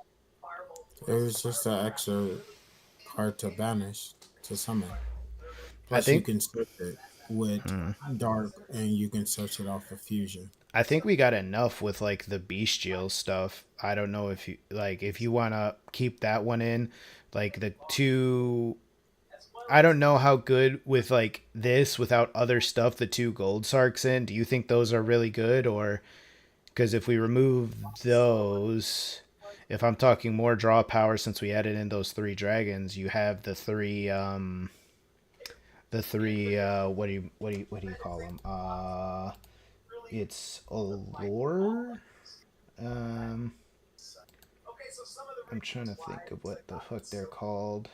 N: It was just an extra card to banish, to summon. Plus,
A: you
N: can search it with Dark, and you can search it off of Fusion.
A: I think we got enough with like the bestial stuff. I don't know if you want to keep that one in, like the 2. I don't know how good with like this without other stuff the 2 gold sarks in. Do you think those are really good, or because if we remove those, if I'm talking more draw power, since we added in those 3 dragons, you have the 3 what do you call them? It's allure. I'm trying to think of what the fuck they're called.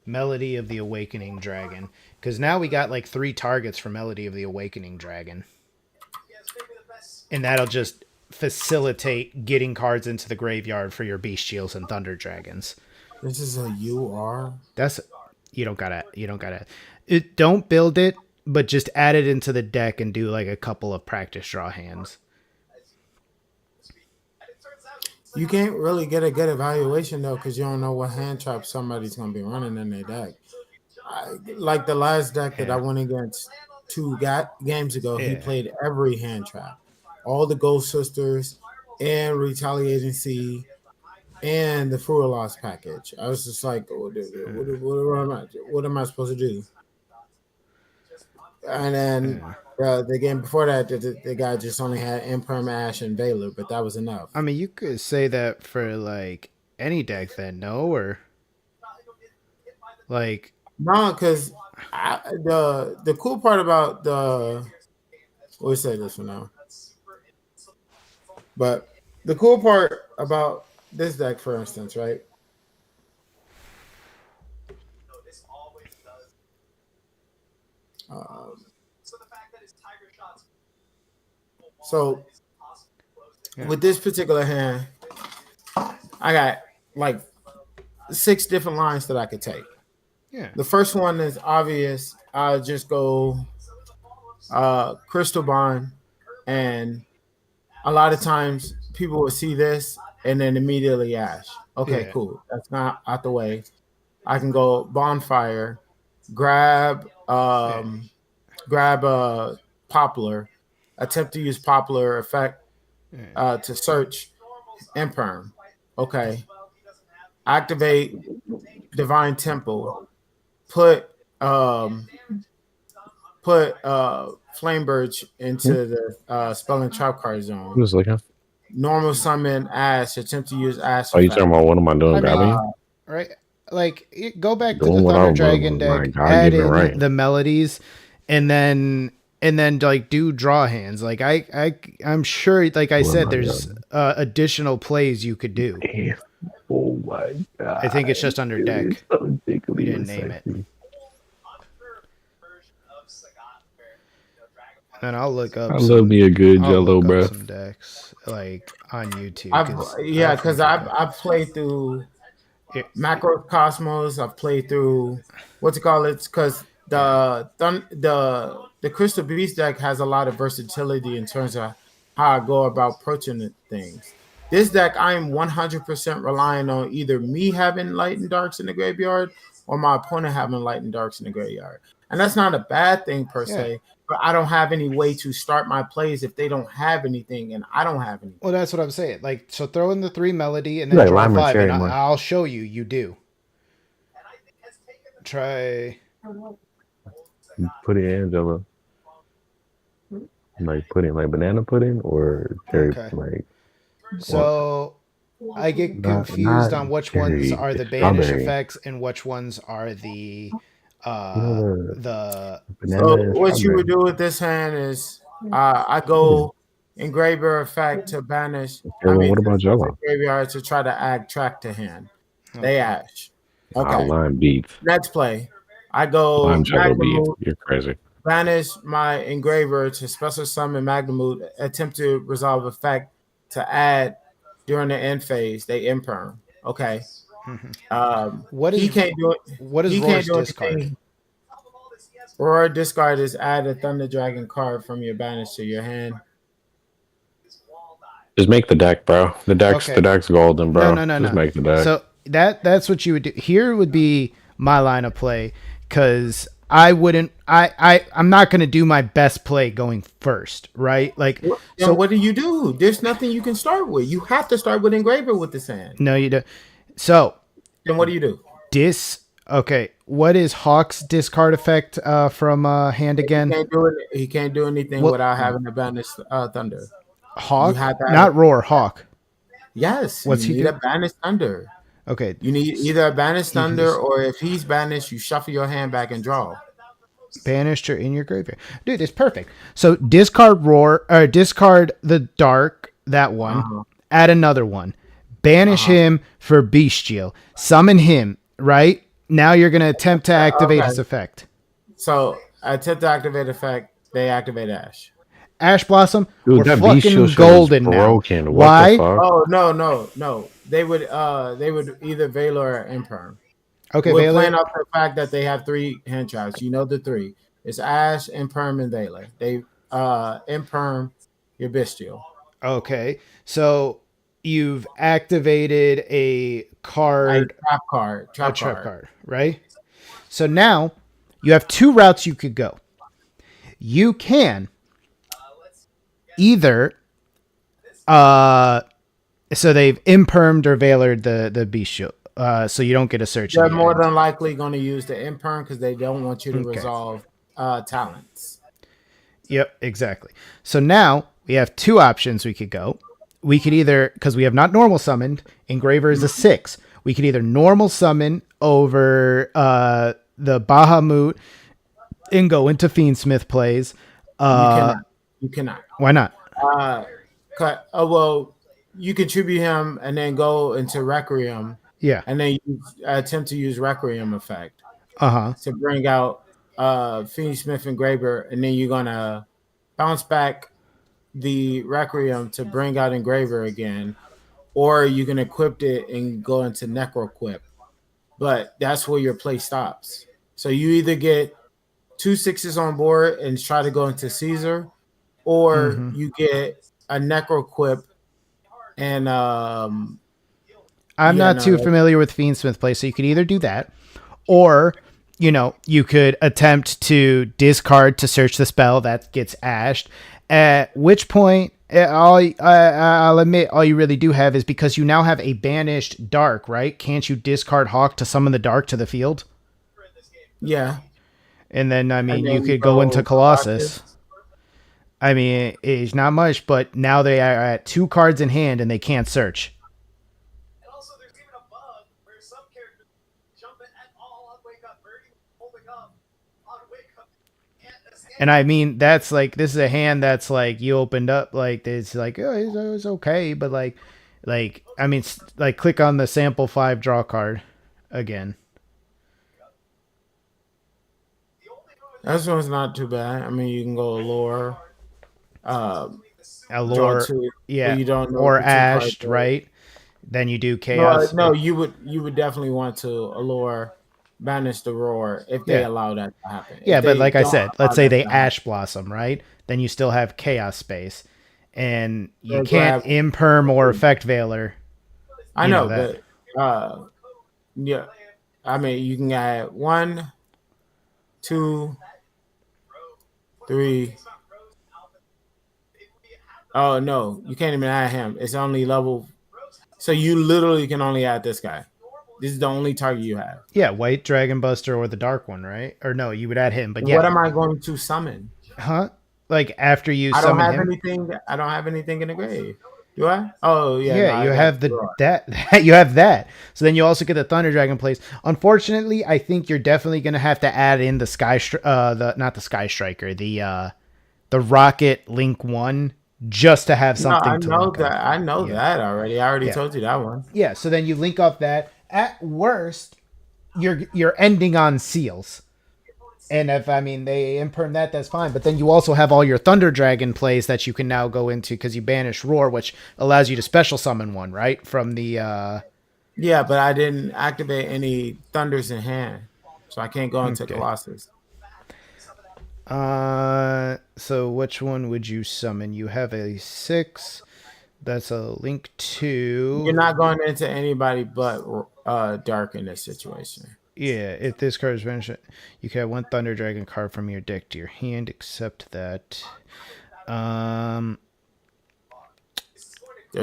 A: Melody of the Awakening Dragon, because now we got like 3 targets for Melody of the Awakening Dragon, and that'll just facilitate getting cards into the graveyard for your Bestials and Thunder Dragons.
N: This is a UR.
A: That's you don't gotta don't build it, but just add it into the deck and do like a couple of practice draw hands.
N: You can't really get a good evaluation though, because you don't know what hand trap somebody's gonna be running in their deck. Like the last deck that I went against 2 games ago, he played every hand trap, all the Ghost Sisters, and Retaliating Sea, and the Fruit Loss package. I was just like, what am I supposed to do? And then the game before that, the guy just only had Imperm, Ash, and Valor, but that was enough.
A: I mean, you could say that for like any deck then, no? Or like
N: No, because the cool part about the we'll say this for now. But the cool part about this deck, for instance, right? So with this particular hand, I got like 6 different lines that I could take.
A: Yeah.
N: The first one is obvious. I'll just go Crystal Bond, and a lot of times people will see this and then immediately Ash. Okay,
A: Yeah.
N: cool. That's not out the way. I can go Bonfire, grab Poplar, attempt to use Poplar effect to search Imperm. Okay. Activate Divine Temple. Put Flamebirch into the spell and trap card zone.
U: Just looking.
N: Normal summon Ash. Attempt to use Ash.
U: Oh, you talking about what am I doing? Grabbing you?
A: Right? Like, go back to
U: Doing
A: the
U: what
A: Thunder
U: I
A: Dragon
U: was
A: deck,
U: my
A: add
U: God-given
A: in
U: right.
A: the melodies, and then like do draw hands. Like I'm sure, like I said, there's additional plays you could do.
U: Oh my God!
A: I think it's just under deck. We didn't name it. And I'll look up.
U: I love me a good
A: I'll
U: Jello,
A: look up
U: bro.
A: some decks like on YouTube.
N: Because I've played through Macrocosmos. I've played through what's it called? It's because the Crystal Beast deck has a lot of versatility in terms of how I go about approaching things. This deck, I am 100% relying on either me having light and darks in the graveyard or my opponent having light and darks in the graveyard. And that's not a bad thing per se, but I don't have any way to start my plays if they don't have anything and I don't have anything.
A: Well, that's what I'm saying. Like, so throw in the 3 melody and
U: You
A: then
U: like
A: draw
U: lime or
A: 5,
U: cherry
A: and
U: more?
A: I'll show you. You do. Try.
U: Put it in Jello. Like pudding, like banana pudding or cherry, like.
A: So I get confused on which ones are the banish effects and which ones are the
N: So what you would do with this hand is I go engraver effect to banish.
U: What about Jello?
N: Graveyard to try to add track to hand. They Ash.
U: Ah,
N: Okay.
U: lime beef.
N: Next play. I go
U: Lime Jello beef.
N: Magnamute,
U: You're crazy.
N: banish my engraver to special summon Magnamute, attempt to resolve effect to add during the end phase. They imperm. Okay. He can't do it.
A: What is
N: he
A: Roar's
N: can't do
A: discard?
N: anything. Roar discard is add a Thunder Dragon card from your banish to your hand.
U: Just make the deck, bro. The deck's golden, bro.
A: No.
U: Just make the deck.
A: So that's what you would do. Here would be my line of play, because I'm not gonna do my best play going first, right? Like,
N: so what do you do? There's nothing you can start with. You have to start with engraver with this hand.
A: No, you don't. So
N: then what do you do?
A: Okay, what is Hawk's discard effect from hand again?
N: He can't do anything without having to banish Thunder.
A: Hawk, not Roar. Hawk.
N: Yes.
A: What's he
N: need
A: do?
N: a banished Thunder.
A: Okay.
N: You need either a banished Thunder, or if he's banished, you shuffle your hand back and draw.
A: Banished or in your graveyard, dude. It's perfect. So discard Roar, or discard the Dark. That one. Add another one. Banish him for Bestial. Summon him. Right now, you're gonna attempt to activate his effect.
N: So attempt to activate effect. They activate Ash.
A: Ash Blossom.
U: Dude,
A: we're
U: that
A: fucking golden now.
U: broken.
A: Why?
N: Oh no. They would either Valor or Imperm.
A: Okay,
N: we're
A: Valor.
N: playing off the fact that they have 3 hand traps. You know the 3. It's Ash, Imperm, and Valor. They Imperm your Bestial.
A: Okay, so you've activated a card,
N: trap
A: card, right? So now you have 2 routes you could go. You can either so they've impermed or valored the bestial, so you don't get a search.
N: They're more than likely going to use the imperm because they don't want you to
A: Okay.
N: resolve talents.
A: Yep, exactly. So now we have 2 options we could go. we could either, because we have not normal summoned, Engraver is a 6. We could either normal summon over the Bahamut and go into Fiendsmith plays.
N: You cannot.
A: Why not?
N: Well, you contribute him and then go into Requiem.
A: Yeah.
N: And then you attempt to use Requiem effect.
A: Uh-huh.
N: To bring out Fiendsmith Engraver, and then you're gonna bounce back the Requiem to bring out Engraver again, or you can equip it and go into Necroquip. But that's where your play stops. So you either get 2 6s on board and try to go into Caesar, or you get a Necroquip and
A: I'm not too familiar with Fiendsmith play, so you could either do that, or you could attempt to discard to search the spell that gets ashed. At which point, I'll admit, all you really do have is, because you now have a banished dark, right? Can't you discard Hawk to summon the dark to the field?
N: Yeah.
A: And then, you could go into Colossus. It's not much, but now they are at 2 cards in hand and they can't search. And that's like, this is a hand that's like, you opened up, like, it's like, oh, it's okay, but click on the sample 5 draw card again.
N: This one's not too bad. You can go Allure.
A: Allure, yeah,
N: you don't know
A: or Ashed, right? Then you do Chaos.
N: No, you would definitely want to Allure, banish the Roar if they allow that to happen.
A: Yeah, but like I said, let's say they Ash Blossom, right? Then you still have Chaos space, and you can't Imperm or Effect Veiler.
N: I know that. Yeah, you can add 1, 2, 3. Oh no, you can't even add him. It's only level, so you literally can only add this guy. This is the only target you have.
A: Yeah, White Dragon Buster or the Dark one, right? Or no, you would add him. But
N: what am I going to summon?
A: Huh? Like after you
N: I
A: summon
N: don't have
A: him?
N: anything. I don't have anything in the grave. Do I? Oh yeah.
A: Yeah, you have you have that. So then you also get the Thunder Dragon plays. Unfortunately, I think you're definitely gonna have to add in the not the Sky Striker, the Rocket Link 1, just to have something.
N: I know that already. I already told you that one.
A: Yeah. So then you link off that. At worst, you're ending on seals. And if they imperm that, that's fine. But then you also have all your Thunder Dragon plays that you can now go into, because you banish Roar, which allows you to special summon one, right? From the
N: Yeah, but I didn't activate any Thunders in hand, so I can't go into Colossus.
A: So which one would you summon? You have a 6. That's a Link 2.
N: You're not going into anybody but Dark in this situation.
A: Yeah, if this card is banished, you can have 1 Thunder Dragon card from your deck to your hand, except that.
N: There's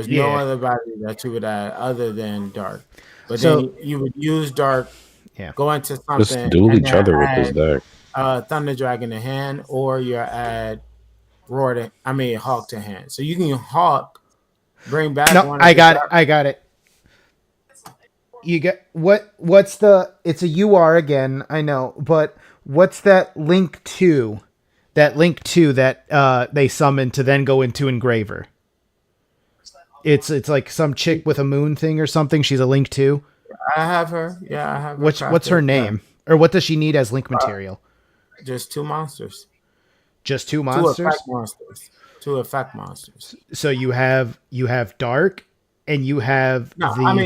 N: no other body that you would add other than Dark. But then you would use Dark, go into something.
U: Just duel each other with this deck.
N: Thunder Dragon to hand, or you add Hawk to hand. So you can Hawk, bring back one.
A: I got it. You get what's it's a UR again, I know, but what's that Link 2? That Link 2 that they summon to then go into Engraver. It's like some chick with a moon thing or something. She's a Link 2.
N: I have her. Yeah, I have her.
A: What's her name? Or what does she need as Link material?
N: Just 2 monsters.
A: Just 2 monsters?
N: 2 effect monsters.
A: So you have Dark, and you have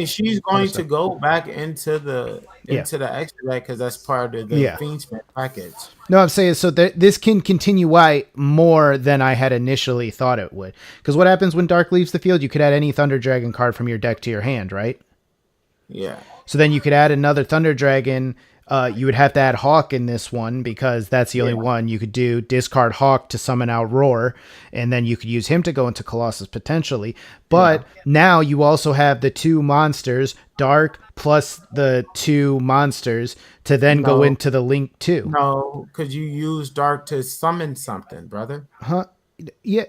N: she's going to go back into the extra deck, because that's part of the Fiendsmith package.
A: No, I'm saying, so this can continue more than I had initially thought it would. Because what happens when Dark leaves the field? You could add any Thunder Dragon card from your deck to your hand, right?
N: Yeah.
A: So then you could add another Thunder Dragon. You would have to add Hawk in this one, because that's the only one you could do. Discard Hawk to summon out Roar, and then you could use him to go into Colossus potentially. But now you also have the 2 monsters, Dark plus the 2 monsters, to then go into the Link 2.
N: No, because you use Dark to summon something, brother.
A: Huh? Yeah.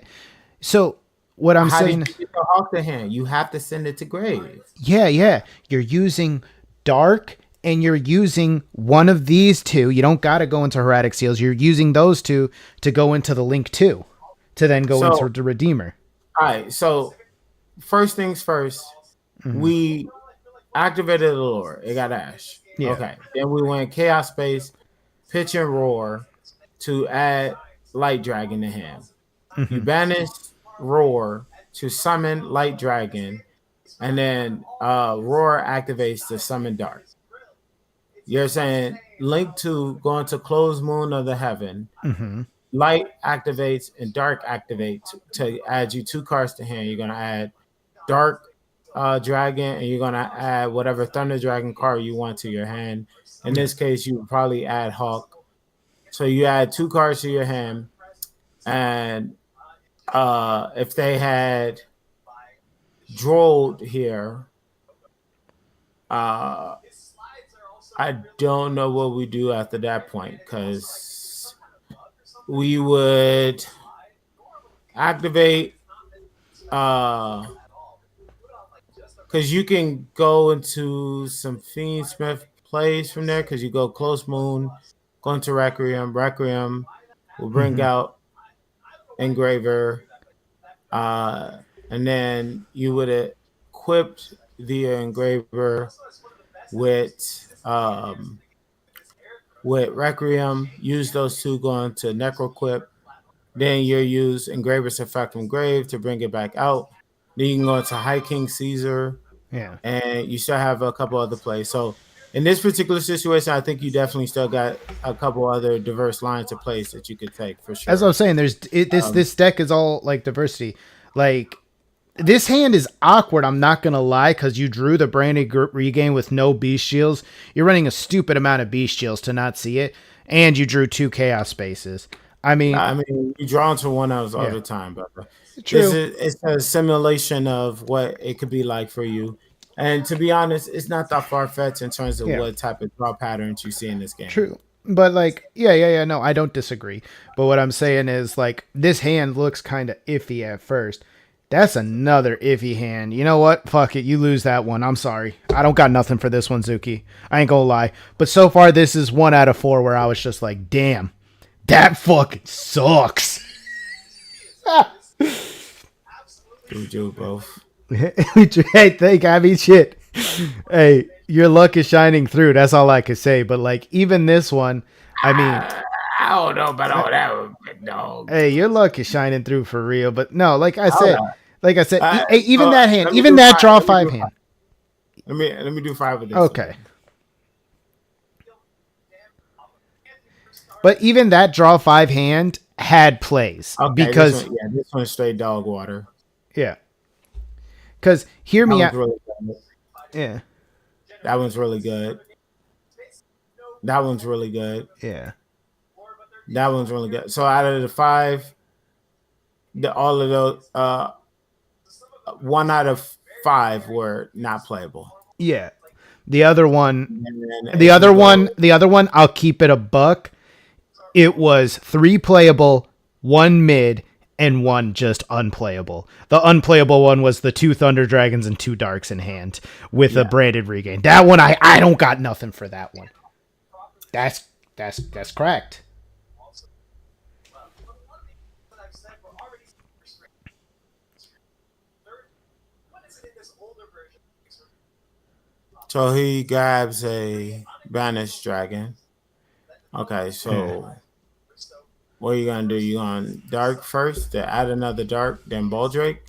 A: So what I'm
N: How did
A: saying,
N: you get the Hawk to hand? You have to send it to Grave.
A: yeah, you're using dark and you're using one of these two. You don't got to go into Heretic Seals. You're using those two to go into the Link 2 to then go into the Redeemer.
N: All right, so first things first, we activated the lure. It got Ash.
A: Yeah.
N: Okay. Then we went Chaos Space, Pitch and Roar to add Light Dragon to him. You banished Roar to summon Light Dragon, and then Roar activates to summon Dark. You're saying Link 2 going to Closed Moon of the Heaven. Light activates and Dark activates to add you 2 cards to hand. You're going to add Dark Dragon, and you're going to add whatever Thunder Dragon card you want to your hand. In this case, you would probably add Hawk. So you add 2 cards to your hand, and if they had Drolled here, I don't know what we do after that point, because we would activate because you can go into some Fiendsmith plays from there, because you go Close Moon, go into Requiem will bring out Engraver, and then you would equip the Engraver with Requiem, use those 2 going to Necroquip. Then you use Engraver's Effect from Grave to bring it back out. Then you can go into High King Caesar.
A: Yeah.
N: And you still have a couple other plays. So in this particular situation, I think you definitely still got a couple other diverse lines of plays that you could take for sure.
A: As I was saying, this deck is all like diversity. Like, this hand is awkward, I'm not going to lie, because you drew the Branded Regain with no Beast Shields. You're running a stupid amount of Beast Shields to not see it. And you drew 2 Chaos Spaces. I mean,
N: you draw into one of those all the time, but
A: true.
N: It's a simulation of what it could be like for you. And to be honest, it's not that far-fetched in terms of what type of draw patterns you see in this game.
A: True. But like, no, I don't disagree. But what I'm saying is, like, this hand looks kind of iffy at first. That's another iffy hand. You know what? Fuck it. You lose that one. I'm sorry. I don't got nothing for this one, Zuki. I ain't gonna lie. But so far, this is 1 out of 4 where I was just like, damn, that fucking sucks.
N: We do both.
A: Hey, I mean, shit. Hey, your luck is shining through. That's all I could say. But like, even this one, I mean,
N: I don't know about all that, big dog.
A: Hey, your luck is shining through for real. But no, like I said,
N: hey,
A: even that hand, even that draw 5 hand.
N: Let me do 5 of this.
A: Okay. But even that draw 5 hand had plays because
N: this one's straight dog water.
A: Yeah. Because hear me out.
N: Really
A: yeah.
N: That one's really good. That one's really good.
A: Yeah.
N: That one's really good. So out of the 5, all of those, 1 out of 5 were not playable.
A: Yeah. The other one, I'll keep it a buck. It was 3 playable, 1 mid, and 1 just unplayable. The unplayable one was the 2 Thunder Dragons and 2 Darks in hand with a Branded Regain. That one, I don't got nothing for that one. That's cracked.
N: So he grabs a banished dragon. Okay, so what are you gonna do? You going dark first to add another dark, then Baldrake?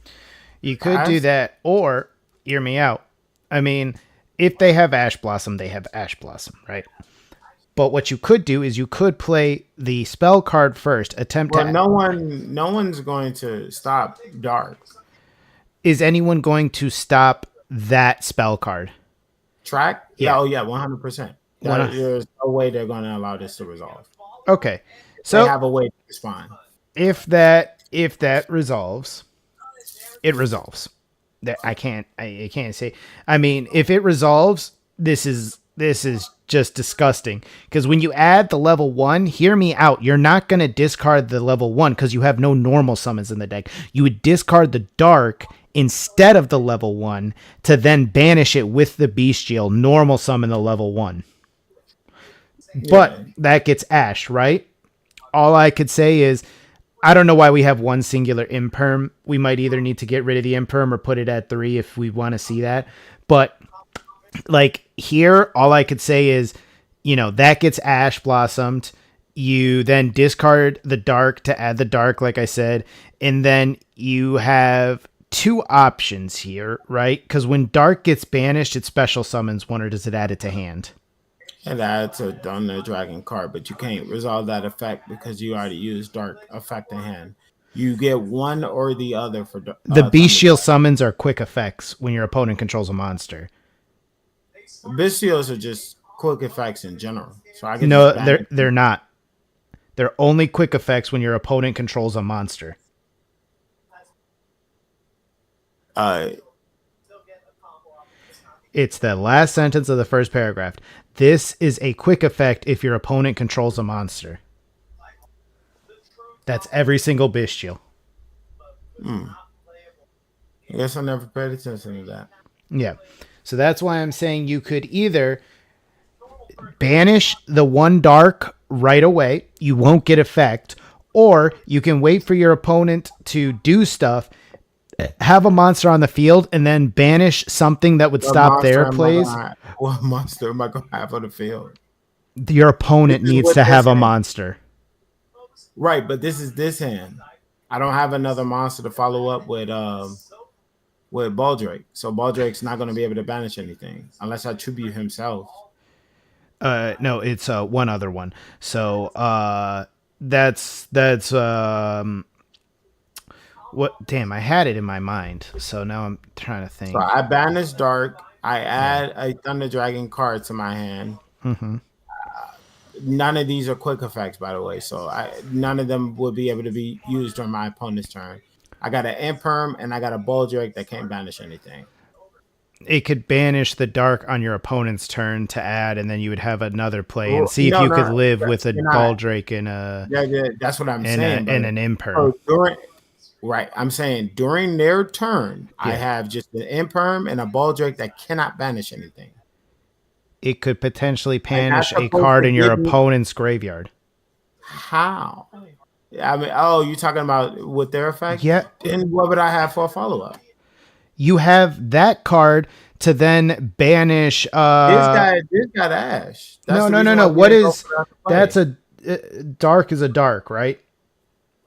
A: You could do that, or hear me out. I mean, if they have Ash Blossom, they have Ash Blossom, right? But what you could do is you could play the spell card first.
N: No one's going to stop dark.
A: Is anyone going to stop that spell card?
N: Track? Yeah. Oh yeah, 100%. There's no way they're going to allow this to resolve.
A: Okay, so
N: they have a way to respond.
A: If that resolves, it resolves. That I can't say. I mean, if it resolves, this is this is just disgusting. Because when you add the level 1, hear me out. You're not going to discard the level 1 because you have no normal summons in the deck. You would discard the Dark instead of the level 1 to then banish it with the Bestial, normal summon the level 1. But that gets Ash, right? All I could say is, I don't know why we have one singular imperm. We might either need to get rid of the imperm or put it at 3 if we want to see that. But like here, all I could say is, that gets Ash Blossomed. You then discard the Dark to add the Dark, like I said. And then you have 2 options here, right? Because when Dark gets banished, it special summons one, or does it add it to hand?
N: And that's a Thunder Dragon card, but you can't resolve that effect because you already used Dark effect in hand. You get one or the other for
A: the Bestial summons are quick effects when your opponent controls a monster.
N: Bestials are just quick effects in general. So I can
A: they're not. They're only quick effects when your opponent controls a monster. It's the last sentence of the first paragraph. This is a quick effect if your opponent controls a monster. That's every single Bestial.
N: I guess I never paid attention to that.
A: Yeah. So that's why I'm saying you could either banish the 1 Dark right away. You won't get effect. Or you can wait for your opponent to do stuff, have a monster on the field, and then banish something that would stop their plays.
N: What monster am I going to have on the field?
A: Your opponent needs to have a monster.
N: Right, but this is this hand. I don't have another monster to follow up with Baldrake. So Baldrake's not going to be able to banish anything unless I tribute himself.
A: No, it's one other one. So that's what? Damn, I had it in my mind. So now I'm trying to think.
N: So I banish Dark. I add a Thunder Dragon card to my hand.
A: Mm-hmm.
N: None of these are quick effects, by the way. So none of them will be able to be used during my opponent's turn. I got an Imperm and I got a Baldrake that can't banish anything.
A: It could banish the Dark on your opponent's turn to add, and then you would have another play and see if you could live with a Baldrake and a.
N: Yeah, that's what I'm saying.
A: And an Imperm.
N: Right. I'm saying during their turn, I have just an Imperm and a Baldrake that cannot banish anything.
A: It could potentially banish a card in your opponent's graveyard.
N: How? I mean, you're talking about with their effect?
A: Yeah.
N: Then what would I have for a follow-up?
A: You have that card to then banish.
N: This got Ash.
A: No. What is that's a Dark is a Dark, right?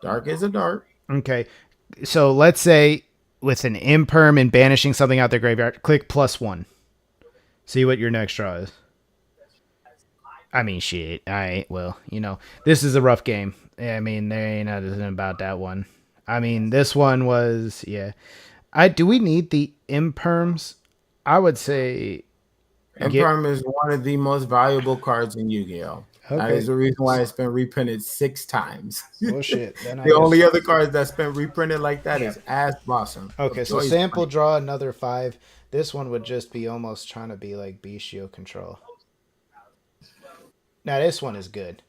N: Dark is a Dark.
A: Okay. So let's say with an Imperm and banishing something out their graveyard, click +1. See what your next draw is. I mean, shit. All right. Well, this is a rough game. I mean, there ain't nothing about that one. I mean, this one was, yeah. Do we need the Imperms? I would say
N: Imperm is one of the most valuable cards in Yu-Gi-Oh! Okay. That is the reason why it's been reprinted 6 times.
A: Oh shit!
N: The only other card that's been reprinted like that is Ash Blossom.
A: Okay, so sample draw another 5. This one would just be almost trying to be like Bestial control. Now this one is good.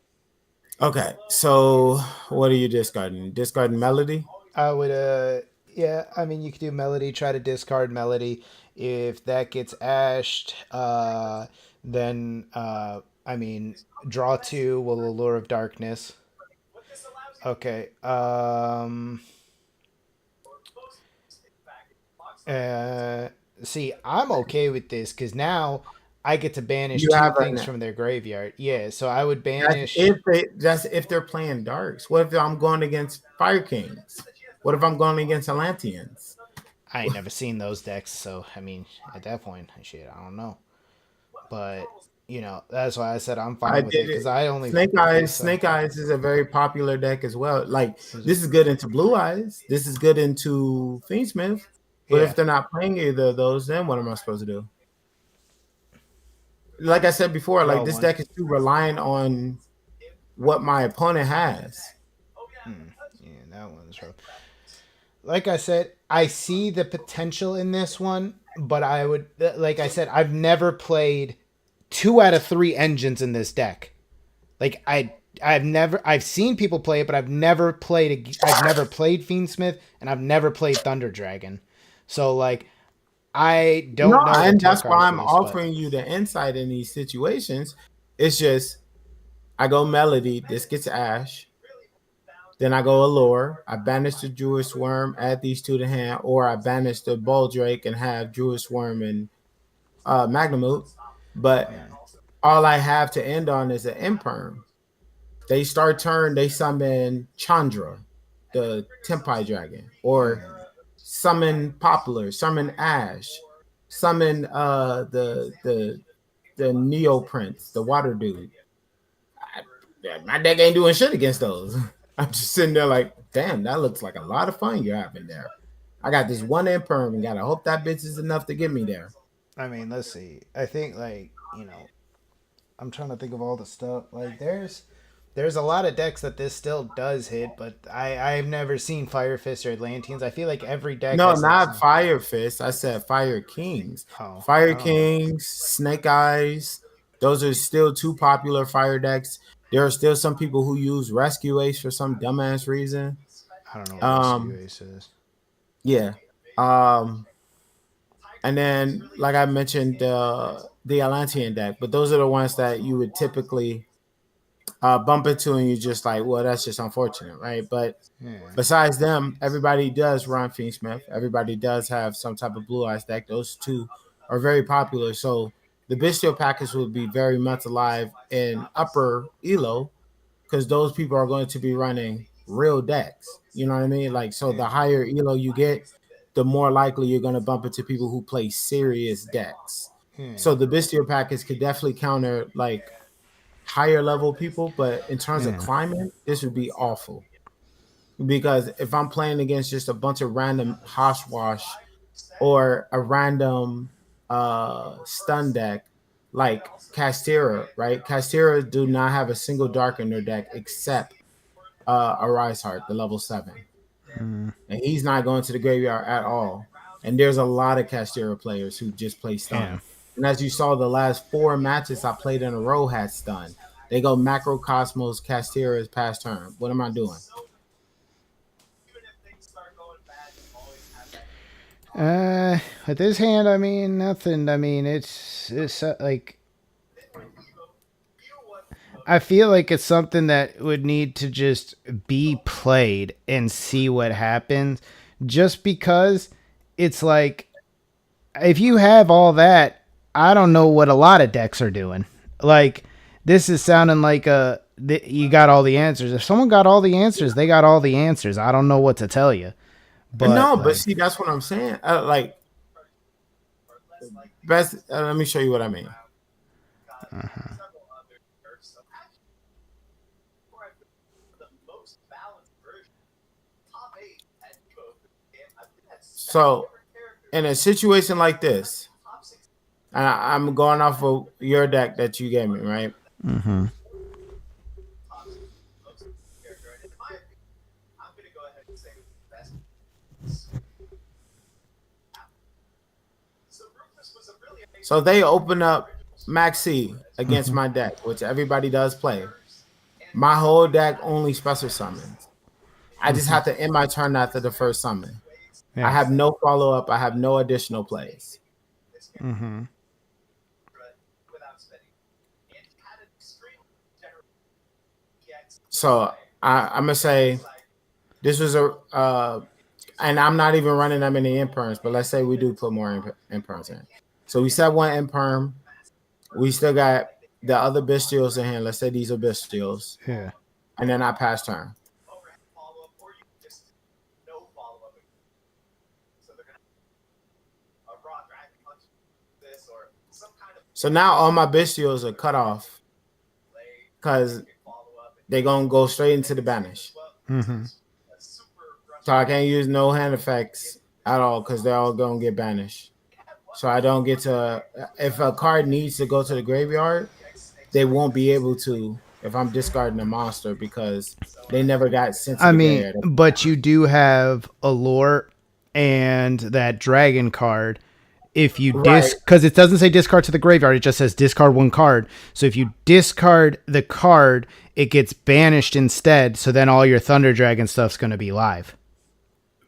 N: Okay, so what are you discarding? Discarding Melody?
A: I would yeah, I mean you could do Melody, try to discard Melody. If that gets ashed, then I mean draw 2 will Allure of Darkness. Okay. See, I'm okay with this because now I get to banish 2 things from their graveyard. Yeah, so I would banish.
N: That's if they're playing Darks. What if I'm going against Fire Kings? What if I'm going against Atlanteans?
A: I ain't never seen those decks, so I mean, at that point, shit, I don't know. But that's why I said I'm fine with it because I only
N: Snake Eyes. Snake Eyes is a very popular deck as well. Like this is good into Blue Eyes. This is good into Fiendsmith. But if they're not playing either of those, then what am I supposed to do? Like I said before, like this deck is too reliant on what my opponent has.
A: Yeah, that one's rough. Like I said, I see the potential in this one, but I would, like I said, I've never played 2 out of 3 engines in this deck. Like I've seen people play it, but I've never played Fiendsmith, and I've never played Thunder Dragon. So like I
N: No,
A: don't know the
N: and
A: tech
N: that's why
A: cards for
N: I'm
A: this, but
N: offering you the insight in these situations. It's just I go Melody, this gets Ash. Then I go Allure. I banish the Jewish Worm, add these 2 to hand, or I banish the Drake and have Jewish Worm and Magnamute. But all I have to end on is an Imperm. They start turn, they summon Chandra, the Tempai Dragon, or summon Poplar, summon Ash, summon the Neo Prince, the Water Dude. My deck ain't doing shit against those. I'm just sitting there like, damn, that looks like a lot of fun you're having there. I got this one Imperm and gotta hope that bitch is enough to get me there.
A: I mean, let's see. I think like, I'm trying to think of all the stuff. Like there's a lot of decks that this still does hit, but I've never seen Fire Fist or Atlanteans. I feel like every deck
N: No,
A: has
N: not Fire Fist. I said Fire Kings. Fire Kings, Snake Eyes. Those are still 2 popular fire decks. There are still some people who use Rescue Ace for some dumbass reason.
A: I don't know what Rescue Ace is.
N: Yeah. And then, like I mentioned, the Atlantean deck, but those are the ones that you would typically bump into, and you're just like, well, that's just unfortunate, right? But besides them, everybody does run Fiendsmith. Everybody does have some type of Blue Eyes deck. Those 2 are very popular. So the Bestial package will be very much alive in upper Elo, because those people are going to be running real decks. You know what I mean? Like, so the higher Elo you get, the more likely you're going to bump into people who play serious decks. So the Bestial package could definitely counter like higher level people, but in terms of climbing, this would be awful. Because if I'm playing against just a bunch of random Hoshwash or a random stun deck like Castera, right? Castera do not have a single dark in their deck except a Rise Heart, the level 7. And he's not going to the graveyard at all. And there's a lot of Castera players who just play stun.
A: Yeah.
N: And as you saw, the last 4 matches I played in a row had stun. They go Macrocosmos, Castera's past turn. What am I doing?
A: With this hand, I mean, nothing. I mean, it's like, I feel like it's something that would need to just be played and see what happens, just because it's like, if you have all that, I don't know what a lot of decks are doing. Like, this is sounding like you got all the answers. If someone got all the answers, they got all the answers. I don't know what to tell you. But
N: no,
A: like,
N: but see, that's what I'm saying. Let me show you what I mean. So, in a situation like this, and I'm going off of your deck that you gave me, right?
A: Mm-hmm.
N: So they open up Maxi against my deck, which everybody does play. My whole deck only special summons. I just have to end my turn after the first summon.
A: Yeah.
N: I have no follow-up. I have no additional plays.
A: Mm-hmm.
N: So I'm gonna say this was and I'm not even running that many imperms, but let's say we do put more imperms in. So we set 1 imperm. We still got the other bestials in hand. Let's say these are bestials.
A: Yeah.
N: And then I pass turn. So now all my bestials are cut off because they're going to go straight into the banish.
A: Mm-hmm.
N: So I can't use no hand effects at all because they're all going to get banished. So I don't get to, if a card needs to go to the graveyard, they won't be able to if I'm discarding a monster because they never got sent to the graveyard.
A: But you do have Allure and that dragon card. if you
N: Right.
A: because it doesn't say discard to the graveyard, it just says discard one card. So if you discard the card, it gets banished instead. So then all your Thunder Dragon stuff's going to be live.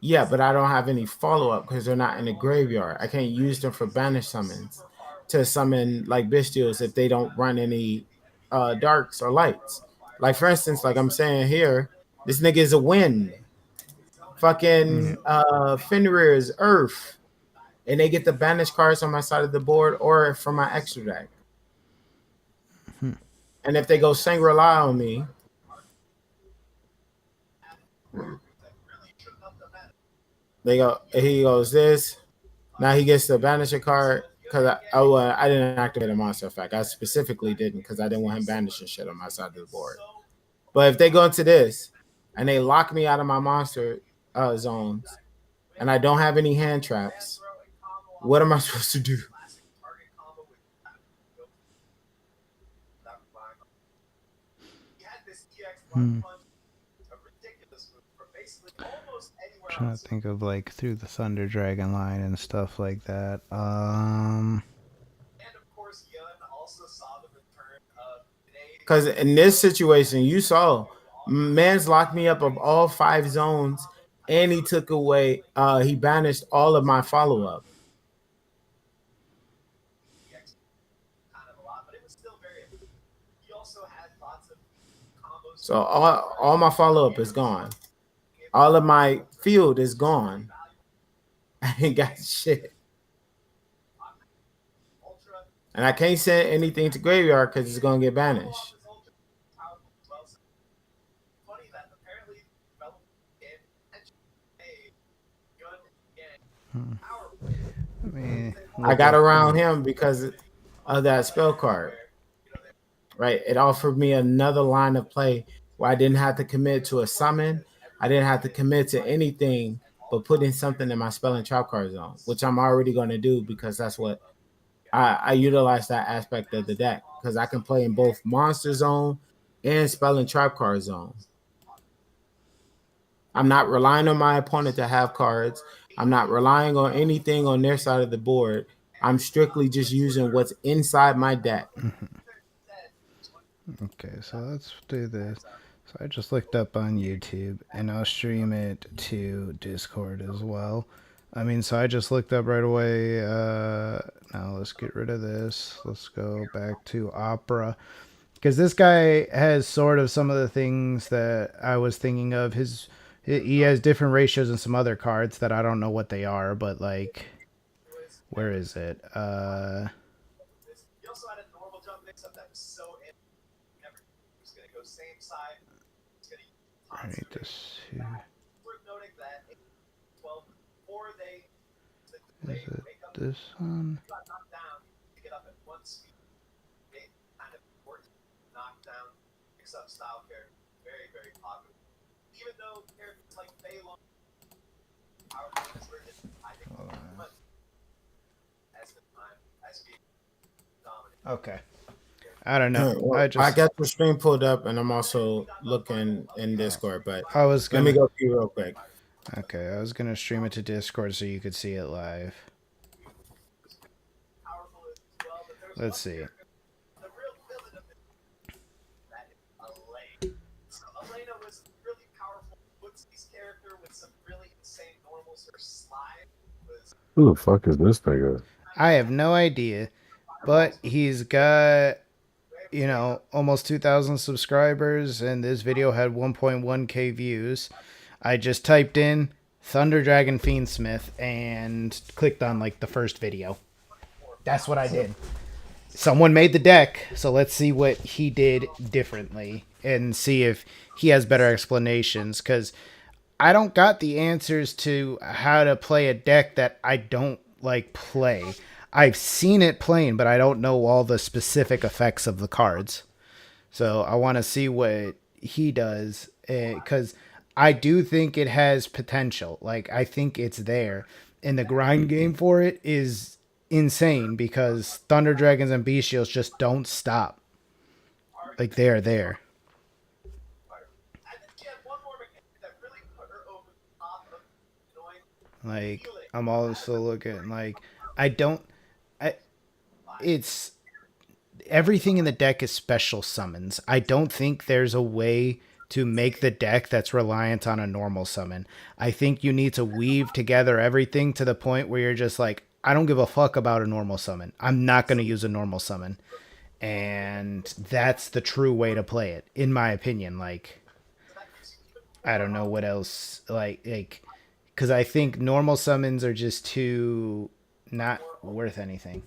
N: Yeah, but I don't have any follow up because they're not in the graveyard. I can't use them for banish summons to summon like bestials if they don't run any darks or lights. Like for instance, like I'm saying here, this nigga is a wind. Fucking Fenrir's Earth. And they get the banish cards on my side of the board or from my extra deck. And if they go Shangri-La on me, he goes this. Now he gets the banisher card because I didn't activate a monster effect. I specifically didn't because I didn't want him banishing shit on my side of the board. But if they go into this and they lock me out of my monster zones and I don't have any hand traps, what am I supposed to do?
A: Trying to think of like through the Thunder Dragon line and stuff like that.
N: Because in this situation, you saw man's locked me up of all 5 zones, and he took away. He banished all of my follow up. So all my follow up is gone. All of my field is gone. I ain't got shit. And I can't send anything to graveyard because it's gonna get banished. I got around him because of that spell card. Right? It offered me another line of play where I didn't have to commit to a summon. I didn't have to commit to anything but putting something in my spell and trap card zone, which I'm already going to do because that's what I utilize that aspect of the deck because I can play in both monster zone and spell and trap card zone. I'm not relying on my opponent to have cards. I'm not relying on anything on their side of the board. I'm strictly just using what's inside my deck.
A: Okay, so let's do this. So I just looked up on YouTube and I'll stream it to Discord as well. I mean, so I just looked up right away. Now let's get rid of this. Let's go back to Opera. Because this guy has sort of some of the things that I was thinking of. He has different ratios and some other cards that I don't know what they are, but like, where is it? I need to see. Is it this one? Okay. I don't know.
N: Well, I got the stream pulled up, and I'm also looking in Discord. But let me go through real quick.
A: Okay, I was gonna stream it to Discord so you could see it live. Let's see.
U: Who the fuck is this nigga?
A: I have no idea, but he's got, almost 2,000 subscribers, and this video had 1.1k views. I just typed in Thunder Dragon Fiendsmith and clicked on like the first video. That's what I did. Someone made the deck, so let's see what he did differently and see if he has better explanations, because I don't got the answers to how to play a deck that I don't like play. I've seen it playing, but I don't know all the specific effects of the cards. So I want to see what he does, because I do think it has potential. Like, I think it's there. And the grind game for it is insane because Thunder Dragons and Bestials just don't stop. Like, they're there. Like, I'm also looking, like, I don't. It's everything in the deck is special summons. I don't think there's a way to make the deck that's reliant on a normal summon. I think you need to weave together everything to the point where you're just like, I don't give a fuck about a normal summon. I'm not going to use a normal summon. And that's the true way to play it, in my opinion. Like, I don't know what else, because I think normal summons are just too not worth anything.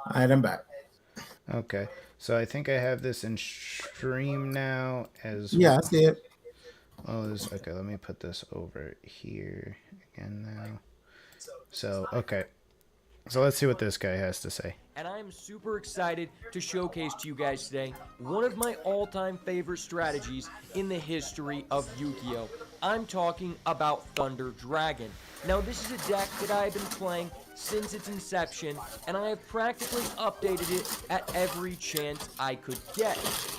N: Alright, I'm back.
A: Okay, so I think I have this in stream now as
N: Yeah,
A: well.
N: I see it.
A: Oh, okay, let me put this over here again now. So, okay. So let's see what this guy has to say.
L: And I'm super excited to showcase to you guys today one of my all-time favorite strategies in the history of Yu-Gi-Oh! I'm talking about Thunder Dragon. Now, this is a deck that I've been playing since its inception, and I have practically updated it at every chance I could get.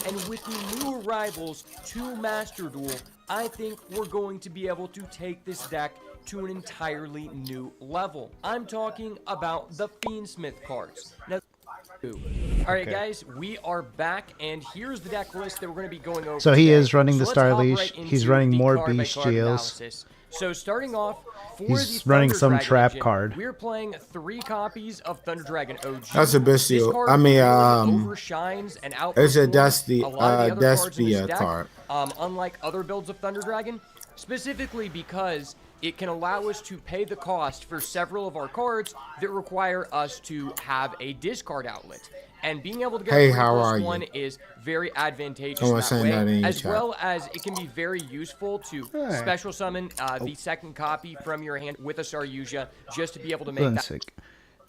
L: And with the new arrivals to Master Duel, I think we're going to be able to take this deck to an entirely new level. I'm talking about the Fiendsmith cards. Now, alright guys, we are back, and here's the deck list that we're going to be going over
A: So he
L: today.
A: is running the
L: let's
A: Star
L: hop
A: Leash.
L: right
A: He's
L: into
A: running
L: the
A: more
L: card by
A: Beast
L: card
A: Geos.
L: analysis. So starting off, for
A: He's
L: the
A: running
L: Thunder
A: some
L: Dragon
A: trap
L: engine,
A: card.
L: we're playing 3 copies of Thunder Dragon OG.
N: That's a
L: This
N: Bestial.
L: card
N: I mean,
L: really overshines and
N: it's a
L: outperforms a lot of the other cards in this
N: Despia
L: deck,
N: card.
L: unlike other builds of Thunder Dragon, specifically because it can allow us to pay the cost for several of our cards that require us to have a discard outlet. And being able to get
N: Hey,
L: 3
N: how
L: plus
N: are
L: 1
N: you?
L: is very advantageous
N: Someone
L: that
N: saying
L: way,
N: that in your
L: as
N: chat.
L: well as it can be very useful to
A: Hey.
L: special summon the second copy from your hand with a Saryuja just to be able to make that.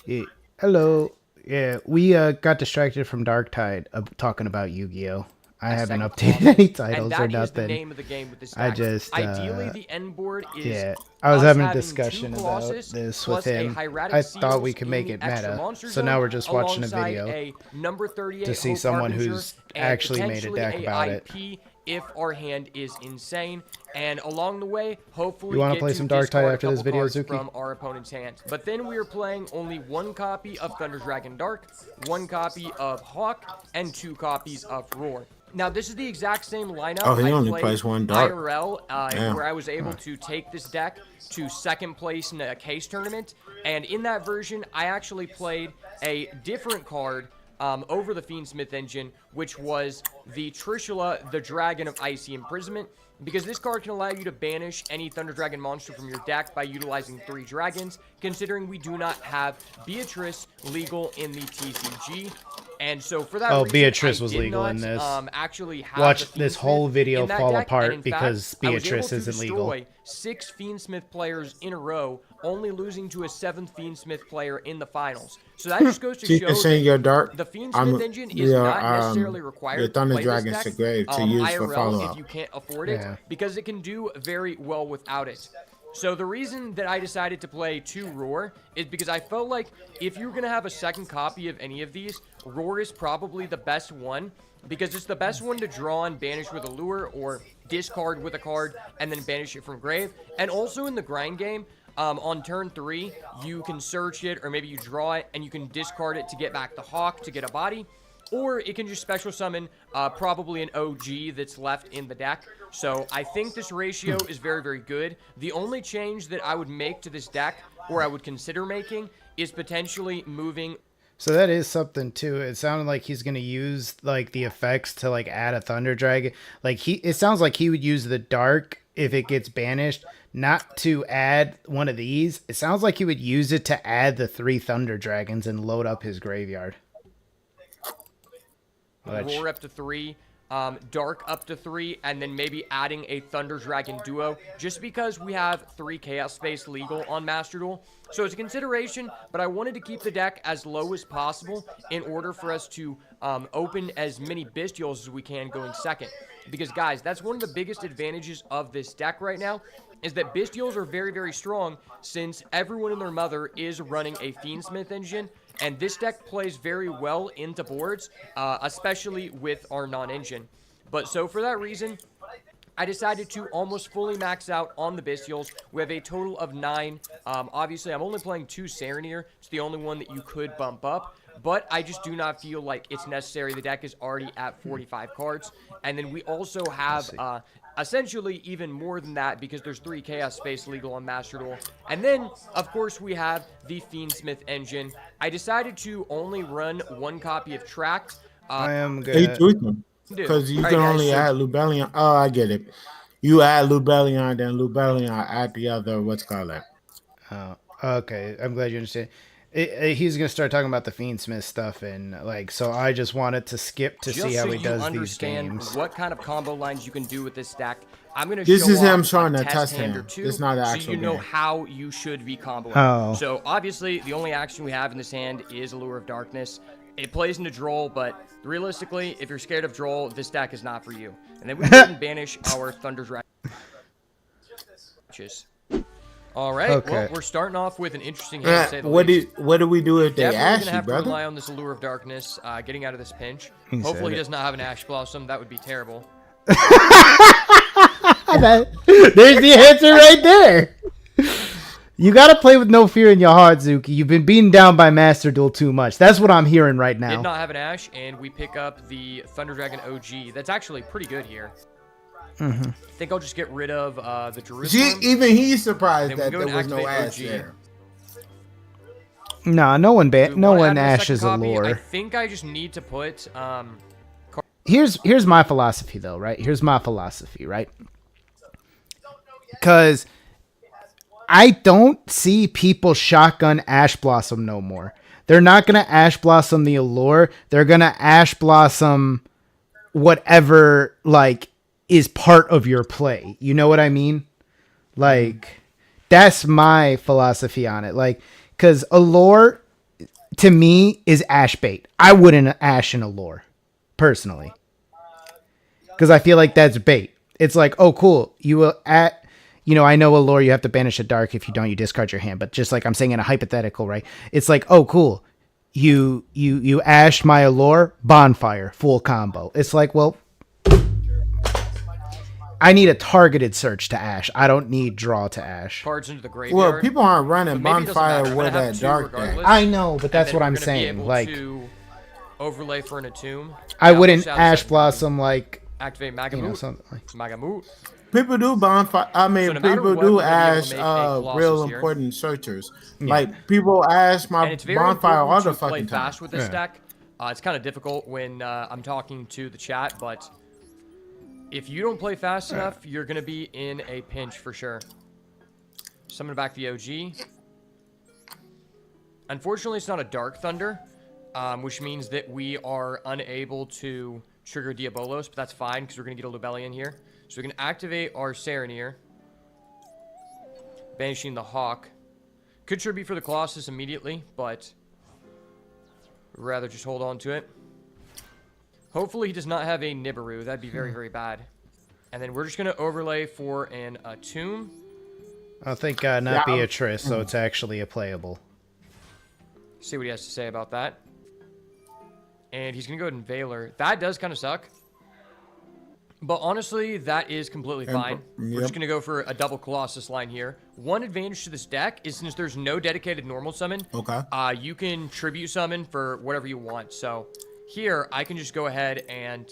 A: Yeah. Hello. Yeah, we got distracted from Darktide talking about Yu-Gi-Oh! I haven't updated any titles or
L: and that is the
A: nothing.
L: name of the game with this
A: I
L: deck.
A: just
L: Ideally, the end board is
A: yeah. I was
L: us
A: having a
L: having
A: discussion
L: 2
A: about
L: Colossus
A: this
L: plus
A: with
L: a
A: him.
L: hieratic
A: I thought we
L: seals
A: could
L: in
A: make
L: the
A: it
L: extra
A: meta.
L: monster
A: So now
L: zone
A: we're just watching a
L: alongside
A: video
L: a number 38
A: to see
L: Hope
A: someone
L: Harbinger
A: who's
L: and
A: actually made a
L: potentially
A: deck about it.
L: IP if our hand is insane. And along the way, hopefully,
A: You wanna
L: get
A: play
L: to
A: some Darktide
L: discard a
A: after this
L: couple
A: video,
L: cards
A: Zuki?
L: from our opponent's hand. But then we are playing only 1 copy of Thunder Dragon Dark, 1 copy of Hawk, and 2 copies of Roar. Now, this is the exact same lineup
N: Oh, he
L: I
N: only
L: played
N: plays 1 dark.
L: IRL,
N: Damn.
L: where I was able to take this deck to 2nd place in a case tournament. And in that version, I actually played a different card over the Fiendsmith engine, which was the Trishula, the Dragon of Icy Imprisonment, because this card can allow you to banish any Thunder Dragon monster from your deck by utilizing 3 dragons, considering we do not have Beatrice legal in the TCG. And so for that reason,
A: Beatrice
L: I
A: was
L: did
A: legal
L: not,
A: in this.
L: actually have
A: Watch
L: the
A: this
L: Fiendsmith
A: whole video
L: in that
A: fall
L: deck,
A: apart
L: and in
A: because
L: fact, I was
A: Beatrice
L: able to
A: isn't legal.
L: destroy 6 Fiendsmith players in a row, only losing to a 7th Fiendsmith player in the finals. So that just goes to
N: So you
L: show
N: can sing your dark.
L: the Fiendsmith engine is not necessarily required
N: Your
L: to
N: Thunder
L: play
N: Dragon's
L: this
N: to
L: deck,
N: grave to use for
L: IRL
N: follow-up.
L: if you can't afford it,
A: Yeah.
L: because it can do very well without it. So the reason that I decided to play 2 Roar is because I felt like if you're going to have a second copy of any of these, Roar is probably the best one, because it's the best one to draw and banish with a lure, or discard with a card and then banish it from grave. And also in the grind game, on turn 3, you can search it, or maybe you draw it, and you can discard it to get back the Hawk to get a body. Or it can just special summon probably an OG that's left in the deck. So I think this ratio is very, very good. The only change that I would make to this deck, or I would consider making, is potentially moving.
A: So that is something too. It sounded like he's gonna use like the effects to like add a Thunder Dragon. Like it sounds like he would use the dark if it gets banished, not to add one of these. It sounds like he would use it to add the 3 Thunder Dragons and load up his graveyard.
L: Roar up to 3, Dark up to 3, and then maybe adding a Thunder Dragon duo, just because we have 3 Chaos Space legal on Master Duel. So it's a consideration, but I wanted to keep the deck as low as possible in order for us to open as many Bestials as we can going second. Because, guys, that's one of the biggest advantages of this deck right now, is that Bestials are very, very strong, since everyone and their mother is running a Fiendsmith engine, and this deck plays very well into boards, especially with our non-engine. But so for that reason, I decided to almost fully max out on the Bestials. We have a total of 9. Obviously, I'm only playing 2 Saronir. It's the only one that you could bump up. But I just do not feel like it's necessary. The deck is already at 45 cards. And then we also have essentially even more than that because there's 3 Chaos Space legal on Master Duel. And then, of course, we have the Fiendsmith engine. I decided to only run 1 copy of Tract.
A: I am
N: Hey,
A: gonna...
N: tweaking. Because you can only add Lubellion. Oh, I get it. You add Lubellion, then Lubellion add the other, what's called it.
A: Oh, okay. I'm glad you understand. He's gonna start talking about the Fiendsmith stuff, and like, so I just wanted to skip to see how he does these games.
L: What kind of combo lines you can do with this deck. I'm gonna
N: This
L: show
N: is him
L: off
N: showing
L: a
N: a test hand.
L: or two,
N: It's not an
L: so
N: actual
L: you know
N: game.
L: how you should be comboing.
A: Oh.
L: So obviously, the only action we have in this hand is Allure of Darkness. It plays into Droll, but realistically, if you're scared of Droll, this deck is not for you. And then we can banish our Thunder Dragon. All right,
A: Okay.
L: well, we're starting off with an interesting hand, to say the
N: What
L: least.
N: do we do if they
L: Definitely
N: ask
L: gonna
N: you,
L: have to
N: brother?
L: rely on this Allure of Darkness, getting out of this pinch.
A: He said
L: Hopefully, he
A: it.
L: does not have an Ash Blossom. That would be terrible.
A: There's the answer right there. You gotta play with no fear in your heart, Zuki. You've been beaten down by Master Duel too much. That's what I'm hearing right
L: Did
A: now.
L: not have an Ash, and we pick up the Thunder Dragon OG. That's actually pretty good here.
A: Mhm.
L: I think I'll just get rid of the
N: See,
L: Jerusalem.
N: even he's surprised
L: Then we
N: that
L: go
N: there
L: and
N: was no
L: activate
N: ass
L: OG.
N: there.
A: Nah, no one
L: Do we
A: no
L: wanna
A: one
L: add a second
A: ashes
L: copy? I
A: Allure.
L: think I just need to put
A: Here's my philosophy though, right? Here's my philosophy, right? Because I don't see people shotgun Ash Blossom no more. They're not gonna Ash Blossom the Allure. They're gonna Ash Blossom whatever like is part of your play. You know what I mean? Like that's my philosophy on it. Like, because Allure to me is Ash bait. I wouldn't Ash an Allure personally. Because I feel like that's bait. It's like, oh, cool. You will I know Allure, you have to banish a dark. If you don't, you discard your hand. But just like I'm saying in a hypothetical, right? It's like, oh, cool. You Ash my Allure, bonfire, full combo. It's like, well, I need a targeted search to Ash. I don't need draw to Ash.
L: cards into the graveyard.
N: Well, people aren't running
L: But maybe it doesn't
N: bonfire
L: matter. We're
N: with
L: gonna have
N: that
L: two
N: dark deck.
L: regardless.
A: I know, but
L: And
A: that's
L: then
A: what
L: we're
A: I'm
L: gonna be
A: saying.
L: able
A: Like,
L: to overlay for an Entomb.
A: I
L: Yeah,
A: wouldn't
L: push out a
A: Ash
L: second
A: Blossom like,
L: activate
A: you know,
L: Magamut.
A: something like.
L: Magamut.
N: People do bonfire. I mean,
L: So no matter
N: people
L: what,
N: do
L: we're gonna be able to
N: ask
L: make a Colossus
N: real
L: here.
N: important searchers.
A: Yeah.
N: Like people ask my
L: And it's very
N: bonfire all
L: important
N: the
L: to play
N: fucking time.
L: fast with this
A: Yeah.
L: deck. It's kind of difficult when I'm talking to the chat, but if you don't play fast enough, you're going to be in a pinch for sure. Summon back the OG. Unfortunately, it's not a Dark Thunder, which means that we are unable to trigger Diabolos, but that's fine because we're going to get a Lubellion here. So we can activate our Saronir, banishing the Hawk. Could tribute for the Colossus immediately, but rather just hold on to it. Hopefully he does not have a Nibiru. That'd be very, very bad. And then we're just going to overlay for an Tomb.
A: I think not Beatrice, so it's actually a playable.
L: See what he has to say about that. And he's going to go ahead and Veiler. That does kind of suck. But honestly, that is completely fine. We're just going to go for a double Colossus line here. One advantage to this deck is since there's no dedicated normal summon, you can tribute summon for whatever you want. So here, I can just go ahead and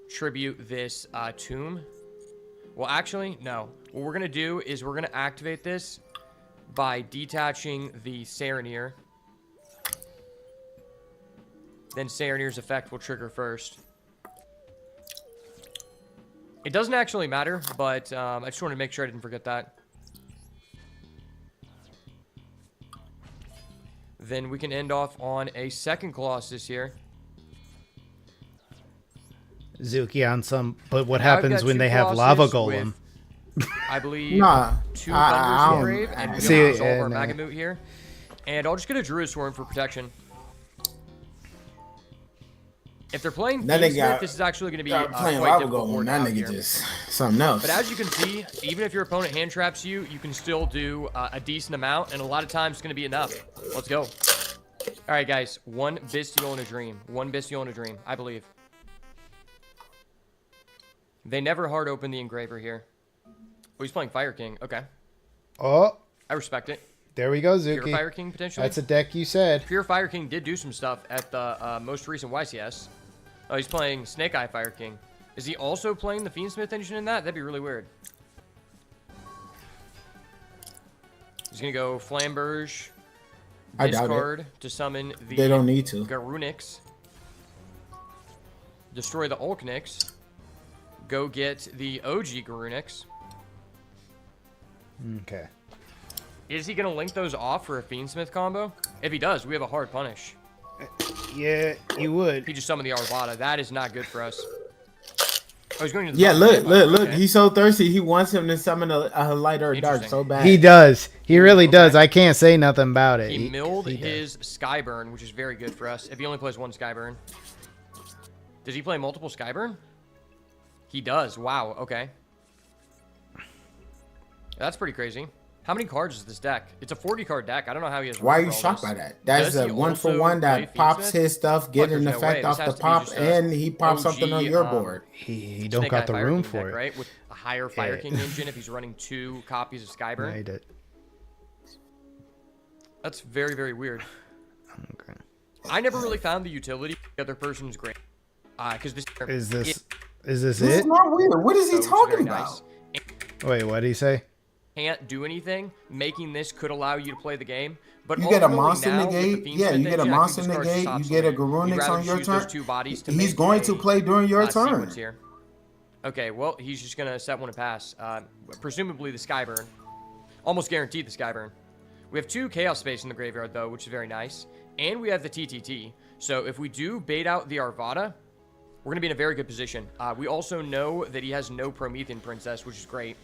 L: tribute this Tomb. Well, actually, no. What we're going to do is we're going to activate this by detaching the Saronir. Then Saronir's effect will trigger first. It doesn't actually matter, but I just wanted to make sure I didn't forget that. Then we can end off on a second Colossus here.
A: Zuki on some, but what
L: Now I've
A: happens
L: got
A: when
L: two
A: they have Lava
L: Colossus
A: Golem?
L: with, I believe,
N: Nah,
L: two
N: I
L: Thunders
N: don't-
L: Grave, and we're
A: See,
L: going to resolve our
A: and,
L: Magamut here. And I'll just get a Druid Swarm for protection. If they're playing
N: That
L: Fiendsmith,
N: nigga
L: this is actually going to be
N: playing
L: quite
N: Lava
L: difficult
N: Golem.
L: board
N: That
L: out
N: nigga
L: here.
N: just something else.
L: But as you can see, even if your opponent hand traps you, you can still do a decent amount, and a lot of times it's going to be enough. Let's go. All right, guys. One bestial in a dream. One bestial in a dream, I believe. They never hard open the engraver here. Oh, he's playing Fire King. Okay.
A: Oh.
L: I respect it.
A: There we go, Zuki.
L: Pure Fire King, potentially?
A: That's a deck you said.
L: Pure Fire King did do some stuff at the most recent YCS. Oh, he's playing Snake Eye Fire King. Is he also playing the Fiendsmith engine in that? That'd be really weird. He's going to go Flamberge.
N: I doubt
L: Discard
N: it.
L: to summon the
N: They don't need to.
L: Garunix. Destroy the Ulknix. Go get the OG Garunix.
A: Okay.
L: Is he going to link those off for a Fiendsmith combo? If he does, we have a hard punish.
A: Yeah, you would.
L: He just summoned the Arvada. That is not good for us. Oh, he's going to the
N: Yeah,
L: bottom.
N: look.
L: Okay.
N: He's so thirsty. He wants him to summon a light or a dark so bad.
A: He does. He really does. I can't say nothing about it.
L: He milled his Skyburn, which is very good for us. If he only plays one Skyburn. Does he play multiple Skyburn? He does. Wow. Okay. That's pretty crazy. How many cards is this deck? It's a 40-card deck. I don't know how he has.
N: Why are
L: room
N: you
L: for all
N: shocked
L: this.
N: by that? That's
L: Does
N: a
L: he
N: 1-for-1
L: also
N: that
L: play
N: pops
L: Fiendsmith?
N: his stuff, get
L: Fuck,
N: an
L: there's no way.
N: effect
L: This
N: off
L: has
N: the
L: to be
N: pop,
L: just a
N: and he pops something on your board.
A: He don't
L: Snake
A: got
L: Eye
A: the
L: Fire
A: room
L: King
A: for
L: deck,
A: it.
L: right? With a higher Fire King engine if he's running 2 copies of Skyburn.
A: Made it.
L: That's very, very weird. Okay. I never really found the utility of the other person's great. Because this
A: Is this
N: This
A: it?
N: is not weird. What is he
L: it's
N: talking
L: very
N: about?
L: nice.
A: Wait, what did he say?
L: Can't do anything. Making this could allow you to play the game. But
N: You get a
L: ultimately
N: monster
L: now, with the
N: negate. Yeah,
L: Fiendsmith
N: you get a
L: engine, I
N: monster
L: think this card's
N: negate.
L: just
N: You get a
L: obsolete. You'd
N: Garunix
L: rather
N: on your
L: use
N: turn.
L: those 2 bodies to
N: He's
L: make
N: going to
L: a,
N: play during your turn.
L: sequence here. Okay, well, he's just going to set one to pass. Presumably the Skyburn. Almost guaranteed the Skyburn. We have 2 Chaos Space in the graveyard, though, which is very nice. And we have the TTT. So if we do bait out the Arvada, we're going to be in a very good position. We also know that he has no Promethean Princess, which is great.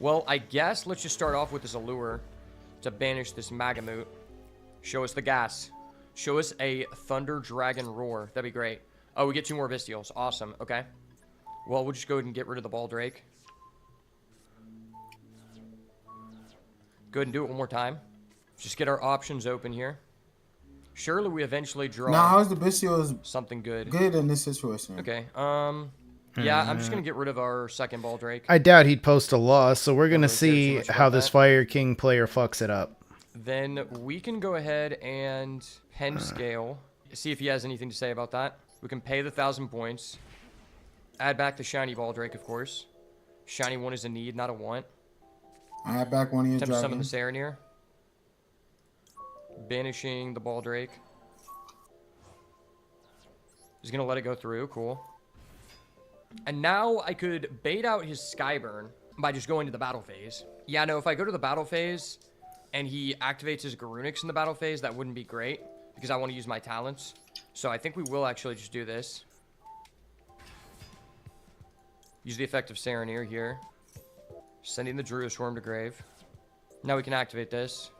L: Well, I guess let's just start off with this Allure to banish this Magamut. Show us the gas. Show us a Thunder Dragon Roar. That'd be great. Oh, we get 2 more Bestials. Awesome. Okay. Well, we'll just go ahead and get rid of the Baldrake. Go ahead and do it one more time. Just get our options open here. Surely we eventually draw
N: Now, how's the Bestials
L: something good.
N: Good in this situation?
L: Okay. Yeah, I'm just going to get rid of our second Baldrake.
A: I doubt he'd post a loss, so we're gonna
L: Don't really care too
A: see
L: much
A: how
L: about
A: this
L: that.
A: Fire King player fucks it up.
L: Then we can go ahead and pen scale. See if he has anything to say about that. We can pay the 1,000 points. Add back the shiny Baldrake, of course. Shiny one is a need, not a want.
N: I have back one of your
L: Attempt to summon the
N: dragons.
L: Saronir. Banishing the Baldrake. He's going to let it go through. Cool. And now I could bait out his Skyburn by just going to the battle phase. Yeah, no, if I go to the battle phase and he activates his Garunix in the battle phase, that wouldn't be great because I want to use my talents. So I think we will actually just do this. Use the effect of Saronir here. Sending the Druid Swarm to grave. Now we can activate this.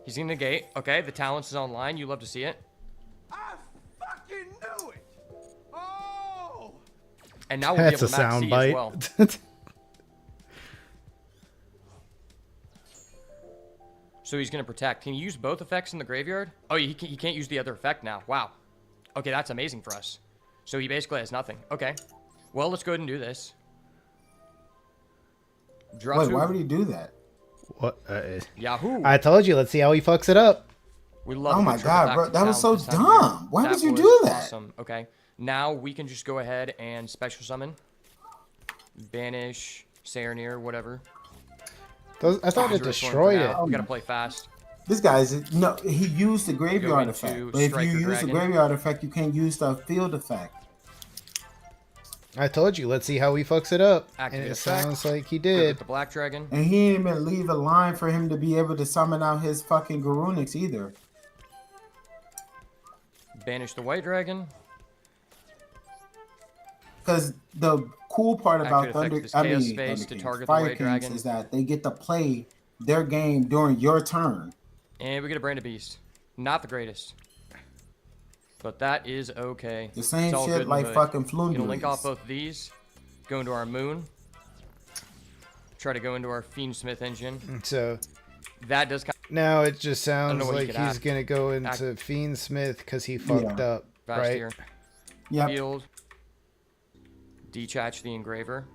L: He's going to negate. Okay, the talents is online. You love to see it.
H: I fucking knew it! Oh!
L: And now we'll
A: That's
L: be
A: a
L: able to max
A: sound
L: C
A: bite.
L: as well. So he's going to protect. Can you use both effects in the graveyard? Oh, he can't use the other effect now. Wow. Okay, that's amazing for us. So he basically has nothing. Okay. Well, let's go ahead and do this. Draw
N: Wait,
L: 2.
N: why would he do that?
A: What?
L: Yahoo!
A: I told you. Let's see how he fucks it up.
L: We love
N: Oh
L: a
N: my
L: triple
N: God,
L: tactic
N: bro, that was so
L: talent this time of year.
N: dumb. Why would you
L: was
N: do that?
L: Awesome. Okay. Now we can just go ahead and special summon. Banish, Saronir, whatever.
A: I thought it
L: Druid Swarm
A: destroyed
L: for
A: it.
L: now. We gotta play fast.
N: This guy's no. He used the graveyard
L: into
N: effect, but if
L: Striker
N: you use the
L: Dragon.
N: graveyard effect, you can't use the field effect.
A: I told you. Let's see how he fucks it up.
L: Activate
A: And it
L: effect.
A: sounds like he
L: Go
A: did.
L: with the Black Dragon.
N: And he didn't even leave a line for him to be able to summon out his fucking Garunix either.
L: Banish the White Dragon.
N: Because the cool part about
L: Activate effect
N: Thunder,
L: of this
N: I mean,
L: Chaos Space
N: Thunder
L: to
N: Kings,
L: target the
N: Fire
L: White
N: Kings
L: Dragon.
N: is that they get to play their game during your turn.
L: And we get a Brand of Beast. Not the greatest. But that is okay.
N: The same
L: It's all
N: shit
L: good in
N: like
L: the hood.
N: fucking
L: Gonna link
N: Flunderies.
L: off both of these. Go into our Moon. Try to go into our Fiendsmith engine.
A: So
L: That does kind of
A: Now it just sounds
L: what he
A: like
L: could
A: he's
L: act-
A: gonna go into Fiendsmith because he fucked up,
L: Fast
A: right?
L: here.
N: Yep.
L: Field. Detach the engraver.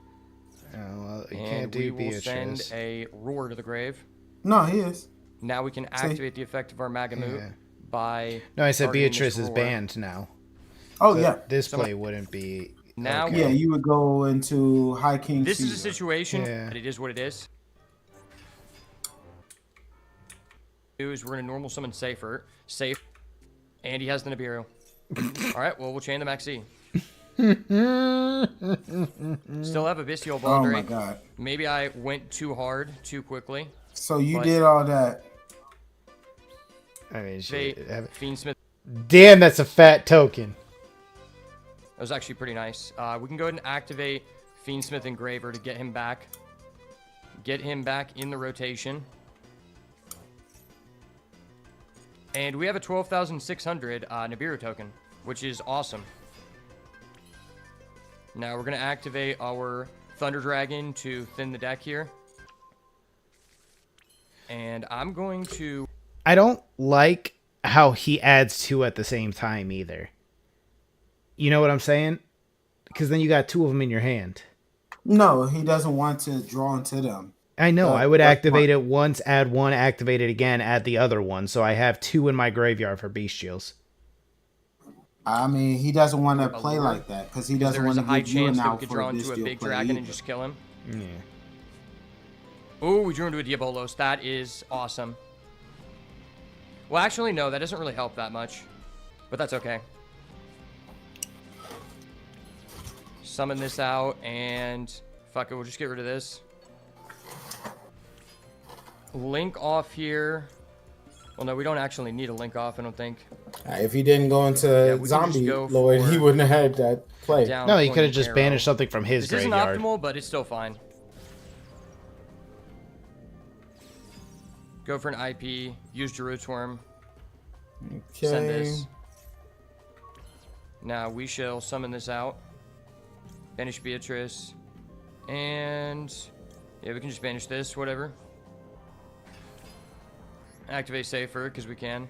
A: Oh, well, you
L: And
A: can't do
L: we will
A: Beatrice.
L: send a roar to the grave.
N: No, he is.
L: Now we can activate the effect of our Magamut
A: Yeah.
L: by.
A: No, I said
L: targeting this
A: Beatrice is
L: roar.
A: banned now.
N: Oh,
A: So
N: yeah.
A: This play wouldn't be.
L: Now
A: okay.
N: Yeah, you would go into High King.
L: This is a
N: Fever.
L: situation,
A: Yeah.
L: but it is what it is. We're gonna normal summon safe, and he has the Nibiru. All right, well we'll chain the Maxi. Still have a Bestial
N: Oh my
L: Baldry.
N: god.
L: Maybe I went too hard, too quickly.
N: So you
L: but
N: did all that.
A: I mean,
L: Fiendsmith.
A: Damn, that's a fat token.
L: That was actually pretty nice. We can go ahead and activate Fiendsmith Engraver to get him back. Get him back in the rotation. And we have a 12,600 Nibiru token, which is awesome. Now we're going to activate our Thunder Dragon to thin the deck here. And I'm going to...
A: I don't like how he adds two at the same time either. You know what I'm saying? Because then you got two of them in your hand.
N: No, he doesn't want to draw into them.
A: I know. I would
N: that's
A: activate it once, add one, activate it again, add the other one. So I have two in my graveyard for Bestials.
N: I mean, he doesn't want to play like that because he doesn't want to
L: high
N: give you
L: chance
N: an
L: that we
N: out
L: could
N: for
L: draw
N: a
L: into a
N: bestial
L: big
N: play
L: dragon
N: either.
L: and just kill him.
A: Yeah.
L: Oh, we drew into a Diabolos. That is awesome. Well, actually, no, that doesn't really help that much. But that's okay. Summon this out, and fuck it, we'll just get rid of this. Link off here. Well, no, we don't actually need a link off, I don't think.
N: If he didn't go into
L: we can
N: Zombie
L: just go
N: Lord, he
L: for
N: wouldn't have had that play.
L: down
A: No, he
L: point
A: could have just
L: arrow.
A: banished something from his
L: This
A: graveyard.
L: isn't optimal, but it's still fine. Go for an IP. Use Jerusalem. Send this. Now we shall summon this out. Banish Beatrice. And yeah, we can just banish this, whatever. Activate Safer, because we can.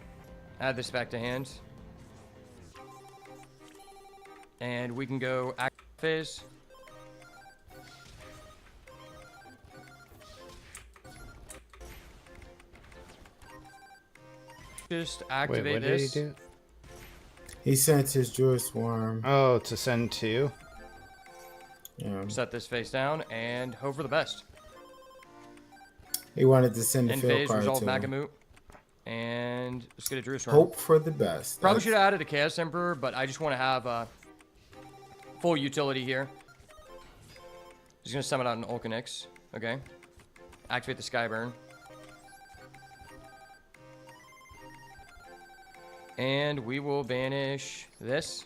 L: Add this back to hand. And we can go active phase. Just activate
A: Wait, what
L: this.
A: did he do?
N: He sent his Juice Worm.
A: Oh, to send two?
N: Yeah.
L: Set this face down and hope for the best.
N: He wanted to send a
L: End
N: field
L: phase,
N: card
L: resolve
N: to him.
L: Magamut. And let's get a Drew Swarm.
N: Hope for the best.
L: Probably
N: That's-
L: should have added a Chaos Emperor, but I just want to have full utility here. He's going to summon out an Ulcanix. Okay. Activate the Skyburn. And we will banish this.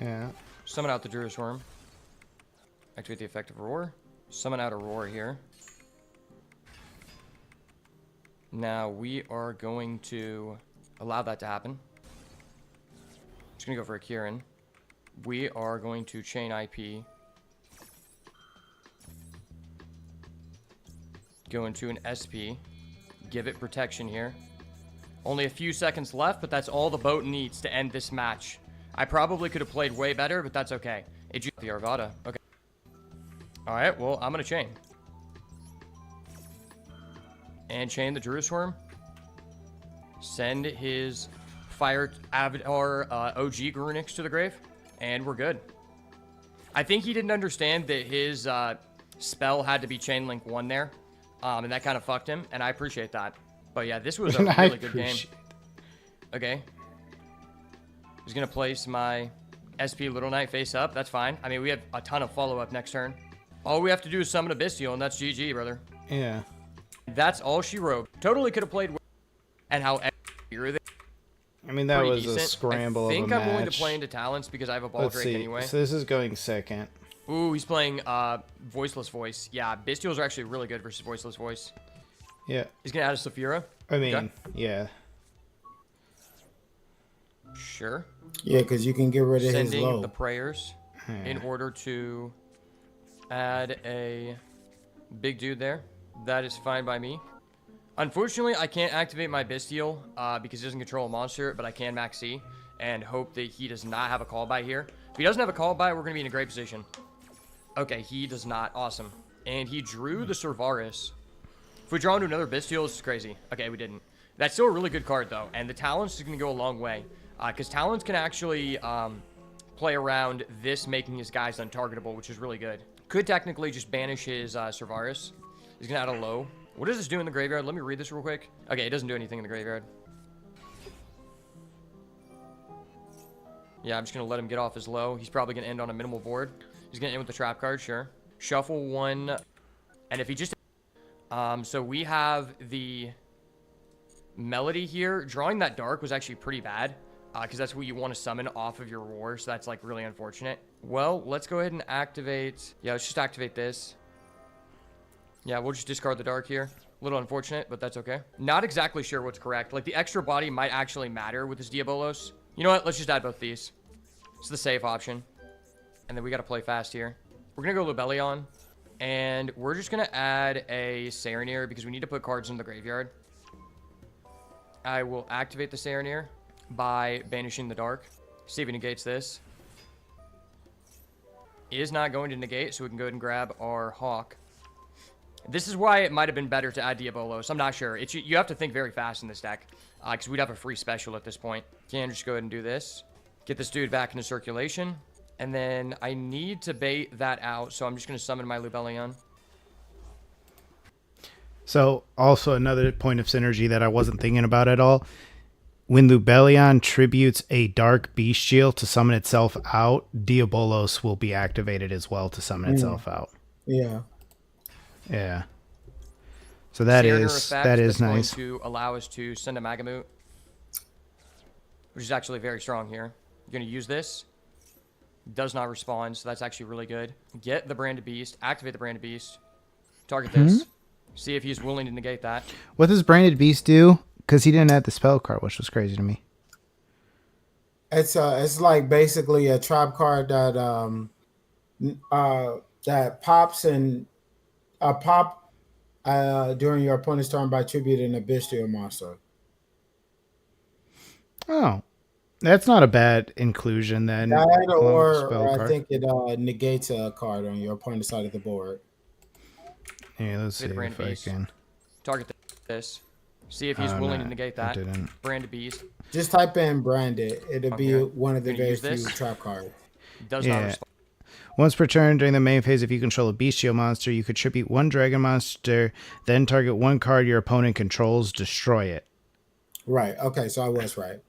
A: Yeah.
L: Summon out the Druid Swarm. Activate the effect of Roar. Summon out a Roar here. Now we are going to allow that to happen. Just gonna go for a Kieran. We are going to chain IP. Go into an SP. Give it protection here. Only a few seconds left, but that's all the boat needs to end this match. I probably could have played way better, but that's okay. It the Arvada. Okay. Alright, well, I'm gonna chain. And chain the Jerusalem. Send his Fire Avatar OG Grunix to the grave. And we're good. I think he didn't understand that his spell had to be Chain Link 1 there. And that kind of fucked him, and I appreciate that. But yeah, this was a really good game. Okay. He's going to place my SP Little Knight face up. That's fine. I mean, we have a ton of follow-up next turn. All we have to do is summon a Bestial, and that's GG, brother.
A: Yeah.
L: That's all she wrote. Totally could have played with and how
A: I mean, that
L: pretty
A: was a
L: decent.
A: scramble
L: I think
A: of a
L: I'm willing to
A: match.
L: play into Talents because I have a
A: Let's
L: Baldrake
A: see.
L: anyway.
A: So this is going second.
L: Ooh, he's playing Voiceless Voice. Yeah, Bestials are actually really good versus Voiceless Voice.
A: Yeah.
L: He's going to add a Saphira.
A: I mean,
L: Okay.
A: yeah.
L: Sure.
N: Yeah, because you can get rid of his
L: Sending
N: low.
L: the prayers in order to add a big dude there. That is fine by me. Unfortunately, I can't activate my Bestial because he doesn't control a monster, but I can Max C and hope that he does not have a call by here. If he doesn't have a call by, we're going to be in a great position. Okay, he does not. Awesome. And he drew the Cervaris. If we draw into another Bestial, this is crazy. Okay, we didn't. That's still a really good card, though. And the Talons is going to go a long way. Because Talons can actually play around this, making his guys untargetable, which is really good. Could technically just banish his Cervaris. He's going to add a low. What does this do in the graveyard? Let me read this real quick. Okay, it doesn't do anything in the graveyard. Yeah, I'm just going to let him get off his low. He's probably going to end on a minimal board. He's going to end with the trap card, sure. Shuffle one. And if he just... so we have the Melody here. Drawing that dark was actually pretty bad. Because that's what you want to summon off of your roar. So that's, like, really unfortunate. Well, let's go ahead and activate... Yeah, let's just activate this. Yeah, we'll just discard the dark here. A little unfortunate, but that's okay. Not exactly sure what's correct. Like, the extra body might actually matter with this Diabolos. You know what? Let's just add both these. It's the safe option. And then we got to play fast here. We're going to go Lubellion. And we're just going to add a Saronir because we need to put cards in the graveyard. I will activate the Saronir by banishing the dark. See if he negates this. It is not going to negate, so we can go ahead and grab our Hawk. This is why it might have been better to add Diabolos. I'm not sure. You have to think very fast in this deck. Because we'd have a free special at this point. Can just go ahead and do this. Get this dude back into circulation. And then I need to bait that out. So I'm just going to summon my Lubellion.
A: So also another point of synergy that I wasn't thinking about at all. When Lubellion tributes a dark bestial to summon itself out, Diabolos will be activated as well to summon itself out.
N: Yeah.
A: Yeah. So that is nice.
L: Going to allow us to send a Magamut, which is actually very strong here. You're going to use this. Does not respond, so that's actually really good. Get the Branded Beast. Activate the Branded Beast. Target this. See if he's willing to negate that.
A: What does Branded Beast do? Because he didn't add the spell card, which was crazy to me.
N: It's like basically a trap card that that pops and pop during your opponent's turn by tributing a bestial monster.
A: Oh, that's not a bad inclusion then.
N: That or I think it negates a card on your opponent's side of the board.
A: Yeah, let's see if I can.
L: Target this. See if he's willing to negate that. Branded Beast.
N: Just type in Branded. It'll be one of the very few trap cards.
L: Does not respond.
A: Once per turn during the main phase, if you control a bestial monster, you could tribute one dragon monster, then target one card your opponent controls, destroy it.
N: Right. Okay, so I was right.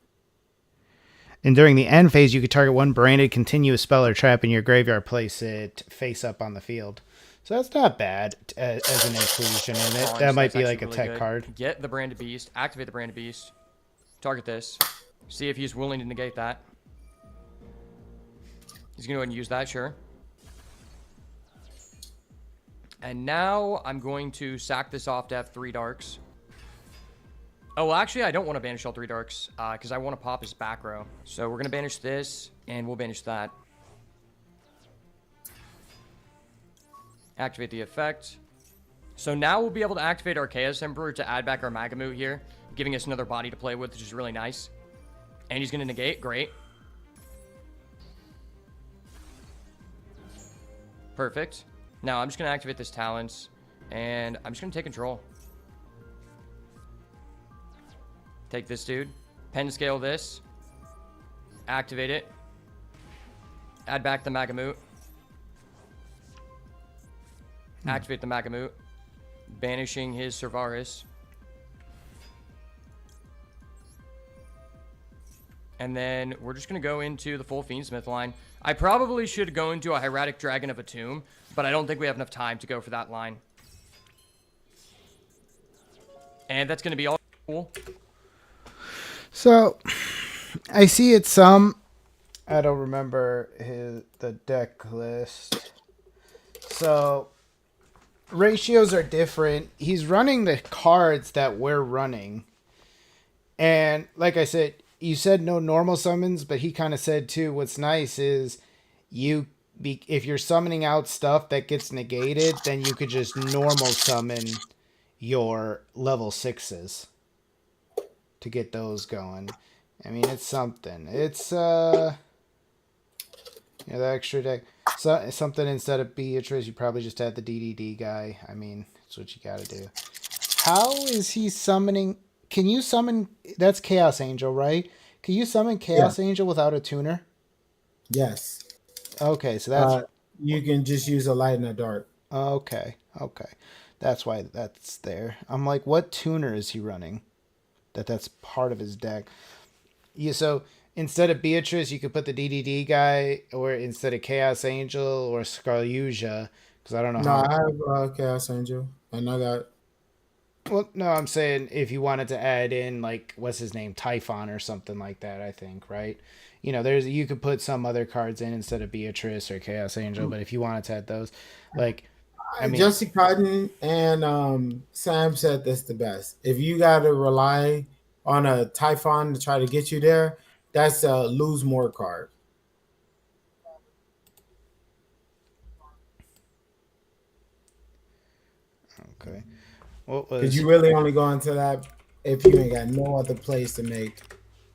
A: And during the end phase, you could target one branded continuous spell or trap in your graveyard, place it face up on the field. So that's not bad as an inclusion in it. That might be like a tech card.
L: Get the Branded Beast. Activate the Branded Beast. Target this. See if he's willing to negate that. He's going to go ahead and use that, sure. And now I'm going to sack this off to have 3 darks. Oh, well, actually, I don't want to banish all 3 darks because I want to pop his back row. So we're going to banish this, and we'll banish that. Activate the effect. So now we'll be able to activate our Chaos Emperor to add back our Magamut here, giving us another body to play with, which is really nice. And he's going to negate. Great. Perfect. Now I'm just going to activate this Talents, and I'm just going to take control. Take this dude. Pen scale this. Activate it. Add back the Magamut. Activate the Magamut. Banishing his Cervaris. And then we're just going to go into the full Fiendsmith line. I probably should go into a Hieratic Dragon of a Tomb, but I don't think we have enough time to go for that line. And that's going to be all cool.
A: So, I see it some. I don't remember the deck list. So, ratios are different. He's running the cards that we're running. And like I said, you said no normal summons, but he kind of said too, what's nice is if you're summoning out stuff that gets negated, then you could just normal summon your level 6s to get those going. I mean, it's something. It's the extra deck. So something instead of Beatrice, you probably just add the DDD guy. I mean, that's what you got to do. How is he summoning? Can you summon? That's Chaos Angel, right? Can you summon Chaos Angel without a tuner?
N: Yes.
A: Okay, so that's
N: you can just use a light and a dark.
A: okay. That's why that's there. I'm like, what tuner is he running? That's part of his deck. Yeah, so instead of Beatrice, you could put the DDD guy, or instead of Chaos Angel or Scaruja, because I don't know
N: No,
A: how.
N: I have Chaos Angel, and I got.
A: Well, no, I'm saying if you wanted to add in like what's his name, Typhon or something like that, I think, right? There's you could put some other cards in instead of Beatrice or Chaos Angel, but if you wanted to add those, like, I mean,
N: Jesse Cotton and Sam said this the best. If you got to rely on a Typhon to try to get you there, that's a lose more card.
A: Okay. What was?
N: Because you really only go into that if you ain't got no other plays to make,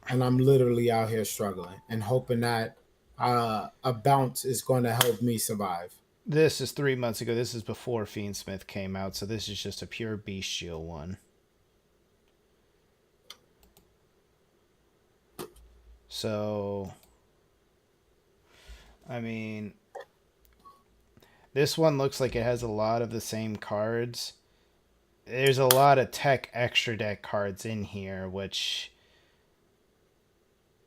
N: and I'm literally out here struggling and hoping that a bounce is going to help me survive.
A: This is 3 months ago. This is before Fiendsmith came out, so this is just a pure bestial one. So, I mean, this one looks like it has a lot of the same cards. There's a lot of tech extra deck cards in here, which,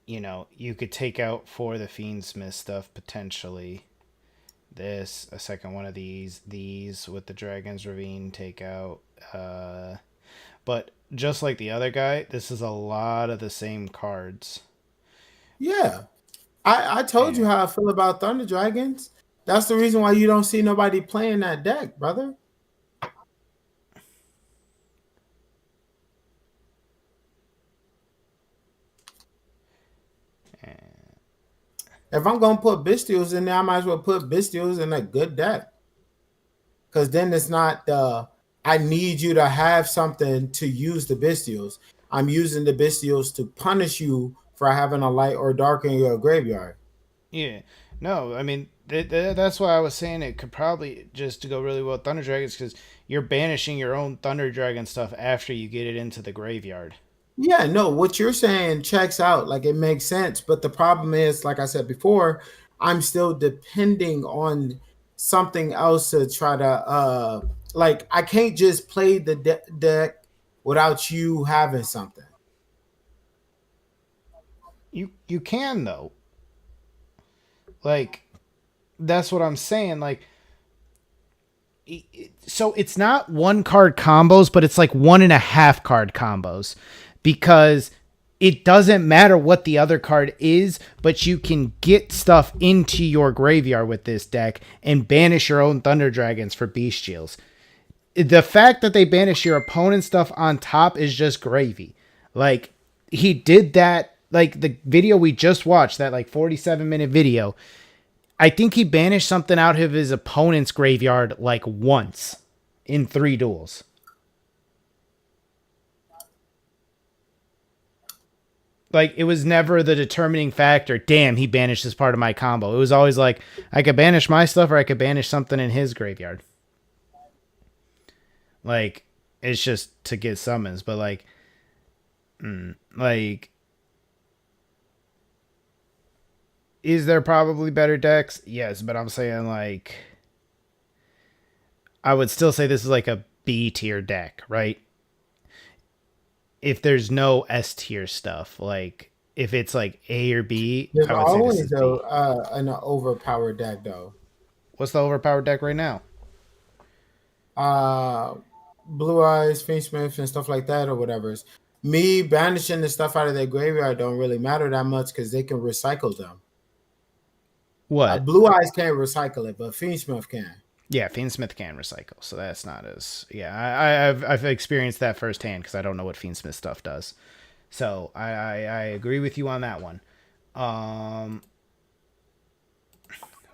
A: you could take out for the Fiendsmith stuff potentially. This, a second one of these with the Dragon's Ravine take out. But just like the other guy, this is a lot of the same cards.
N: Yeah. I told you how I feel about Thunder Dragons. That's the reason why you don't see nobody playing that deck, brother. If I'm gonna put Bestials in there, I might as well put Bestials in a good deck. Because then it's not I need you to have something to use the Bestials. I'm using the Bestials to punish you for having a light or dark in your graveyard.
A: Yeah. No, I mean, that's why I was saying it could probably just go really well with Thunder Dragons, because you're banishing your own Thunder Dragon stuff after you get it into the graveyard.
N: Yeah, no, what you're saying checks out. Like, it makes sense. But the problem is, like I said before, I'm still depending on something else to try to like, I can't just play the deck without you having something.
A: You can though. Like, that's what I'm saying. Like, so it's not 1-card combos, but it's like 1.5-card combos, because it doesn't matter what the other card is, but you can get stuff into your graveyard with this deck and banish your own Thunder Dragons for Bestials. The fact that they banish your opponent's stuff on top is just gravy. Like, he did that, like the video we just watched, that like 47-minute video. I think he banished something out of his opponent's graveyard like once in 3 duels. Like, it was never the determining factor. Damn, he banished this part of my combo. It was always like, I could banish my stuff or I could banish something in his graveyard. Like, it's just to get summons, but like, is there probably better decks? Yes, but I'm saying, like, I would still say this is like a B tier deck, right? If there's no S tier stuff, like if it's like A or B,
N: There's
A: I would say this is
N: always an overpowered deck, though.
A: What's the overpowered deck right now?
N: Blue Eyes, Fiendsmith, and stuff like that, or whatever. Me banishing the stuff out of their graveyard don't really matter that much because they can recycle them.
A: What?
N: Blue Eyes can't recycle it, but Fiendsmith can.
A: Yeah, Fiendsmith can recycle, so that's not as... Yeah, I've experienced that firsthand because I don't know what Fiendsmith stuff does. So I agree with you on that one.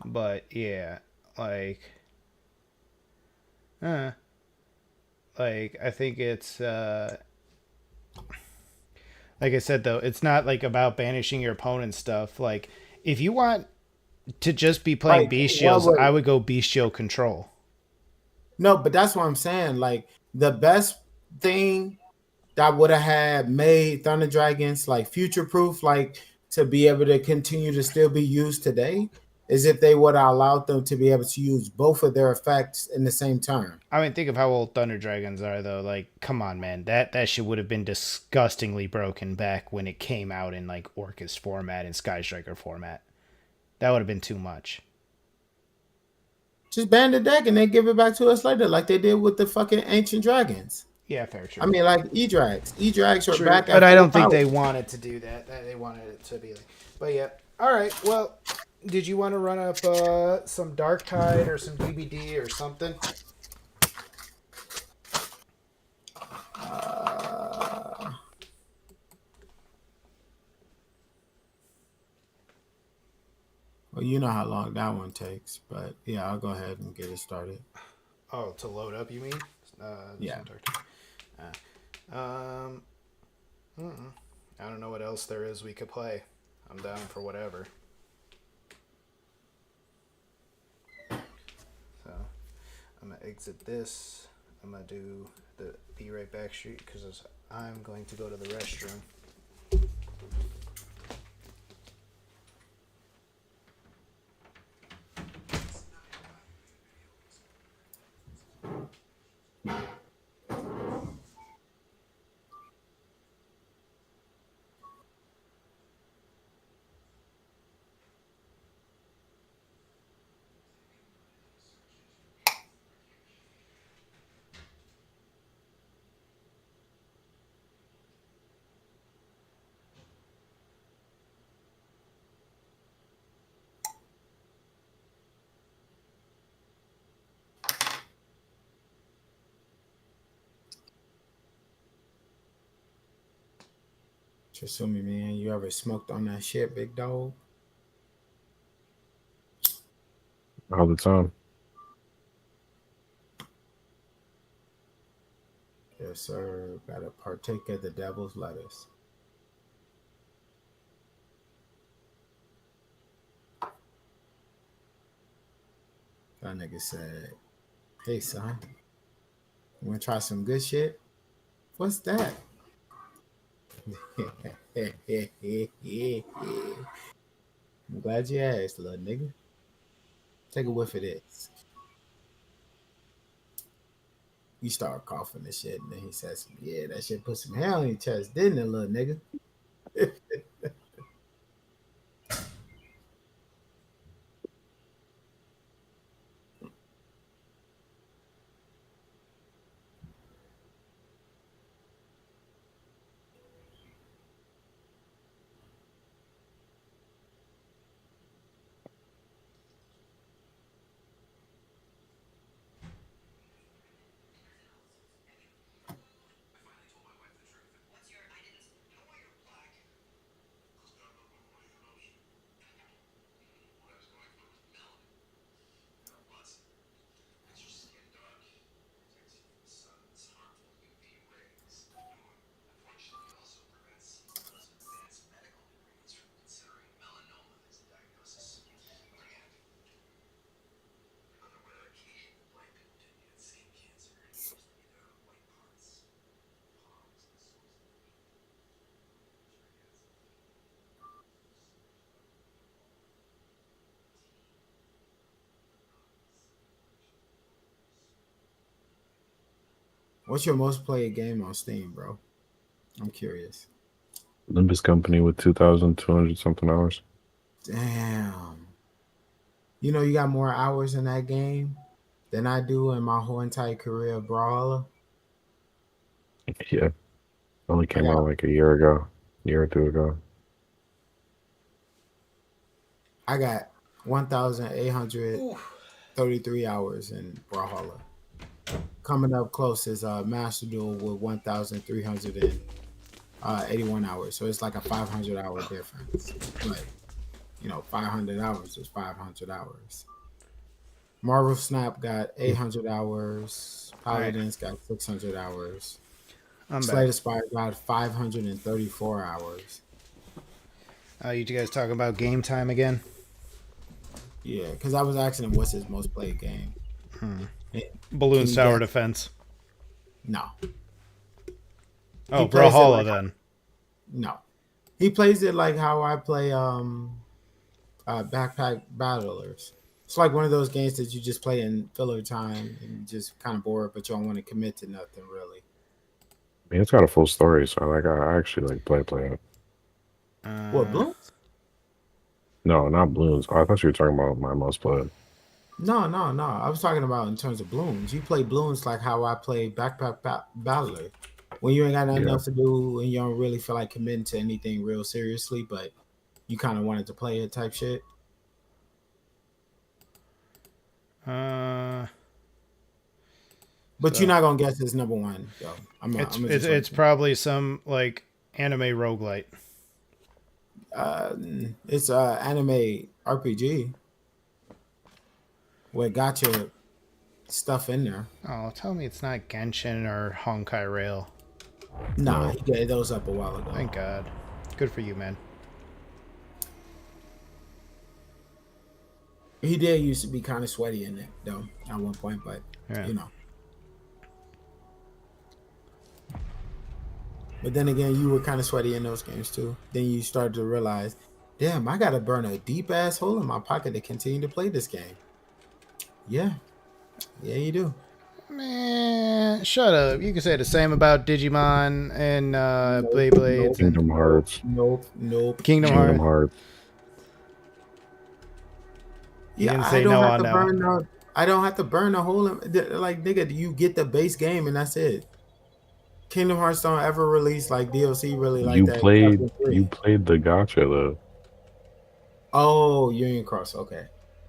A: But yeah, like Like I think it's like I said though, it's not like about banishing your opponent's stuff. Like if you want to just be playing
N: Like, what
A: bestials, I
N: would
A: would go bestial control.
N: no, but that's what I'm saying. Like the best thing that would have had made Thunder Dragons like future proof, like to be able to continue to still be used today, is if they would have allowed them to be able to use both of their effects in the same turn.
A: I mean, think of how old Thunder Dragons are, though. Like, come on, man. That shit would have been disgustingly broken back when it came out in like Orcus format and Sky Striker format. That would have been too much.
N: Just ban the deck and then give it back to us later, like they did with the fucking Ancient Dragons.
A: Yeah, fair, true.
N: I mean, like E-Drags. E-Drags are
A: True,
N: back at
A: but I
N: full
A: don't think
N: power.
A: they wanted to do that. They wanted it to be like, but yeah. All right. Well, did you want to run up some Dark Tide or some DBD or something?
N: Well, you know how long that one takes, but yeah, I'll go ahead and get it started.
A: Oh, to load up, you mean?
N: Yeah.
A: I don't know what else there is we could play. I'm down for whatever. So, I'm gonna exit this. I'm gonna do the Be Right Back street because I'm going to go to the restroom.
N: Just me, man. You ever smoked on that shit, big dog?
U: All the time.
N: Yes, sir. Gotta partake of the devil's lettuce. That nigga said, "Hey, son, you wanna try some good shit? What's that?" I'm glad you asked, little nigga. Take a whiff of this. You start coughing and shit, and then he says, "Yeah, that shit put some hair on your chest, didn't it, little nigga?" What's your most played game on Steam, bro? I'm curious.
U: Limbus Company with 2,200 something hours.
N: Damn. You know, you got more hours in that game than I do in my whole entire career of Brawler.
U: Yeah. Only came
N: got-
U: out like a year ago, year or two ago.
N: I got 1,833 hours in Brawler. Coming up close is Master Duel with 1,381 hours. So it's like a 500-hour difference. But, you know, 500 hours is 500 hours. Marvel Snap got 800 hours. Paladins got 600 hours.
A: I'm
N: Slay the
A: back.
N: Spire got 534 hours.
A: You guys talking about game time again?
N: Yeah, because I was asking him what's his most played game.
A: Balloons
N: Can you
A: Tower
N: guess?
A: Defense.
N: No.
A: Oh,
N: He plays it
A: Brawlhalla
N: like-
A: then.
N: No. He plays it like how I play Backpack Battlers. It's like one of those games that you just play in filler time and just kind of bored, but you don't want to commit to nothing really.
U: I mean, it's got a full story, so I actually like play it.
N: What, Bloons?
U: No, not Balloons. Oh, I thought you were talking about my most played.
N: No. I was talking about in terms of Bloons. You play Bloons like how I play Backpack Battler. When you ain't got nothing else to do and you don't really feel like committing to anything real seriously, but you kind of wanted to play it type shit.
A: But
N: But you're not gonna guess his number one, though.
A: It's probably some like anime roguelite.
N: It's anime RPG. What got your stuff in there?
A: Oh, tell me it's not Genshin or Honkai Rail.
N: Nah, he gave those up a while ago.
A: Thank God. Good for you, man.
N: He did used to be kind of sweaty in it, though, at one point, but, you know. But then again, you were kind of sweaty in those games, too. Then you started to realize, damn, I got to burn a deep-ass hole in my pocket to continue to play this game. Yeah. Yeah, you do.
A: Man, shut up. You can say the same about Digimon and Beyblades.
U: Kingdom Hearts.
N: Nope.
A: Kingdom Hearts. You
N: Yeah,
A: didn't
N: I
A: say
N: don't
A: no
N: have
A: on
N: to
A: that
N: burn
A: one.
N: I don't have to burn a hole in, like, nigga, you get the base game and that's it. Kingdom Hearts don't ever release like DLC really like
U: You
N: that.
U: played
N: except for
U: you
N: 3.
U: played the gacha though.
N: Oh, Union Cross. Okay,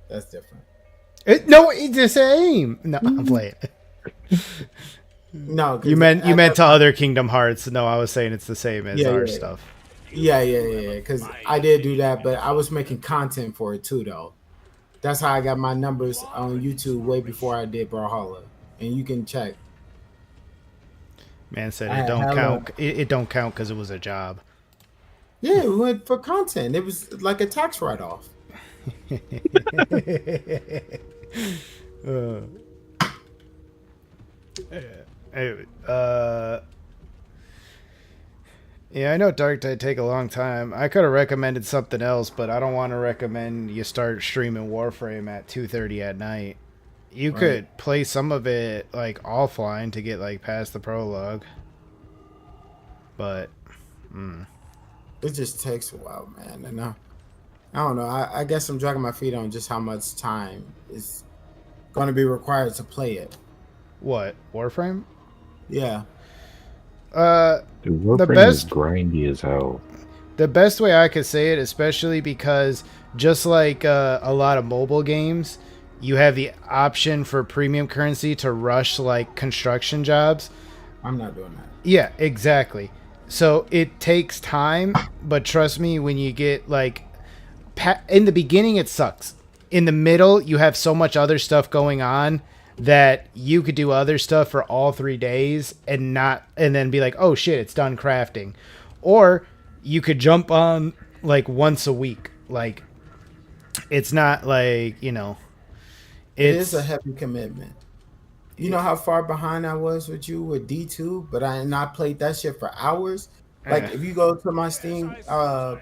N: that's different.
A: No, it's the same. No, I'm playing.
N: No, 'cause
A: you meant
N: at
A: to other Kingdom Hearts. No, I was saying it's the same as
N: Yeah,
A: our
N: yeah.
A: stuff.
N: Yeah. Because I did do that, but I was making content for it too, though. That's how I got my numbers on YouTube way before I did Brawlhalla, and you can check.
A: Man said
N: I
A: it don't
N: had
A: count. It don't count because it was a job.
N: Yeah, we went for content. It was like a tax write-off. Yeah, I know Dark Tide take a long time. I could have recommended something else, but I don't want to recommend you start streaming Warframe at 2:30 at night. You Right.
A: could play some of it like offline to get like past the prologue. But
N: It just takes a while, man. And I don't know. I guess I'm dragging my feet on just how much time is going to be required to play it.
A: what? Warframe?
N: Yeah.
U: Dude,
A: The
U: Warframe
A: best
U: is grindy as hell.
A: The best way I could say it, especially because just like a lot of mobile games, you have the option for premium currency to rush like construction jobs.
N: I'm not doing that.
A: Yeah, exactly. So it takes time, but trust me, when you get like in the beginning, it sucks. In the middle, you have so much other stuff going on that you could do other stuff for all 3 days and then be like, oh shit, it's done crafting. Or you could jump on like once a week. Like it's not like,
N: It is a heavy commitment. You know how far behind I was with you with D2, but I played that shit for hours. Like if you go to my Steam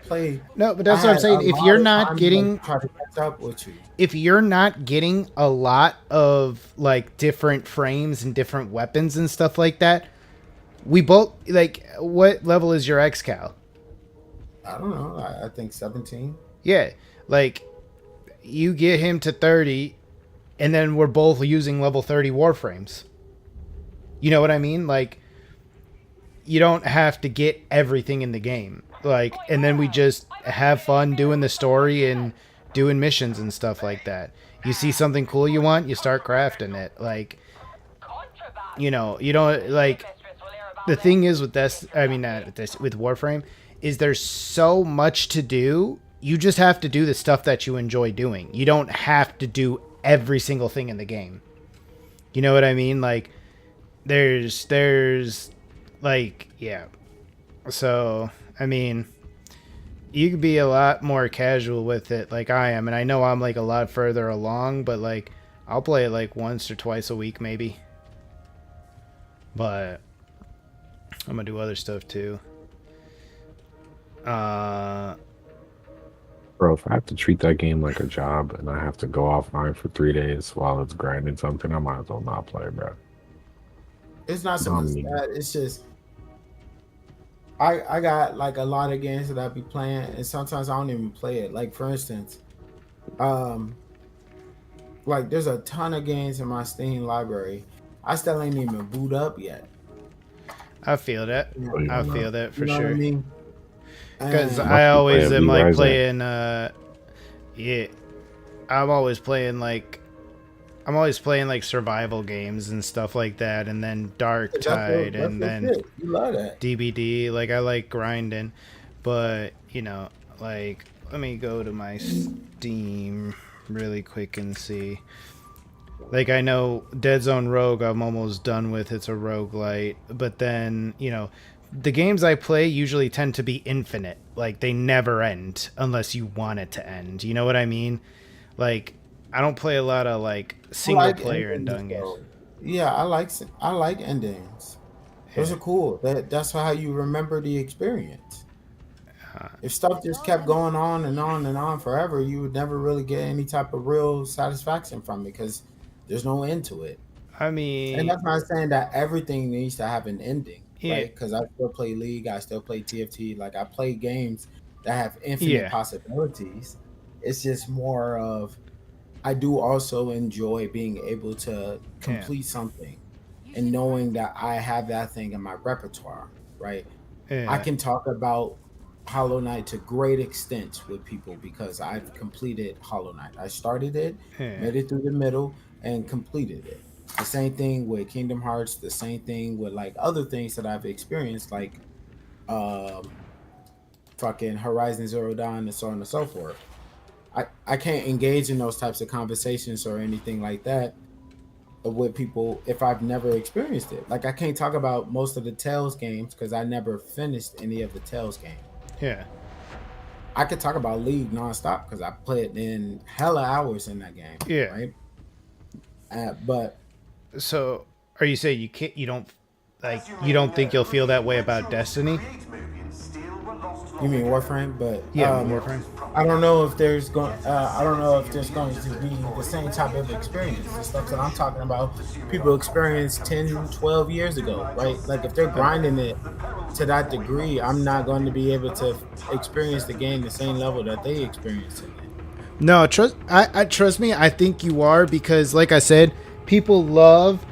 N: play,
A: no, but that's
N: I
A: what I'm
N: had
A: saying.
N: a
A: If
N: lot
A: you're
N: of
A: not
N: time to,
A: getting
N: like, try to catch up with you.
A: If you're not getting a lot of like different frames and different weapons and stuff like that, we both like, what level is your XCal?
N: I don't know. I think 17.
A: Yeah, like you get him to 30 and then we're both using level 30 warframes. You know what I mean? Like you don't have to get everything in the game. Like, and then we just have fun doing the story and doing missions and stuff like that. You see something cool you want, you start crafting it. Like, you don't like, the thing is with this, I mean, not with this, with Warframe, is there's so much to do. You just have to do the stuff that you enjoy doing. You don't have to do every single thing in the game. You know what I mean? Like, there's like, yeah. So, I mean, you could be a lot more casual with it like I am, and I know I'm like a lot further along, but like I'll play it like once or twice a week maybe. But I'm gonna do other stuff too.
U: Bro, if I have to treat that game like a job and I have to go offline for 3 days while it's grinding something, I might as well not play, bro.
N: It's not so much that. It's just I got like a lot of games that I be playing, and sometimes I don't even play it. Like for instance, like there's a ton of games in my Steam library. I still ain't even boot up yet.
A: I feel that. I feel that for
N: You know
A: sure.
N: what I mean?
A: Because
N: And-
A: I always am like
U: Rise
A: playing. Yeah, I'm always playing like survival games and stuff like that, and then Dark
N: That's
A: Tide,
N: your
A: and then
N: shit. You love that.
A: DBD. Like I like grinding, but you know, like let me go to my Steam really quick and see. Like I know Dead Zone Rogue I'm almost done with. It's a roguelite, but then, you know, the games I play usually tend to be infinite. Like they never end unless you want it to end. You know what I mean? Like I don't play a lot of like single player and done games.
N: Yeah, I like endings. Those are cool. That's how you remember the experience. If stuff just kept going on and on and on forever, you would never really get any type of real satisfaction from it because there's no end to it.
A: I mean,
N: and that's not saying that everything needs to have an ending,
A: Yeah.
N: right? Because I still play League, I still play TFT. Like I play games that have infinite possibilities. It's just more of I do also enjoy being able to complete something and knowing that I have that thing in my repertoire, right?
A: Yeah.
N: I can talk about Hollow Knight to great extent with people because I've completed Hollow Knight. I started it,
A: Yeah.
N: made it through the middle, and completed it. The same thing with Kingdom Hearts, the same thing with like other things that I've experienced, like fucking Horizon Zero Dawn and so on and so forth. I can't engage in those types of conversations or anything like that with people if I've never experienced it. Like I can't talk about most of the Tales games because I never finished any of the Tales games.
A: Yeah.
N: I could talk about League nonstop because I played in hella hours in that game.
A: Yeah.
N: Right. But
A: so are you saying you don't think you'll feel that way about Destiny?
N: You mean Warframe? But
A: yeah, Warframe.
N: I don't know if there's going. I don't know if there's going to be the same type of experience. The stuff that I'm talking about, people experienced 10, 12 years ago, right? Like if they're grinding it to that degree, I'm not going to be able to experience the game the same level that they experienced it.
A: No, I trust me. I think you are because, like I said, people love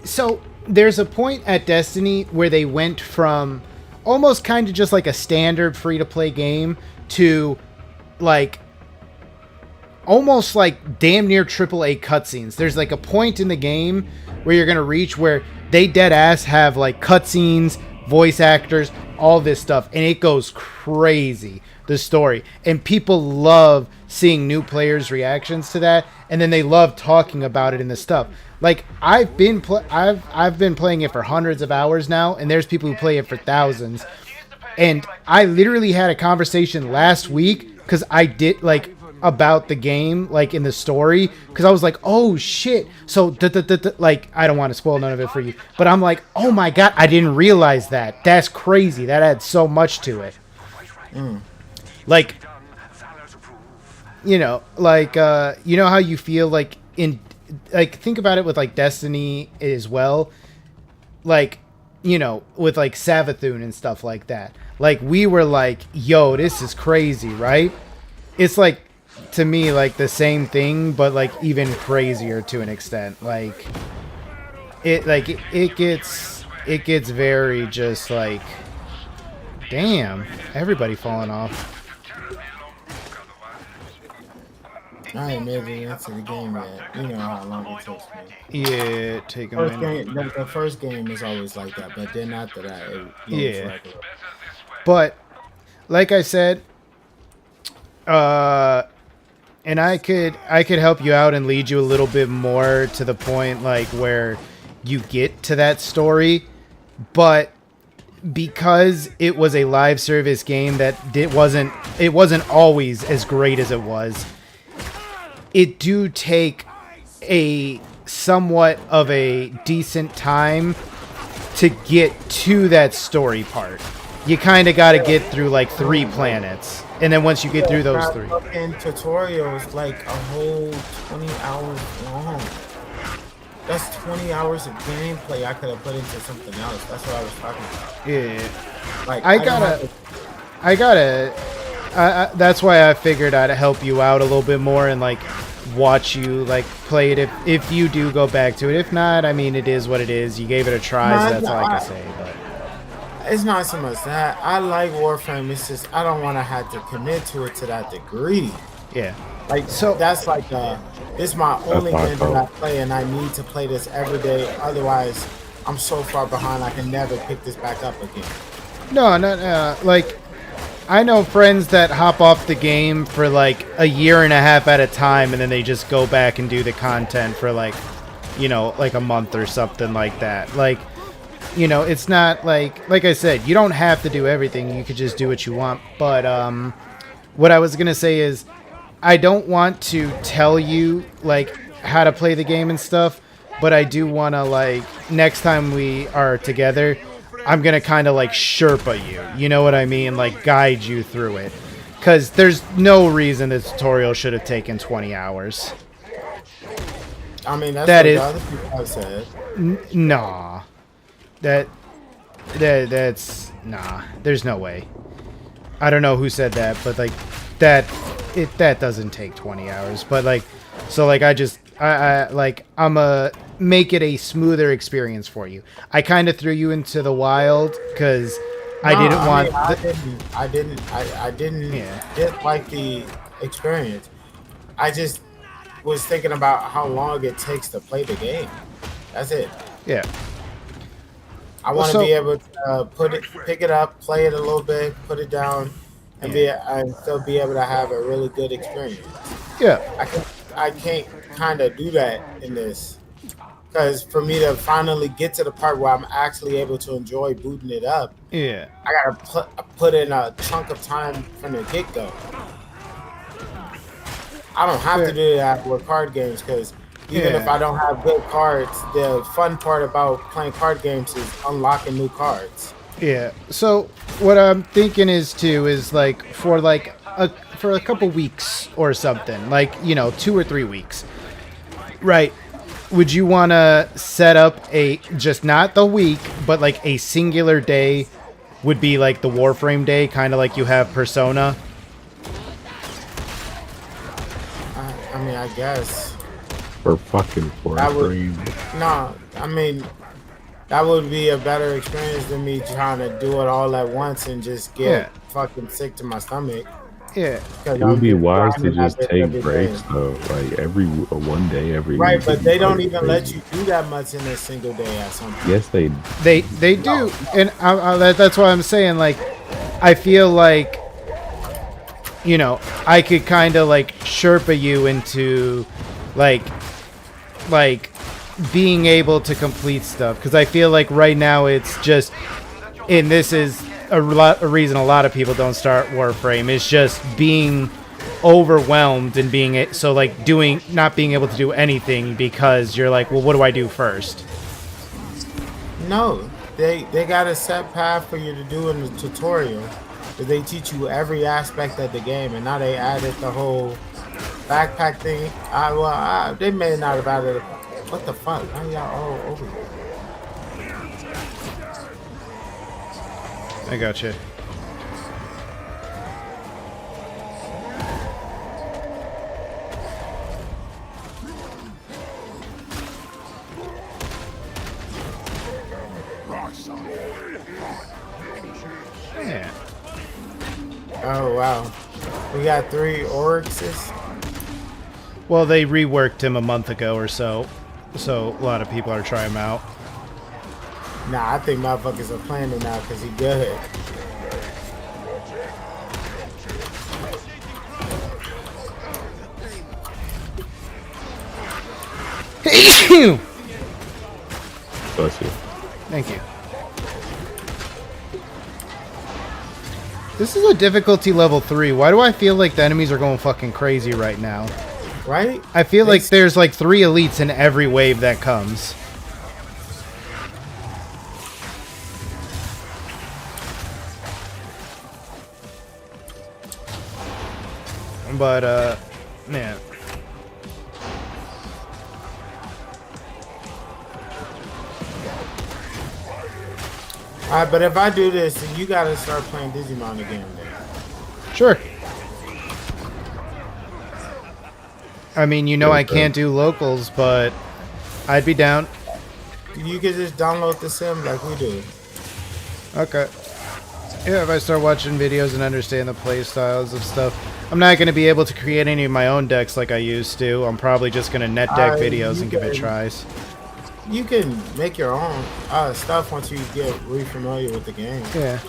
A: so there's a point at Destiny where they went from almost kind of just like a standard free-to-play game to like almost like damn near AAA cutscenes. There's like a point in the game where you're gonna reach where they dead ass have like cutscenes, voice actors, all this stuff, and it goes crazy, the story. And people love seeing new players' reactions to that, and then they love talking about it in the stuff. Like I've been playing it for hundreds of hours now, and there's people who play it for thousands. And I literally had a conversation last week because I did like about the game, like in the story, because I was like, oh shit. So like I don't want to spoil none of it for you, but I'm like, oh my god, I didn't realize that. That's crazy. That adds so much to it. Like, you know, like you know how you feel like in like think about it with like Destiny as well, like, you know, with like Savathun and stuff like that. Like we were like, yo, this is crazy, right? It's like to me like the same thing but like even crazier to an extent. Like it gets very just like, damn, everybody falling off.
N: I ain't made it into the game yet. You know how long it takes me.
A: Yeah, take a minute.
N: The first game is always like that, but then after that, it
A: yeah. But like I said, and And I could help you out and lead you a little bit more to the point like where you get to that story, but because it was a live service game that it wasn't always as great as it was. It do take a somewhat of a decent time to get to that story part. You kind of got to get through like 3 planets, and then once you get through those 3,
N: fucking tutorials like a whole 20 hours long. That's 20 hours of gameplay I could have put into something else. That's what I was talking about.
A: Yeah.
N: Like
A: I gotta. That's why I figured I'd help you out a little bit more and like watch you like play it if you do go back to it. If not, I mean, it is what it is. You gave it a try, so that's all I can say. But
N: it's not so much that I like Warframe. It's just I don't want to have to commit to it to that degree.
A: Yeah.
N: Like so, that's like this is my only game that I play, and I need to play this every day. Otherwise, I'm so far behind I can never pick this back up again.
A: No, like I know friends that hop off the game for like a year and a half at a time, and then they just go back and do the content for like, you know, like a month or something like that. Like, you know, it's not like I said, you don't have to do everything. You could just do what you want. But what I was gonna say is, I don't want to tell you like how to play the game and stuff, but I do want to like next time we are together, I'm going to kind of like Sherpa you. You know what I mean? Like guide you through it. Cuz there's no reason the tutorial should have taken 20 hours.
N: I mean, that's
A: that
N: what
A: is,
N: other people have said.
A: Nah. That's nah. There's no way. I don't know who said that, but like that doesn't take 20 hours. But like, so like I'm a make it a smoother experience for you. I kind of threw you into the wild because I didn't get like the experience. I just was thinking about how long it takes to play the game. That's it. Yeah.
N: I want to be able to pick it up, play it a little bit, put it down, and still be able to have a really good experience.
A: Yeah.
N: I can't kind of do that in this. Because for me to finally get to the part where I'm actually able to enjoy booting it up,
A: yeah,
N: I gotta put in a chunk of time from the get-go. I don't have to do that with card games because even if I don't have good cards, the fun part about playing card games is unlocking new cards.
A: Yeah. So what I'm thinking is like for a couple weeks or something, like 2 or 3 weeks, right? Would you want to set up just not the week, but like a singular day would be like the Warframe day, kind of like you have Persona?
N: I mean, I guess.
U: For fucking Warframe.
N: No, I mean, that would be a better experience than me trying to do it all at once and just get fucking sick to my stomach.
A: Yeah,
U: it would be wise to just take breaks though, like one day every week.
N: Right, but they don't even let you do that much in a single day at some point.
U: Yes, they
A: do, and that's why I'm saying like I feel like I could kind of like Sherpa you into like being able to complete stuff because I feel like right now it's just, and this is a reason a lot of people don't start Warframe is just being overwhelmed and being not being able to do anything because you're like, well, what do I do first?
N: No, they got a set path for you to do in the tutorial. They teach you every aspect of the game, and now they added the whole backpack thing. They may not have added it. What the fuck? How y'all all over here?
A: I got you. Yeah.
N: Oh wow, we got 3 Oryxes.
A: Well, they reworked him a month ago or so a lot of people are trying him out.
N: Nah, I think motherfuckers are playing him now because he good.
U: Bless you.
A: Thank you. This is a difficulty level 3. Why do I feel like the enemies are going fucking crazy right now?
N: Right?
A: I feel like there's like 3 elites in every wave that comes. But, man.
N: Alright, but if I do this, then you gotta start playing Digimon again then.
A: Sure. I mean, you know I can't do locals, but I'd be down.
N: You can just download the sim like we do.
A: Okay. Yeah, if I start watching videos and understand the play styles of stuff. I'm not going to be able to create any of my own decks like I used to. I'm probably just going to net deck videos and give it tries.
N: You can make your own stuff once you get really familiar with the game.
A: Yeah.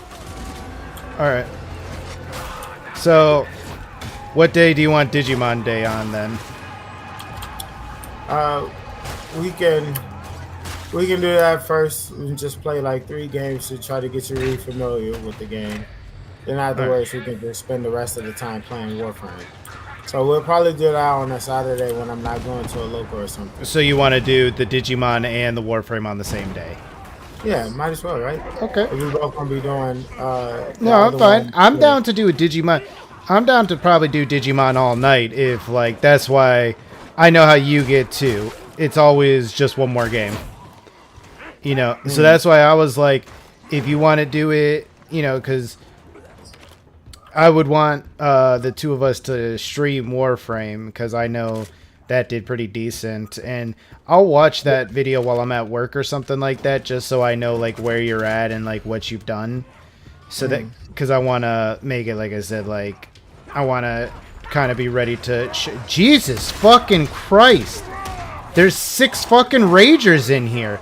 A: Alright. So, what day do you want Digimon Day on then?
N: We can do that first and just play like 3 games to try to get you really familiar with the game. Then afterwards, we can just spend the rest of the time playing Warframe. So we'll probably do that on a Saturday when I'm not going to a local or something.
A: So you want to do the Digimon and the Warframe on the same day?
N: Yeah, might as well, right?
A: Okay.
N: If we both gonna be doing.
A: No, I'm fine. I'm down to do a Digimon. I'm down to probably do Digimon all night if like that's why I know how you get too. It's always just one more game. You know, so that's why I was like, if you want to do it, you know, because I would want the 2 of us to stream Warframe because I know that did pretty decent, and I'll watch that video while I'm at work or something like that, just so I know like where you're at and like what you've done. So that because I want to make it, like I said, like I want to kind of be ready to. Jesus fucking Christ! There's 6 fucking Ragers in here.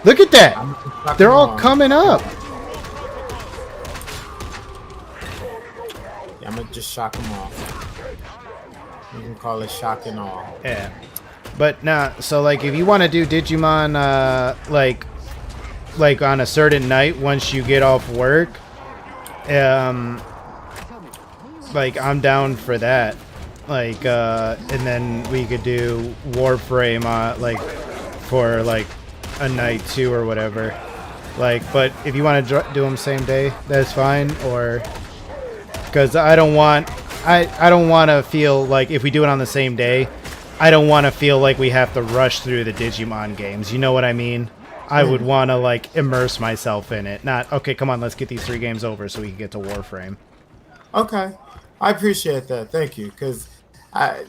A: Look at that! They're all coming up.
N: Yeah, I'm gonna just shock them all. You can call it shock and all.
A: Yeah. But nah, so like if you want to do Digimon like on a certain night once you get off work, like I'm down for that. Like and then we could do Warframe like for like a night too or whatever. Like, but if you want to do them same day, that's fine. Or because I don't want to feel like if we do it on the same day, I don't want to feel like we have to rush through the Digimon games. You know what I mean? I would want to like immerse myself in it. Not okay. Come on, let's get these 3 games over so we can get to Warframe.
N: Okay, I appreciate that. Thank you, because I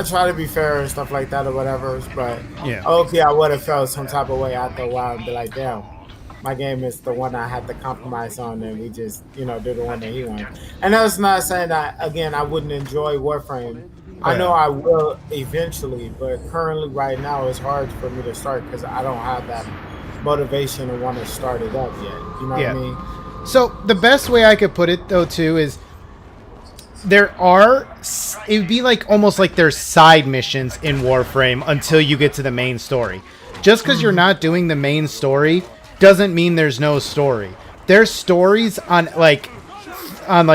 N: try to be fair and stuff like that or whatever. But
A: yeah,
N: okay, I would have felt some type of way after a while and be like, damn, my game is the one I have to compromise on, and we just do the one that he wants. And that's not saying that again I wouldn't enjoy Warframe. I know I will eventually, but currently right now it's hard for me to start because I don't have that motivation to want to start it up yet. You know what I mean?
A: So the best way I could put it though too is it would be like almost like there's side missions in Warframe until you get to the main story. Just because you're not doing the main story doesn't mean there's no story. There's stories on like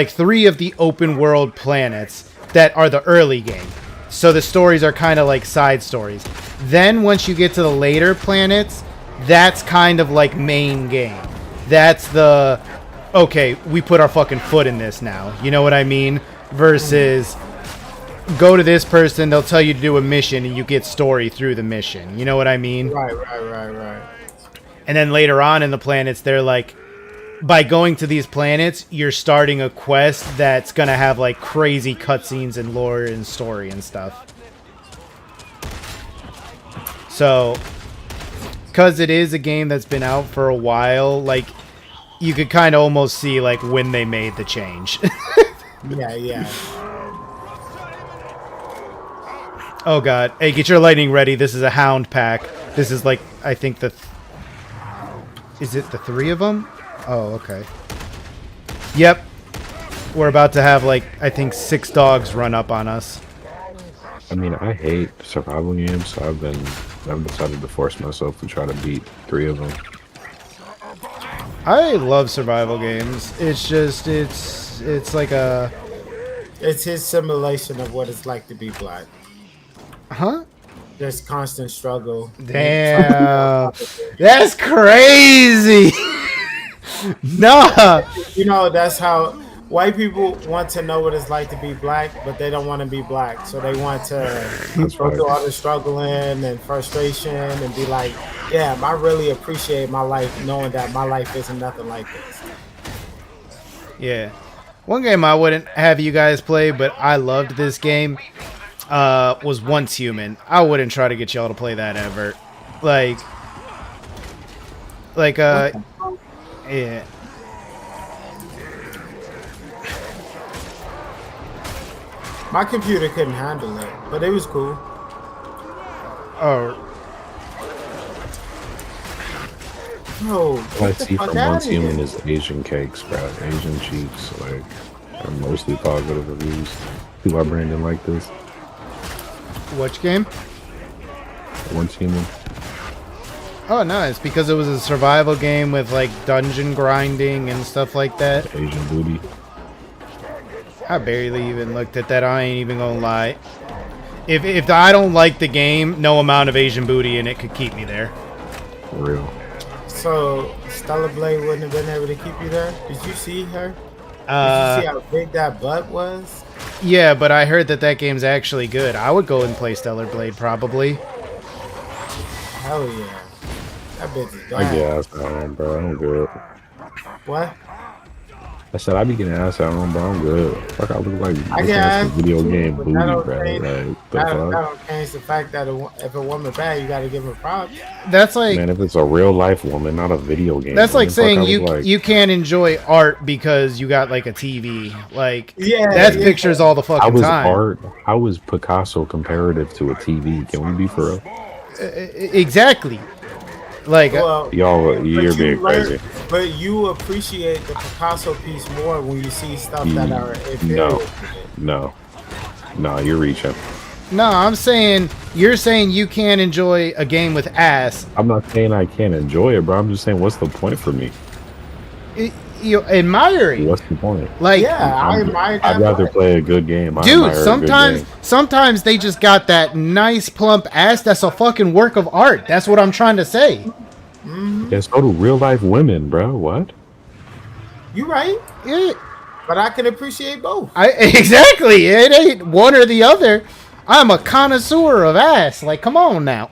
A: 3 of the open world planets that are the early game. So the stories are kind of like side stories. Then once you get to the later planets, that's kind of like main game. That's the, okay, we put our fucking foot in this now. You know what I mean? Versus go to this person, they'll tell you to do a mission and you get story through the mission. You know what I mean?
N: Right.
A: And then later on in the planets, they're like, by going to these planets, you're starting a quest that's gonna have like crazy cutscenes and lore and story and stuff. So, because it is a game that's been out for a while, like you could kind of almost see like when they made the change.
N: Yeah.
A: Oh god. Hey, get your lightning ready. This is a hound pack. This is like, I think is it the 3 of them? Oh, okay. Yep. We're about to have like, I think 6 dogs run up on us.
U: I mean, I hate survival games, so I've decided to force myself to try to beat 3 of them.
A: I love survival games. It's just it's like a.
N: It's his simulation of what it's like to be black.
A: Huh?
N: There's constant struggle.
A: Damn, that's crazy. Nah.
N: You know, that's how white people want to know what it's like to be black, but they don't want to be black. So they want to go through all the struggling and frustration and be like, damn, I really appreciate my life knowing that my life isn't nothing like this.
A: Yeah. One game I wouldn't have you guys play, but I loved this game, was Once Human. I wouldn't try to get y'all to play that ever. Yeah.
N: My computer couldn't handle it, but it was cool.
A: Oh.
N: No.
U: All I see from Once Human is Asian cakes, bro. Asian cheeks, like, are mostly positive reviews. See why Brandon like this?
A: Which game?
U: Once Human.
A: Oh, no, it's because it was a survival game with, like, dungeon grinding and stuff like that.
U: Asian booty.
A: I barely even looked at that. I ain't even gonna lie. If I don't like the game, no amount of Asian booty in it could keep me there.
U: For real.
N: So, Stella Blade wouldn't have been able to keep you there? Did you see her? Did you see how big that butt was?
A: Yeah, but I heard that game's actually good. I would go and play Stellar Blade, probably.
N: Hell yeah. That bitch is
U: I
N: bad.
U: get ass out, bro. I'm good.
N: What?
U: I said I be getting ass out on, bro. I'm good. Fuck, I look like
N: I get ass
U: video game
N: but
U: booty,
N: that
U: bro.
N: don't change-
U: Like, the
N: That
U: fuck?
N: don't change the fact that if a woman bad, you gotta give her props.
A: That's like
U: Man, if it's a real life woman, not a video game.
A: that's like
U: woman, fuck,
A: saying
U: I look like-
A: you can't enjoy art because you got like a TV. Like
N: Yeah,
A: that's
N: yeah.
A: pictures all the fucking
U: How was
A: time.
U: art? How was Picasso comparative to a TV? Can we be for real?
A: Exactly. Like
N: Well,
U: Y'all, you're
N: but
U: being crazy.
N: But you appreciate the Picasso piece more when you see stuff that are inferior.
U: No, you're reaching.
A: no, I'm saying you're saying you can't enjoy a game with ass.
U: I'm not saying I can't enjoy it, bro. I'm just saying, what's the point for me?
A: You admiring.
U: What's the point?
A: Like
N: I admire that.
U: I'd rather play a good game. I
A: dude,
U: admire a good game.
A: sometimes they just got that nice plump ass that's a fucking work of art. That's what I'm trying to say.
U: Yeah, so do real life women, bro. What?
N: You right.
A: Yeah.
N: But I can appreciate both.
A: Exactly. It ain't one or the other. I'm a connoisseur of ass. Like, come on now.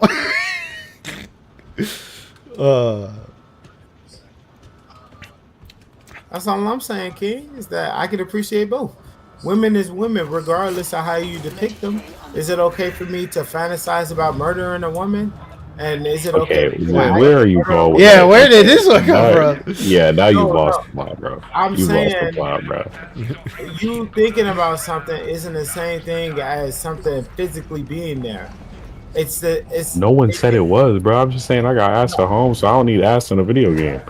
N: That's all I'm saying, King, is that I can appreciate both. Women is women, regardless of how you depict them. Is it okay for me to fantasize about murdering a woman? And is it okay?
U: Where are you going? With
A: Yeah,
U: that?
A: where did this one come
U: Now-
A: from?
U: Yeah, now you
N: No,
U: lost
N: no.
U: the plot, bro.
N: I'm
U: You lost the
N: saying-
U: plot, bro.
N: You thinking about something isn't the same thing as something physically being there. It's
U: No one said it was, bro. I'm just saying I got ass at home, so I don't need ass in a video game.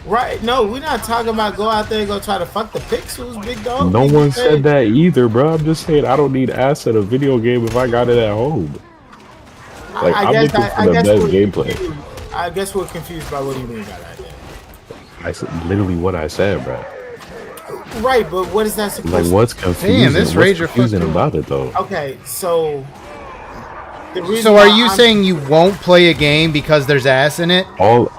N: right. No, we're not talking about go out there and go try to fuck the pixels, big dog.
U: No
N: We
U: one
N: just saying-
U: said that either, bro. I'm just saying I don't need ass in a video game if I got it at home. Like, I'm looking for the best
N: we're
U: gameplay.
N: confused. I guess we're confused by what do you mean by that.
U: I said literally what I said, bro.
N: Right, but what is that supposed
U: Like,
N: to
U: what's confusing?
A: this
U: what's
A: Rager
U: confusing
A: fucking-
U: about it, though?
N: Okay, so the reason
A: So are
N: why
A: you
N: I'm-
A: saying you won't play a game because there's ass in it?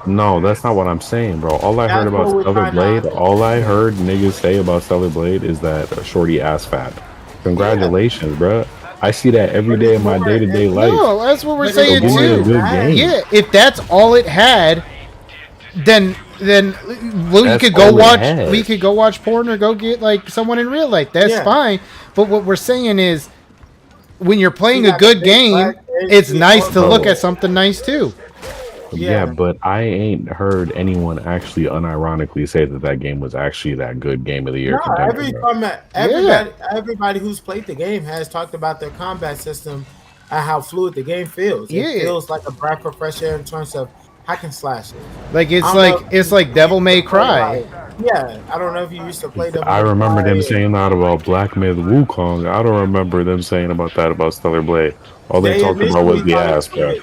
U: No, that's not what I'm saying, bro. All I heard
N: That's
U: about
N: what we're
U: Stellar
N: trying to
U: Blade,
N: understand.
U: all I heard niggas say about Stellar Blade is that a shorty ass fat. Congratulations, bro. I see that every day in my day-to-day life.
A: No, that's what we're
N: But
A: saying
U: it's more than a
A: too.
U: good game.
A: Yeah, if that's all it had, then we
U: That's
A: could
U: all
A: go
U: it
A: watch.
U: had.
A: We could go watch porn or go get like someone in real life. That's
N: Yeah.
A: fine. But what we're saying is, when you're playing
N: You
A: a
N: got
A: good
N: the big
A: game,
N: black
A: it's
N: egg,
A: nice to
N: bro.
A: look at something nice too.
U: Yeah, but I ain't heard anyone actually unironically say that game was actually that good game of the year
N: No,
U: contender,
N: every
U: bro.
N: time everybody who's played the game has talked about their combat system and how fluid the game feels.
A: Yeah.
N: It feels like a breath of fresh air in terms of hack and slash.
A: Like
N: I don't know if
A: it's like Devil May Cry.
N: Yeah, I don't know if you used to play
U: I remember them
N: WI.
U: saying that about Black Myth Wukong. I don't remember them saying about that about Stellar Blade. All they
N: They
U: talked about was
N: initially
U: the
N: thought
U: ass, bro.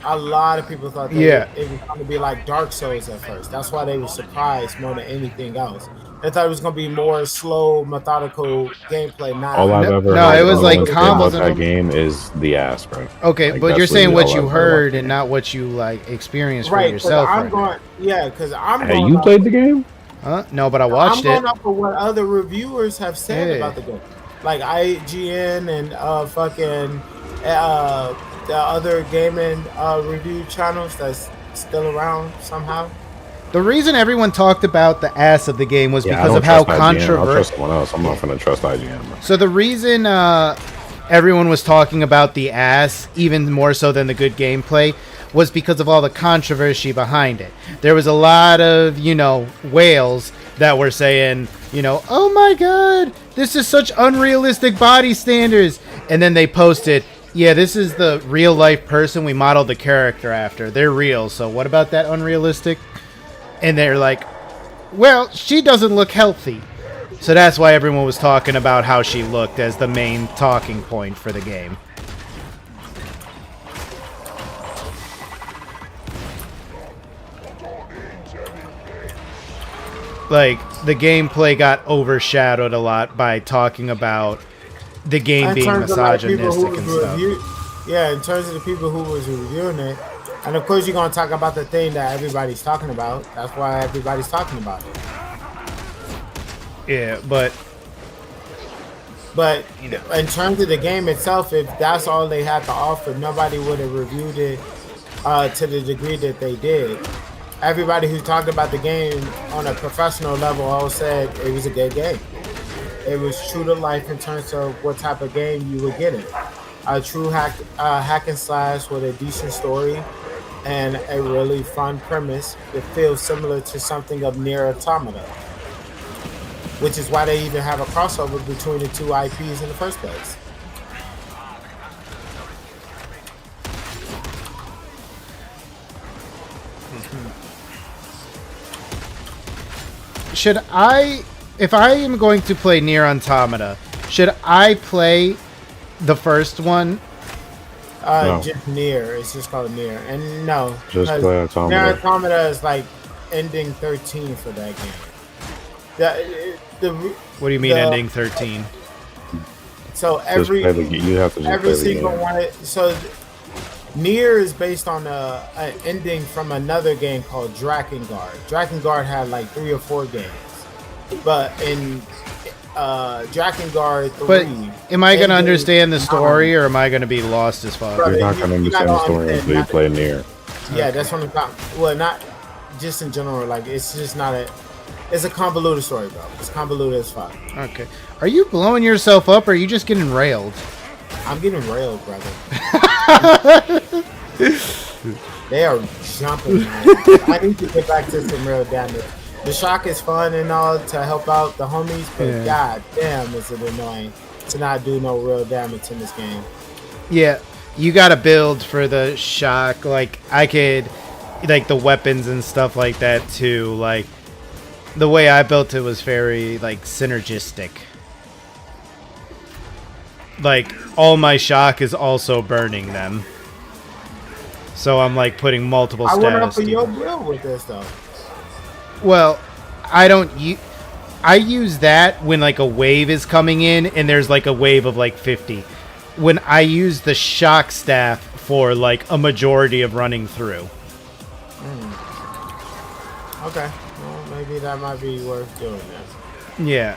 N: a lot of people thought
A: Yeah.
N: it was going to be like Dark Souls at first. That's why they were surprised more than anything else. They thought it was going to be more slow, methodical gameplay.
U: All I've
A: No,
U: ever
A: no,
U: heard
A: it was like
U: everyone say about
A: combos
U: that
A: and.
U: game is the ass, bro.
A: Okay,
U: Like,
A: but you're
U: that's
A: saying
U: literally
A: what
U: all
A: you
U: I've heard about
A: heard
U: the
A: and
U: game.
A: not what you like experienced for
N: Right, because
A: yourself.
N: I'm
A: Right
N: going.
A: now.
N: Yeah, because I'm
U: Hey,
N: going.
U: you
N: Off
U: played the game?
A: Huh? No, but I
N: I'm
A: watched
N: going
A: it.
N: off of what other reviewers have said
A: Yeah.
N: about the game, like IGN and fucking the other gaming review channels that's still around somehow.
A: The reason everyone talked about the ass of the game was
U: Yeah, I
A: because
U: don't
A: of how
U: trust IGN. I'll trust
A: controversial.
U: someone else. I'm not gonna trust IGN, bro.
A: So the reason everyone was talking about the ass even more so than the good gameplay was because of all the controversy behind it. There was a lot of, whales that were saying, oh my god, this is such unrealistic body standards. And then they posted, yeah, this is the real life person we modeled the character after. They're real, so what about that unrealistic? And they're like, well, she doesn't look healthy. So that's why everyone was talking about how she looked as the main talking point for the game. Like, the gameplay got overshadowed a lot by talking about the game
N: In
A: being
N: terms of, like, people
A: misogynistic
N: who
A: and
N: was
A: stuff.
N: Yeah, in terms of the people who was reviewing it, and of course you're gonna talk about the thing that everybody's talking about. That's why everybody's talking about it.
A: Yeah, but
N: in terms of the game itself, if that's all they had to offer, nobody would have reviewed it to the degree that they did. Everybody who talked about the game on a professional level all said it was a good game. It was true to life in terms of what type of game you would get it. A true hack and slash with a decent story and a really fun premise that feels similar to something of Near Automata, which is why they even have a crossover between the two IPs in the first place.
A: should I, if I am going to play Nier Automata, should I play the first one?
U: No.
N: Just Nier. It's just called Nier. And no.
U: Just play Automata.
N: Nier Automata is like ending 13 for that game.
A: What do you mean ending 13?
N: So every
U: you have to just
N: every
U: play the
N: single
U: game.
N: one. So Nier is based on an ending from another game called Drakengard. Drakengard had like 3 or 4 games, but in Drakengard 3.
A: But am I going to understand the story, or am I going to be lost as fuck?
U: You're not going to understand the story until you play Nier.
N: Yeah, that's what I'm talking. Well, not just in general. Like, it's just not a. It's a convoluted story, bro. It's convoluted as fuck.
A: Okay. Are you blowing yourself up, or are you just getting railed?
N: I'm getting railed, brother. They are jumping, man. I need to get back to some real damage. The shock is fun and all to help out the homies, but
A: Yeah.
N: god damn is it annoying to not do no real damage in this game.
A: Yeah, you got to build for the shock. Like, I could, like, the weapons and stuff like that, too. Like, the way I built it was very, like, synergistic. Like, all my shock is also burning them. So I'm, like, putting multiple
N: I went up
A: status
N: for your
A: to-
N: build with this though.
A: Well, I don't I use that when, like, a wave is coming in and there's, like, a wave of, like, 50. When I use the shock staff for, like, a majority of running through.
N: Okay, well maybe that might be worth doing that.
A: Yeah.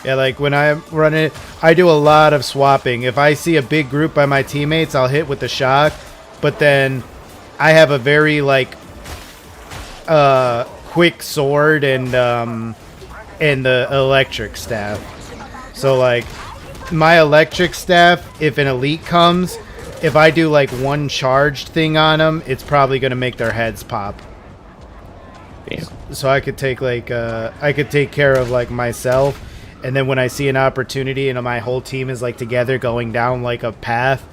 A: Yeah, like when I'm running, I do a lot of swapping. If I see a big group by my teammates, I'll hit with the shock. But then I have a very, like, quick sword and the electric staff. So, like, my electric staff, if an elite comes, if I do, like, one charged thing on them, it's probably going to make their heads pop. so I could take like I could take care of like myself, and then when I see an opportunity and my whole team is like together going down like a path,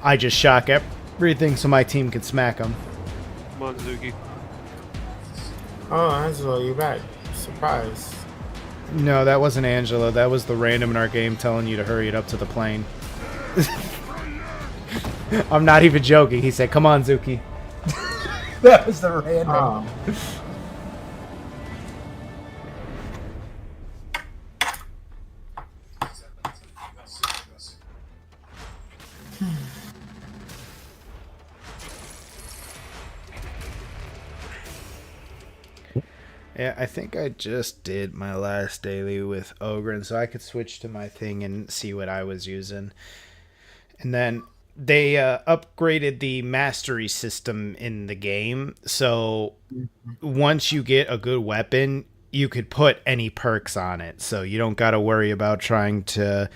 A: I just shock everything so my team can smack them.
K: Come on, Zuki.
N: Oh, Angelo, you're back. Surprise.
A: No, that wasn't Angela. That was the random in our game telling you to hurry it up to the plane. I'm not even joking. He said, "Come on, Zuki." That was the random.
N: Oh.
A: Yeah, I think I just did my last daily with Ogren, so I could switch to my thing and see what I was using. And then they upgraded the mastery system in the game, so once you get a good weapon, you could put any perks on it, so you don't got to worry about trying to...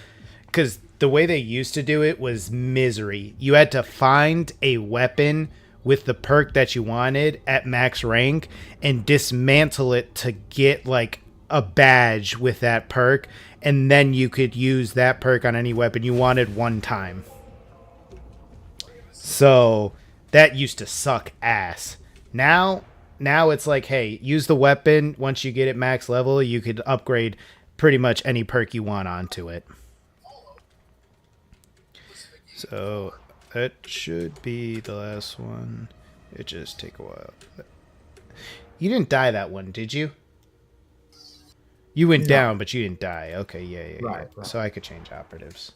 A: Because the way they used to do it was misery. You had to find a weapon with the perk that you wanted at max rank and dismantle it to get like a badge with that perk, and then you could use that perk on any weapon you wanted one time. So that used to suck ass. Now it's like, hey, use the weapon. Once you get it max level, you could upgrade pretty much any perk you want onto it. So that should be the last one. It just take a while. You didn't die that one, did you? You went down, but you didn't die. Okay, yeah.
N: Right.
A: So I could change operatives.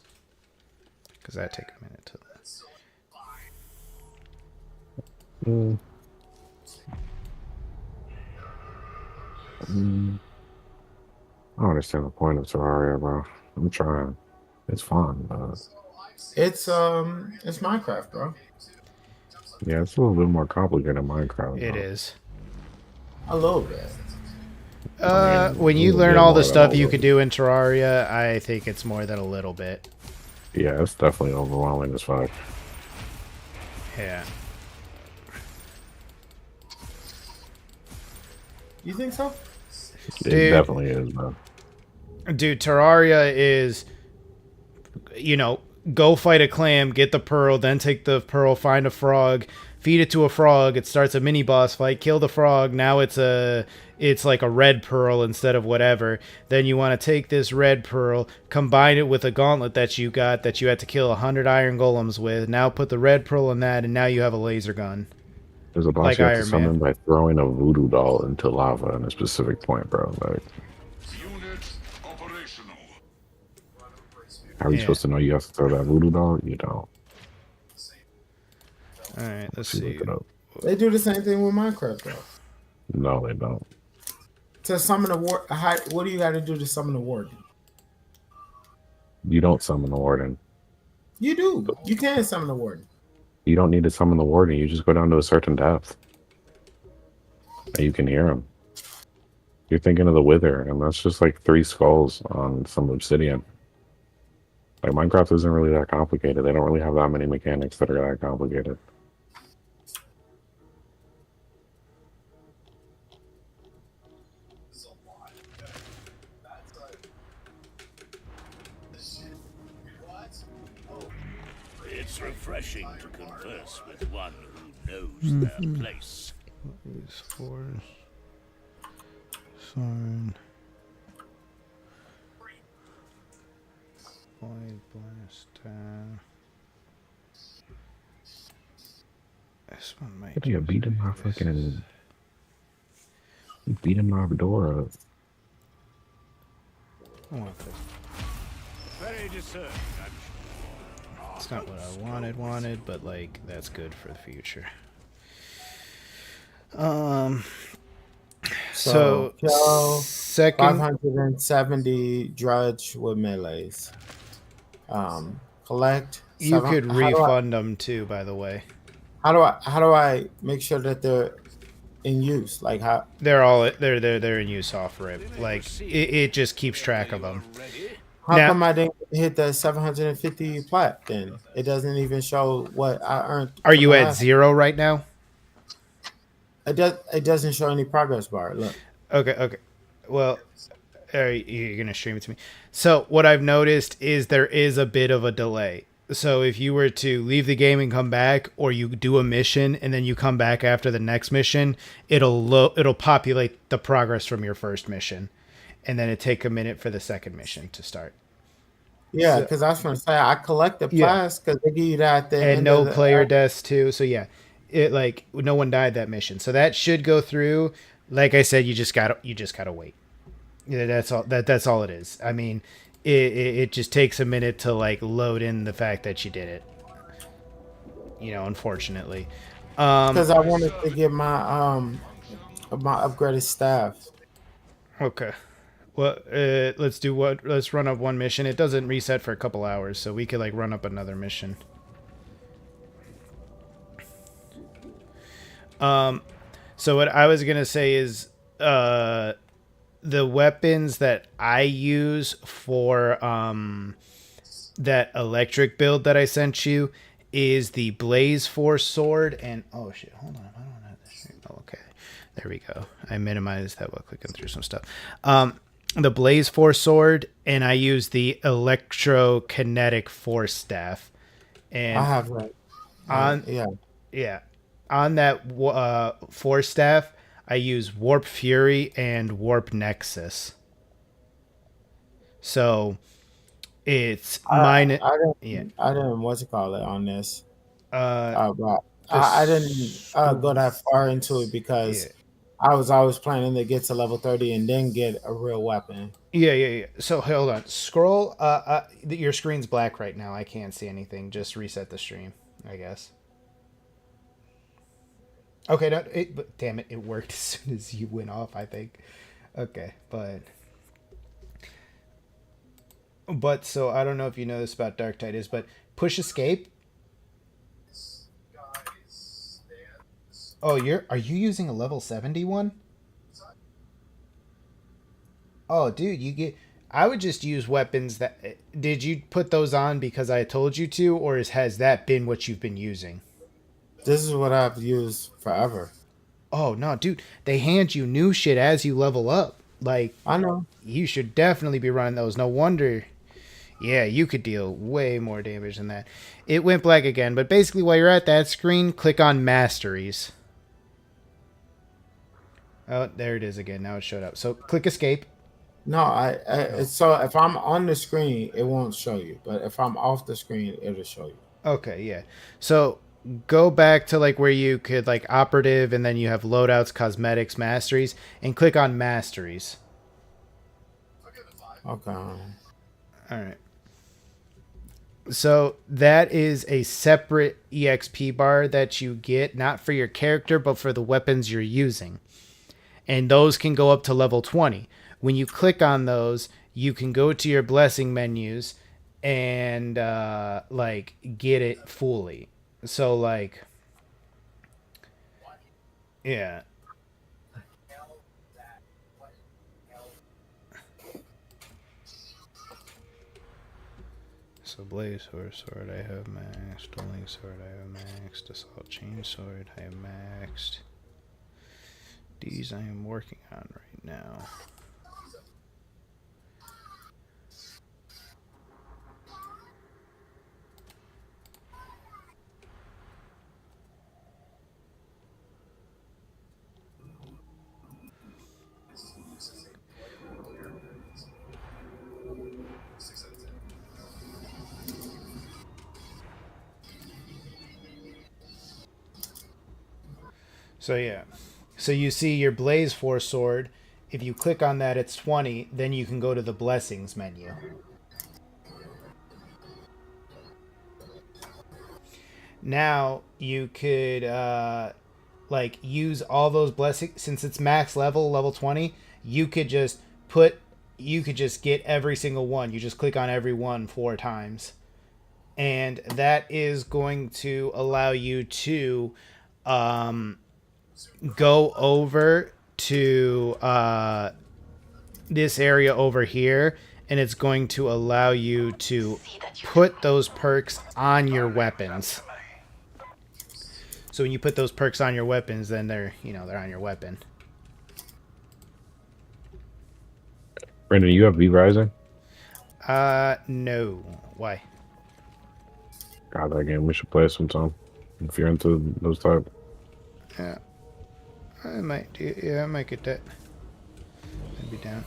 A: Because that'd take a minute to...
U: I don't understand the point of Terraria, bro. I'm trying. It's fun, but
N: It's Minecraft, bro.
U: yeah, it's a little bit more complicated than Minecraft.
A: It is.
N: A little bit.
A: When you learn all the stuff you could do in Terraria, I think it's more than a little bit.
U: Yeah, it's definitely overwhelming as fuck.
A: Yeah.
N: You think so?
U: It definitely is, man.
A: Dude, Terraria is, you know, go fight a clam, get the pearl, then take the pearl, find a frog, feed it to a frog, it starts a mini boss fight, kill the frog, now it's like a red pearl instead of whatever. Then you want to take this red pearl, combine it with a gauntlet that you got that you had to kill 100 iron golems with, now put the red pearl in that, and now you have a laser gun.
U: There's a boss
A: like
U: you have to
A: Iron
U: summon
A: Man.
U: by throwing a voodoo doll into lava in a specific point, bro. Like, how are you supposed to know you have to throw that voodoo doll? You don't.
A: Alright, let's see.
U: Look it up.
N: They do the same thing with Minecraft, though.
U: No, they don't.
N: To summon a war, what do you got to do to summon a warden?
U: You don't summon the warden.
N: You do. You can summon a warden.
U: You don't need to summon the warden. You just go down to a certain depth. And you can hear him. You're thinking of the Wither, and that's just like 3 skulls on some obsidian. Like, Minecraft isn't really that complicated. They don't really have that many mechanics that are that complicated.
C: It's refreshing to converse with one who knows their place.
A: These fours. Sign. Void blast. This one might.
U: Yeah, beat him my fucking. Beat him my door up.
A: I want this.
C: Very discerning, I'm sure.
A: It's not what I wanted, but like that's good for the future. So
N: kill
A: second
N: 570 drudge with melees. Collect.
A: You could refund them too, by the way.
N: How do I make sure that they're in use? Like how
A: they're in use off rip. Like it just keeps track of them.
N: How come I didn't hit the 750 plat then? It doesn't even show what I earned.
A: Are you at 0 right now?
N: It doesn't show any progress bar. Look.
A: Okay. Well, you're gonna stream it to me. So what I've noticed is there is a bit of a delay. So if you were to leave the game and come back, or you do a mission and then you come back after the next mission, it'll populate the progress from your first mission, and then it take a minute for the second mission to start.
N: Yeah, because I was going to say I collect the class because they give you that at the
A: and
N: end
A: no
N: of the,
A: player deaths too. So yeah, it like no one died that mission. So that should go through. Like I said, you just gotta wait. Yeah, that's all. That's all it is. I mean, it just takes a minute to like load in the fact that you did it. Unfortunately,
N: because I wanted to get my upgraded staff.
A: Okay. Well, let's run up one mission. It doesn't reset for a couple hours, so we could like run up another mission. So what I was gonna say is, the weapons that I use for that electric build that I sent you is the Blaze Force sword and oh shit, hold on, I don't have this. Oh, okay, there we go. I minimized that while clicking through some stuff. The Blaze Force sword, and I use the Electrokinetic Force staff. And
N: I have that.
A: Yeah. On that Force staff, I use Warp Fury and Warp Nexus. So it's mine.
N: I didn't what's it called on this. But I didn't go that far into it because I was always planning to get to level 30 and then get a real weapon.
A: Yeah. So hold on. Scroll. Your screen's black right now. I can't see anything. Just reset the stream, I guess. Okay. But damn it, it worked as soon as you went off, I think. Okay, but so I don't know if you know this about Dark Titus, but push escape. Oh, are you using a level 71? Oh, dude, I would just use weapons that. Did you put those on because I told you to, or has that been what you've been using?
N: This is what I've used forever.
A: Oh no, dude, they hand you new shit as you level up. Like,
N: I know.
A: You should definitely be running those. No wonder. Yeah, you could deal way more damage than that. It went black again, but basically while you're at that screen, click on Masteries. Oh, there it is again. Now it showed up. So click Escape.
N: No, so if I'm on the screen, it won't show you. But if I'm off the screen, it'll show you.
A: Okay, yeah. So go back to like where you could like operative, and then you have loadouts, cosmetics, masteries, and click on Masteries.
N: Okay.
A: All right. So that is a separate EXP bar that you get, not for your character, but for the weapons you're using. And those can go up to level 20. When you click on those, you can go to your blessing menus and like get it fully. So like, yeah. So Blaze sword I have maxed, Dueling sword I have maxed, Assault chain sword I have maxed. These I am working on right now. So yeah. So you see your Blaze Force sword. If you click on that, it's 20. Then you can go to the Blessings menu. Now you could like use all those blessings. Since it's max level 20, you could just get every single one. You just click on every one 4 times. And that is going to allow you to go over to this area over here, and it's going to allow you to put those perks on your weapons. So when you put those perks on your weapons, then they're on your weapon.
U: Brandon, you have V Rising?
A: No. Why?
U: God, that game. We should play it sometime. If you're into those type.
A: Yeah. I might do. Yeah, I might get that. I'd be down.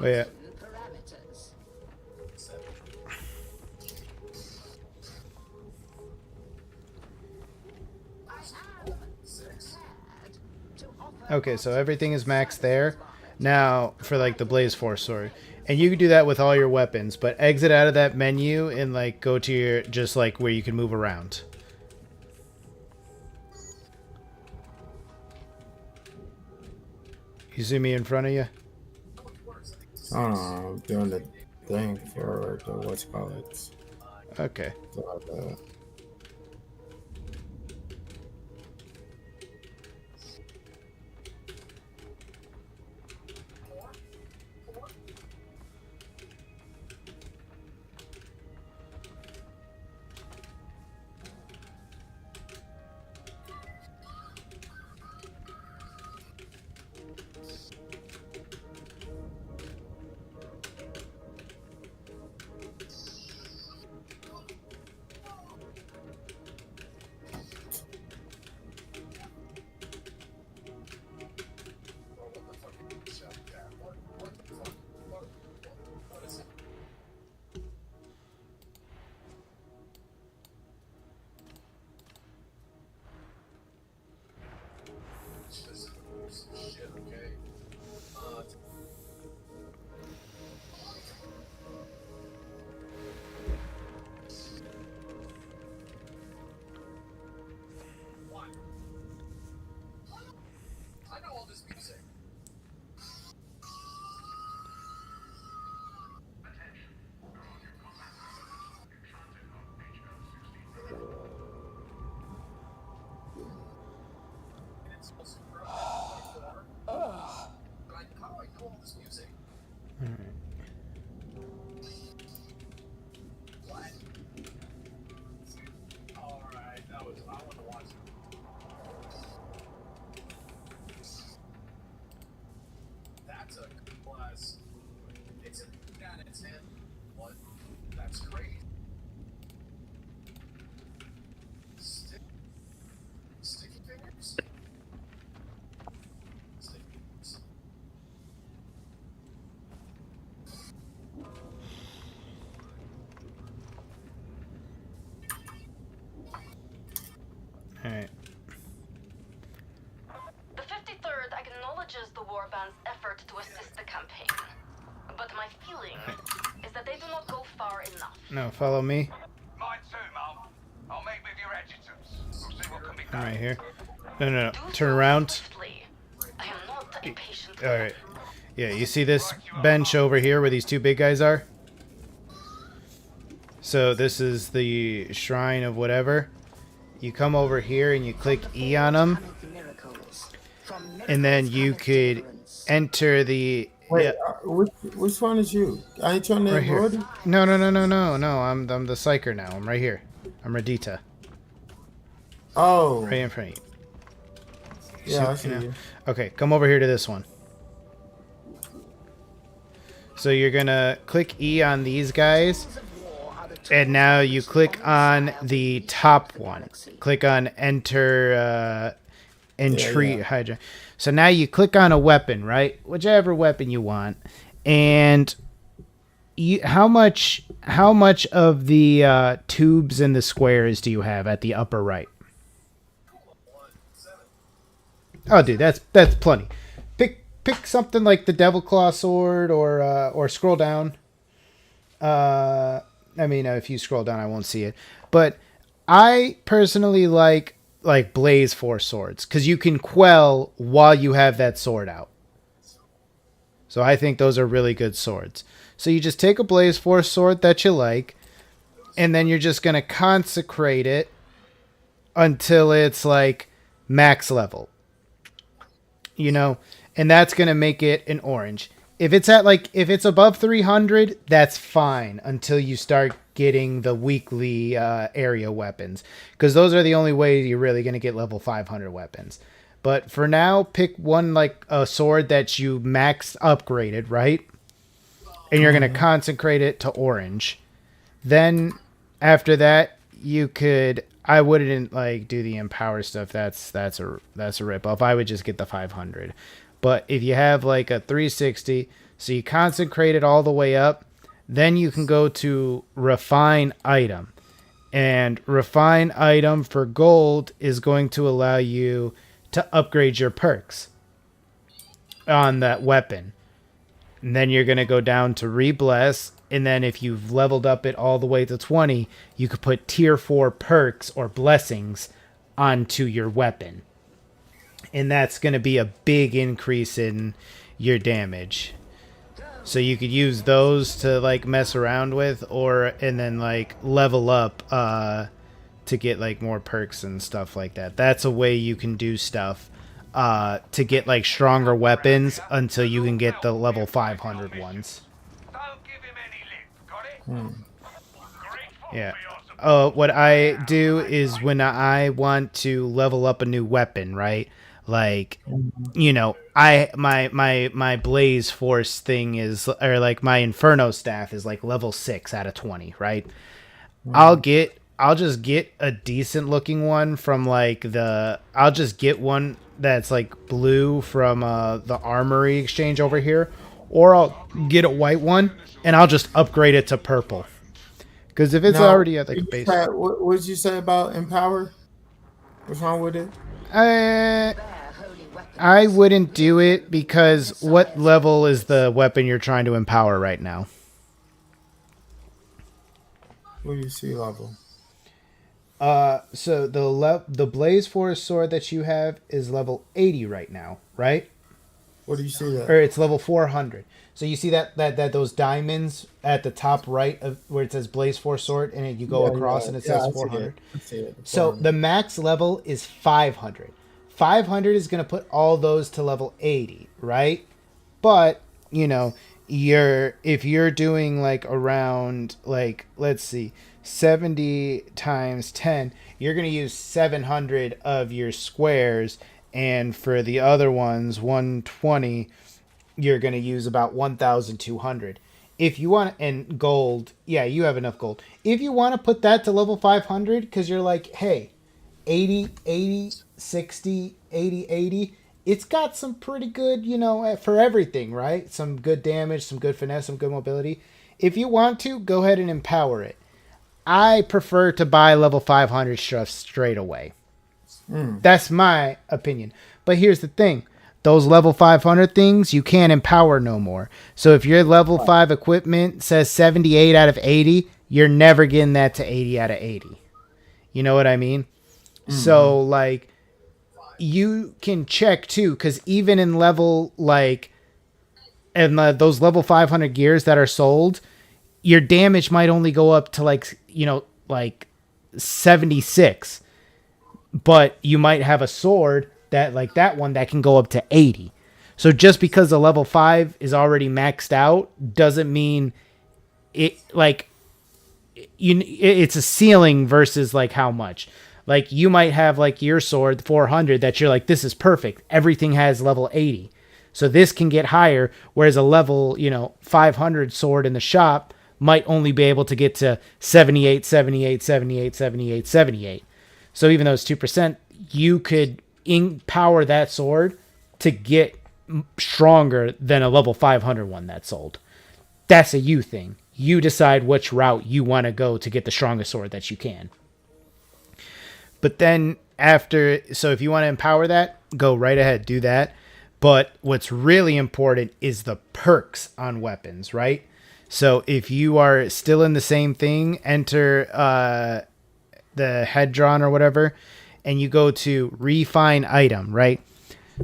A: Oh yeah. Okay, so everything is maxed there. Now, for like the Blaze Force sword. And you can do that with all your weapons, but exit out of that menu and like go to your, just like where you can move around. You see me in front of you?
N: I don't know, I'm doing the thing for the what's called it.
A: Okay. Alright.
F: The 53rd acknowledges the Warband's effort to assist the campaign. But my feeling is that they do not go far enough.
A: No, follow me.
M: Mine too, Mum. I'll make with your adjutants. We'll see what can be
A: I'm
M: done.
A: right here. No. Turn around.
F: I am not impatient.
A: Alright. Yeah, you see this bench over here where these two big guys are? So this is the shrine of whatever. You come over here and you click E on them. And then you could enter the...
N: Wait,
A: yeah.
N: which one is you? I ain't your name
A: Right here.
N: already?
A: No. I'm the psyker now. I'm right here. I'm Radita.
N: Oh.
A: Right in front of you.
N: Yeah, I see you.
A: Okay, come over here to this one. So you're gonna click E on these guys, and now you click on the top one. Click on enter entry Hydra. So now you click on a weapon, right? Whichever weapon you want, and how much of the tubes in the squares do you have at the upper right? Oh, dude, that's plenty. Pick something like the Devil Claw sword, or scroll down. I mean, if you scroll down, I won't see it. But I personally like Blaze Force swords because you can quell while you have that sword out. So I think those are really good swords. So you just take a Blaze Force sword that you like, and then you're just gonna consecrate it until it's like max level. You know, and that's going to make it an orange. if it's at like if it's above 300, that's fine until you start getting the weekly area weapons, because those are the only way you're really going to get level 500 weapons. But for now, pick one like a sword that you max upgraded, right? And you're going to consecrate it to orange. Then after that, you could, I wouldn't like do the empower stuff. That's a rip off. I would just get the 500. But if you have like a 360, so you consecrate it all the way up, then you can go to refine item. And refine item for gold is going to allow you to upgrade your perks on that weapon. And then you're going to go down to rebless. And then if you've leveled up it all the way to 20, you could put tier 4 perks or blessings onto your weapon. And that's going to be a big increase in your damage. So you could use those to like mess around with, and then like level up to get like more perks and stuff like that. That's a way you can do stuff to get like stronger weapons until you can get the level 500 ones. Yeah. What I do is when I want to level up a new weapon, right? Like, you know, my Blaze Force thing is, or like my Inferno staff is like level 6 out of 20, right? I'll just get a decent looking one from like I'll just get one that's like blue from the Armory Exchange over here, or I'll get a white one and I'll just upgrade it to purple. Because if it's already at like a base,
N: what did you say about Empower? What's wrong with it?
A: I wouldn't do it, because what level is the weapon you're trying to empower right now?
N: What do you see level?
A: So the Blaze Force sword that you have is level 80 right now, right?
N: What do you see that?
A: Or it's level 400. So you see that those diamonds at the top right of where it says Blaze Force sword, and you go across and it says 400.
N: I see it.
A: So the max level is 500. 500 is going to put all those to level 80, right? But, you know, if you're doing like around, like, let's see, 70 times 10, you're going to use 700 of your squares. And for the other ones, 120, you're going to use about 1,200. If you want, and gold, yeah, you have enough gold. If you want to put that to level 500, because you're like, hey, 80, 80, 60, 80, 80, it's got some pretty good, you know, for everything, right? Some good damage, some good finesse, some good mobility. If you want to, go ahead and empower it. I prefer to buy level 500 stuff straight away. That's my opinion. But here's the thing. Those level 500 things, you can't empower no more. So if your level 5 equipment says 78 out of 80, you're never getting that to 80 out of 80. You know what I mean? So, like, you can check, too, because even in level, like, and those level 500 gears that are sold, your damage might only go up to, like, you know, like 76. But you might have a sword that, like that one, that can go up to 80. So just because the level 5 is already maxed out doesn't mean it, like, it's a ceiling versus, like, how much. Like, you might have, like, your sword, 400, that you're like, this is perfect. Everything has level 80. So this can get higher, whereas a level, you know, 500 sword in the shop might only be able to get to 78, 78, 78, 78, 78. So even though it's 2%, you could empower that sword to get stronger than a level 500 one that's sold. That's a you thing. You decide which route you want to go to get the strongest sword that you can. But then so if you want to empower that, go right ahead, do that. But what's really important is the perks on weapons, right? So if you are still in the same thing, enter the head drawn or whatever, and you go to refine item, right?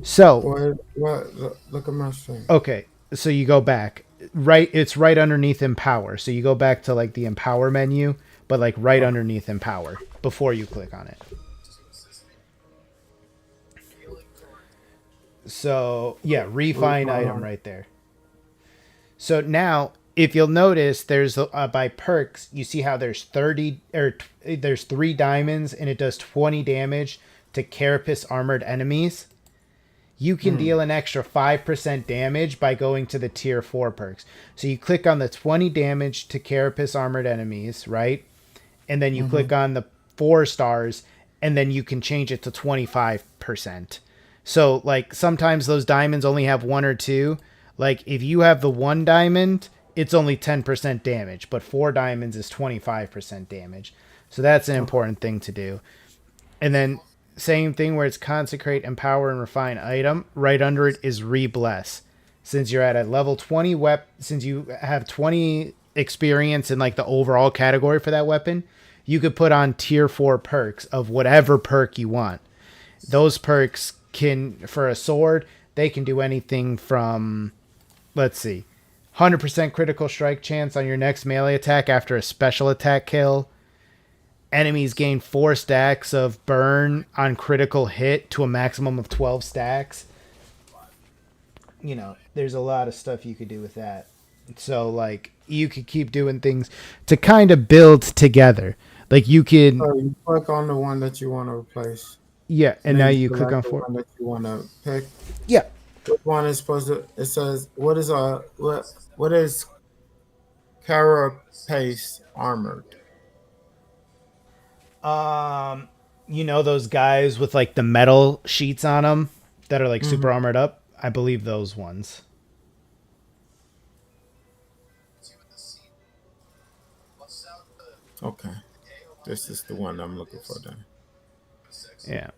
A: So
N: look at my screen.
A: Okay, so you go back. Right, it's right underneath empower. So you go back to like the empower menu, but like right underneath empower before you click on it. So yeah, refine item right there. So now, if you'll notice, there's by perks, you see how there's 30 or there's 3 diamonds and it does 20 damage to carapace armored enemies. You can deal an extra 5% damage by going to the tier 4 perks. So you click on the 20 damage to carapace armored enemies, right? And then you click on the 4 stars, and then you can change it to 25%. So, like, sometimes those diamonds only have 1 or 2. Like, if you have the 1 diamond, it's only 10% damage, but 4 diamonds is 25% damage. So that's an important thing to do. And then same thing where it's consecrate, empower, and refine item. Right under it is rebless. Since you're at a level 20 since you have 20 experience in like the overall category for that weapon, you could put on tier 4 perks of whatever perk you want. Those perks can, for a sword, they can do anything from, let's see, 100% critical strike chance on your next melee attack after a special attack kill. Enemies gain 4 stacks of burn on critical hit to a maximum of 12 stacks. You know, there's a lot of stuff you could do with that. So, like, you could keep doing things to kind of build together. Like, you could...
N: So you click on the one that you want to replace.
A: Yeah, and now you click on
N: the
A: 4.
N: one that you want to pick.
A: Yeah.
N: Which one is supposed to... It says, what is carapace armored?
A: You know those guys with like the metal sheets on them that are like super armored up? I believe those ones.
N: Okay. This is the one I'm looking for then.
A: Yeah.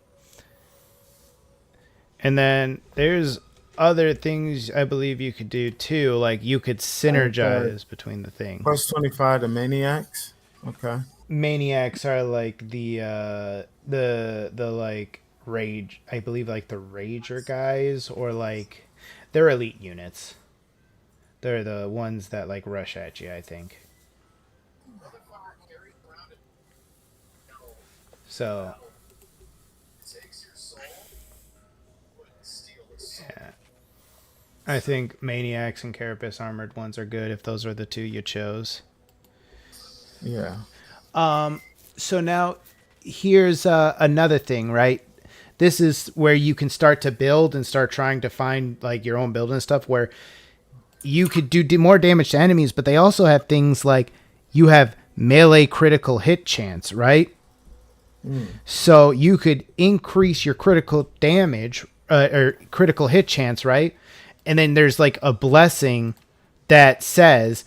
A: And then there's other things I believe you could do too. Like you could synergize between the things.
N: Plus 25 to maniacs. Okay.
A: Maniacs are like the like rage, I believe, like the rager guys, or like they're elite units. They're the ones that like rush at you, I think. So yeah, I think maniacs and carapace armored ones are good if those are the 2 you chose.
N: Yeah.
A: So now here's another thing, right? This is where you can start to build and start trying to find like your own build and stuff where you could do more damage to enemies, but they also have things like you have melee critical hit chance, right? So you could increase your critical damage or critical hit chance, right? And then there's like a blessing that says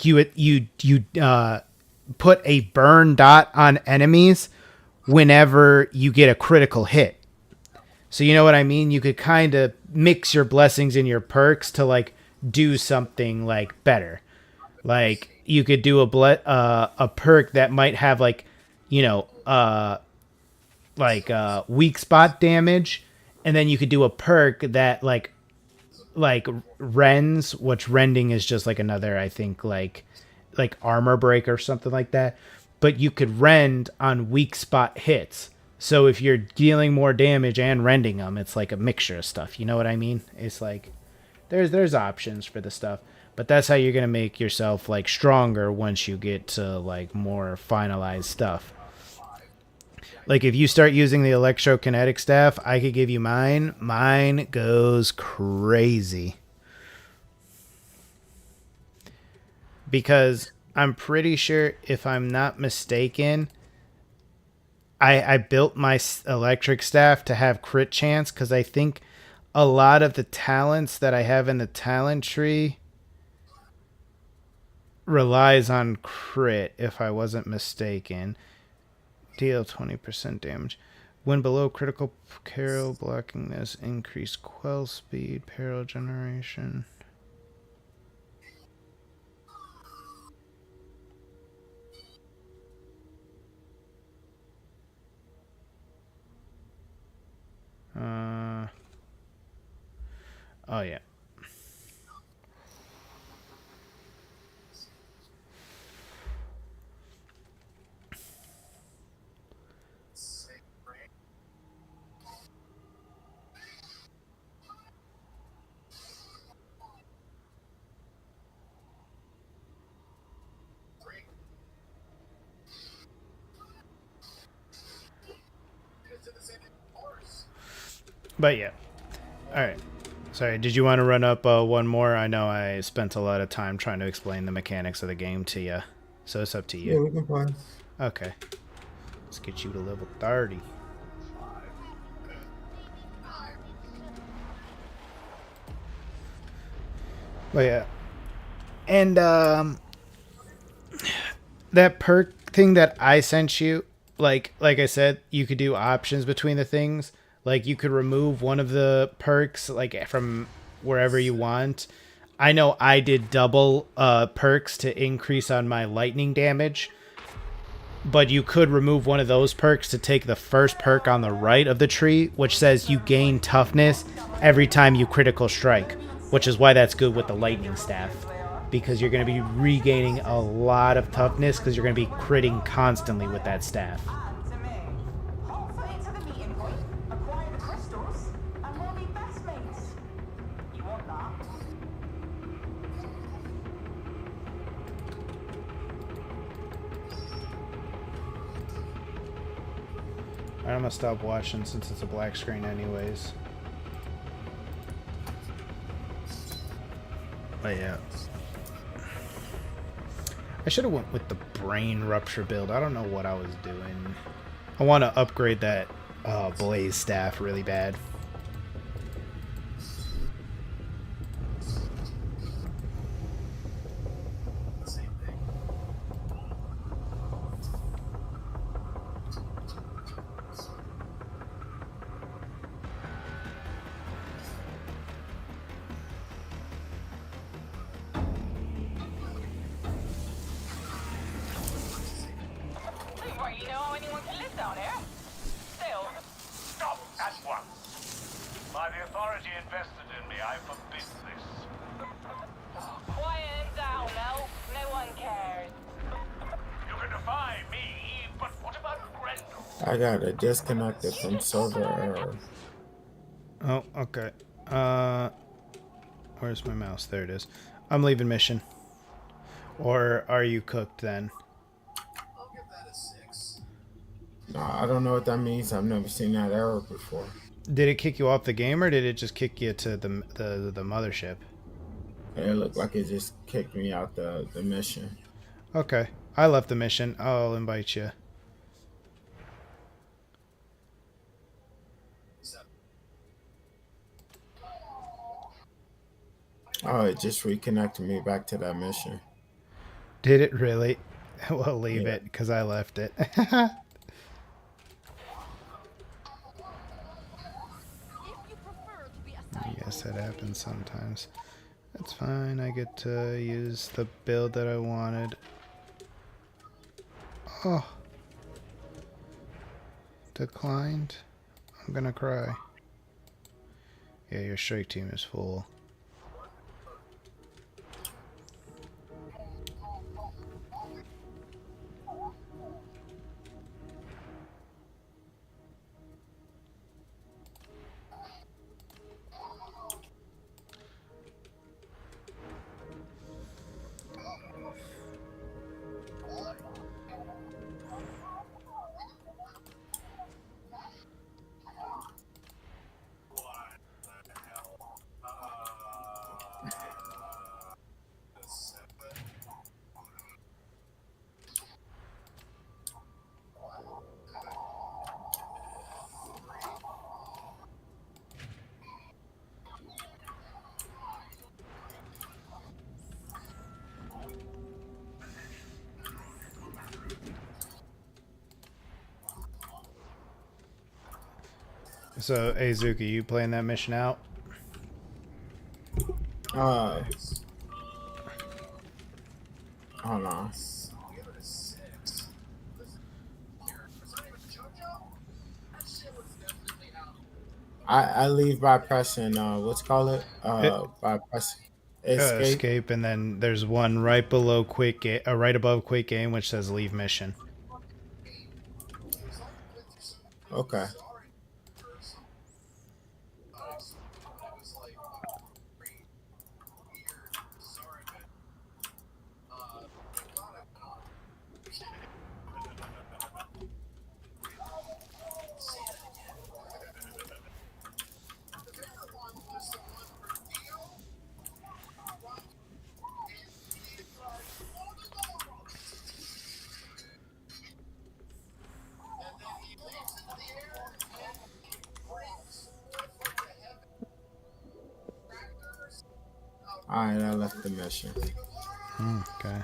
A: you put a burn dot on enemies whenever you get a critical hit. So you know what I mean? You could kind of mix your blessings and your perks to like do something like better. Like you could do a perk that might have like, you know, weak spot damage, and then you could do a perk that like rends, which rending is just like another, I think, like armor break or something like that. But you could rend on weak spot hits. So if you're dealing more damage and rending them, it's like a mixture of stuff. You know what I mean? It's like there's options for the stuff, but that's how you're gonna make yourself like stronger once you get to like more finalized stuff. Like if you start using the electrokinetic staff, I could give you mine. Mine goes crazy. Because I'm pretty sure, if I'm not mistaken, I built my electric staff to have crit chance because I think a lot of the talents that I have in the talent tree relies on crit, if I wasn't mistaken. Deal 20% damage. When below critical peril, blocking this, increased quell speed, peril generation. Oh yeah. But yeah. All right. Sorry, did you want to run up one more? I know I spent a lot of time trying to explain the mechanics of the game to you. So it's up to you.
N: Yeah, we can play.
A: Okay. Let's get you to level 30. But yeah. And that perk thing that I sent you, like I said, you could do options between the things. Like you could remove one of the perks like from wherever you want. I know I did double perks to increase on my lightning damage. But you could remove one of those perks to take the first perk on the right of the tree, which says you gain toughness every time you critical strike, which is why that's good with the lightning staff. Because you're going to be regaining a lot of toughness because you're going to be critting constantly with that staff. I'm going to stop watching since it's a black screen anyways. But yeah. I should have went with the brain rupture build. I don't know what I was doing. I want to upgrade that blaze staff really bad.
H: By the authority invested in me, I forbid this.
D: Quiet down, Mel. No one cares.
H: You can defy me, but what about Grendel?
N: I got it disconnected from server error.
A: Oh, okay. Where's my mouse? There it is. I'm leaving mission. Or are you cooked then?
N: No, I don't know what that means. I've never seen that error before.
A: Did it kick you off the game or did it just kick you to the mothership?
N: It looked like it just kicked me out the mission.
A: Okay. I left the mission. I'll invite you.
N: Oh, it just reconnected me back to that mission.
A: Did it really? We'll leave it because I left it. I guess that happens sometimes. That's fine. I get to use the build that I wanted. Oh. Declined. I'm gonna cry. Yeah, your strike team is full. So, Azuki, you playing that mission out?
N: Hold on. I leave by pressing what's call it? By pressing escape.
A: And then there's one right below right above quick game which says leave mission.
N: Okay. Alright, I left the mission.
A: Okay.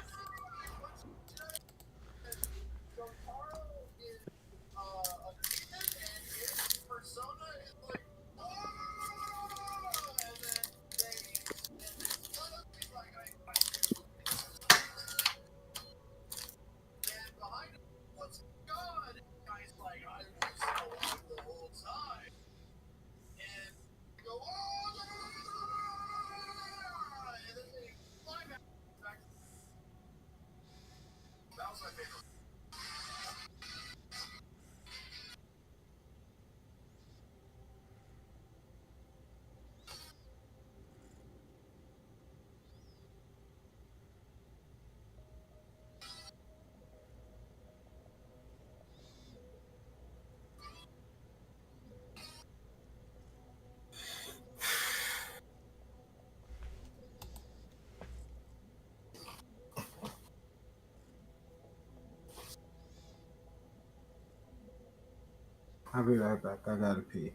N: I'll be right back. I gotta pee.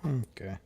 A: Okay.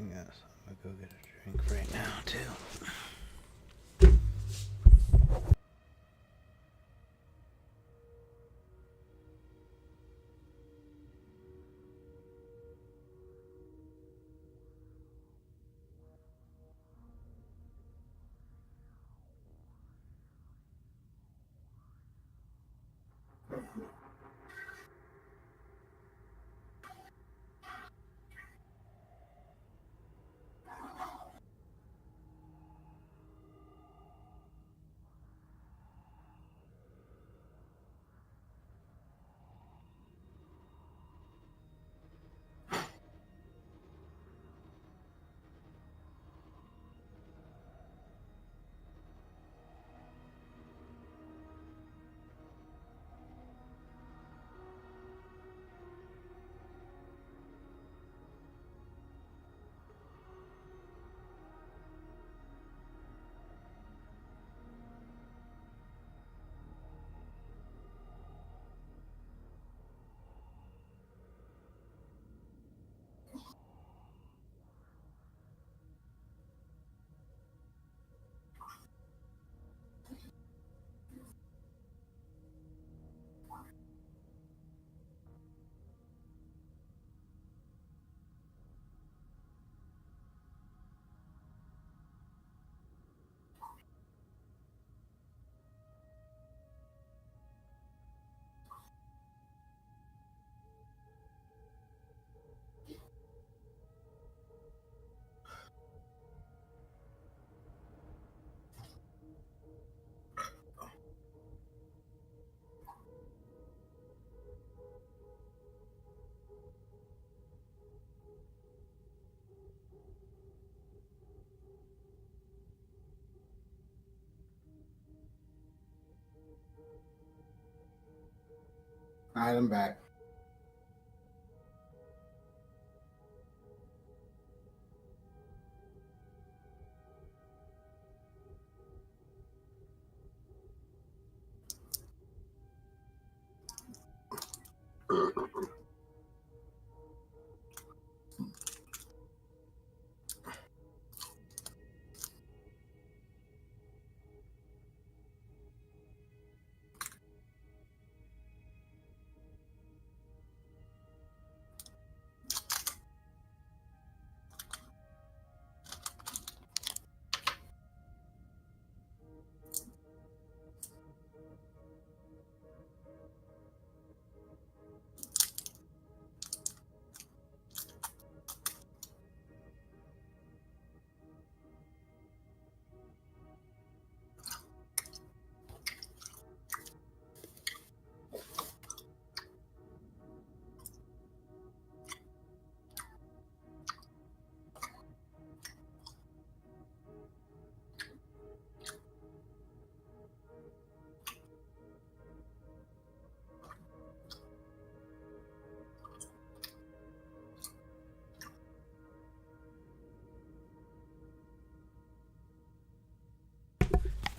A: Yes, I'm gonna go get a drink right now too.
N: Alright, I'm back.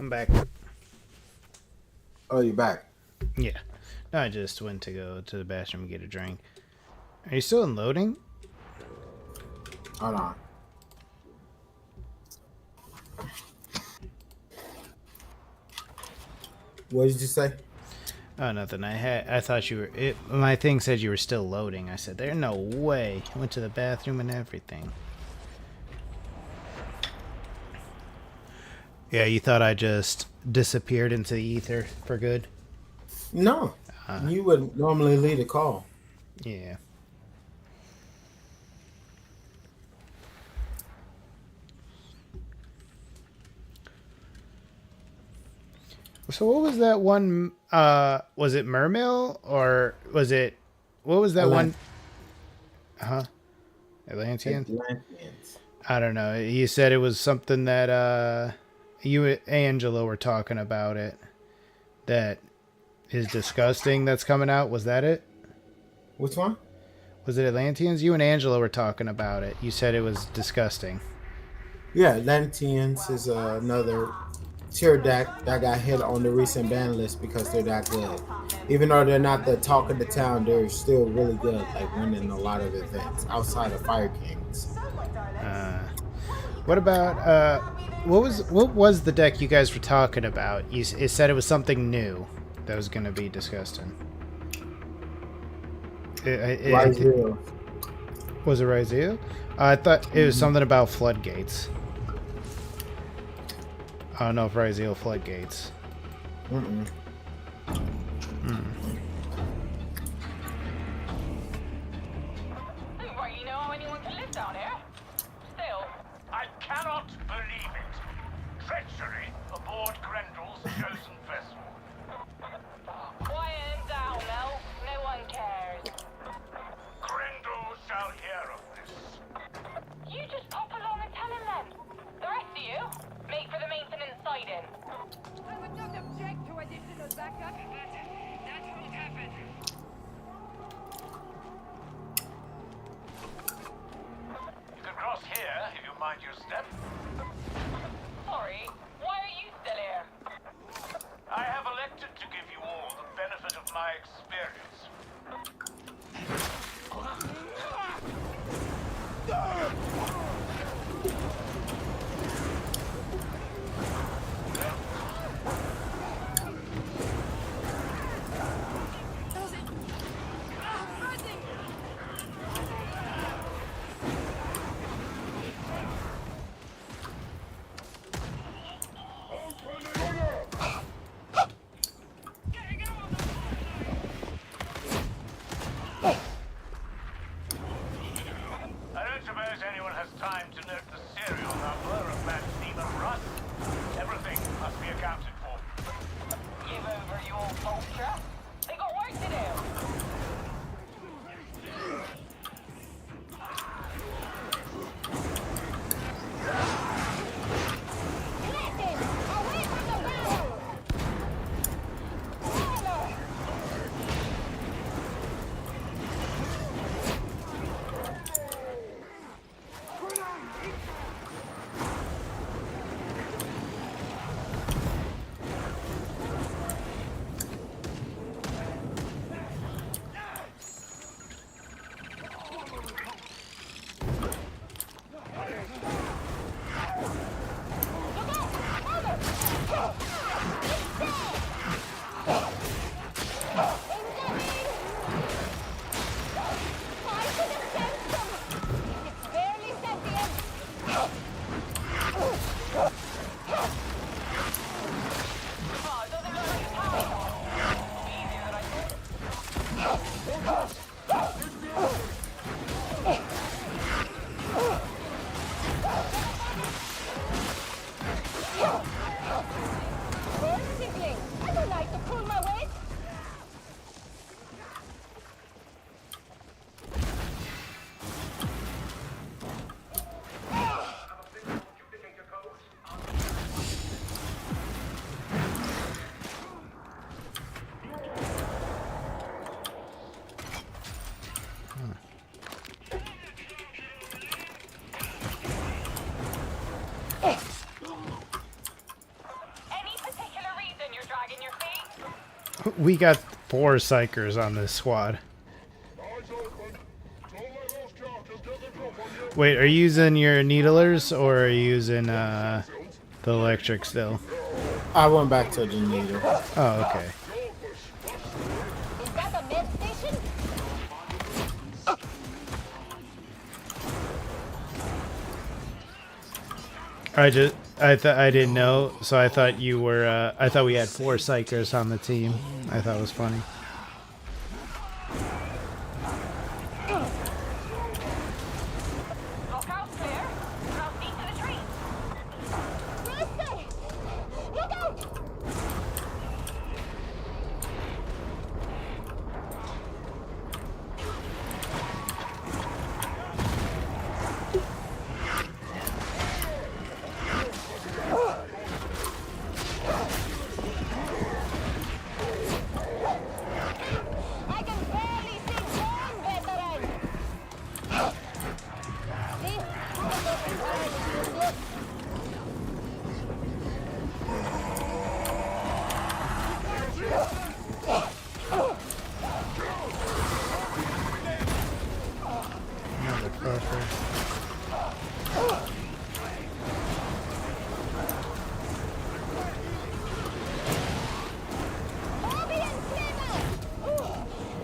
A: I'm back.
N: Oh, you're back.
A: Yeah. No, I just went to go to the bathroom and get a drink. Are you still in loading?
N: Hold on. What did you say?
A: Oh, nothing. I thought you were. My thing said you were still loading. I said, "There's no way." I went to the bathroom and everything. Yeah, you thought I just disappeared into the ether for good?
N: No. You would normally lead a call.
A: Yeah. So what was that one? Was it Mermill or was it? What was that one? Huh? Atlantean?
N: Atlanteans.
A: I don't know. You said it was something that you and Angela were talking about it. That is disgusting. That's coming out. Was that it?
N: Which one?
A: Was it Atlanteans? You and Angela were talking about it. You said it was disgusting.
N: Yeah, Atlanteans is another tier deck that got hit on the recent ban list because they're that good. Even though they're not the talk of the town, they're still really good, like winning a lot of events outside of Fire Kings.
A: What about what was the deck you guys were talking about? It said it was something new that was going to be disgusting.
N: Rizal.
A: Was it Rizal? I thought it was something about floodgates. I don't know if Rizal floodgates.
N: Mm-mm.
D: Right, you know how anyone can live down here? Still,
H: I cannot believe it. Treachery aboard Grendel's chosen vessel.
D: quiet down, Mel. No one cares.
H: Grendel shall hear of this.
D: You just pop along and tell him then. The rest of you, make for the maintenance siding.
S: I would not object to additional backup, but that won't happen.
H: You can cross here if you mind your step.
D: Sorry, why are you still here?
H: I have elected to give you all the benefit of my experience. I don't suppose anyone has time to note the serial number of that demon Russ. Everything must be accounted for.
D: Give over, you old vulture. They got work to do.
A: We got 4 psychers on this squad. Wait, are you using your needlers or are you using the electric still?
N: I went back to the needle.
A: Oh, okay.
S: Is that a med station?
A: I didn't know, so I thought you were I thought we had 4 psychers on the team. I thought it was funny.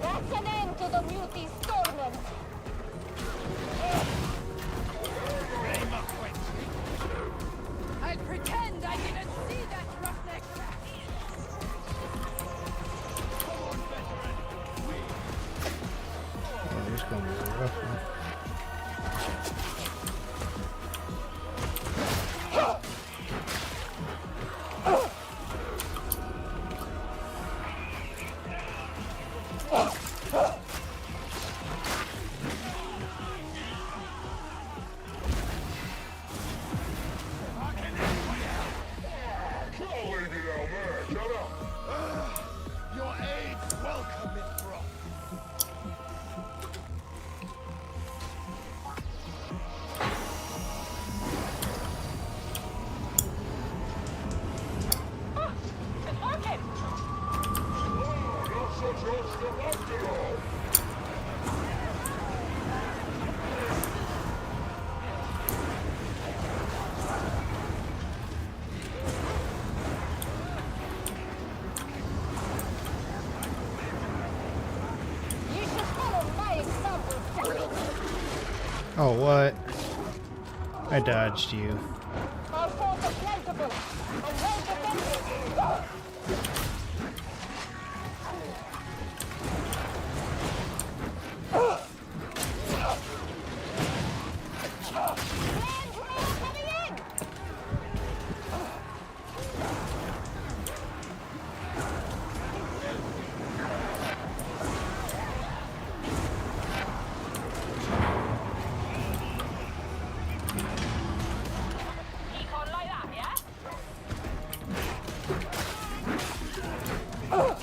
S: That's an end to the muty's torment.
G: I'll pretend I didn't see that roughneck.
A: Oh, he's going to be a rough one.
H: Your aid's welcome, Miss Brock.
D: It's working!
H: Not such a stuff after all.
S: You should follow my example, Jack.
A: Oh, what? I dodged you.
S: Our forts are plentiful and well defended.
D: Keep on like that, yeah?
S: Oh,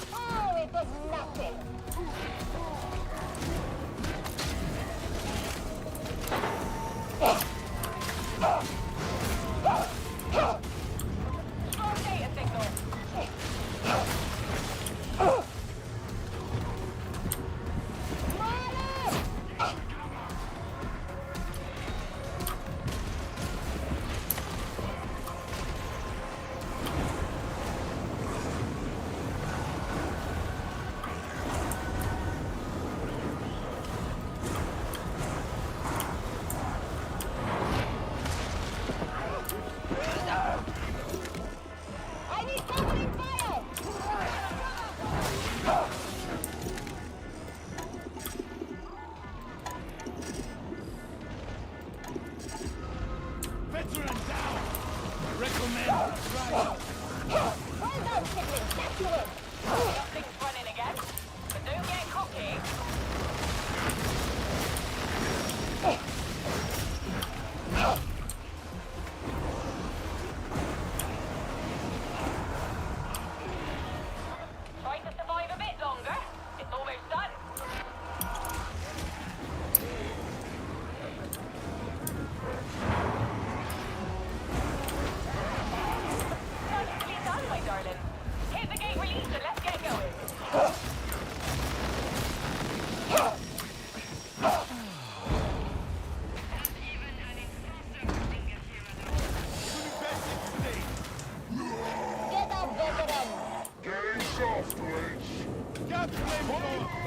S: it was nothing.
D: Strong data signal.
S: I need covering fire.
H: Veteran down. Recommend trial.
S: Well done, siblings. That's the work.
D: Nothing's running again. But don't get cocky. Try to survive a bit longer. It's almost done. Nicely done, my darling. Hit the gate
H: Get flamethrower!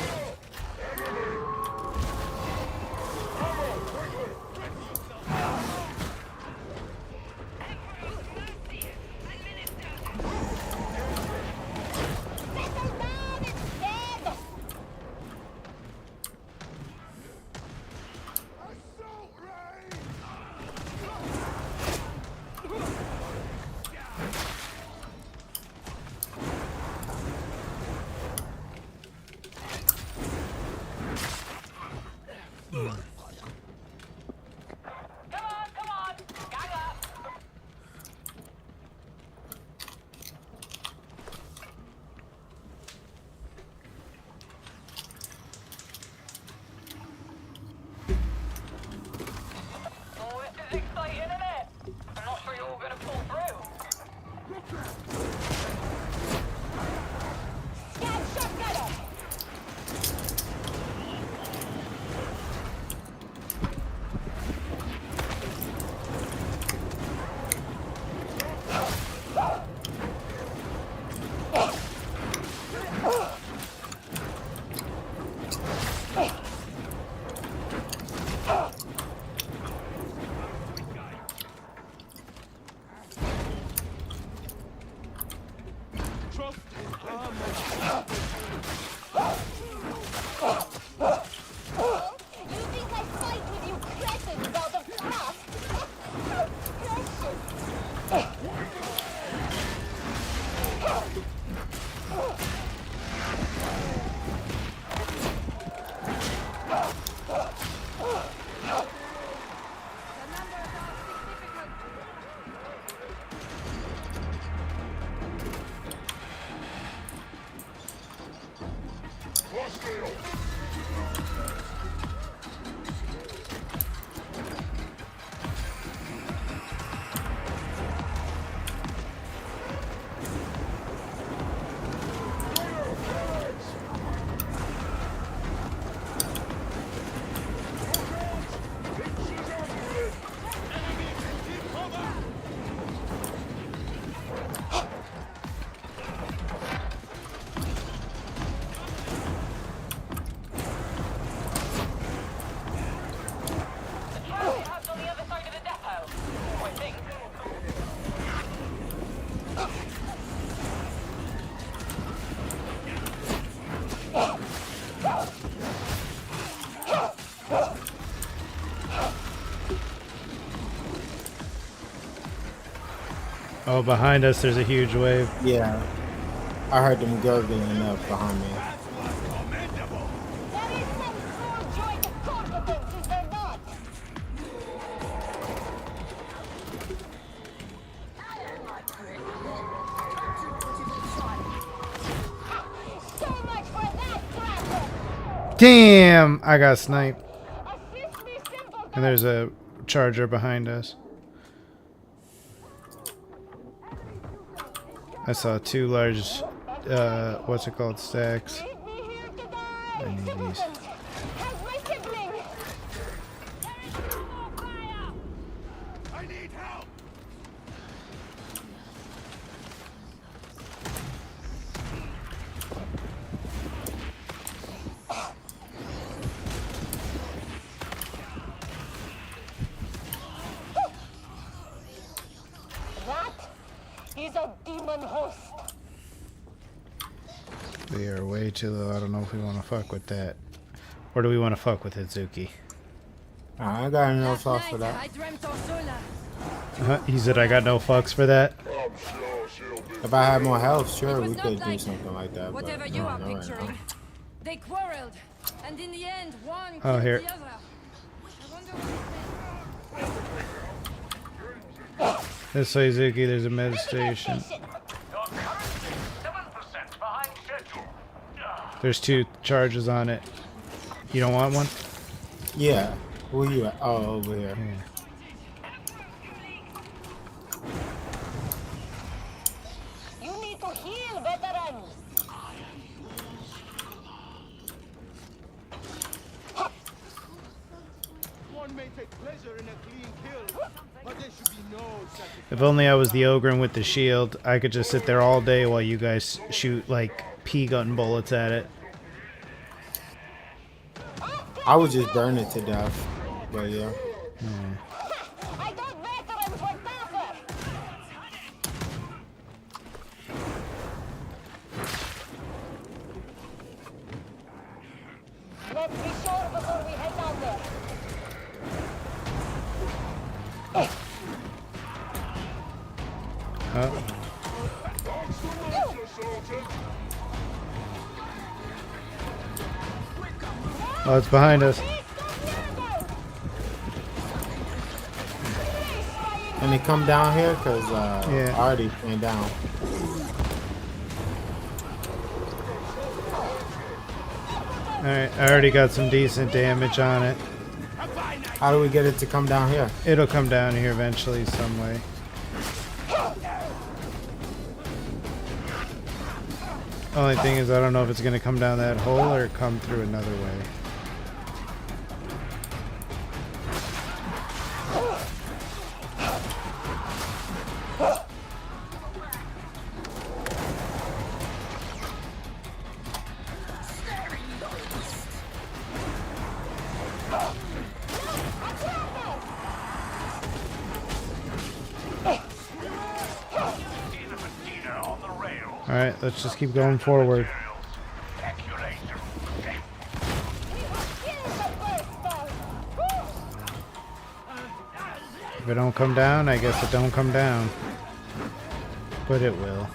A: Oh, behind us, there's a huge wave.
N: Yeah. I heard them gurgling up behind me.
A: Damn! I got sniped. And there's a charger behind us. I saw two large, what's it called, stacks. I need these.
D: He's a demon host.
A: They are way too low. I don't know if we want to fuck with that. Or do we want to fuck with it, Zuki?
N: I ain't got no fucks for that.
A: He said I got no fucks for that?
N: If I had more health, sure, we could do something like that.
S: Whatever
N: but
S: you
N: no,
S: are
N: no,
S: picturing.
N: no.
S: They quarreled, and in the end, one
A: Oh,
S: killed
A: here.
S: the other.
A: This way, Zuki, there's a med station. There's two charges on it. You don't want one?
N: Yeah. Where you at? Oh, over here.
A: Yeah.
D: You need to heal, veteran.
H: One may take pleasure in a clean kill, but
A: If only I was the ogre with the shield, I could just sit there all day while you guys shoot like pea gun bullets at it.
N: I would just burn it to death. But yeah.
S: Let's be sure before we head down there.
A: Oh, it's behind us.
N: And they come down here because
A: Yeah.
N: I already went down.
A: Alright, I already got some decent damage on it.
N: How do we get it to come down here?
A: It'll come down here eventually some way. Only thing is I don't know if it's gonna come down that hole or come through another way. Alright, let's just keep going forward. If it don't come down, I guess it don't come down. But it will.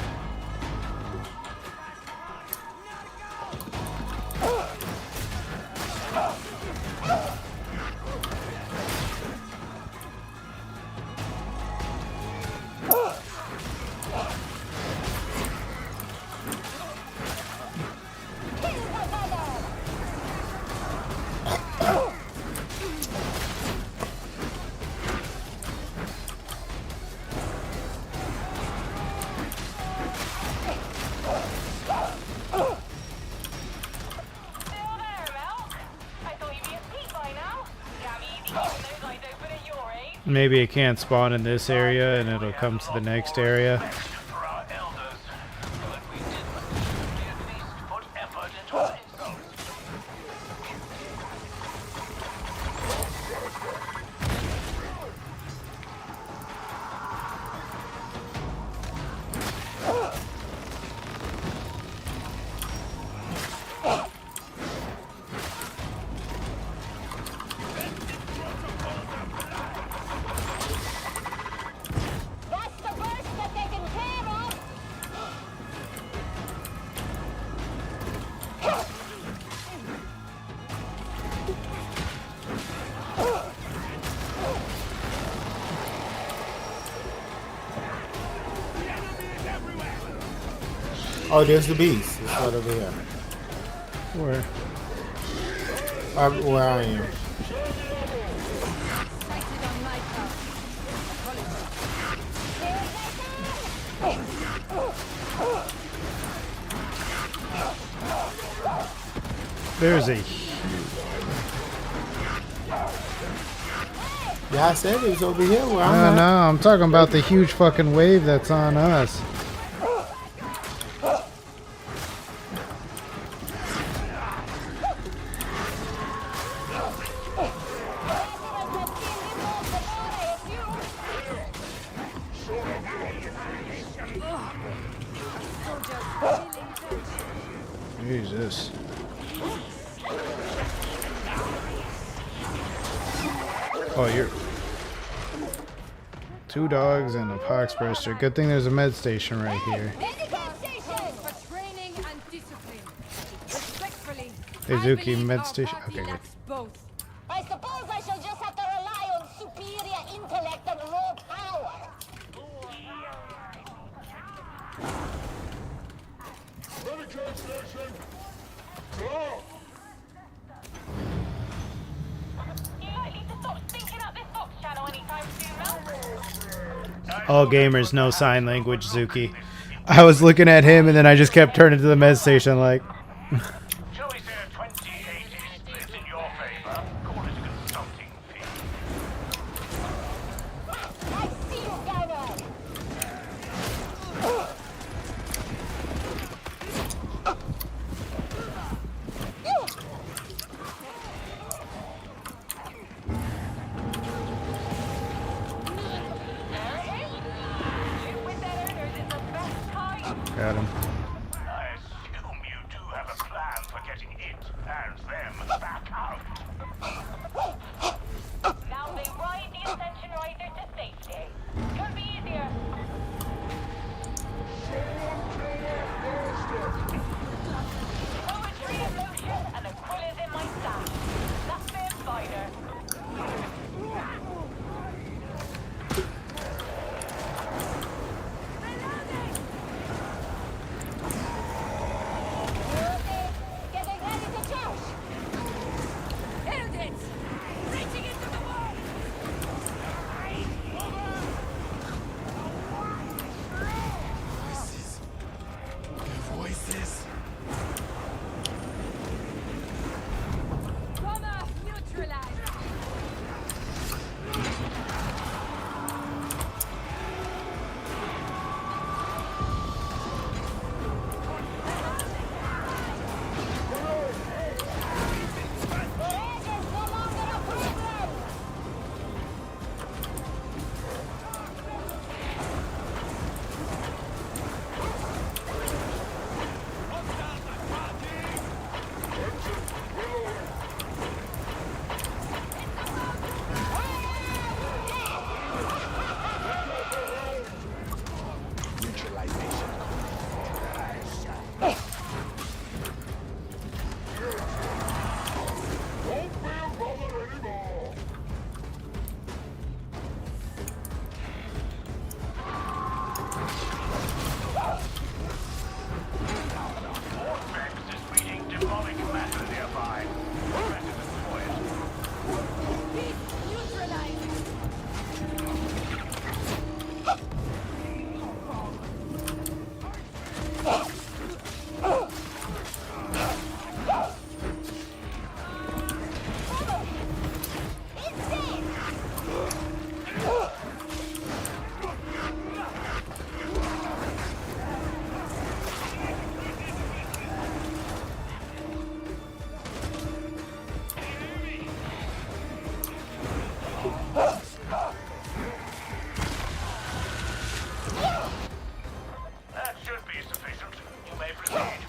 A: Maybe it can't spawn in this area and it'll come to the next area.
N: Oh, there's the beast. It's right over here.
A: Where?
N: Where I am.
A: There's a...
N: Yeah, I said it was over here where I'm
A: No,
N: at.
A: no, I'm talking about the huge fucking wave that's on us. Jesus. Oh, you're... 2 dogs and a poxburster. Good thing there's a med station right here. Hey, Zuki, med station. Okay, good.
S: I suppose I shall just have to rely on superior intellect and raw power.
A: All gamers know sign language, Zuki. I was looking at him and then I just kept turning to the med station like...
H: Bombing commander nearby. Better destroy it.
S: Beast neutralized.
H: That should be sufficient. You may proceed.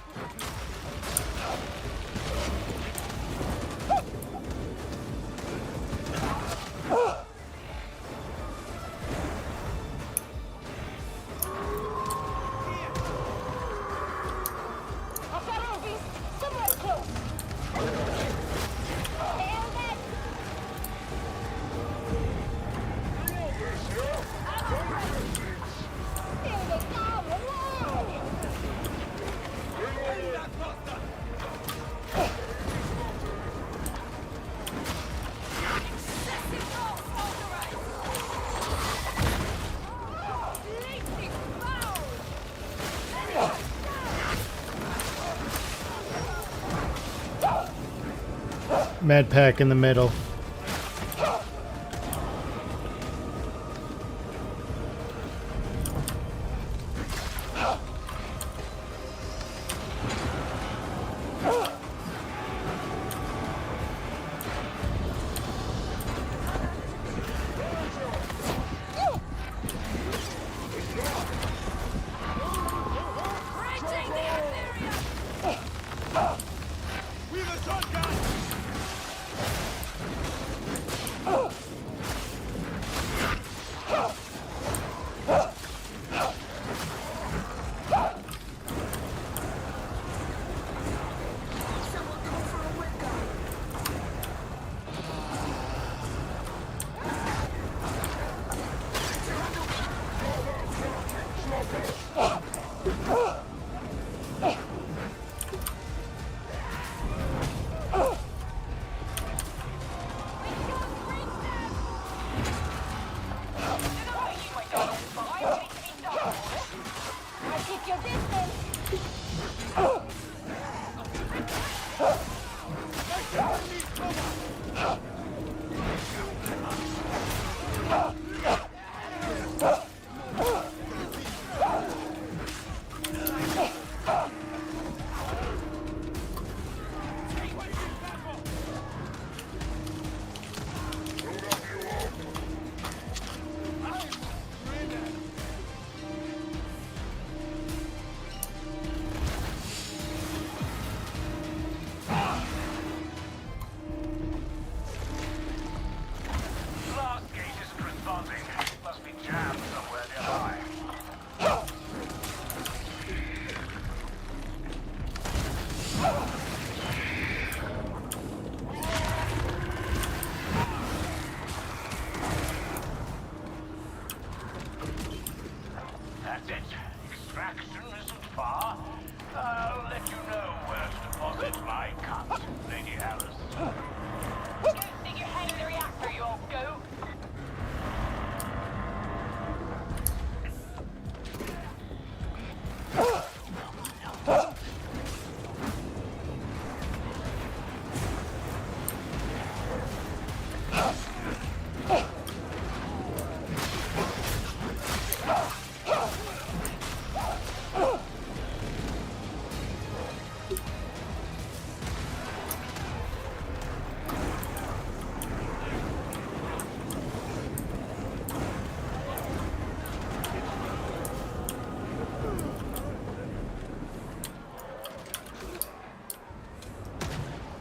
S: I've got our beast somewhere close. Nailed it. Here they come. Whoa. Excessive force authorized. Leaping foul.
A: Med pack in the middle.
S: Breaching the area.
H: We've a shotgun!
S: I keep your distance.
H: Blast gate isn't responding. Must be jammed somewhere nearby. That's it. Extraction isn't far. I'll let you know where to deposit my cut, Lady Alice.
S: Don't stick your head in the reactor, you old goat.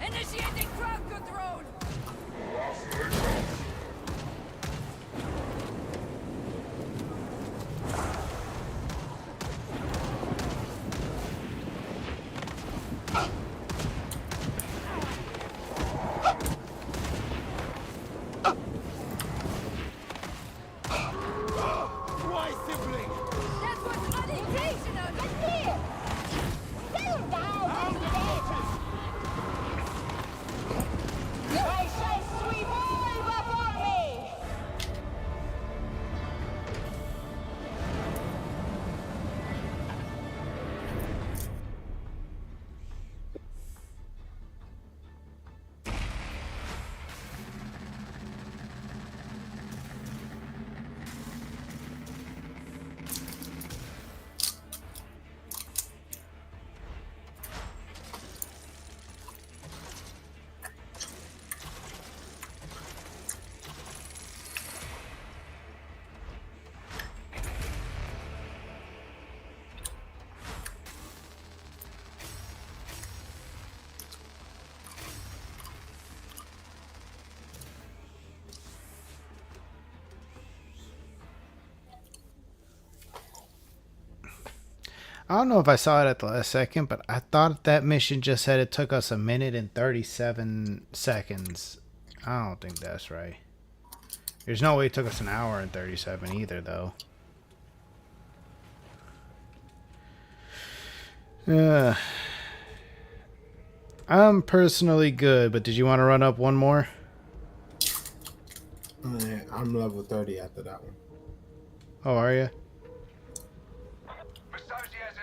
S: Initiating crowd control.
A: I don't know if I saw it at the last second, but I thought that mission just said it took us 1 minute and 37 seconds. I don't think that's right. There's no way it took us an hour and 37 either, though. I'm personally good, but did you want to run up one more?
N: I'm level 30 after that one.
A: Oh, are you?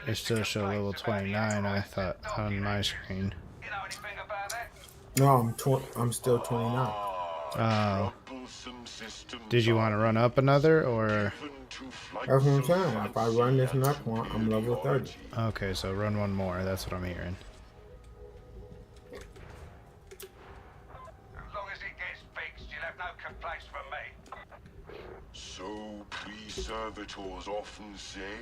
A: It still show level 29, I thought, on my screen.
N: No, I'm still 29.
A: Oh. Did you want to run up another, or?
N: That's what I'm saying. If I run this next one, I'm level 30.
A: Okay, so run one more. That's what I'm hearing.
H: As long as it gets fixed, you'll have no complaints from me.
I: So preservators often say,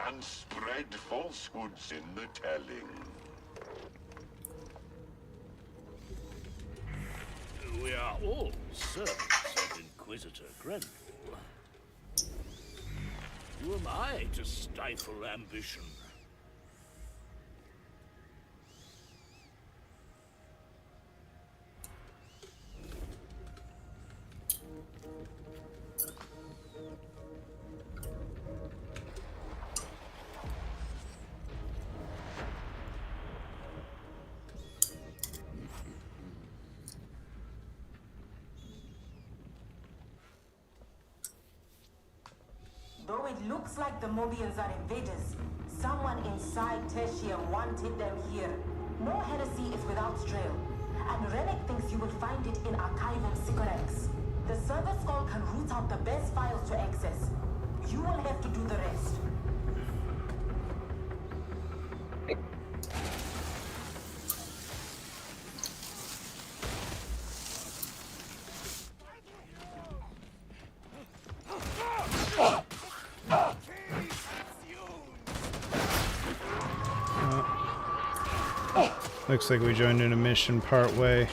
I: and spread falsehoods in the telling.
C: We are all servants of Inquisitor Grendel. Who am I to stifle ambition?
E: Though it looks like the Mobians are invaders, someone inside Tertia wanted them here. No heresy is without trail, and Rennick thinks you will find it in Archivum Sycorax. The server skull can root out the best files to access. You will have to do the rest.
A: Looks like we joined in a mission part way.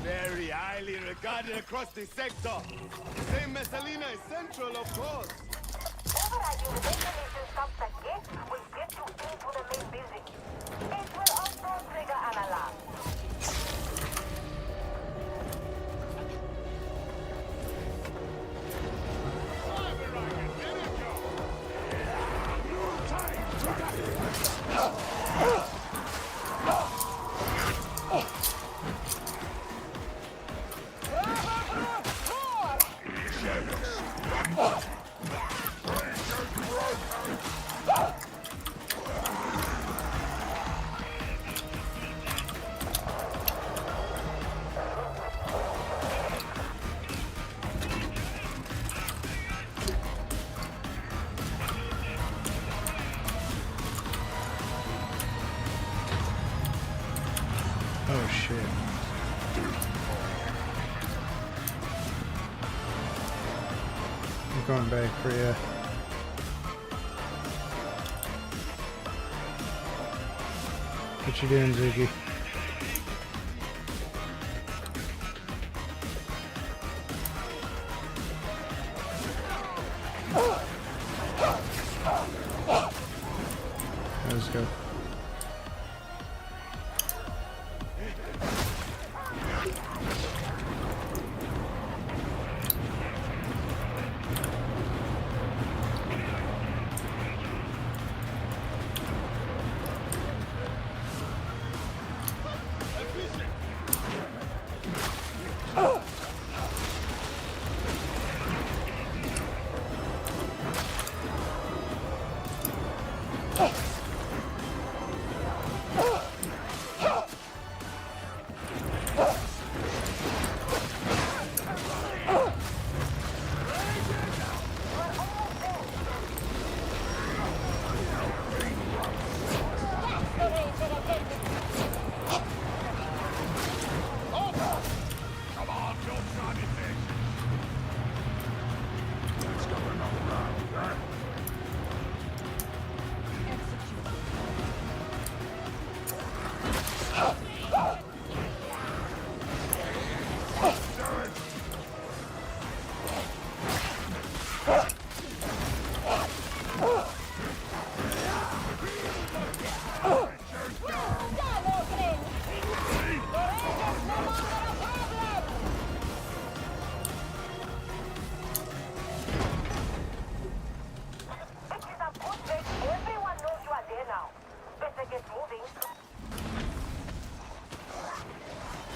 H: Very highly regarded across the sector. Same Messalina is central, of course.
D: Overriding the destination stops at gate will get you into the main building. It will also trigger an alarm.
A: Oh shit. I'm going back for you. What you doing, Ziggy? Let's go.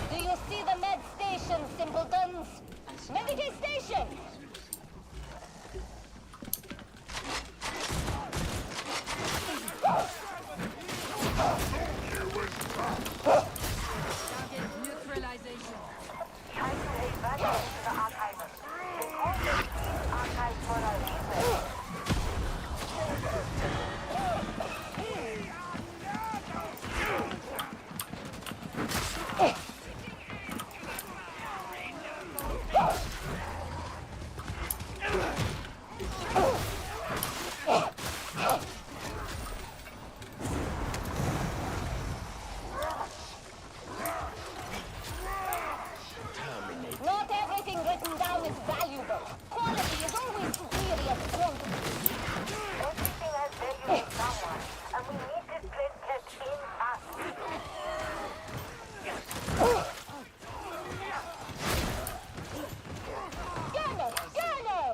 S: Do you see the med station, simpletons? Medical station!
G: Target neutralization.
D: Try to evacuate to the archivist. They call this archive for a reason.
S: Not everything written down is valuable. Quality is always superior to quantity.
D: Everything has value to someone, and we need this place kept intact.
S: Gunner! Gunner!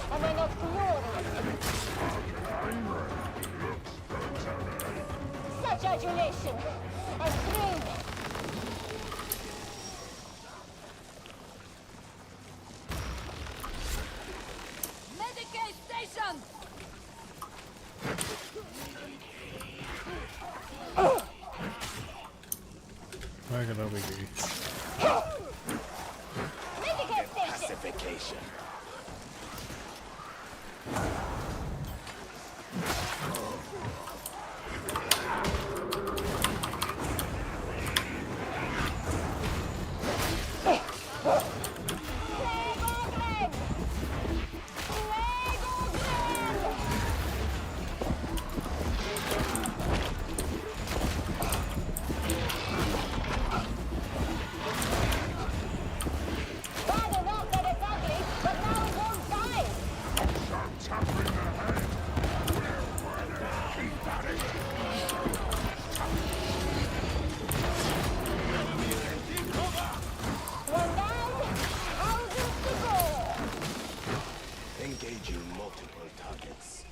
S: Am I not glorious? Such adulation and dream.
G: Medical station!
A: I can over here.
S: Medical station!
H: Pacification. multiple targets.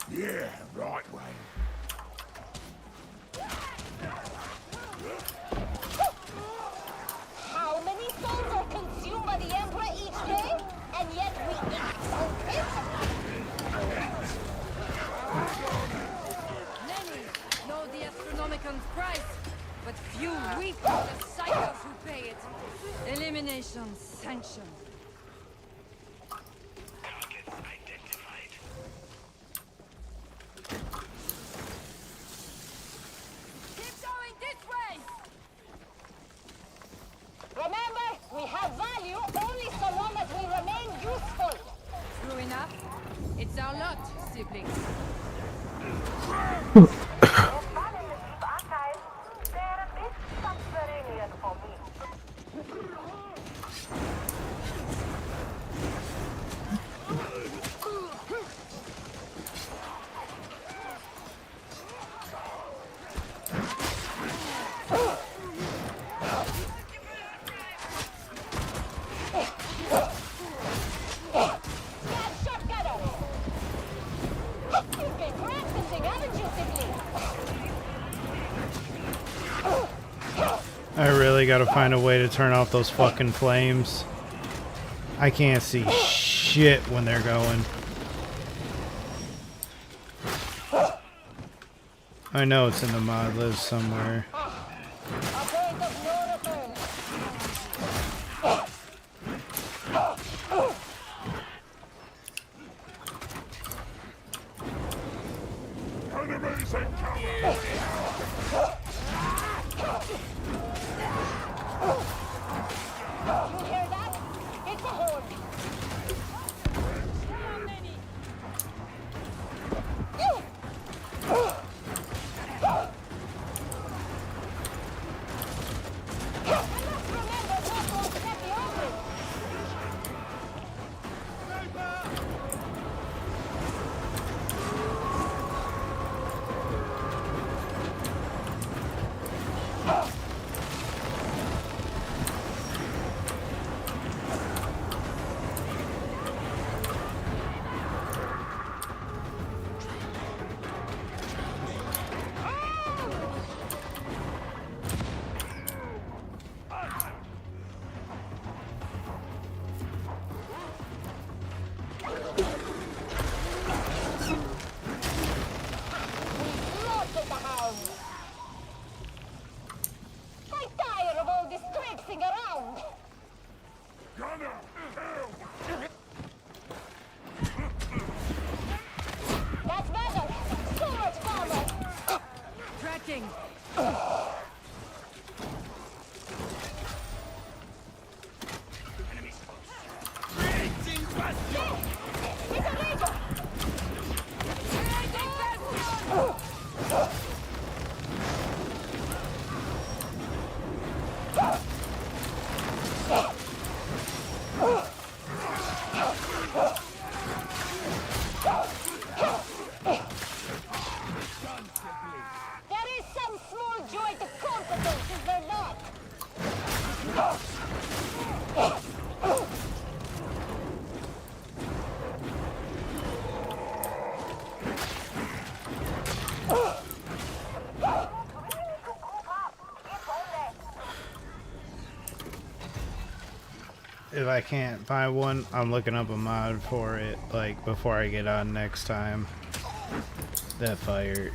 H: Yeah, right way.
S: How many souls are consumed by the Emperor each day? And yet we insult him?
K: Many know the astronomical price, but few weep for the psychos who pay it. Elimination sanctioned. Keep going this way!
S: Remember, we have value only so long as we remain useful.
K: True enough. It's our lot, siblings.
D: Archive, they're a bit subterranean for me.
S: You've been practicing, haven't you, sibling?
A: I really gotta find a way to turn off those fucking flames. I can't see shit when they're going. I know it's in the mod list somewhere.
H: Enemies incoming!
S: You hear that? It's a horde. I'm tired of all this traipsing around. That's better. So much farther.
K: Tracking.
S: There is some small joy to competence, is there not?
A: If I can't find one, I'm looking up a mod for it, like, before I get on next time. That fire.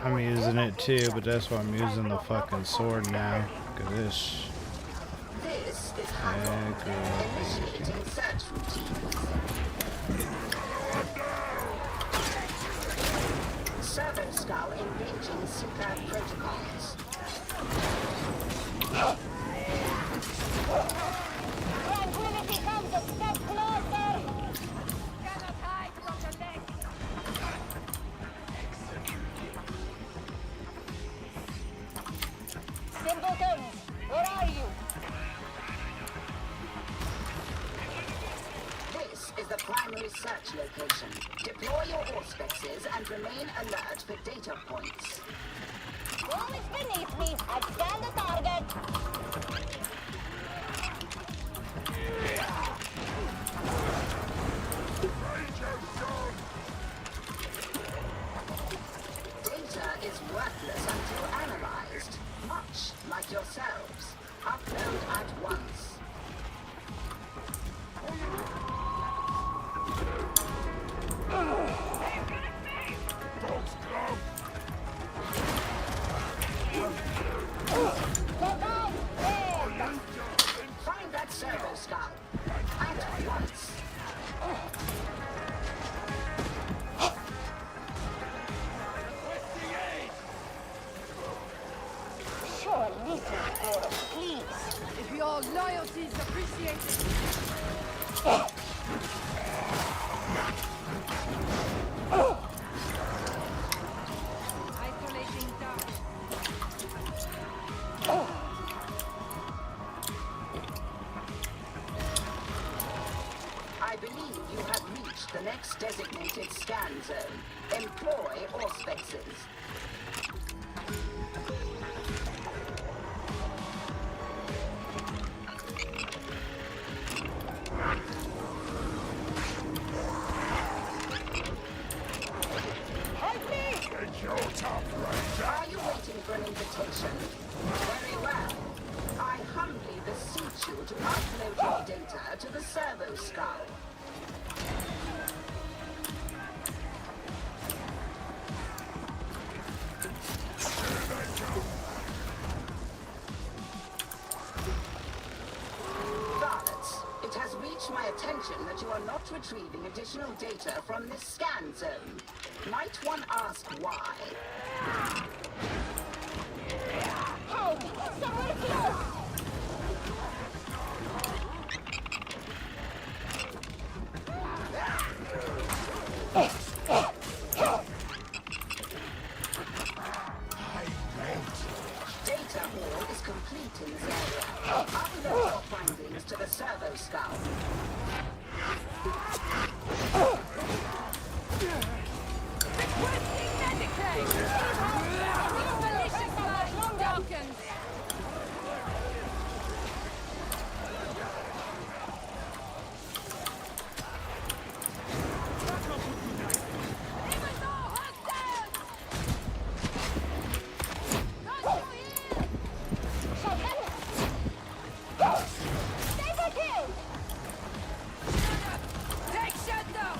A: I'm using it too, but that's why I'm using the fucking sword now. Cause this.
T: This is initiating search routines. Server skull engaging super protocols.
S: Tranquility comes a step closer.
K: Cannot hide from the next.
T: search location. Deploy your auspexes and remain alert for data points.
S: Wall is beneath me. I've scanned the target.
T: Data is worthless until analyzed. Much like yourselves. Upload at once. Find that servo skull. At once.
S: Sure, little girl, please.
K: If your loyalty is appreciated. Isolating target.
T: I believe you have reached the next designated scan zone. Employ auspexes.
S: Help me!
H: Get your top right.
T: Are you waiting for an invitation? Very well. I humbly beseech you to upload your data to the servo skull. Varlets, it has reached my attention that you are not retrieving additional data from this scan zone. Might one ask why?
S: Help! Somewhere close!
T: Data haul is complete in this area. Upload your findings to the servo skull.
K: Requesting Medicaid! Malicious mind darkens!
S: Stay back in!
K: Take shutdown!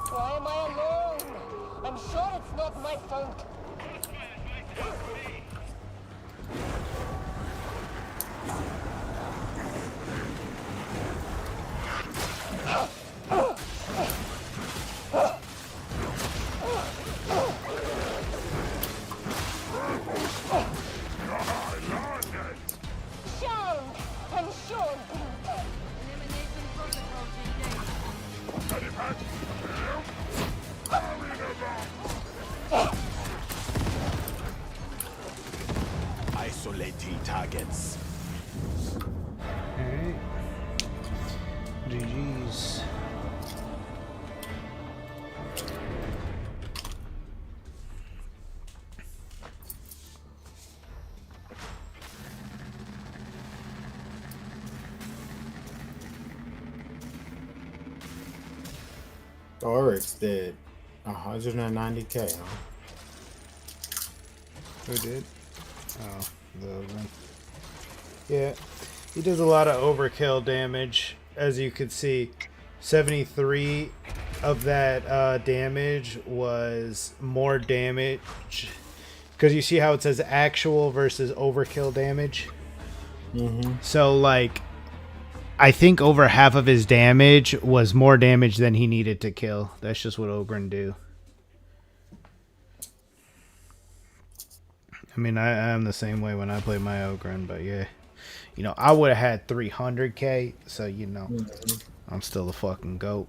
S: Why am I alone? I'm sure it's not my fault. Shown and shown.
K: Elimination protocols engaged.
H: Isolating targets.
A: Alright.
N: Oryx did 190k, huh?
A: Who did? Oh, the one. Yeah, he does a lot of overkill damage, as you could see. 73 of that damage was more damage, because you see how it says actual versus overkill damage. So like, I think over half of his damage was more damage than he needed to kill. That's just what Ogren do. I mean, I'm the same way when I play my Ogren, but yeah. You know, I would have had 300k, so, you know, I'm still a fucking goat.